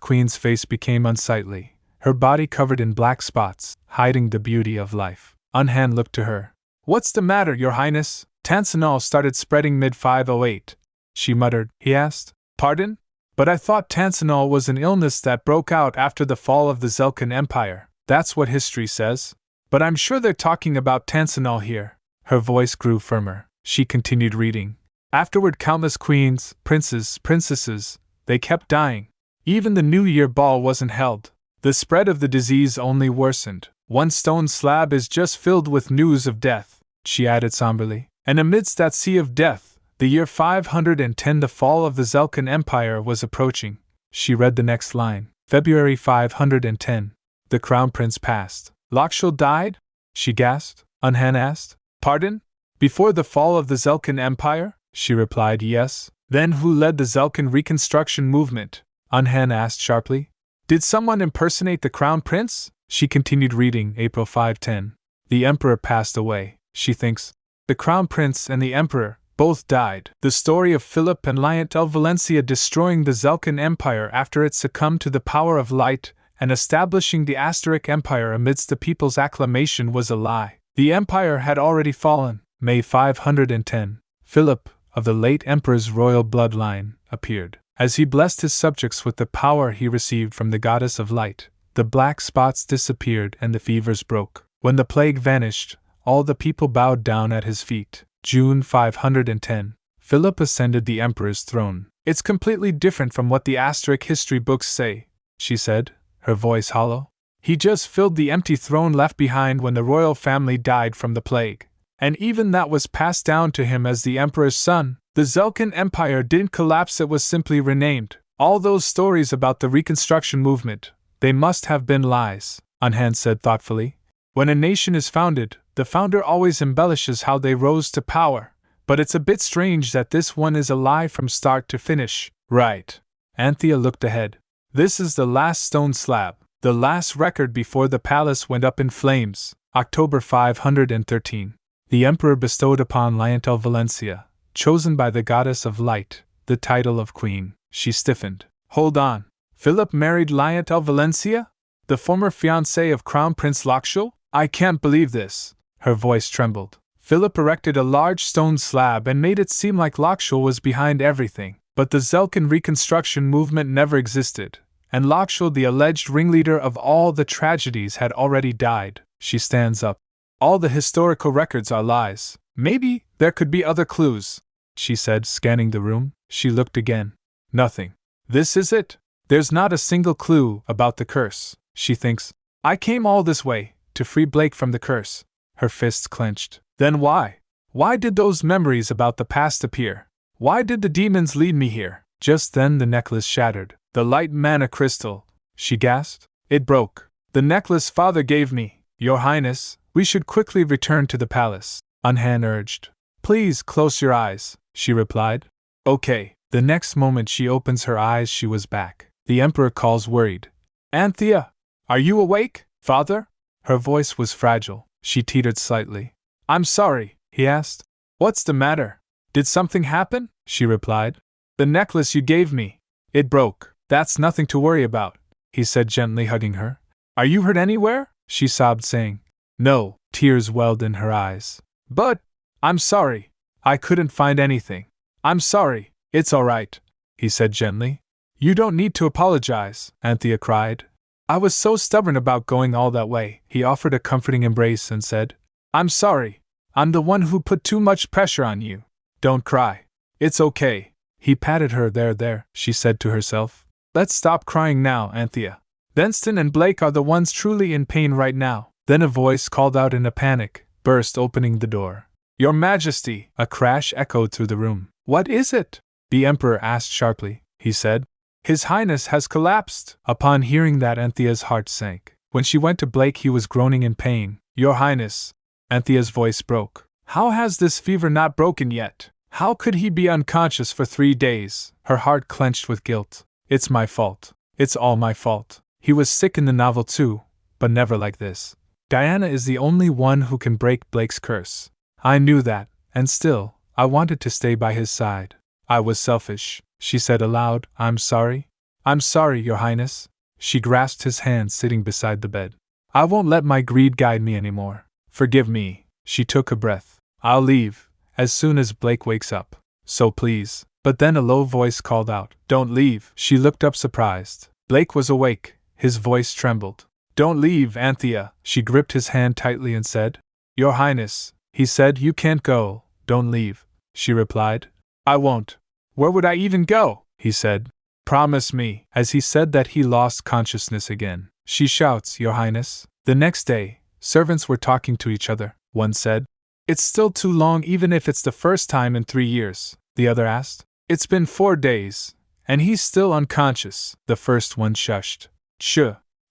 queen's face became unsightly, her body covered in black spots, hiding the beauty of life. Unhan looked to her. What's the matter, Your Highness? Tansanol started spreading mid-508. She muttered. He asked. Pardon? But I thought Tansanol was an illness that broke out after the fall of the Zelkan Empire. That's what history says. But I'm sure they're talking about Tansanol here. Her voice grew firmer. She continued reading. Afterward, countless queens, princes, princesses, they kept dying. Even the New Year ball wasn't held. The spread of the disease only worsened. One stone slab is just filled with news of death, she added somberly. And amidst that sea of death, the year 510, the fall of the Zelkan Empire, was approaching. She read the next line. February 510. The Crown Prince passed. Lakshul died? She gasped. Unhan asked. Pardon? Before the fall of the Zelkan Empire? She replied, yes. Then who led the Zelkan reconstruction movement? Unhan asked sharply. Did someone impersonate the Crown Prince? She continued reading, April 510. The Emperor passed away, she thinks. The Crown Prince and the Emperor both died. The story of Philip and Liant of Valencia destroying the Zelkan Empire after it succumbed to the power of light and establishing the Astaric Empire amidst the people's acclamation was a lie. The empire had already fallen. May 510. Philip, of the late emperor's royal bloodline, appeared. As he blessed his subjects with the power he received from the goddess of light, the black spots disappeared and the fevers broke. When the plague vanished, all the people bowed down at his feet. June 510. Philip ascended the emperor's throne. It's completely different from what the Astaric history books say, she said, her voice hollow. He just filled the empty throne left behind when the royal family died from the plague. And even that was passed down to him as the emperor's son. The Zelkan Empire didn't collapse, it was simply renamed. All those stories about the reconstruction movement, they must have been lies, Unhan said thoughtfully. When a nation is founded, the founder always embellishes how they rose to power. But it's a bit strange that this one is a lie from start to finish. Right. Anthea looked ahead. This is the last stone slab. The last record before the palace went up in flames, October 513. The emperor bestowed upon Lionel Valencia, chosen by the goddess of light, the title of queen. She stiffened. Hold on. Philip married Lionel Valencia? The former fiancé of Crown Prince Lakshul? I can't believe this. Her voice trembled. Philip erected a large stone slab and made it seem like Lakshul was behind everything. But the Zelkin reconstruction movement never existed, and Lakshul, the alleged ringleader of all the tragedies, had already died. She stands up. All the historical records are lies. Maybe there could be other clues, she said, scanning the room. She looked again. Nothing. This is it. There's not a single clue about the curse, she thinks. I came all this way to free Blake from the curse. Her fists clenched. Then why? Why did those memories about the past appear? Why did the demons lead me here? Just then the necklace shattered. The light mana crystal, she gasped. It broke. The necklace father gave me. Your Highness, we should quickly return to the palace, Anhan urged. Please close your eyes, she replied. Okay. The next moment she opens her eyes, she was back. The emperor calls worried. Anthea, are you awake, father? Her voice was fragile. She teetered slightly. I'm sorry, he asked. What's the matter? Did something happen? She replied. The necklace you gave me. It broke. That's nothing to worry about, he said, gently hugging her. Are you hurt anywhere? She sobbed, saying. No. Tears welled in her eyes. But, I'm sorry. I couldn't find anything. I'm sorry. It's all right, he said gently. You don't need to apologize, Anthea cried. I was so stubborn about going all that way. He offered a comforting embrace and said, I'm sorry. I'm the one who put too much pressure on you. Don't cry. It's okay. He patted her. There, she said to herself. Let's stop crying now, Anthea. Dunstan and Blake are the ones truly in pain right now. Then a voice called out in a panic, burst opening the door. Your Majesty! A crash echoed through the room. What is it? The Emperor asked sharply. He said, His Highness has collapsed. Upon hearing that, Anthea's heart sank. When she went to Blake, he was groaning in pain. Your Highness! Anthea's voice broke. How has this fever not broken yet? How could he be unconscious for 3 days? Her heart clenched with guilt. It's my fault. It's all my fault. He was sick in the novel too, but never like this. Diana is the only one who can break Blake's curse. I knew that, and still, I wanted to stay by his side. I was selfish, she said aloud. I'm sorry. I'm sorry, Your Highness. She grasped his hand, sitting beside the bed. I won't let my greed guide me anymore. Forgive me. She took a breath. I'll leave, as soon as Blake wakes up. So please. But then a low voice called out, Don't leave. She looked up surprised. Blake was awake. His voice trembled. Don't leave, Anthea. She gripped his hand tightly and said, Your Highness, he said, you can't go. Don't leave. She replied. I won't. Where would I even go? He said. Promise me. As he said that, he lost consciousness again. She shouts, Your Highness. The next day, servants were talking to each other. One said, It's still too long even if it's the first time in 3 years. The other asked, It's been 4 days, and he's still unconscious. The first one shushed. Shh.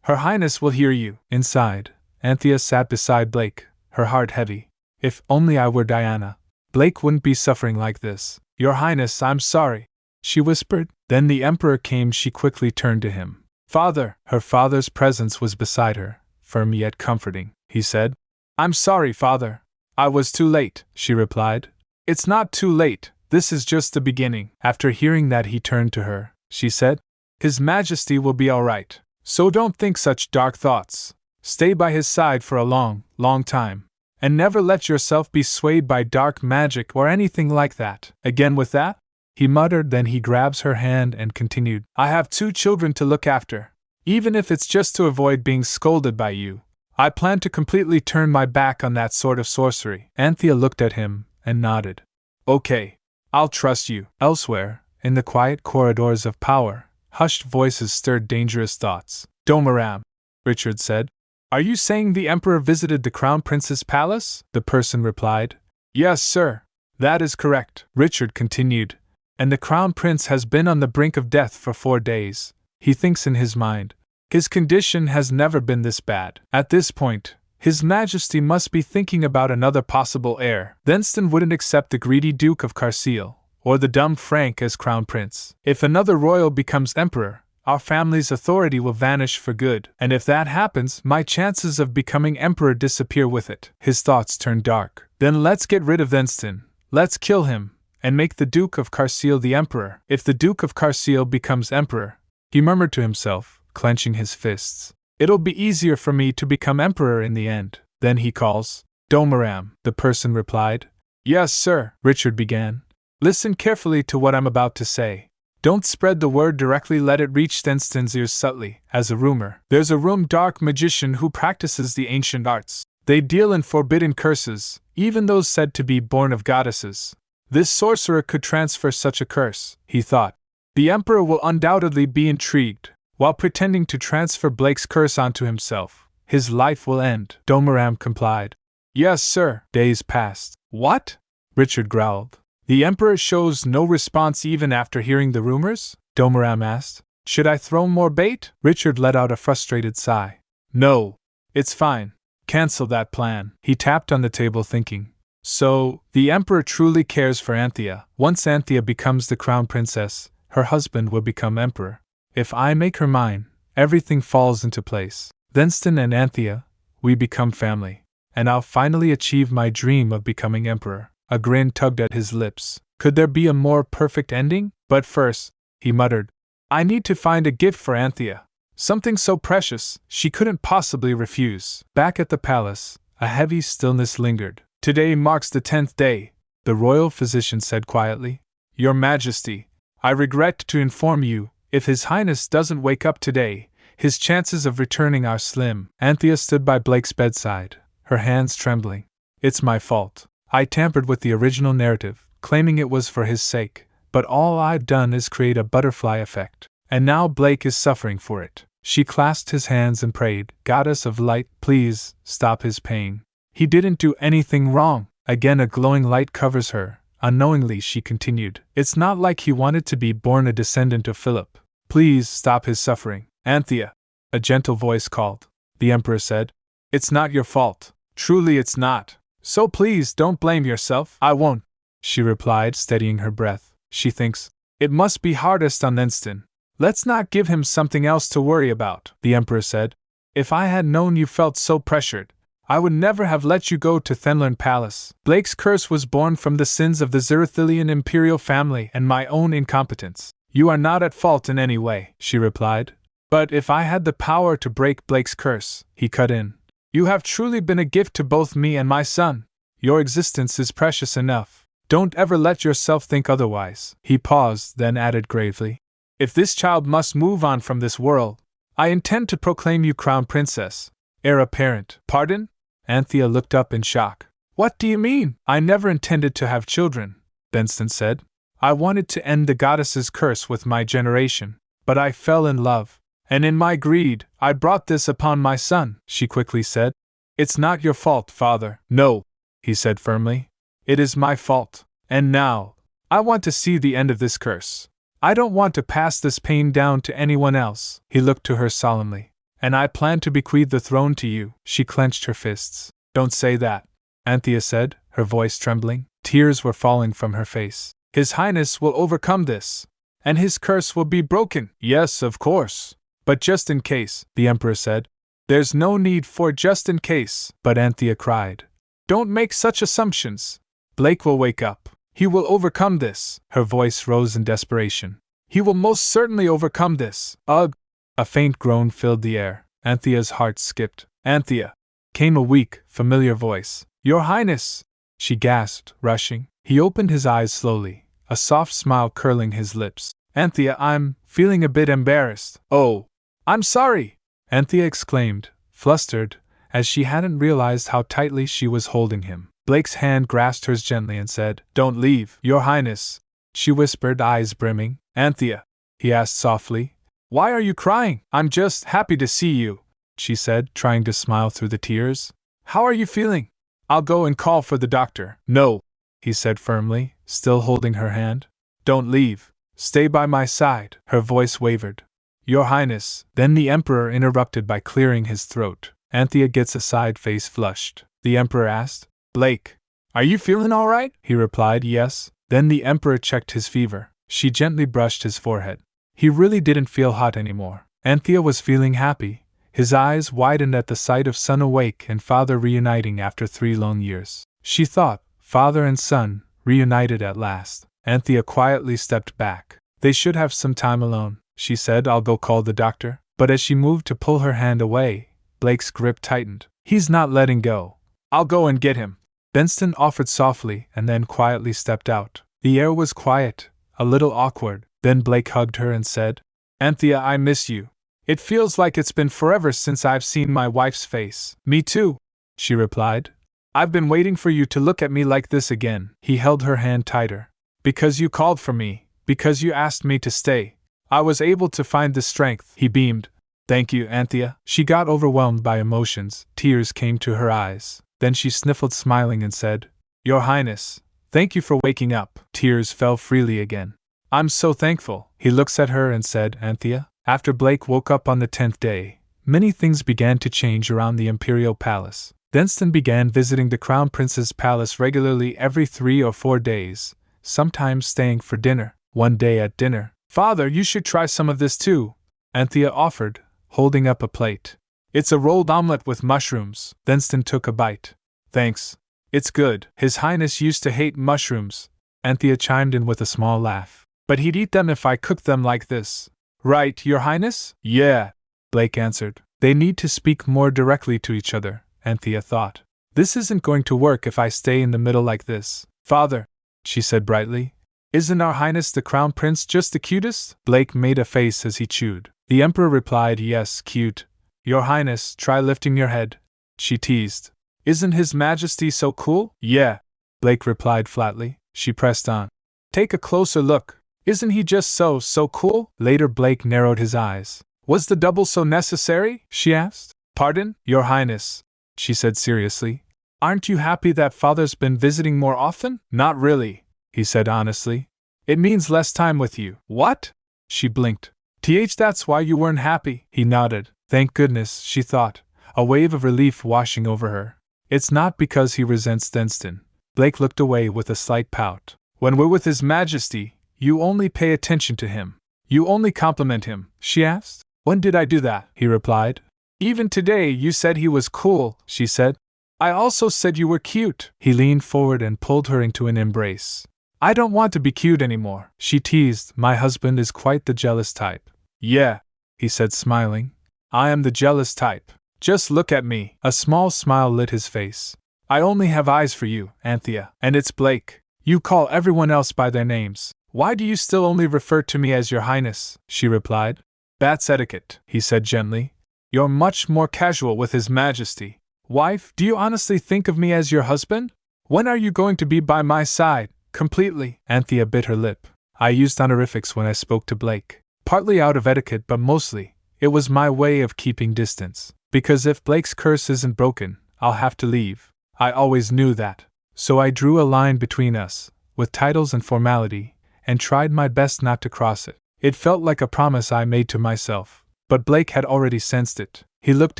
Her Highness will hear you. Inside, Anthea sat beside Blake, her heart heavy. If only I were Diana. Blake wouldn't be suffering like this. Your Highness, I'm sorry, she whispered. Then the Emperor came. She quickly turned to him. Father! Her father's presence was beside her, firm yet comforting. He said, I'm sorry, Father. I was too late, she replied. It's not too late. This is just the beginning. After hearing that, he turned to her. She said, His Majesty will be all right. So don't think such dark thoughts. Stay by his side for a long, long time. And never let yourself be swayed by dark magic or anything like that. Again with that? He muttered. Then he grabs her hand and continued, I have 2 children to look after. Even if it's just to avoid being scolded by you, I plan to completely turn my back on that sort of sorcery. Anthea looked at him and nodded. Okay, I'll trust you. Elsewhere, in the quiet corridors of power, hushed voices stirred dangerous thoughts. Domaram, Richard said. Are you saying the Emperor visited the Crown Prince's palace? The person replied. Yes, sir. That is correct. Richard continued. And the Crown Prince has been on the brink of death for 4 days. He thinks in his mind. His condition has never been this bad. At this point, His Majesty must be thinking about another possible heir. Dunstan wouldn't accept the greedy Duke of Carseal, or the dumb Frank as Crown Prince. If another royal becomes Emperor, our family's authority will vanish for good, and if that happens, my chances of becoming emperor disappear with it. His thoughts turned dark. Then let's get rid of Thenston. Let's kill him, and make the Duke of Carseal the emperor. If the Duke of Carseal becomes emperor, he murmured to himself, clenching his fists, it'll be easier for me to become emperor in the end. Then he calls, Domaram, the person replied. Yes, sir, Richard began. Listen carefully to what I'm about to say. Don't spread the word directly, let it reach Thenston's ears subtly, as a rumor. There's a dark magician who practices the ancient arts. They deal in forbidden curses, even those said to be born of goddesses. This sorcerer could transfer such a curse, he thought. The emperor will undoubtedly be intrigued. While pretending to transfer Blake's curse onto himself, his life will end. Domaram complied. Yes, sir. Days passed. What? Richard growled. The emperor shows no response even after hearing the rumors? Domaram asked. Should I throw more bait? Richard let out a frustrated sigh. No. It's fine. Cancel that plan. He tapped on the table thinking. So, the emperor truly cares for Anthea. Once Anthea becomes the crown princess, her husband will become emperor. If I make her mine, everything falls into place. Thenston and Anthea, we become family. And I'll finally achieve my dream of becoming emperor. A grin tugged at his lips. Could there be a more perfect ending? But first, he muttered, I need to find a gift for Anthea. Something so precious, she couldn't possibly refuse. Back at the palace, a heavy stillness lingered. Today marks the 10th day, the royal physician said quietly. Your Majesty, I regret to inform you, if His Highness doesn't wake up today, his chances of returning are slim. Anthea stood by Blake's bedside, her hands trembling. It's my fault. I tampered with the original narrative, claiming it was for his sake, but all I've done is create a butterfly effect. And now Blake is suffering for it. She clasped his hands and prayed, Goddess of light, please, stop his pain. He didn't do anything wrong. Again a glowing light covers her. Unknowingly she continued, It's not like he wanted to be born a descendant of Philip. Please stop his suffering. Anthea, a gentle voice called. The emperor said, It's not your fault. Truly it's not. So please don't blame yourself. I won't, she replied, steadying her breath. She thinks, it must be hardest on Thenston. Let's not give him something else to worry about. The emperor said, If I had known you felt so pressured, I would never have let you go to Thenlern Palace. Blake's curse was born from the sins of the Zerathilian imperial family and my own incompetence. You are not at fault in any way, she replied. But if I had the power to break Blake's curse, he cut in. You have truly been a gift to both me and my son. Your existence is precious enough. Don't ever let yourself think otherwise. He paused, then added gravely. If this child must move on from this world, I intend to proclaim you crown princess, heir apparent. Pardon? Anthea looked up in shock. What do you mean? I never intended to have children, Thenston said. I wanted to end the goddess's curse with my generation, but I fell in love, and in my greed, I brought this upon my son, she quickly said. It's not your fault, father. No, he said firmly. It is my fault. And now, I want to see the end of this curse. I don't want to pass this pain down to anyone else. He looked to her solemnly. And I plan to bequeath the throne to you. She clenched her fists. Don't say that, Anthea said, her voice trembling. Tears were falling from her face. His Highness will overcome this, and his curse will be broken. Yes, of course. But just in case, the emperor said. There's no need for just in case. But Anthea cried. Don't make such assumptions. Blake will wake up. He will overcome this. Her voice rose in desperation. He will most certainly overcome this. Ugh! A faint groan filled the air. Anthea's heart skipped. Anthea! Came a weak, familiar voice. Your Highness! She gasped, rushing. He opened his eyes slowly, a soft smile curling his lips. Anthea, I'm feeling a bit embarrassed. Oh! I'm sorry! Anthea exclaimed, flustered, as she hadn't realized how tightly she was holding him. Blake's hand grasped hers gently and said, Don't leave, Your Highness, she whispered, eyes brimming. Anthea, he asked softly, why are you crying? I'm just happy to see you, she said, trying to smile through the tears. How are you feeling? I'll go and call for the doctor. No, he said firmly, still holding her hand. Don't leave. Stay by my side. Her voice wavered. Your Highness. Then the Emperor interrupted by clearing his throat. Anthea gets aside, face flushed. The Emperor asked, Blake, are you feeling all right? He replied, yes. Then the Emperor checked his fever. She gently brushed his forehead. He really didn't feel hot anymore. Anthea was feeling happy. His eyes widened at the sight of son awake and father reuniting after 3 long years. She thought, father and son, reunited at last. Anthea quietly stepped back. They should have some time alone, she said. I'll go call the doctor. But as she moved to pull her hand away, Blake's grip tightened. He's not letting go. I'll go and get him, Benston offered softly and then quietly stepped out. The air was quiet, a little awkward. Then Blake hugged her and said, Anthea, I miss you. It feels like it's been forever since I've seen my wife's face. Me too, she replied. I've been waiting for you to look at me like this again. He held her hand tighter. Because you called for me, because you asked me to stay, I was able to find the strength, he beamed. Thank you, Anthea. She got overwhelmed by emotions. Tears came to her eyes. Then she sniffled, smiling, and said, Your Highness, thank you for waking up. Tears fell freely again. I'm so thankful. He looks at her and said, Anthea. After Blake woke up on the 10th day, many things began to change around the Imperial Palace. Benston began visiting the Crown Prince's palace regularly every 3 or 4 days, sometimes staying for dinner. One day at dinner, Father, you should try some of this too, Anthea offered, holding up a plate. It's a rolled omelette with mushrooms. Benston took a bite. Thanks. It's good. His Highness used to hate mushrooms, Anthea chimed in with a small laugh. But he'd eat them if I cooked them like this. Right, Your Highness? Yeah, Blake answered. They need to speak more directly to each other, Anthea thought. This isn't going to work if I stay in the middle like this. Father, she said brightly, isn't Our Highness the Crown Prince just the cutest? Blake made a face as he chewed. The Emperor replied, yes, cute. Your Highness, try lifting your head, she teased. Isn't His Majesty so cool? Yeah, Blake replied flatly. She pressed on. Take a closer look. Isn't he just so cool? Later Blake narrowed his eyes. Was the double so necessary? She asked. Pardon, Your Highness, she said seriously. Aren't you happy that Father's been visiting more often? Not really, he said honestly. It means less time with you. What? She blinked. That's why you weren't happy. He nodded. Thank goodness, she thought, a wave of relief washing over her. It's not because he resents Benston. Blake looked away with a slight pout. When we're with His Majesty, you only pay attention to him. You only compliment him, she asked. When did I do that? He replied. Even today you said he was cool, she said. I also said you were cute. He leaned forward and pulled her into an embrace. I don't want to be cute anymore, she teased. My husband is quite the jealous type. Yeah, he said smiling. I am the jealous type. Just look at me. A small smile lit his face. I only have eyes for you, Anthea. And it's Blake. You call everyone else by their names. Why do you still only refer to me as Your Highness? She replied. That's etiquette, he said gently. You're much more casual with His Majesty. Wife, do you honestly think of me as your husband? When are you going to be by my side, completely? Anthea bit her lip. I used honorifics when I spoke to Blake. Partly out of etiquette, but mostly, it was my way of keeping distance. Because if Blake's curse isn't broken, I'll have to leave. I always knew that. So I drew a line between us, with titles and formality, and tried my best not to cross it. It felt like a promise I made to myself. But Blake had already sensed it. He looked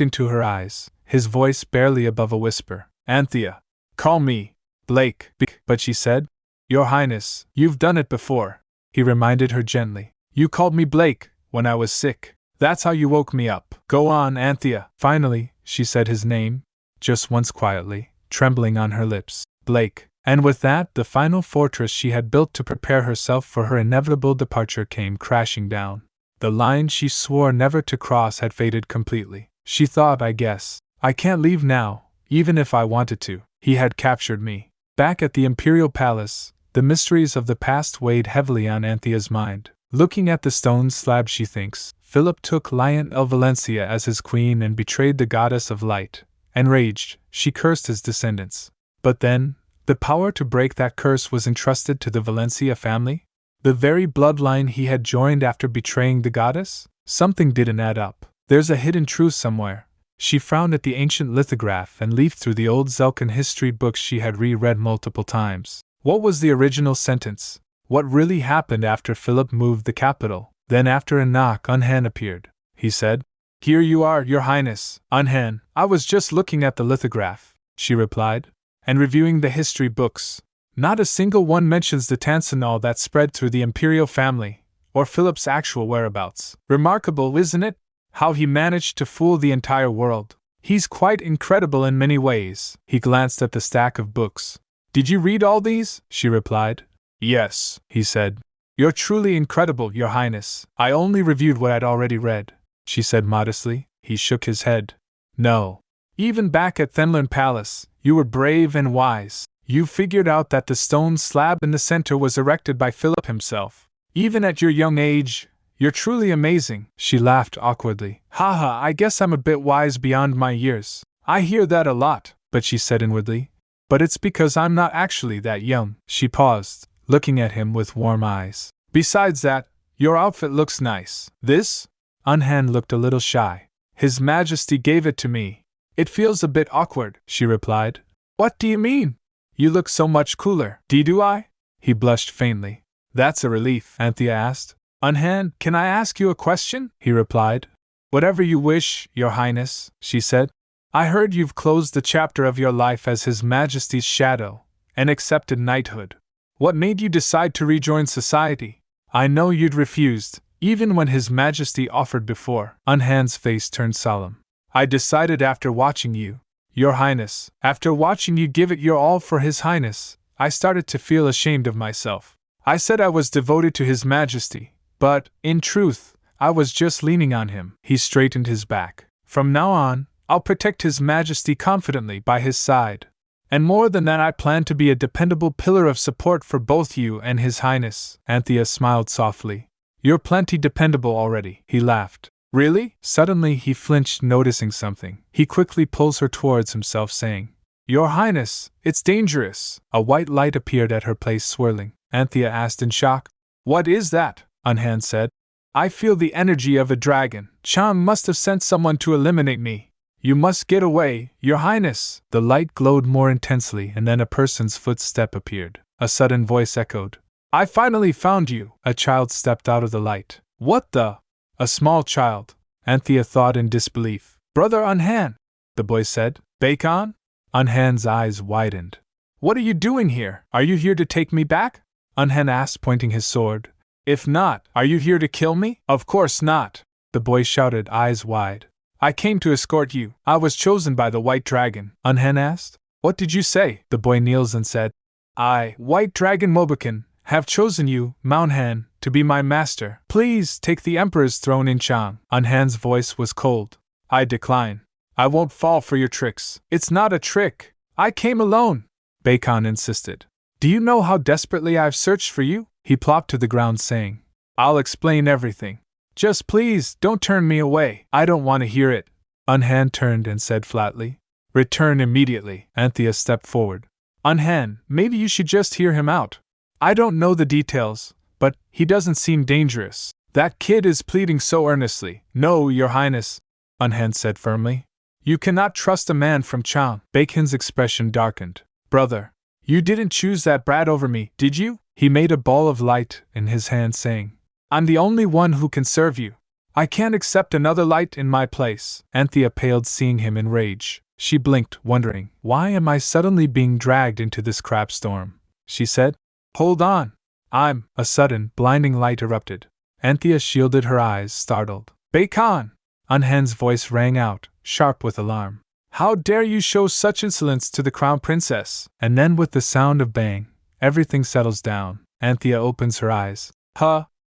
into her eyes, his voice barely above a whisper. Anthea. Call me Blake. But she said, Your Highness, you've done it before. He reminded her gently. You called me Blake, when I was sick. That's how you woke me up. Go on, Anthea. Finally, she said his name, just once quietly, trembling on her lips. Blake. And with that, the final fortress she had built to prepare herself for her inevitable departure came crashing down. The line she swore never to cross had faded completely. She thought, I guess, I can't leave now, even if I wanted to. He had captured me. Back at the Imperial Palace, the mysteries of the past weighed heavily on Anthea's mind. Looking at the stone slab, she thinks, Philip took Lionel Valencia as his queen and betrayed the goddess of light. Enraged, she cursed his descendants. But then, the power to break that curse was entrusted to the Valencia family? The very bloodline he had joined after betraying the goddess? Something didn't add up. There's a hidden truth somewhere. She frowned at the ancient lithograph and leafed through the old Zelkan history books she had reread multiple times. What was the original sentence? What really happened after Philip moved the capital? Then after a knock, Unhan appeared. He said, Here you are, Your Highness. Unhan, I was just looking at the lithograph, she replied, and reviewing the history books. Not a single one mentions the Tansanol that spread through the imperial family, or Philip's actual whereabouts. Remarkable, isn't it? How he managed to fool the entire world. He's quite incredible in many ways. He glanced at the stack of books. Did you read all these? She replied. Yes, he said. You're truly incredible, Your Highness. I only reviewed what I'd already read, she said modestly. He shook his head. No. Even back at Thenlin Palace, you were brave and wise. You figured out that the stone slab in the center was erected by Philip himself. Even at your young age, you're truly amazing. She laughed awkwardly. Haha, I guess I'm a bit wise beyond my years. I hear that a lot, but she said inwardly. But it's because I'm not actually that young. She paused, looking at him with warm eyes. Besides that, your outfit looks nice. This? Unhan looked a little shy. His Majesty gave it to me. It feels a bit awkward, she replied. What do you mean? You look so much cooler. Do I? He blushed faintly. That's a relief, Anthea asked. Unhan, can I ask you a question? He replied. Whatever you wish, Your Highness, she said. I heard you've closed the chapter of your life as His Majesty's shadow, and accepted knighthood. What made you decide to rejoin society? I know you'd refused, even when His Majesty offered before. Unhan's face turned solemn. I decided after watching you, Your Highness, after watching you give it your all for His Highness, I started to feel ashamed of myself. I said I was devoted to His Majesty, but, in truth, I was just leaning on him. He straightened his back. From now on, I'll protect His Majesty confidently by his side. And more than that, I plan to be a dependable pillar of support for both you and His Highness. Anthea smiled softly. You're plenty dependable already, he laughed. Really? Suddenly he flinched, noticing something. He quickly pulls her towards himself, saying, Your Highness, it's dangerous. A white light appeared at her place, swirling. Anthea asked in shock. What is that? Unhan said. I feel the energy of a dragon. Chang must have sent someone to eliminate me. You must get away, Your Highness. The light glowed more intensely, and then a person's footstep appeared. A sudden voice echoed. I finally found you. A child stepped out of the light. What the? A small child. Anthea thought in disbelief. Brother Unhan, the boy said. Bacon? Unhan's eyes widened. What are you doing here? Are you here to take me back? Unhan asked, pointing his sword. If not, are you here to kill me? Of course not, the boy shouted, eyes wide. I came to escort you. I was chosen by the White Dragon. Unhan asked. What did you say? The boy kneels and said. I, White Dragon Mobican, have chosen you, Mounhan, to be my master. Please take the Emperor's throne in Chang. Unhan's voice was cold. I decline. I won't fall for your tricks. It's not a trick. I came alone, Bacon insisted. Do you know how desperately I've searched for you? He plopped to the ground, saying, I'll explain everything. Just please, don't turn me away. I don't want to hear it. Unhan turned and said flatly, Return immediately. Anthea stepped forward. Unhan, maybe you should just hear him out. I don't know the details, but he doesn't seem dangerous. That kid is pleading so earnestly. No, Your Highness, Unhan said firmly. You cannot trust a man from Chang. Bacon's expression darkened. Brother, you didn't choose that brat over me, did you? He made a ball of light in his hand, saying, I'm the only one who can serve you. I can't accept another light in my place. Anthea paled, seeing him in rage. She blinked, wondering, why am I suddenly being dragged into this crap storm? She said, Hold on. A sudden, blinding light erupted. Anthea shielded her eyes, startled. Bacon! Unhan's voice rang out, sharp with alarm. How dare you show such insolence to the Crown Princess? And then with the sound of bang, everything settles down. Anthea opens her eyes.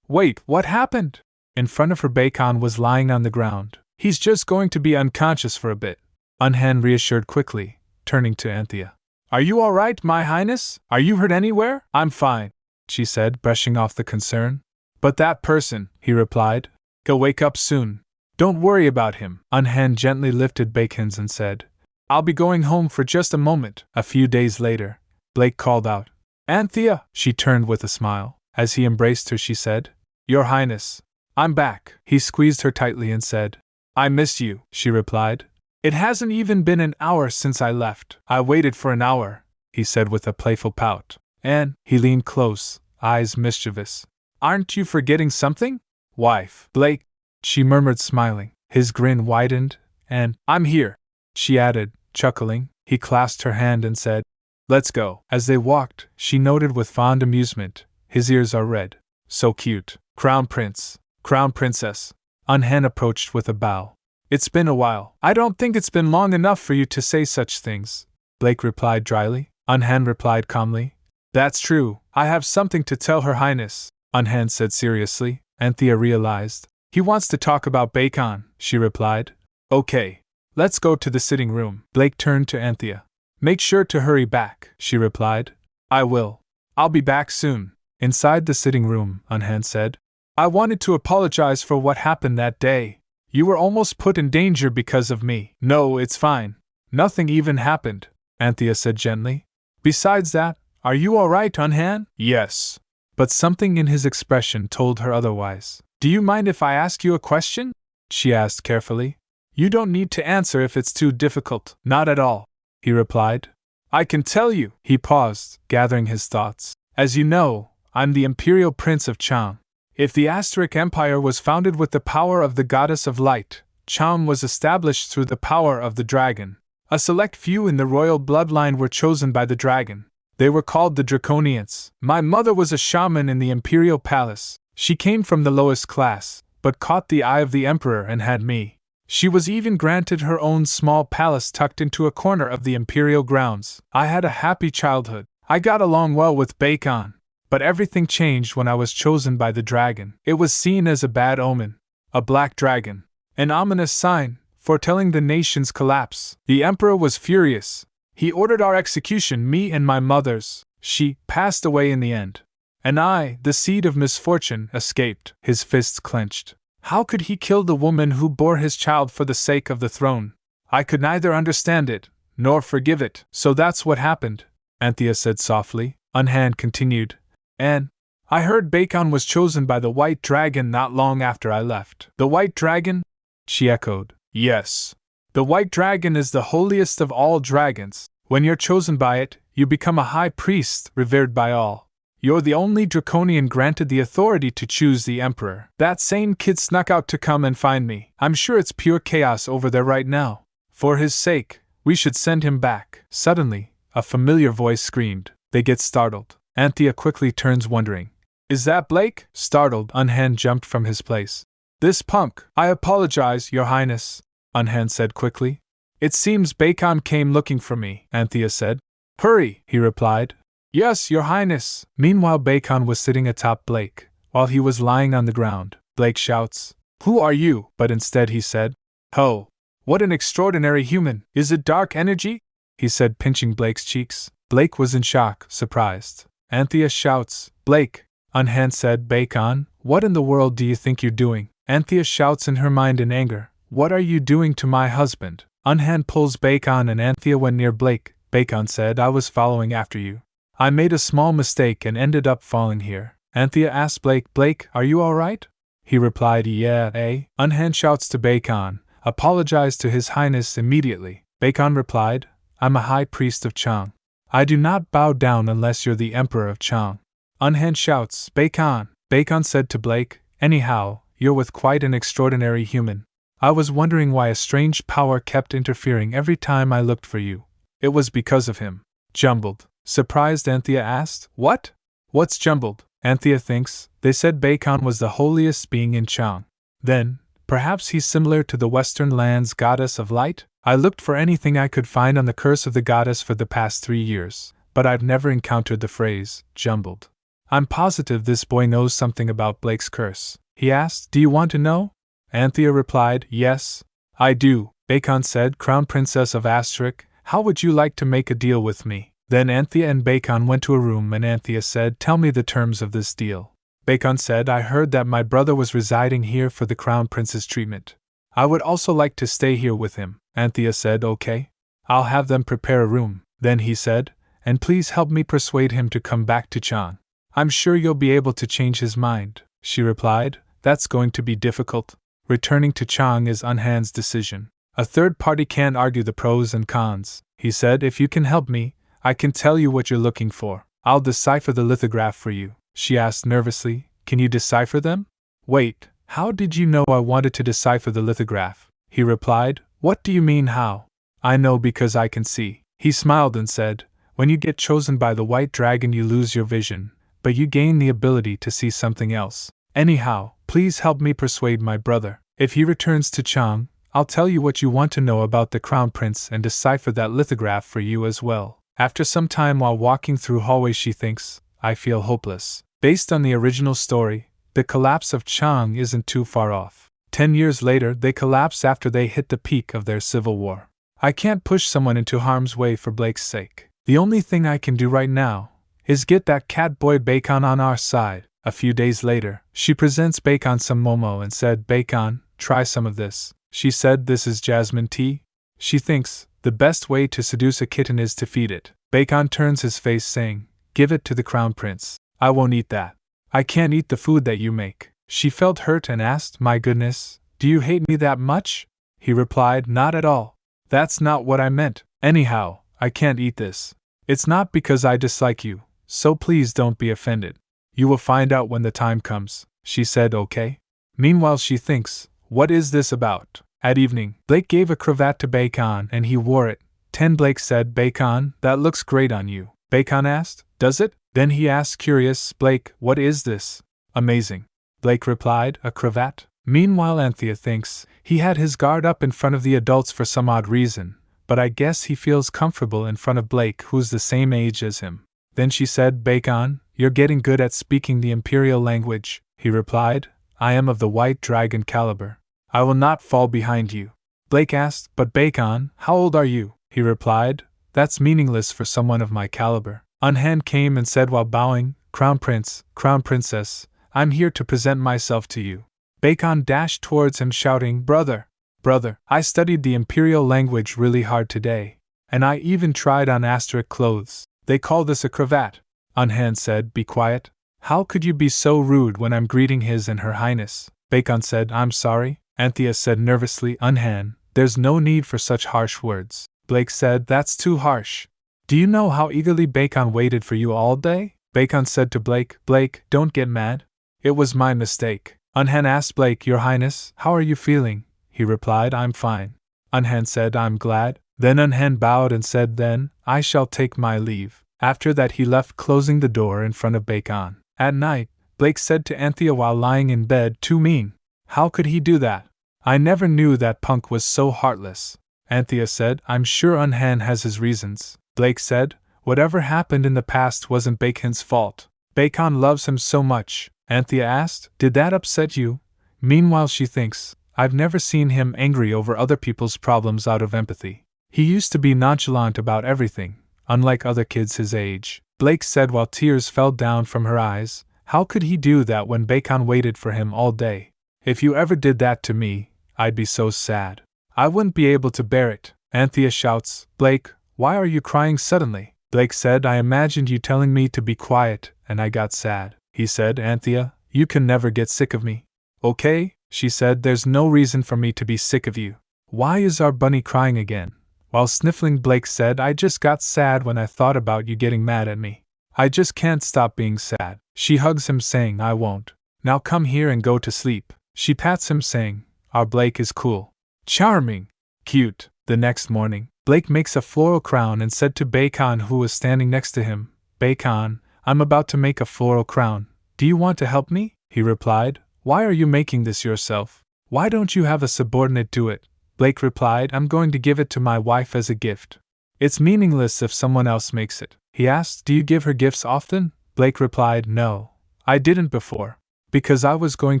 Wait, what happened? In front of her, Bacon was lying on the ground. He's just going to be unconscious for a bit. Unhan reassured quickly, turning to Anthea. Are you all right, My Highness? Are you hurt anywhere? I'm fine, she said, brushing off the concern. But that person, he replied. He'll wake up soon. Don't worry about him. Unhan gently lifted Bacon's and said, I'll be going home for just a moment. A few days later, Blake called out. Anthea! She turned with a smile. As he embraced her, she said, Your Highness, I'm back. He squeezed her tightly and said, I missed you, she replied. It hasn't even been an hour since I left. I waited for an hour, he said with a playful pout. And, he leaned close, eyes mischievous. Aren't you forgetting something? Wife. Blake, she murmured, smiling. His grin widened, and, I'm here, she added, chuckling. He clasped her hand and said, Let's go. As they walked, she noted with fond amusement, his ears are red. So cute. Crown Prince, Crown Princess. Unhan approached with a bow. It's been a while. I don't think it's been long enough for you to say such things, Blake replied dryly. Unhan replied calmly. That's true, I have something to tell Her Highness, Unhan said seriously. Anthea realized. He wants to talk about Bacon, she replied. Okay. Let's go to the sitting room. Blake turned to Anthea. Make sure to hurry back, she replied. I will. I'll be back soon. Inside the sitting room, Unhan said. I wanted to apologize for what happened that day. You were almost put in danger because of me. No, it's fine. Nothing even happened, Anthea said gently. Besides that, are you all right, Unhan? Yes. But something in his expression told her otherwise. Do you mind if I ask you a question? She asked carefully. You don't need to answer if it's too difficult. Not at all, he replied. I can tell you. He paused, gathering his thoughts. As you know, I'm the Imperial Prince of Chang. If the Aztec Empire was founded with the power of the Goddess of Light, Chang was established through the power of the dragon. A select few in the royal bloodline were chosen by the dragon. They were called the Draconians. My mother was a shaman in the Imperial Palace. She came from the lowest class, but caught the eye of the Emperor and had me. She was even granted her own small palace tucked into a corner of the Imperial grounds. I had a happy childhood. I got along well with Bacon. But everything changed when I was chosen by the dragon. It was seen as a bad omen. A black dragon. An ominous sign, foretelling the nation's collapse. The Emperor was furious. He ordered our execution, me and my mother's. She passed away in the end. And I, the seed of misfortune, escaped. His fists clenched. How could he kill the woman who bore his child for the sake of the throne? I could neither understand it, nor forgive it. So that's what happened, Anthea said softly. Unhan continued. And I heard Bacon was chosen by the White Dragon not long after I left. The White Dragon? She echoed. Yes. The White Dragon is the holiest of all dragons. When you're chosen by it, you become a high priest, revered by all. You're the only draconian granted the authority to choose the Emperor. That same kid snuck out to come and find me. I'm sure it's pure chaos over there right now. For his sake, we should send him back. Suddenly, a familiar voice screamed. They get startled. Anthea quickly turns wondering. Is that Blake? Startled, Unhan jumped from his place. This punk. I apologize, Your Highness, Unhan said quickly. It seems Bacon came looking for me, Anthea said. Hurry, he replied. Yes, Your Highness. Meanwhile, Bacon was sitting atop Blake, while he was lying on the ground. Blake shouts, Who are you? But instead he said, Ho! What an extraordinary human! Is it dark energy? He said, pinching Blake's cheeks. Blake was in shock, surprised. Anthea shouts, Blake! Unhan said, Bacon, what in the world do you think you're doing? Anthea shouts in her mind in anger, What are you doing to my husband? Unhan pulls Bacon and Anthea went near Blake. Bacon said, I was following after you. I made a small mistake and ended up falling here. Anthea asked Blake, Blake, are you alright? He replied, Yeah, eh? Unhan shouts to Bacon, Apologize to His Highness immediately. Bacon replied, I'm a high priest of Chang. I do not bow down unless you're the Emperor of Chang. Unhan shouts, Bacon. Bacon said to Blake, Anyhow, you're with quite an extraordinary human. I was wondering why a strange power kept interfering every time I looked for you. It was because of him. Jumbled. Surprised, Anthea asked, What? What's jumbled? Anthea thinks, they said Bacon was the holiest being in Chang. Then, perhaps he's similar to the Western land's goddess of light? I looked for anything I could find on the curse of the goddess for the past 3 years, but I've never encountered the phrase, jumbled. I'm positive this boy knows something about Blake's curse. He asked, Do you want to know? Anthea replied, Yes, I do. Bacon said, Crown Princess of Asterix, how would you like to make a deal with me? Then Anthea and Bacon went to a room and Anthea said, Tell me the terms of this deal. Bacon said, I heard that my brother was residing here for the Crown Prince's treatment. I would also like to stay here with him. Anthea said, Okay. I'll have them prepare a room. Then he said, And please help me persuade him to come back to Chang. I'm sure you'll be able to change his mind. She replied, That's going to be difficult. Returning to Chang is Unhan's decision. A third party can't argue the pros and cons. He said, If you can help me, I can tell you what you're looking for. I'll decipher the lithograph for you. She asked nervously, Can you decipher them? Wait, how did you know I wanted to decipher the lithograph? He replied, What do you mean how? I know because I can see. He smiled and said, When you get chosen by the White Dragon you lose your vision, but you gain the ability to see something else. Anyhow, please help me persuade my brother. If he returns to Chang, I'll tell you what you want to know about the Crown Prince and decipher that lithograph for you as well. After some time while walking through hallways she thinks, I feel hopeless. Based on the original story, the collapse of Chang isn't too far off. 10 years later they collapse after they hit the peak of their civil war. I can't push someone into harm's way for Blake's sake. The only thing I can do right now is get that cat boy Bacon on our side. A few days later, she presents Bacon some momo and said, Bacon, try some of this. She said this is jasmine tea. She thinks the best way to seduce a kitten is to feed it. Bacon turns his face saying, give it to the Crown Prince. I won't eat that. I can't eat the food that you make. She felt hurt and asked, my goodness, do you hate me that much? He replied, not at all. That's not what I meant. Anyhow, I can't eat this. It's not because I dislike you, so please don't be offended. You will find out when the time comes. She said, okay. Meanwhile she thinks, what is this about? At evening, Blake gave a cravat to Bacon and he wore it. 10 Blake said, Bacon, that looks great on you. Bacon asked, does it? Then he asked curious, Blake, what is this? Amazing. Blake replied, a cravat. Meanwhile Anthea thinks, he had his guard up in front of the adults for some odd reason, but I guess he feels comfortable in front of Blake who's the same age as him. Then she said, Bacon, you're getting good at speaking the imperial language. He replied, I am of the white dragon caliber. I will not fall behind you. Blake asked, but Bacon, how old are you? He replied, that's meaningless for someone of my caliber. Unhan came and said while bowing, Crown Prince, Crown Princess, I'm here to present myself to you. Bacon dashed towards him shouting, Brother, brother, I studied the imperial language really hard today, and I even tried on asterisk clothes. They call this a cravat. Unhan said, be quiet. How could you be so rude when I'm greeting His and Her Highness? Bacon said, I'm sorry. Anthea said nervously, Unhan, there's no need for such harsh words. Blake said, that's too harsh. Do you know how eagerly Bacon waited for you all day? Bacon said to Blake, Blake, don't get mad. It was my mistake. Unhan asked Blake, Your Highness, how are you feeling? He replied, I'm fine. Unhan said, I'm glad. Then Unhan bowed and said, then, I shall take my leave. After that he left, closing the door in front of Bacon. At night, Blake said to Anthea while lying in bed, too mean. How could he do that? I never knew that punk was so heartless. Anthea said, I'm sure Unhan has his reasons. Blake said, whatever happened in the past wasn't Bacon's fault. Bacon loves him so much. Anthea asked, did that upset you? Meanwhile she thinks, I've never seen him angry over other people's problems out of empathy. He used to be nonchalant about everything, unlike other kids his age. Blake said while tears fell down from her eyes, how could he do that when Bacon waited for him all day? If you ever did that to me, I'd be so sad. I wouldn't be able to bear it. Anthea shouts, Blake, why are you crying suddenly? Blake said, I imagined you telling me to be quiet, and I got sad. He said, Anthea, you can never get sick of me. Okay, she said, there's no reason for me to be sick of you. Why is our bunny crying again? While sniffling, Blake said, I just got sad when I thought about you getting mad at me. I just can't stop being sad. She hugs him saying, I won't. Now come here and go to sleep. She pats him saying, our Blake is cool. Charming. Cute. The next morning, Blake makes a floral crown and said to Bacon who was standing next to him, Bacon, I'm about to make a floral crown. Do you want to help me? He replied, why are you making this yourself? Why don't you have a subordinate do it? Blake replied, I'm going to give it to my wife as a gift. It's meaningless if someone else makes it. He asked, do you give her gifts often? Blake replied, no. I didn't before. Because I was going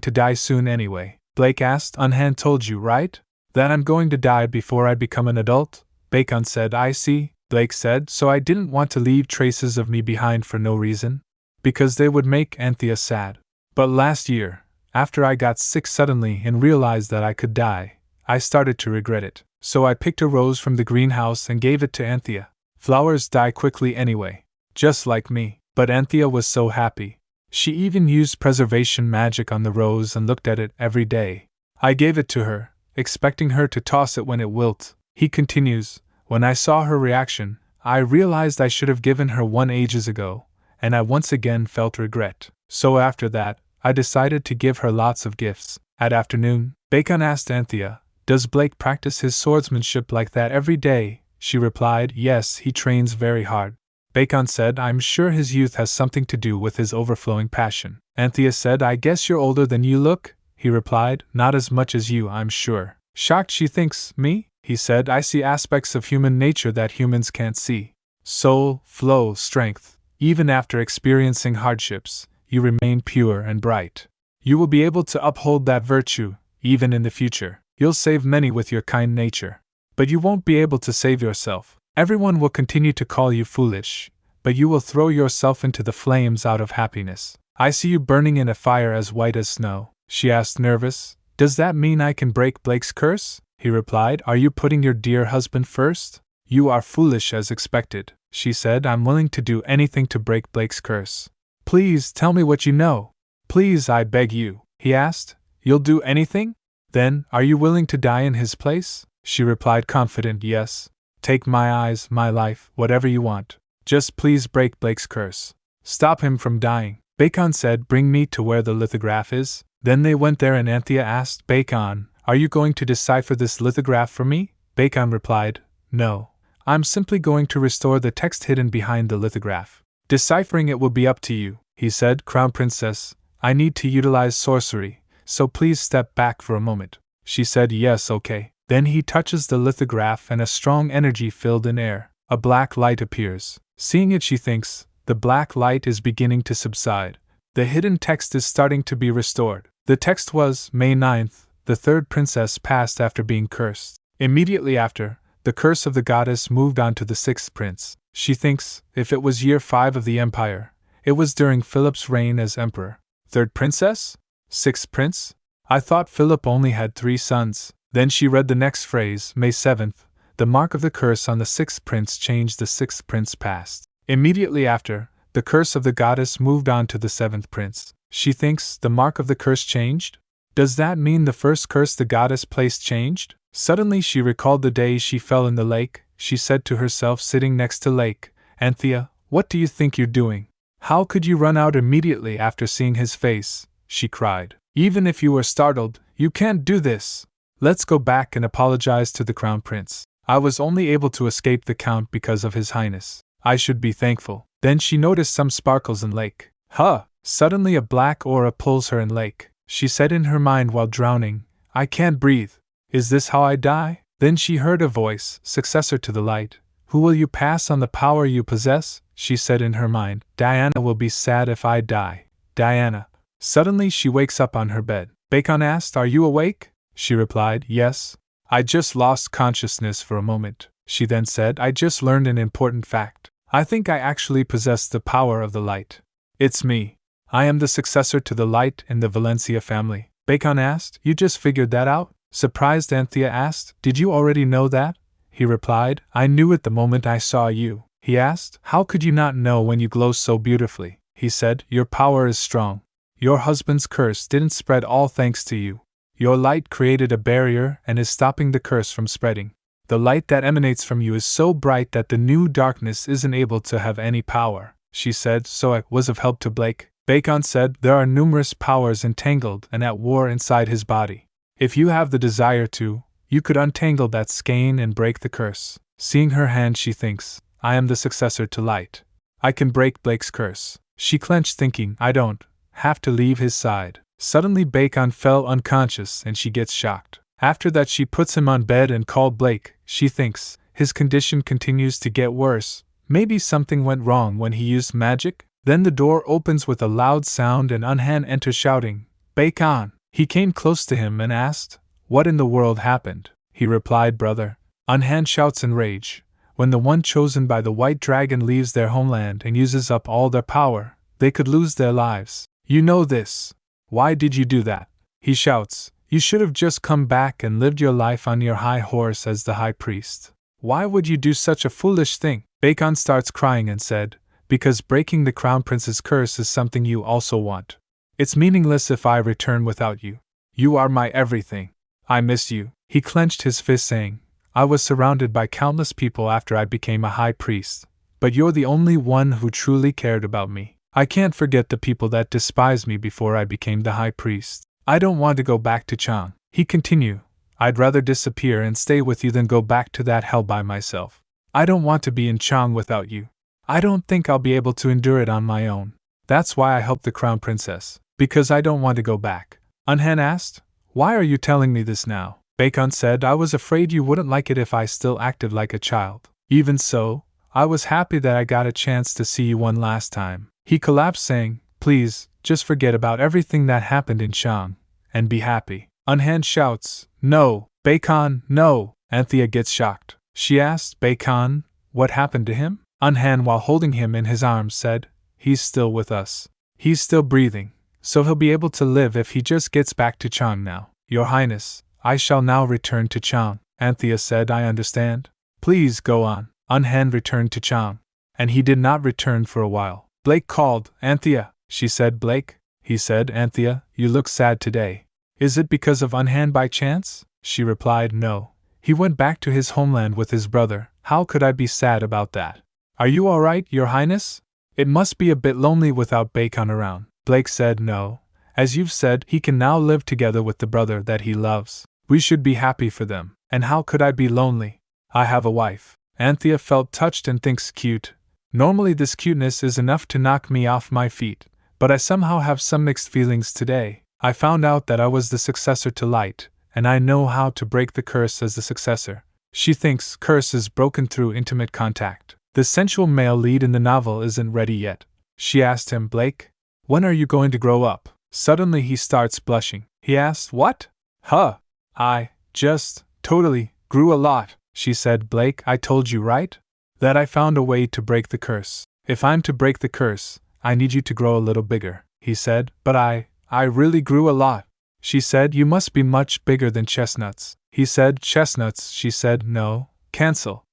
to die soon anyway. Blake asked, Unhan told you, right? That I'm going to die before I become an adult? Bacon said, I see. Blake said, so I didn't want to leave traces of me behind for no reason. Because they would make Anthea sad. But last year, after I got sick suddenly and realized that I could die, I started to regret it. So I picked a rose from the greenhouse and gave it to Anthea. Flowers die quickly anyway. Just like me. But Anthea was so happy. She even used preservation magic on the rose and looked at it every day. I gave it to her, expecting her to toss it when it wilt. He continues, when I saw her reaction, I realized I should have given her one ages ago, and I once again felt regret. So after that, I decided to give her lots of gifts. At afternoon, Bacon asked Anthea, does Blake practice his swordsmanship like that every day? She replied, yes, he trains very hard. Bacon said, I'm sure his youth has something to do with his overflowing passion. Anthea said, I guess you're older than you look, he replied, not as much as you, I'm sure. Shocked she thinks, me? He said, I see aspects of human nature that humans can't see. Soul, flow, strength. Even after experiencing hardships, you remain pure and bright. You will be able to uphold that virtue, even in the future. You'll save many with your kind nature. But you won't be able to save yourself. Everyone will continue to call you foolish, but you will throw yourself into the flames out of happiness. I see you burning in a fire as white as snow, she asked, nervous. Does that mean I can break Blake's curse? He replied, Are you putting your dear husband first? You are foolish as expected, she said. I'm willing to do anything to break Blake's curse. Please tell me what you know. Please, I beg you, he asked. You'll do anything? Then, are you willing to die in his place? She replied, confident, yes. Take my eyes, my life, whatever you want. Just please break Blake's curse. Stop him from dying. Bacon said, Bring me to where the lithograph is. Then they went there and Anthea asked Bacon, Are you going to decipher this lithograph for me? Bacon replied, No. I'm simply going to restore the text hidden behind the lithograph. Deciphering it will be up to you, he said. Crown Princess, I need to utilize sorcery, so please step back for a moment. She said, Yes, okay. Then he touches the lithograph and a strong energy filled in air. A black light appears. Seeing it, she thinks, the black light is beginning to subside. The hidden text is starting to be restored. The text was, May 9th, the third princess passed after being cursed. Immediately after, the curse of the goddess moved on to the sixth prince. She thinks, if it was year 5 of the empire, it was during Philip's reign as emperor. Third princess? Sixth prince? I thought Philip only had 3 sons. Then she read the next phrase, May 7th, the mark of the curse on the sixth prince changed, the sixth prince passed. Immediately after, the curse of the goddess moved on to the 7th prince. She thinks, the mark of the curse changed? Does that mean the first curse the goddess placed changed? Suddenly she recalled the day she fell in the lake. She said to herself, sitting next to Lake, Anthea, what do you think you're doing? How could you run out immediately after seeing his face? She cried. Even if you were startled, you can't do this. Let's go back and apologize to the crown prince. I was only able to escape the count because of his highness. I should be thankful. Then she noticed some sparkles in Lake. Huh! Suddenly a black aura pulls her in Lake. She said in her mind while drowning, I can't breathe. Is this how I die? Then she heard a voice, successor to the light. Who will you pass on the power you possess? She said in her mind, Diana will be sad if I die. Diana. Suddenly she wakes up on her bed. Bacon asked, Are you awake? She replied, Yes. I just lost consciousness for a moment. She then said, I just learned an important fact. I think I actually possess the power of the light. It's me. I am the successor to the light in the Valencia family. Bacon asked, You just figured that out? Surprised, Anthea asked, Did you already know that? He replied, I knew it the moment I saw you. He asked, How could you not know when you glow so beautifully? He said, Your power is strong. Your husband's curse didn't spread all thanks to you. Your light created a barrier and is stopping the curse from spreading. The light that emanates from you is so bright that the new darkness isn't able to have any power. She said, So I was of help to Blake. Bacon said, There are numerous powers entangled and at war inside his body. If you have the desire to, you could untangle that skein and break the curse. Seeing her hand, she thinks, I am the successor to light. I can break Blake's curse. She clenched, thinking, I don't have to leave his side. Suddenly Bacon fell unconscious and she gets shocked. After that she puts him on bed and called Blake. She thinks, his condition continues to get worse. Maybe something went wrong when he used magic? Then the door opens with a loud sound and Unhan enters shouting, Bacon! He came close to him and asked, What in the world happened? He replied, Brother. Unhan shouts in rage. When the one chosen by the white dragon leaves their homeland and uses up all their power, they could lose their lives. You know this. Why did you do that? He shouts, You should have just come back and lived your life on your high horse as the high priest. Why would you do such a foolish thing? Bacon starts crying and said, Because breaking the crown prince's curse is something you also want. It's meaningless if I return without you. You are my everything. I miss you. He clenched his fist saying, I was surrounded by countless people after I became a high priest, but you're the only one who truly cared about me. I can't forget the people that despised me before I became the high priest. I don't want to go back to Chang. He continued, I'd rather disappear and stay with you than go back to that hell by myself. I don't want to be in Chang without you. I don't think I'll be able to endure it on my own. That's why I helped the crown princess. Because I don't want to go back. Unhan asked. Why are you telling me this now? Bacon said, I was afraid you wouldn't like it if I still acted like a child. Even so, I was happy that I got a chance to see you one last time. He collapsed saying, please, just forget about everything that happened in Chang, and be happy. Unhan shouts, no, Bacon, no. Anthea gets shocked. She asked, Bacon, what happened to him? Unhan, while holding him in his arms, said, he's still with us. He's still breathing, so he'll be able to live if he just gets back to Chang now. Your Highness, I shall now return to Chang. Anthea said, I understand. Please go on. Unhan returned to Chang, and he did not return for a while. Blake called, Anthea. She said, Blake? He said, Anthea, you look sad today. Is it because of Unhan by chance? She replied, no. He went back to his homeland with his brother. How could I be sad about that? Are you all right, Your Highness? It must be a bit lonely without Bacon around. Blake said, no. As you've said, he can now live together with the brother that he loves. We should be happy for them. And how could I be lonely? I have a wife. Anthea felt touched and thinks cute. Normally this cuteness is enough to knock me off my feet, but I somehow have some mixed feelings today. I found out that I was the successor to Light, and I know how to break the curse as the successor. She thinks curse is broken through intimate contact. The sensual male lead in the novel isn't ready yet. She asked him, Blake, when are you going to grow up? Suddenly he starts blushing. He asks, what? I just totally grew a lot. She said, Blake, I told you, right? That I found a way to break the curse. If I'm to break the curse, I need you to grow a little bigger. He said, but I really grew a lot. She said, you must be much bigger than chestnuts. He said, chestnuts. She said, no, cancel.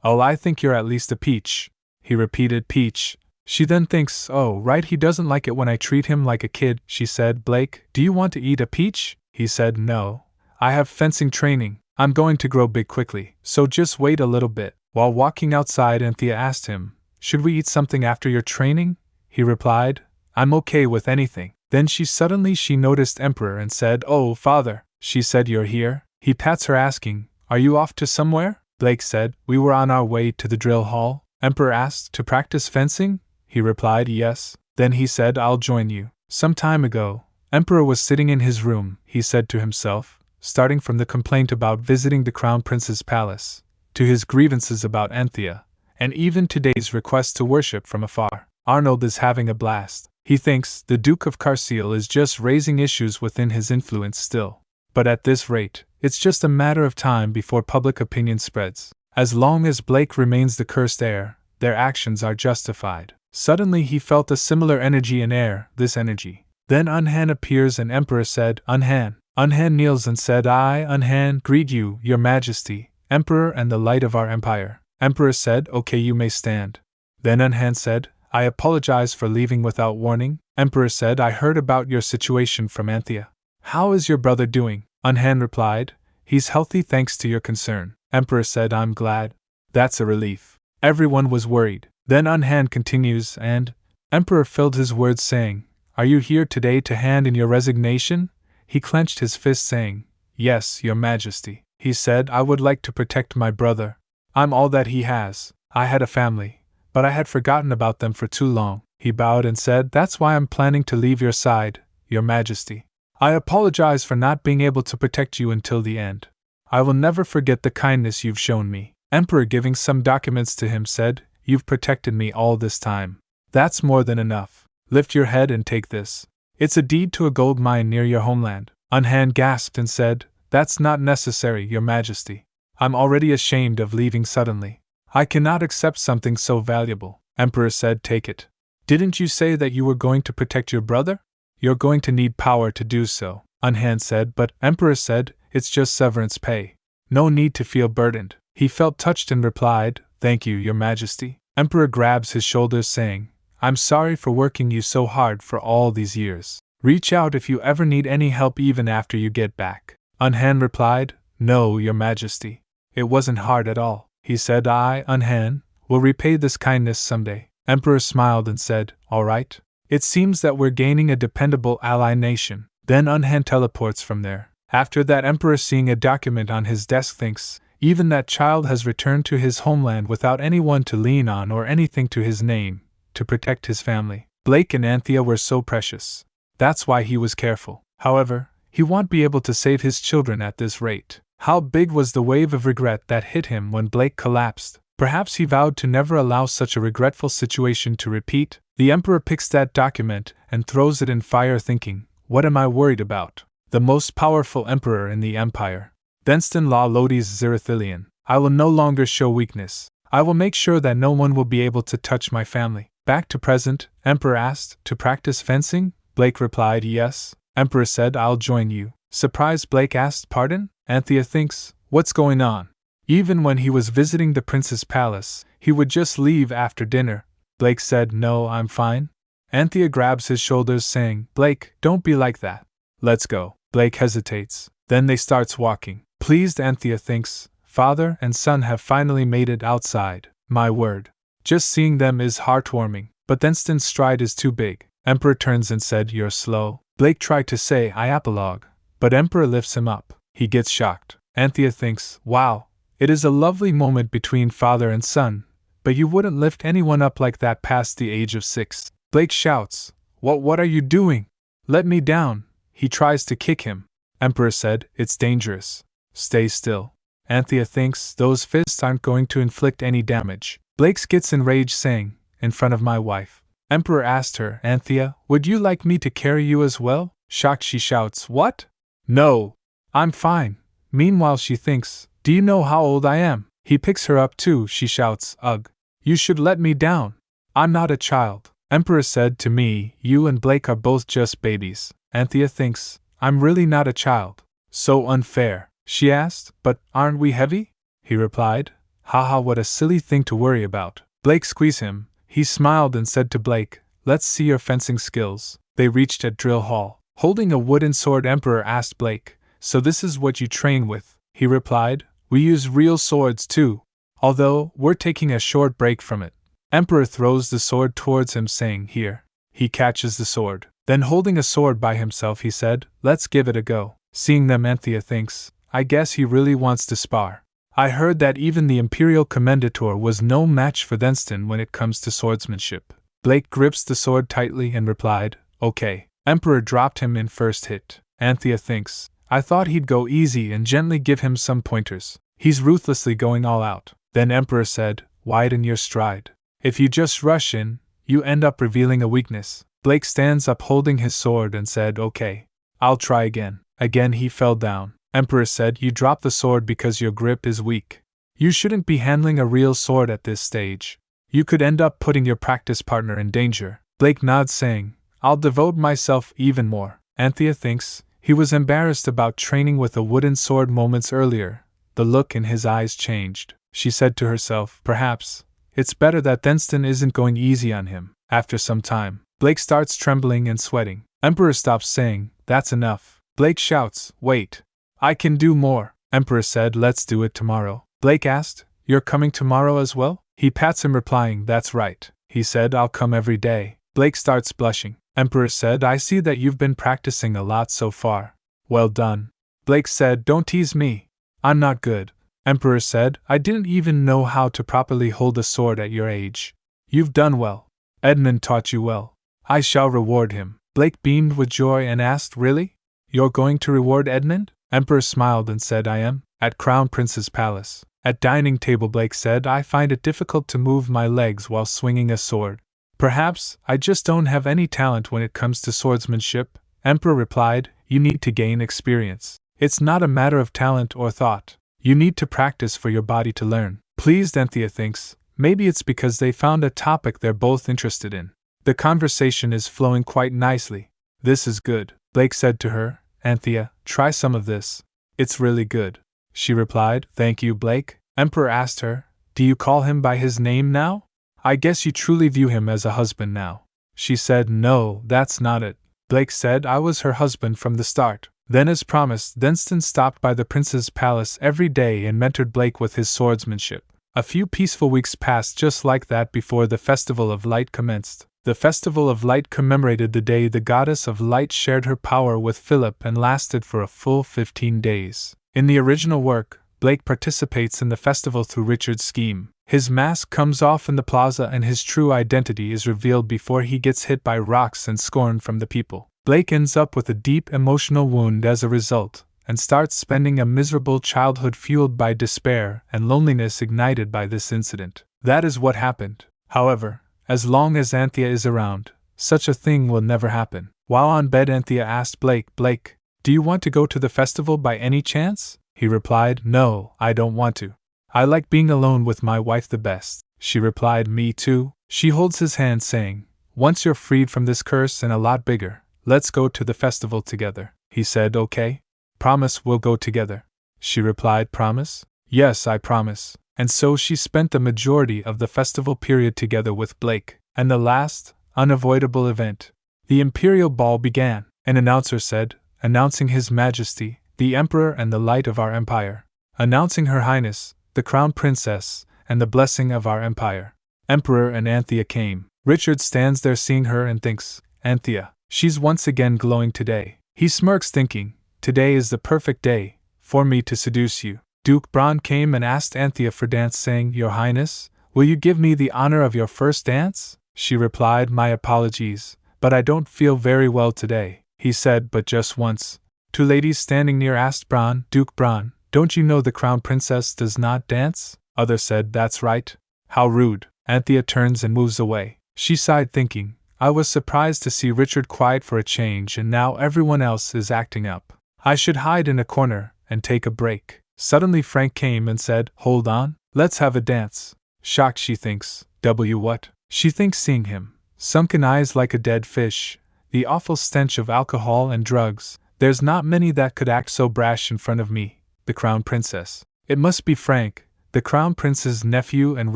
Oh, I think you're at least a peach. He repeated, peach. She then thinks, oh, right, he doesn't like it when I treat him like a kid. She said, Blake, do you want to eat a peach? He said, no. I have fencing training. I'm going to grow big quickly, so just wait a little bit. While walking outside, Anthea asked him, should we eat something after your training? He replied, I'm okay with anything. Then she noticed Emperor and said, oh, father. She said, you're here? He pats her asking, are you off to somewhere? Blake said, we were on our way to the drill hall. Emperor asked, to practice fencing? He replied, yes. Then he said, I'll join you. Some time ago, Emperor was sitting in his room, he said to himself, starting from the complaint about visiting the Crown Prince's palace, to his grievances about Anthea, and even today's request to worship from afar. Arnold is having a blast. He thinks the Duke of Carseal is just raising issues within his influence still. But at this rate, it's just a matter of time before public opinion spreads. As long as Blake remains the cursed heir, their actions are justified. Suddenly he felt a similar energy in air, this energy. Then Unhan appears and Emperor said, Unhan. Unhan kneels and said, I, Unhan, greet you, your majesty, Emperor and the light of our empire. Emperor said, okay, you may stand. Then Unhan said, I apologize for leaving without warning. Emperor said, I heard about your situation from Anthea. How is your brother doing? Unhan replied, he's healthy thanks to your concern. Emperor said, I'm glad. That's a relief. Everyone was worried. Then Unhan continues, and Emperor filled his words saying, are you here today to hand in your resignation? He clenched his fist saying, yes, your majesty. He said, I would like to protect my brother. I'm all that he has. I had a family, but I had forgotten about them for too long. He bowed and said, that's why I'm planning to leave your side, your majesty. I apologize for not being able to protect you until the end. I will never forget the kindness you've shown me. Emperor, giving some documents to him, said, you've protected me all this time. That's more than enough. Lift your head and take this. It's a deed to a gold mine near your homeland. Unhan gasped and said, that's not necessary, your majesty. I'm already ashamed of leaving suddenly. I cannot accept something so valuable. Emperor said, take it. Didn't you say that you were going to protect your brother? You're going to need power to do so. Unhan said, but Emperor said, it's just severance pay. No need to feel burdened. He felt touched and replied, thank you, your majesty. Emperor grabs his shoulders saying, I'm sorry for working you so hard for all these years. Reach out if you ever need any help even after you get back. Unhan replied, no, your majesty. It wasn't hard at all. He said, I, Unhan, will repay this kindness someday. Emperor smiled and said, all right. It seems that we're gaining a dependable ally nation. Then Unhan teleports from there. After that, Emperor, seeing a document on his desk, thinks, Even that child has returned to his homeland without anyone to lean on or anything to his name, to protect his family. Blake and Anthea were so precious. That's why he was careful. However, he won't be able to save his children at this rate. How big was the wave of regret that hit him when Blake collapsed? Perhaps he vowed to never allow such a regretful situation to repeat. The Emperor picks that document and throws it in fire, thinking, what am I worried about? The most powerful emperor in the empire. Thenston La Lodi's Zerathilian. I will no longer show weakness. I will make sure that no one will be able to touch my family. Back to present, Emperor asked, to practice fencing? Blake replied, yes. Emperor said, I'll join you. Surprised, Blake asked, pardon? Anthea thinks, what's going on? Even when he was visiting the prince's palace, he would just leave after dinner. Blake said, no, I'm fine. Anthea grabs his shoulders, saying, Blake, don't be like that. Let's go. Blake hesitates. Then they starts walking. Pleased, Anthea thinks, father and son have finally made it outside. My word. Just seeing them is heartwarming. But Thenston's stride is too big. Emperor turns and said, you're slow. Blake tried to say, I apologue. But Emperor lifts him up. He gets shocked. Anthea thinks, wow, it is a lovely moment between father and son, but you wouldn't lift anyone up like that past the age of 6. Blake shouts, What are you doing? Let me down. He tries to kick him. Emperor said, it's dangerous. Stay still. Anthea thinks, those fists aren't going to inflict any damage. Blake gets enraged, saying, in front of my wife. Emperor asked her, Anthea, would you like me to carry you as well? Shocked, she shouts, what? No. I'm fine. Meanwhile she thinks, do you know how old I am? He picks her up too, she shouts, ugh. You should let me down. I'm not a child. Emperor said to me, you and Blake are both just babies. Anthea thinks, I'm really not a child. So unfair. She asked, but aren't we heavy? He replied, haha, what a silly thing to worry about. Blake squeezed him. He smiled and said to Blake, let's see your fencing skills. They reached at drill hall. Holding a wooden sword, Emperor asked Blake, so this is what you train with? He replied, we use real swords too, although we're taking a short break from it. Emperor throws the sword towards him, saying, here. He catches the sword. Then holding a sword by himself, he said, let's give it a go. Seeing them, Anthea thinks, I guess he really wants to spar. I heard that even the Imperial Commendator was no match for Thenston when it comes to swordsmanship. Blake grips the sword tightly and replied, okay. Emperor dropped him in first hit. Anthea thinks, I thought he'd go easy and gently give him some pointers. He's ruthlessly going all out. Then Emperor said, widen your stride. If you just rush in, you end up revealing a weakness. Blake stands up holding his sword and said, okay. I'll try again. Again he fell down. Emperor said, you dropped the sword because your grip is weak. You shouldn't be handling a real sword at this stage. You could end up putting your practice partner in danger. Blake nods, saying, I'll devote myself even more. Anthea thinks, he was embarrassed about training with a wooden sword moments earlier. The look in his eyes changed. She said to herself, perhaps it's better that Thenston isn't going easy on him. After some time, Blake starts trembling and sweating. Emperor stops, saying, that's enough. Blake shouts, wait. I can do more. Emperor said, let's do it tomorrow. Blake asked, you're coming tomorrow as well? He pats him, replying, that's right. He said, I'll come every day. Blake starts blushing. Emperor said, I see that you've been practicing a lot so far. Well done. Blake said, don't tease me. I'm not good. Emperor said, I didn't even know how to properly hold a sword at your age. You've done well. Edmund taught you well. I shall reward him. Blake beamed with joy and asked, really? You're going to reward Edmund? Emperor smiled and said, I am. At Crown Prince's palace. At dining table, Blake said, I find it difficult to move my legs while swinging a sword. Perhaps I just don't have any talent when it comes to swordsmanship. Emperor replied, you need to gain experience. It's not a matter of talent or thought. You need to practice for your body to learn. Pleased, Anthea thinks, maybe it's because they found a topic they're both interested in. The conversation is flowing quite nicely. This is good. Blake said to her, Anthea, try some of this. It's really good. She replied, thank you, Blake. Emperor asked her, do you call him by his name now? I guess you truly view him as a husband now. She said, no, that's not it. Blake said, I was her husband from the start. Then, as promised, Thenston stopped by the prince's palace every day and mentored Blake with his swordsmanship. A few peaceful weeks passed just like that before the Festival of Light commenced. The Festival of Light commemorated the day the Goddess of Light shared her power with Philip and lasted for a full 15 days. In the original work, Blake participates in the festival through Richard's scheme. His mask comes off in the plaza and his true identity is revealed before he gets hit by rocks and scorn from the people. Blake ends up with a deep emotional wound as a result, and starts spending a miserable childhood fueled by despair and loneliness ignited by this incident. That is what happened. However, as long as Anthea is around, such a thing will never happen. While on bed, Anthea asked Blake, "Blake, do you want to go to the festival by any chance?" He replied, "No, I don't want to. I like being alone with my wife the best." She replied, "Me too." She holds his hand saying, "Once you're freed from this curse and a lot bigger, let's go to the festival together." He said, "Okay. Promise we'll go together." She replied, "Promise?" "Yes, I promise." And so she spent the majority of the festival period together with Blake. And the last, unavoidable event. The Imperial Ball began. An announcer said, "Announcing His Majesty, the Emperor and the light of our empire. Announcing Her Highness, the Crown Princess, and the blessing of our empire." Emperor and Anthea came. Richard stands there seeing her and thinks, "Anthea, she's once again glowing today." He smirks thinking, "Today is the perfect day for me to seduce you." Duke Bronn came and asked Anthea for dance, saying, "Your Highness, will you give me the honor of your first dance?" She replied, "My apologies, but I don't feel very well today." He said, "But just once." Two ladies standing near asked Bronn, "Duke Bronn, don't you know the Crown Princess does not dance?" Others said, "That's right." "How rude." Anthea turns and moves away. She sighed thinking, "I was surprised to see Richard quiet for a change and now everyone else is acting up. I should hide in a corner and take a break." Suddenly Frank came and said, "Hold on, let's have a dance." Shocked, she thinks, what? She thinks seeing him, sunken eyes like a dead fish, the awful stench of alcohol and drugs. There's not many that could act so brash in front of me, the Crown Princess. It must be Frank, the Crown Prince's nephew and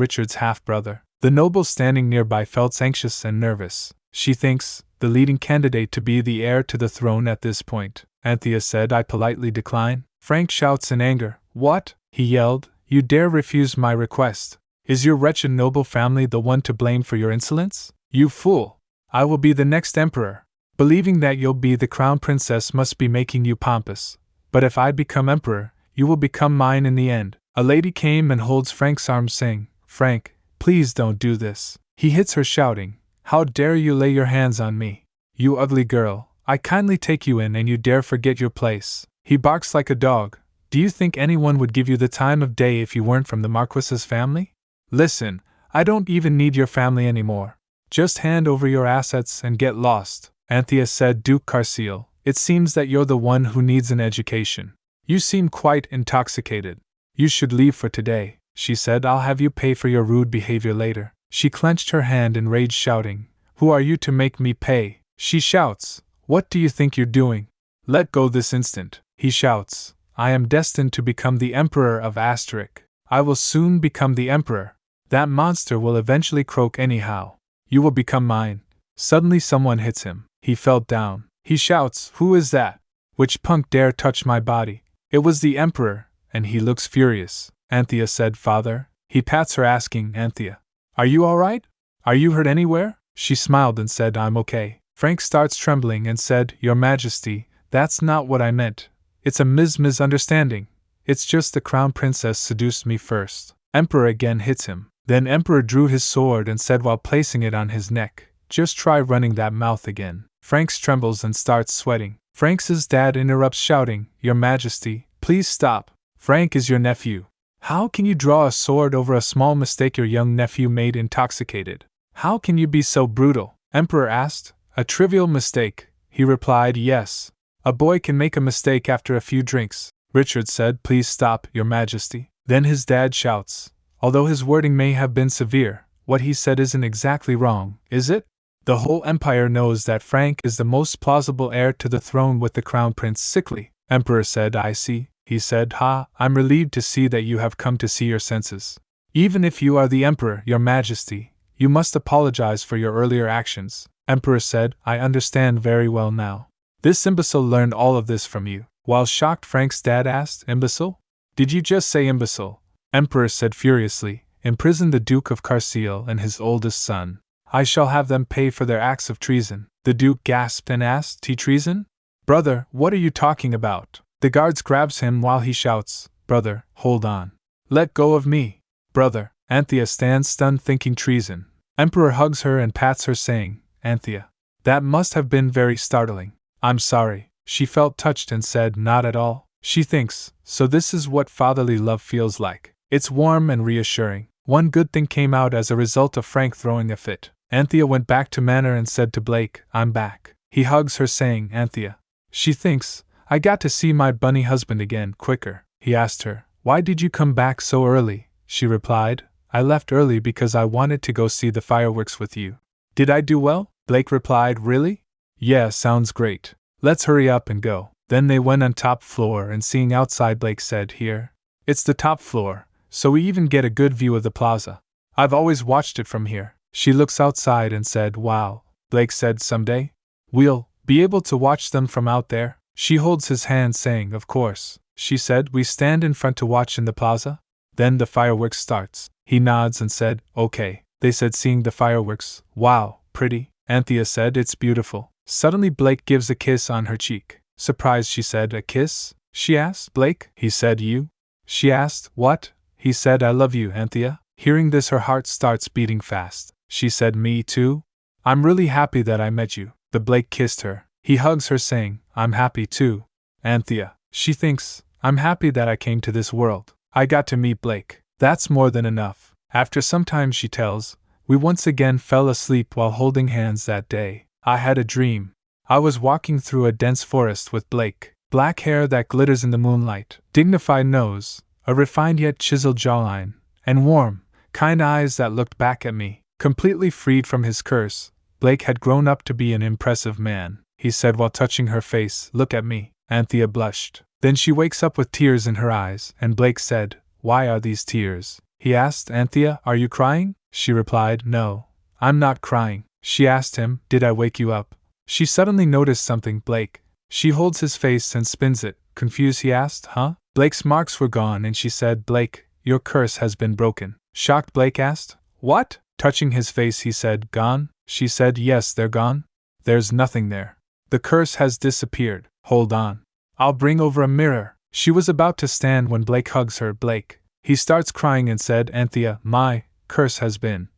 Richard's half-brother. The noble standing nearby felt anxious and nervous. She thinks, the leading candidate to be the heir to the throne at this point. Anthea said, "I politely decline." Frank shouts in anger. "What?" he yelled. "You dare refuse my request? Is your wretched noble family the one to blame for your insolence? You fool! I will be the next emperor. Believing that you'll be the Crown Princess must be making you pompous. But if I become emperor, you will become mine in the end." A lady came and holds Frank's arm, saying, "Frank, please don't do this." He hits her, shouting, "How dare you lay your hands on me? You ugly girl, I kindly take you in and you dare forget your place." He barks like a dog. "Do you think anyone would give you the time of day if you weren't from the Marquis's family? Listen, I don't even need your family anymore. Just hand over your assets and get lost." Anthea said, "Duke Carciel, it seems that you're the one who needs an education. You seem quite intoxicated. You should leave for today," she said. "I'll have you pay for your rude behavior later." She clenched her hand in rage, shouting, "Who are you to make me pay?" She shouts, "What do you think you're doing? Let go this instant." He shouts, "I am destined to become the Emperor of Asterik. I will soon become the Emperor. That monster will eventually croak anyhow. You will become mine." Suddenly someone hits him. He fell down. He shouts, "Who is that? Which punk dare touch my body?" It was the Emperor, and he looks furious. Anthea said, "Father?" He pats her, asking, "Anthea, are you all right? Are you hurt anywhere?" She smiled and said, "I'm okay." Frank starts trembling and said, "Your Majesty, that's not what I meant. It's a misunderstanding. It's just the Crown Princess seduced me first." Emperor again hits him. Then Emperor drew his sword and said while placing it on his neck, "Just try running that mouth again." Frank trembles and starts sweating. Frank's dad interrupts, shouting, "Your Majesty, please stop. Frank is your nephew. How can you draw a sword over a small mistake your young nephew made intoxicated? How can you be so brutal?" Emperor asked. "A trivial mistake," he replied. "Yes. A boy can make a mistake after a few drinks." Richard said, "Please stop, Your Majesty." Then his dad shouts, "Although his wording may have been severe, what he said isn't exactly wrong, is it? The whole empire knows that Frank is the most plausible heir to the throne with the Crown Prince sickly." Emperor said, "I see." He said, I'm relieved to see that you have come to see your senses. Even if you are the Emperor, Your Majesty, you must apologize for your earlier actions." Emperor said, "I understand very well now. This imbecile learned all of this from you." While shocked, Frank's dad asked, "Imbecile? Did you just say imbecile?" Emperor said furiously, "Imprison the Duke of Carciel and his oldest son. I shall have them pay for their acts of treason." The Duke gasped and asked, "Treason? Brother, what are you talking about?" The guards grabs him while he shouts, Brother, hold on. Let go of me. Brother. Anthea stands stunned thinking treason. Emperor hugs her and pats her saying, Anthea. That must have been very startling. I'm sorry. She felt touched and said, not at all. She thinks, so this is what fatherly love feels like. It's warm and reassuring. One good thing came out as a result of Frank throwing a fit. Anthea went back to Manor and said to Blake, I'm back. He hugs her saying, Anthea. She thinks, I got to see my bunny husband again quicker. He asked her, why did you come back so early? She replied, I left early because I wanted to go see the fireworks with you. Did I do well? Blake replied, really? Yeah, sounds great. Let's hurry up and go. Then they went on top floor and seeing outside Blake said, here. It's the top floor, so we even get a good view of the plaza. I've always watched it from here. She looks outside and said, wow. Blake said, someday? We'll be able to watch them from out there? She holds his hand saying, of course. She said, we stand in front to watch in the plaza? Then the fireworks starts. He nods and said, okay. They said seeing the fireworks, wow, pretty. Anthea said, it's beautiful. Suddenly Blake gives a kiss on her cheek. Surprised she said, a kiss? She asked. Blake? He said, you? She asked, what? He said, I love you, Anthea. Hearing this her heart starts beating fast. She said, me too? I'm really happy that I met you. The Blake kissed her. He hugs her saying, I'm happy too. Anthea. She thinks, I'm happy that I came to this world. I got to meet Blake. That's more than enough. After some time she tells, we once again fell asleep while holding hands that day. I had a dream. I was walking through a dense forest with Blake. Black hair that glitters in the moonlight, dignified nose, a refined yet chiseled jawline, and warm, kind eyes that looked back at me. Completely freed from his curse, Blake had grown up to be an impressive man. He said while touching her face, look at me. Anthea blushed. Then she wakes up with tears in her eyes, and Blake said, why are these tears? He asked, Anthea, are you crying? She replied, no, I'm not crying. She asked him, did I wake you up? She suddenly noticed something, Blake. She holds his face and spins it. Confused, he asked, huh? Blake's marks were gone and she said, Blake, your curse has been broken. Shocked, Blake asked, what? Touching his face, he said, gone? She said, yes, they're gone. There's nothing there. The curse has disappeared. Hold on. I'll bring over a mirror. She was about to stand when Blake hugs her. Blake. He starts crying and said, Anthea, my curse has been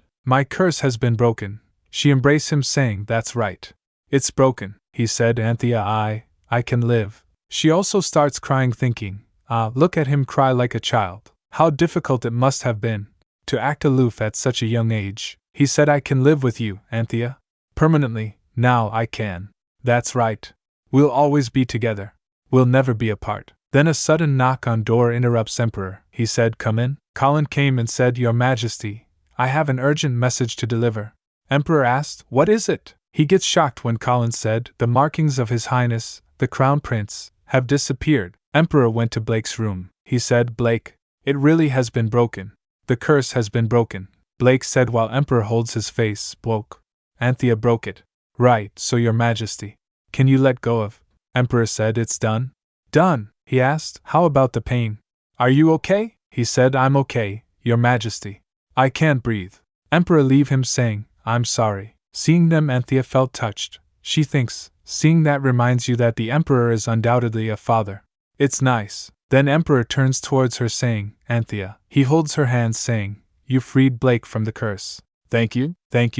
broken. She embraced him saying, that's right. It's broken. He said, Anthea, I can live. She also starts crying thinking, look at him cry like a child. How difficult it must have been to act aloof at such a young age. He said, I can live with you, Anthea. Permanently, now I can. That's right. We'll always be together. We'll never be apart. Then a sudden knock on door interrupts Emperor. He said, come in. Colin came and said, Your Majesty, I have an urgent message to deliver. Emperor asked, what is it? He gets shocked when Colin said, the markings of His Highness, the Crown Prince, have disappeared. Emperor went to Blake's room. He said, Blake, it really has been broken. The curse has been broken. Blake said while Emperor holds his face. Broke. Anthea broke it. Right, so Your Majesty. Can you let go of? Emperor said, it's done. Done? He asked, how about the pain? Are you okay? He said, I'm okay, Your Majesty. I can't breathe. Emperor leave him saying, I'm sorry. Seeing them, Anthea felt touched. She thinks, seeing that reminds you that the Emperor is undoubtedly a father. It's nice. Then Emperor turns towards her saying, Anthea. He holds her hand saying, you freed Blake from the curse. Thank you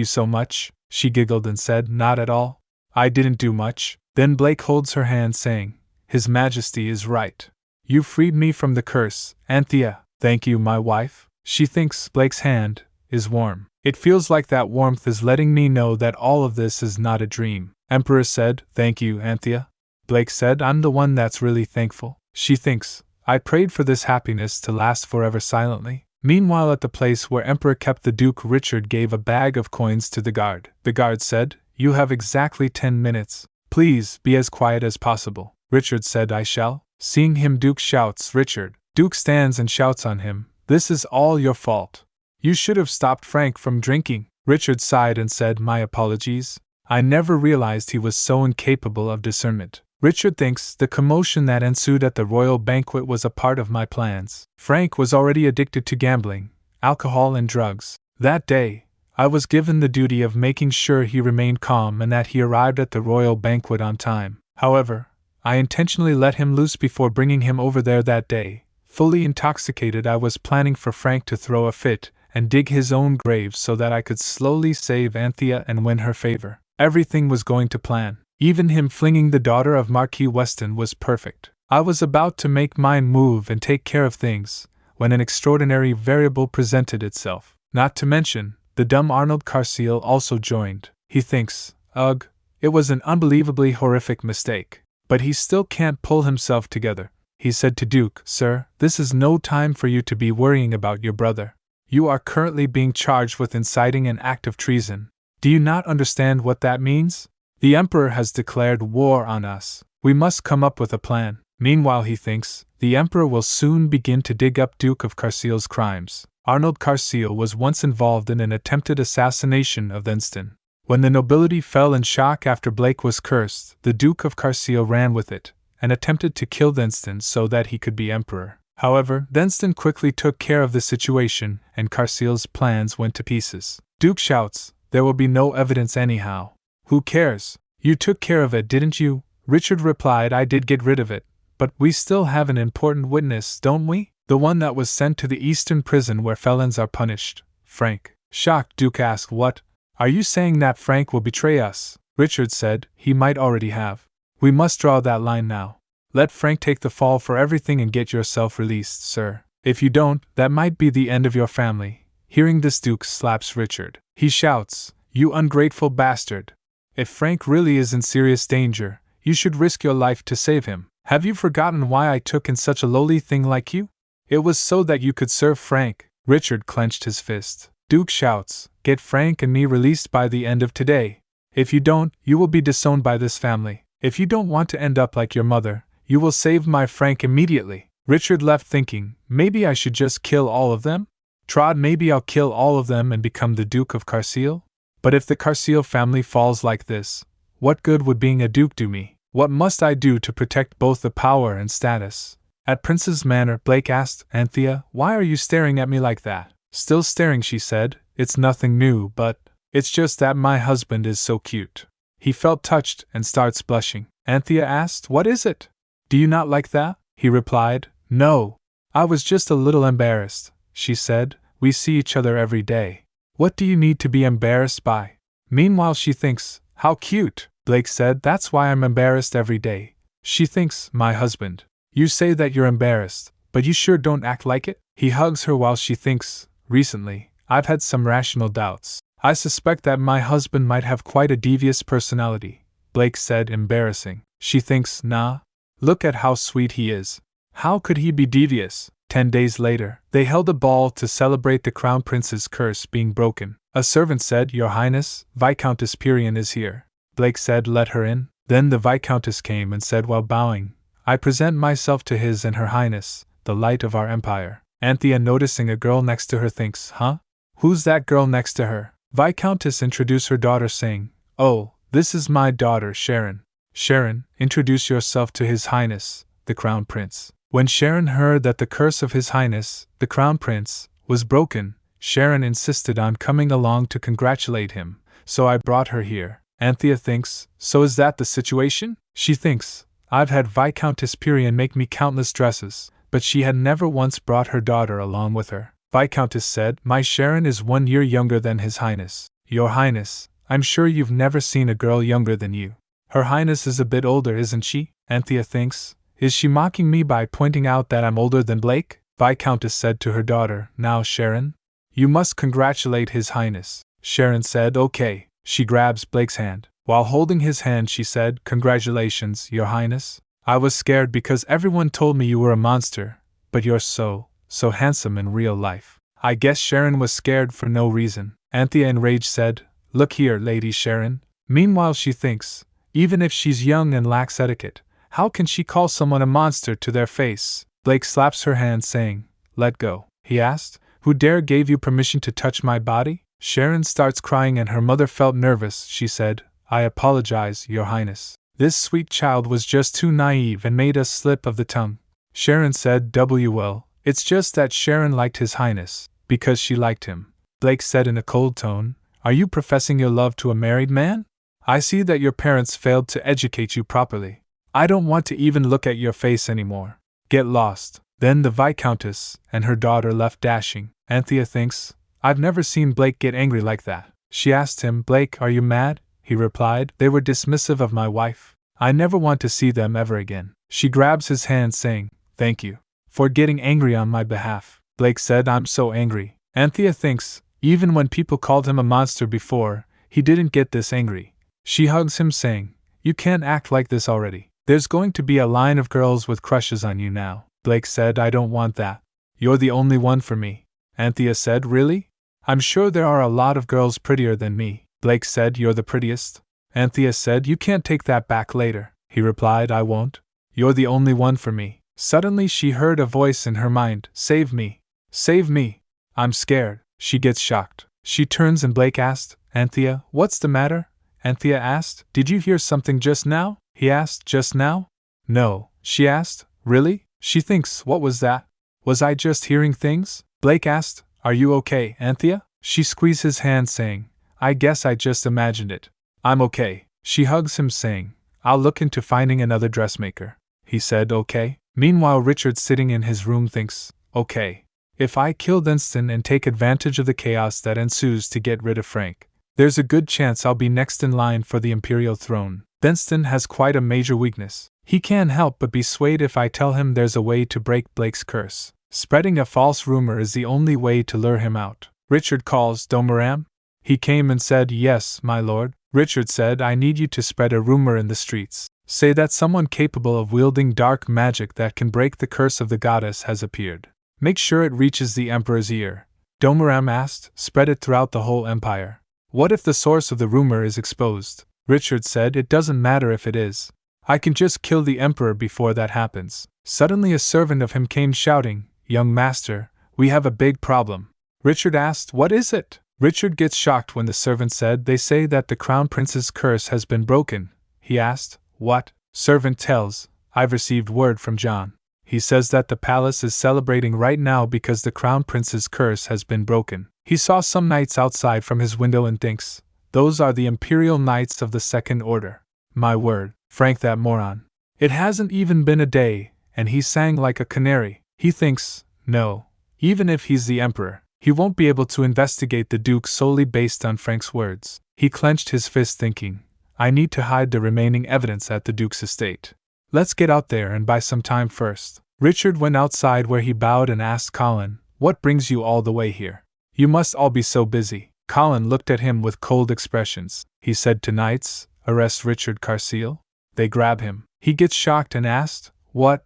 so much. She giggled and said, not at all. I didn't do much. Then Blake holds her hand saying, His Majesty is right. You freed me from the curse, Anthea. Thank you, my wife. She thinks Blake's hand is warm. It feels like that warmth is letting me know that all of this is not a dream. Emperor said, thank you, Anthea. Blake said, I'm the one that's really thankful. She thinks, I prayed for this happiness to last forever silently. Meanwhile, at the place where Emperor kept the Duke, Richard gave a bag of coins to the guard. The guard said, you have exactly 10 minutes. Please be as quiet as possible. Richard said, I shall. Seeing him, Duke shouts, Richard. Duke stands and shouts on him, this is all your fault. You should have stopped Frank from drinking. Richard sighed and said, my apologies. I never realized he was so incapable of discernment. Richard thinks the commotion that ensued at the royal banquet was a part of my plans. Frank was already addicted to gambling, alcohol and drugs. That day, I was given the duty of making sure he remained calm and that he arrived at the royal banquet on time. However, I intentionally let him loose before bringing him over there that day, Fully intoxicated, I was planning for Frank to throw a fit and dig his own grave so that I could slowly save Anthea and win her favor. Everything was going to plan. Even him flinging the daughter of Marquis Weston was perfect. I was about to make my move and take care of things, when an extraordinary variable presented itself. Not to mention, the dumb Arnold Carciel also joined. He thinks, ugh, it was an unbelievably horrific mistake. But he still can't pull himself together. He said to Duke, "Sir, this is no time for you to be worrying about your brother. You are currently being charged with inciting an act of treason. Do you not understand what that means? The Emperor has declared war on us. We must come up with a plan." Meanwhile, he thinks, the Emperor will soon begin to dig up Duke of Carciel's crimes. Arnold Carciel was once involved in an attempted assassination of Thenston. When the nobility fell in shock after Blake was cursed, the Duke of Carciel ran with it, and attempted to kill Thenston so that he could be emperor. However, Thenston quickly took care of the situation, and Carciel's plans went to pieces. Duke shouts, "There will be no evidence anyhow." "Who cares? You took care of it, didn't you?" Richard replied, "I did get rid of it, but we still have an important witness, don't we? The one that was sent to the eastern prison where felons are punished." Frank. Shocked, Duke asked, "What? Are you saying that Frank will betray us?" Richard said, "He might already have. We must draw that line now. Let Frank take the fall for everything and get yourself released, sir. If you don't, that might be the end of your family." Hearing this, Duke slaps Richard. He shouts, "You ungrateful bastard! If Frank really is in serious danger, you should risk your life to save him. Have you forgotten why I took in such a lowly thing like you? It was so that you could serve Frank." Richard clenched his fist. Duke shouts, "Get Frank and me released by the end of today. If you don't, you will be disowned by this family. If you don't want to end up like your mother, you will save my Frank immediately." Richard left thinking, maybe I should just kill all of them? Trod, maybe I'll kill all of them and become the Duke of Carciel? But if the Carciel family falls like this, what good would being a duke do me? What must I do to protect both the power and status? At Prince's Manor, Blake asked, "Anthea, why are you staring at me like that?" Still staring, she said, "It's nothing new, but it's just that my husband is so cute." He felt touched and starts blushing. Anthea asked, "What is it? Do you not like that?" He replied, "No. I was just a little embarrassed." She said, "We see each other every day. What do you need to be embarrassed by?" Meanwhile, she thinks, "How cute." Blake said, "That's why I'm embarrassed every day." She thinks, "My husband. You say that you're embarrassed, but you sure don't act like it." He hugs her while she thinks, "Recently, I've had some rational doubts. I suspect that my husband might have quite a devious personality." Blake said, embarrassing. She thinks, "Nah. Look at how sweet he is. How could he be devious?" 10 days later, they held a ball to celebrate the Crown Prince's curse being broken. A servant said, "Your Highness, Viscountess Perian is here." Blake said, "Let her in." Then the Viscountess came and said while bowing, "I present myself to His and Her Highness, the light of our empire." Anthea, noticing a girl next to her, thinks, "Huh? Who's that girl next to her?" Viscountess introduced her daughter, saying, "Oh, this is my daughter, Sharon. Sharon, introduce yourself to His Highness, the Crown Prince." When Sharon heard that the curse of His Highness, the Crown Prince, was broken, Sharon insisted on coming along to congratulate him, so I brought her here. Anthea thinks, "So is that the situation?" She thinks, "I've had Viscountess Perian make me countless dresses, but she had never once brought her daughter along with her." Viscountess said, "My Sharon is 1 year younger than His Highness." "Your Highness, I'm sure you've never seen a girl younger than you." "Her Highness is a bit older, isn't she?" Anthea thinks, "Is she mocking me by pointing out that I'm older than Blake?" Viscountess said to her daughter, "Now, Sharon, you must congratulate His Highness." Sharon said, "Okay." She grabs Blake's hand. While holding his hand, she said, "Congratulations, Your Highness. I was scared because everyone told me you were a monster, but you're so handsome in real life." I guess Sharon was scared for no reason. Anthea, enraged, said, "Look here, Lady Sharon." Meanwhile, she thinks, even if she's young and lacks etiquette, how can she call someone a monster to their face? Blake slaps her hand, saying, "Let go." He asked, "Who gave you permission to touch my body?" Sharon starts crying and her mother felt nervous. She said, "I apologize, Your Highness. This sweet child was just too naive and made a slip of the tongue." Sharon said, "Well, it's just that Sharon liked His Highness, because she liked him." Blake said in a cold tone, "Are you professing your love to a married man? I see that your parents failed to educate you properly. I don't want to even look at your face anymore. Get lost." Then the Viscountess and her daughter left dashing. Anthea thinks, I've never seen Blake get angry like that. She asked him, Blake, are you mad? He replied, they were dismissive of my wife. I never want to see them ever again. She grabs his hand saying, thank you for getting angry on my behalf. Blake said, I'm so angry. Anthea thinks, even when people called him a monster before, he didn't get this angry. She hugs him saying, you can't act like this already. There's going to be a line of girls with crushes on you now. Blake said, I don't want that. You're the only one for me. Anthea said, really? I'm sure there are a lot of girls prettier than me. Blake said, you're the prettiest. Anthea said, you can't take that back later. He replied, I won't. You're the only one for me. Suddenly she heard a voice in her mind, save me. Save me. I'm scared. She gets shocked. She turns and Blake asked, Anthea, what's the matter? Anthea asked, did you hear something just now? He asked, just now? No, she asked, really? She thinks, what was that? Was I just hearing things? Blake asked, are you okay, Anthea? She squeezed his hand saying, I guess I just imagined it. I'm okay. She hugs him saying, I'll look into finding another dressmaker. He said, okay. Meanwhile, Richard sitting in his room thinks, okay. If I kill Dunstan and take advantage of the chaos that ensues to get rid of Frank, there's a good chance I'll be next in line for the imperial throne. Dunstan has quite a major weakness. He can't help but be swayed if I tell him there's a way to break Blake's curse. Spreading a false rumor is the only way to lure him out. Richard calls Domaram. He came and said, yes, my lord. Richard said, I need you to spread a rumor in the streets. Say that someone capable of wielding dark magic that can break the curse of the goddess has appeared. Make sure it reaches the emperor's ear. Domaram asked, spread it throughout the whole empire. What if the source of the rumor is exposed? Richard said, it doesn't matter if it is. I can just kill the emperor before that happens. Suddenly a servant of him came shouting, young master, we have a big problem. Richard asked, what is it? Richard gets shocked when the servant said, they say that the crown prince's curse has been broken. He asked, what? Servant tells, I've received word from John. He says that the palace is celebrating right now because the crown prince's curse has been broken. He saw some knights outside from his window and thinks, those are the imperial knights of the second order. My word, Frank that moron. It hasn't even been a day, and he sang like a canary. He thinks, no, even if he's the emperor, he won't be able to investigate the duke solely based on Frank's words. He clenched his fist thinking, I need to hide the remaining evidence at the duke's estate. Let's get out there and buy some time first. Richard went outside where he bowed and asked Colin, what brings you all the way here? You must all be so busy. Colin looked at him with cold expressions. He said to knights, arrest Richard Carseal. They grab him. He gets shocked and asked, what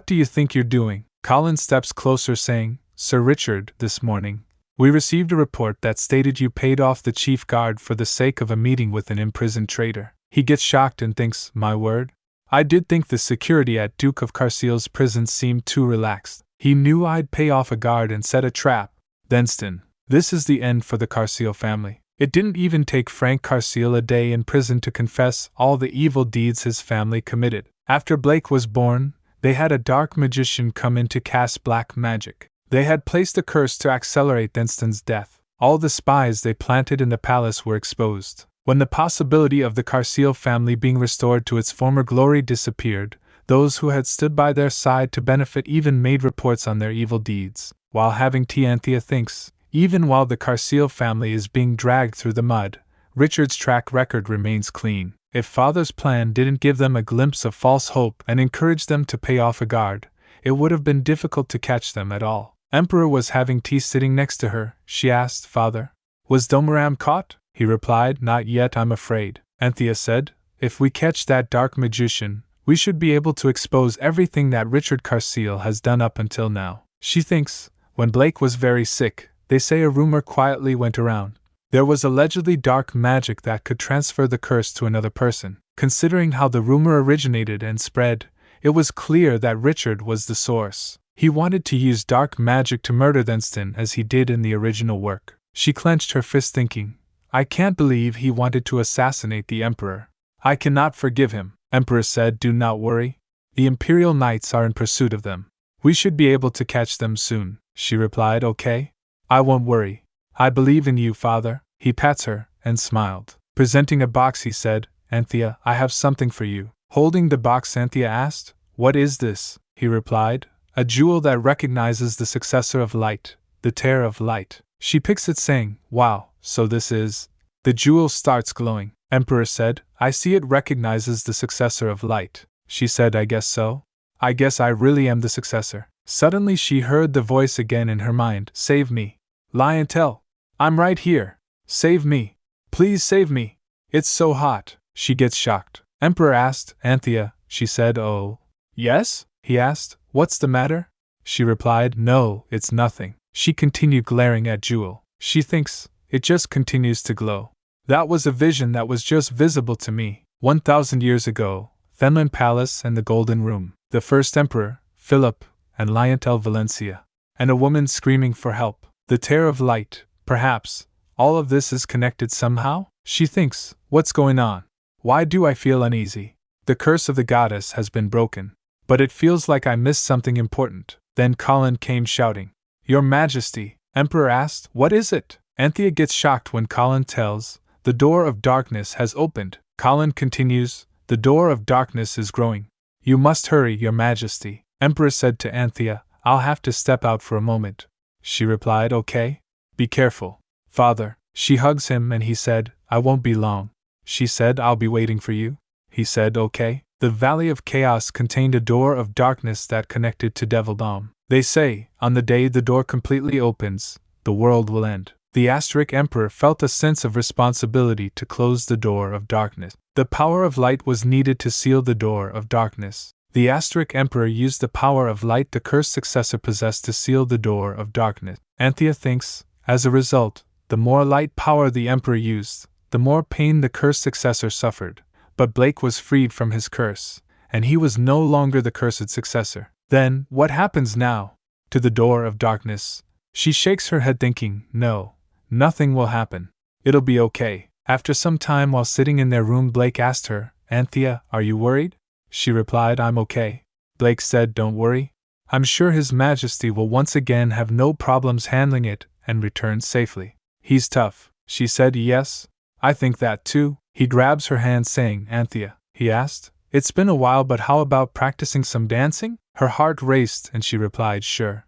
do you think you're doing? Colin steps closer saying, Sir Richard, this morning, we received a report that stated you paid off the chief guard for the sake of a meeting with an imprisoned traitor. He gets shocked and thinks, my word. I did think the security at Duke of Carseal's prison seemed too relaxed. He knew I'd pay off a guard and set a trap. Dunstan, this is the end for the Carseal family. It didn't even take Frank Carseal a day in prison to confess all the evil deeds his family committed. After Blake was born, they had a dark magician come in to cast black magic. They had placed a curse to accelerate Dunstan's death. All the spies they planted in the palace were exposed. When the possibility of the Carseal family being restored to its former glory disappeared, those who had stood by their side to benefit even made reports on their evil deeds. While having tea, Anthea thinks, even while the Carseal family is being dragged through the mud, Richard's track record remains clean. If Father's plan didn't give them a glimpse of false hope and encourage them to pay off a guard, it would have been difficult to catch them at all. Emperor was having tea sitting next to her. She asked, Father, was Domaram caught? He replied, not yet, I'm afraid. Anthea said, if we catch that dark magician, we should be able to expose everything that Richard Carseal has done up until now. She thinks, when Blake was very sick, they say a rumor quietly went around. There was allegedly dark magic that could transfer the curse to another person. Considering how the rumor originated and spread, it was clear that Richard was the source. He wanted to use dark magic to murder Dunstan as he did in the original work. She clenched her fist thinking, I can't believe he wanted to assassinate the Emperor. I cannot forgive him. Emperor said, do not worry. The Imperial Knights are in pursuit of them. We should be able to catch them soon. She replied, okay. I won't worry. I believe in you, Father. He pats her, and smiled. Presenting a box, he said, Anthea, I have something for you. Holding the box, Anthea asked, what is this? He replied, A jewel that recognizes the successor of light, the tear of light. She picks it saying, wow, so this is. The jewel starts glowing. Emperor said, I see it recognizes the successor of light. She said, I guess so. I guess I really am the successor. Suddenly she heard the voice again in her mind, save me. Liontel. I'm right here. Save me. Please save me. It's so hot. She gets shocked. Emperor asked, Anthea, she said, oh. Yes? He asked, what's the matter? She replied, no, it's nothing. She continued glaring at Jewel. She thinks, it just continues to glow. That was a vision that was just visible to me. 1,000 years ago, Fenland Palace and the Golden Room. The first emperor, Philip, and Liontel Valencia. And a woman screaming for help. The tear of light, perhaps. All of this is connected somehow? She thinks, what's going on? Why do I feel uneasy? The curse of the goddess has been broken. But it feels like I missed something important. Then Colin came shouting. Your Majesty, Emperor asked, what is it? Anthea gets shocked when Colin tells, the door of darkness has opened. Colin continues, the door of darkness is growing. You must hurry, Your Majesty. Emperor said to Anthea, I'll have to step out for a moment. She replied, okay. Be careful. Father. She hugs him and he said, I won't be long. She said, I'll be waiting for you. He said, okay. The Valley of Chaos contained a door of darkness that connected to Devildom. They say, on the day the door completely opens, the world will end. The Asterisk Emperor felt a sense of responsibility to close the door of darkness. The power of light was needed to seal the door of darkness. The Asterisk Emperor used the power of light the cursed successor possessed to seal the door of darkness. Anthea thinks, as a result, the more light power the Emperor used, the more pain the cursed successor suffered. But Blake was freed from his curse, and he was no longer the cursed successor. Then, what happens now? To the door of darkness. She shakes her head thinking, no, nothing will happen. It'll be okay. After some time while sitting in their room, Blake asked her, Anthea, are you worried? She replied, I'm okay. Blake said, don't worry. I'm sure His Majesty will once again have no problems handling it and return safely. He's tough. She said, yes, I think that too. He grabs her hand saying, Anthea, he asked, it's been a while but how about practicing some dancing? Her heart raced and she replied, sure.